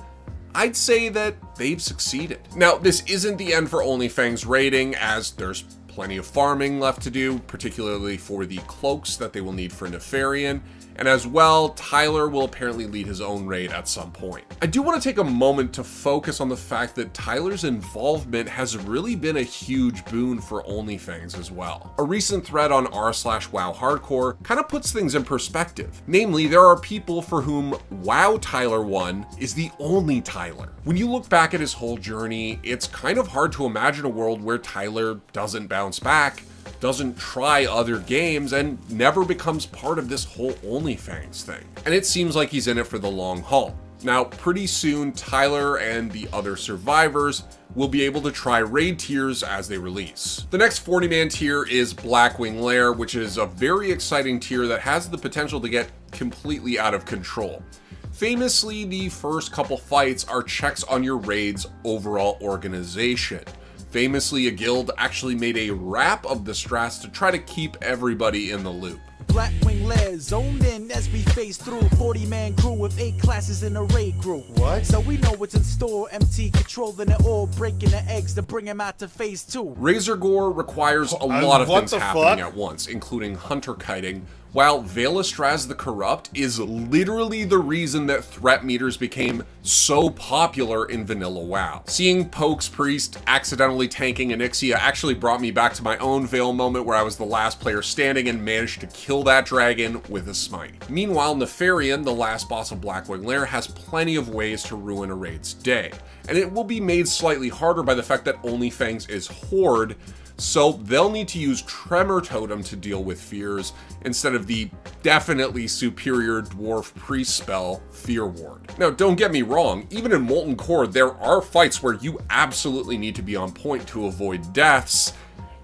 I'd say that they've succeeded. Now, this isn't the end for OnlyFangs raiding, as there's plenty of farming left to do, particularly for the cloaks that they will need for Nefarian, and as well, Tyler will apparently lead his own raid at some point. I do want to take a moment to focus on the fact that Tyler's involvement has really been a huge boon for OnlyFangs as well. A recent thread on r/WoW Hardcore kind of puts things in perspective. Namely, there are people for whom WoW Tyler 1 is the only Tyler. When you look back at his whole journey, it's kind of hard to imagine a world where Tyler doesn't bounce back, doesn't try other games, and never becomes part of this whole OnlyFangs thing. And it seems like he's in it for the long haul. Now, pretty soon, Tyler and the other survivors will be able to try raid tiers as they release. The next 40-man tier is Blackwing Lair, which is a very exciting tier that has the potential to get completely out of control. Famously, the first couple fights are checks on your raid's overall organization. Famously, a guild actually made a rap of the strats to try to keep everybody in the loop. Blackwing Lair zoned in as we phase through 40-man crew with 8 classes in a raid group. What? So we know what's in store. MT controlling it all, breaking the eggs to bring him out to phase 2. Razor Gore requires a lot of things happening at once, including hunter kiting, while Valestraz the Corrupt is literally the reason that threat meters became so popular in vanilla WoW. Seeing Pokes Priest accidentally tanking Onyxia actually brought me back to my own Vale moment where I was the last player standing and managed to kill that dragon with a smite. Meanwhile, Nefarian, the last boss of Blackwing Lair, has plenty of ways to ruin a raid's day, and it will be made slightly harder by the fact that OnlyFangs is Horde, so they'll need to use Tremor Totem to deal with fears instead of the definitely superior Dwarf Priest spell, Fear Ward. Now, don't get me wrong, even in Molten Core, there are fights where you absolutely need to be on point to avoid deaths,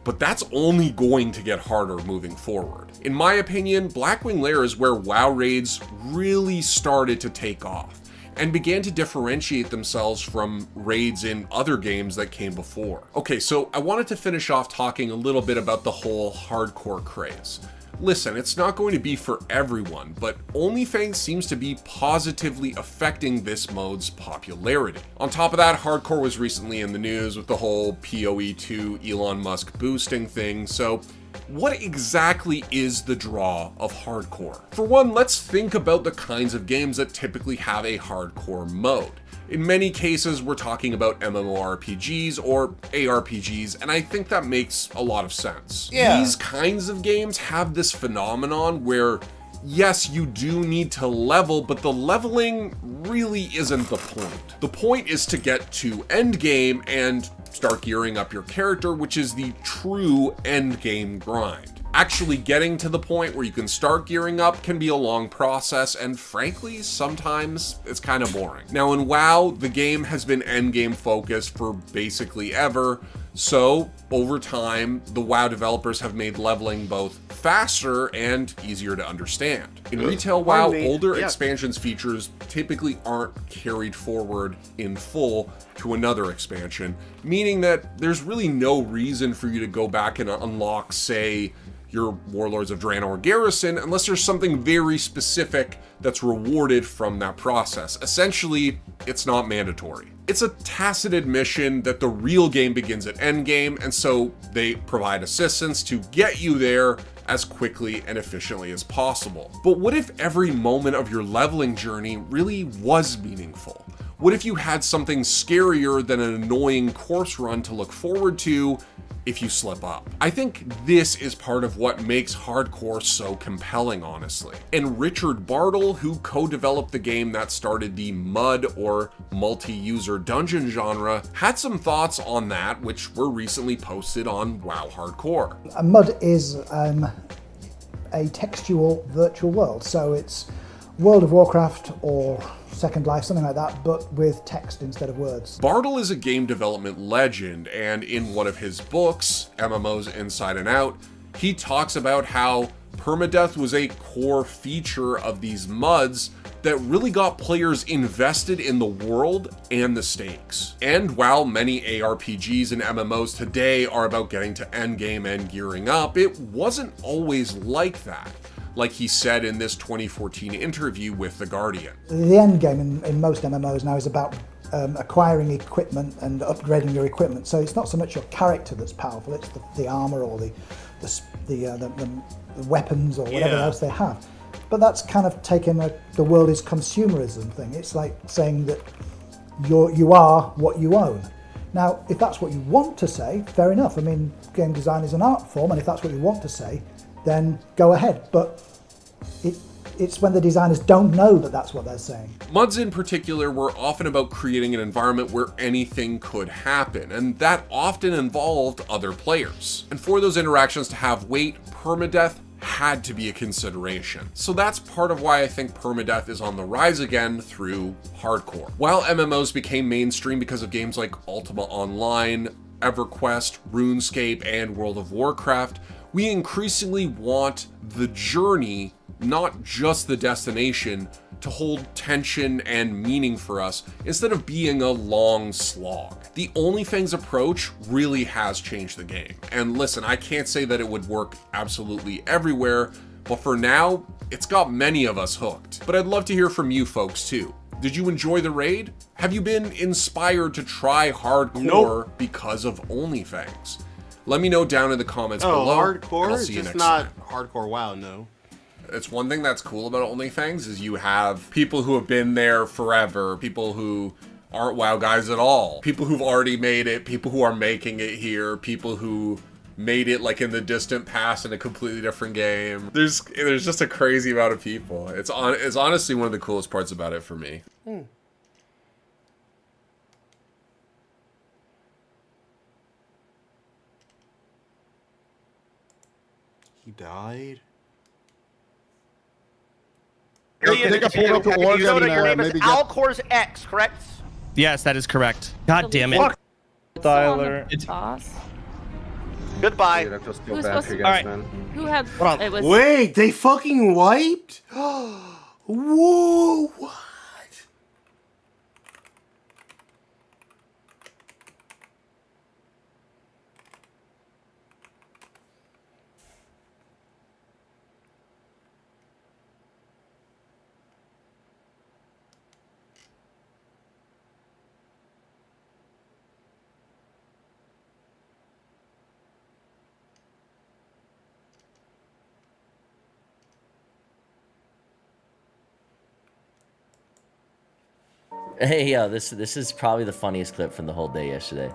but that's only going to get harder moving forward. In my opinion, Blackwing Lair is where WoW raids really started to take off and began to differentiate themselves from raids in other games that came before. Okay, so I wanted to finish off talking a little bit about the whole hardcore craze. Listen, it's not going to be for everyone, but OnlyFangs seems to be positively affecting this mode's popularity. On top of that, hardcore was recently in the news with the whole PoE2 Elon Musk boosting thing, so what exactly is the draw of hardcore? For one, let's think about the kinds of games that typically have a hardcore mode. In many cases, we're talking about MMORPGs or ARPGs, and I think that makes a lot of sense. Yeah. These kinds of games have this phenomenon where, yes, you do need to level, but the leveling really isn't the point. The point is to get to endgame and start gearing up your character, which is the true endgame grind. Actually getting to the point where you can start gearing up can be a long process, and frankly, sometimes it's kind of boring. Now in WoW, the game has been endgame focused for basically ever, so over time, the WoW developers have made leveling both faster and easier to understand. In retail WoW, older expansions features typically aren't carried forward in full to another expansion, meaning that there's really no reason for you to go back and unlock, say, your Warlords of Draenor Garrison unless there's something very specific that's rewarded from that process. Essentially, it's not mandatory. It's a tacit admission that the real game begins at endgame, and so they provide assistance to get you there as quickly and efficiently as possible. But what if every moment of your leveling journey really was meaningful? What if you had something scarier than an annoying course run to look forward to if you slip up? I think this is part of what makes hardcore so compelling, honestly. And Richard Bartle, who co-developed the game that started the MUD or multi-user dungeon genre, had some thoughts on that, which were recently posted on WoW Hardcore. A MUD is a textual virtual world, so it's World of Warcraft or Second Life, something like that, but with text instead of words. Bartle is a game development legend, and in one of his books, MMOs Inside and Out, he talks about how Permadeath was a core feature of these MUDs that really got players invested in the world and the stakes. And while many ARPGs and MMOs today are about getting to endgame and gearing up, it wasn't always like that, like he said in this 2014 interview with The Guardian. The end game in most MMOs now is about acquiring equipment and upgrading your equipment. So it's not so much your character that's powerful, it's the armor or the weapons or whatever else they have. But that's kind of taken the world is consumerism thing. It's like saying that you are what you own. Now, if that's what you want to say, fair enough. I mean, game design is an art form, and if that's what you want to say, then go ahead. But it's when the designers don't know that that's what they're saying. MUDs in particular were often about creating an environment where anything could happen, and that often involved other players. And for those interactions to have weight, permadeath had to be a consideration. So that's part of why I think permadeath is on the rise again through hardcore. While MMOs became mainstream because of games like Ultima Online, EverQuest, RuneScape, and World of Warcraft, we increasingly want the journey, not just the destination, to hold tension and meaning for us instead of being a long slog. The OnlyFans approach really has changed the game. And listen, I can't say that it would work absolutely everywhere, but for now, it's got many of us hooked. But I'd love to hear from you folks too. Did you enjoy the raid? Have you been inspired to try hardcore because of OnlyFans? Let me know down in the comments below. Hardcore? I'll see you It's next not time. hardcore WoW, no. It's one thing that's cool about OnlyFans is you have people who have been there forever, people who aren't WoW guys at all, people who've already made it, people who are making it here, people who made it like in the distant past in a completely different game. There's just a crazy amount of people. It's honestly one of the coolest parts about it for me. He died? Your name is Alcor's X, correct? Yes, that is correct. God damn it. Fuck. Tyler. Goodbye. Who was supposed to? All right. Who had? It was. Wait, they fucking wiped? Whoa, what? Hey, yo, this is probably the funniest clip from the whole day yesterday.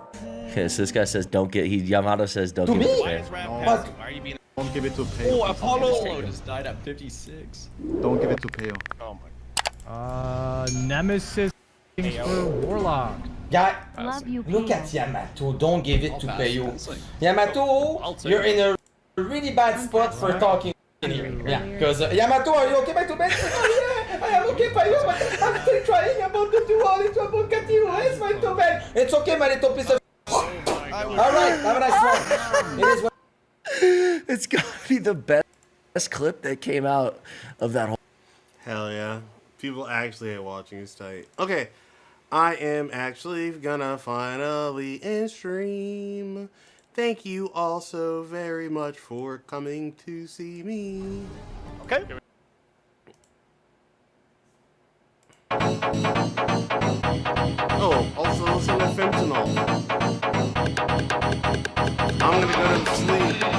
Okay, so this guy says, Yamato says, don't give it to Peo. Don't give it to Peo. Oh, Apollo just died at 56. Don't give it to Peo. Oh my. Nemesis for Warlock. Guy, look at Yamato. Don't give it to Peo. Yamato, you're in a really bad spot for talking here. Yeah, because Yamato, are you okay, my two best? Oh yeah, I am okay, Peo, but I'm still trying about to do all into about Where's my two best? It's okay, my little piece of. Alright, have a nice one. It is what. It's gotta be the best clip that came out of that whole. Hell yeah. People actually hate watching this tight. Okay. I am actually gonna finally end stream. Thank you all so very much for coming to see me. Okay. Oh, also listen to Fentanyl. I'm gonna go to sleep.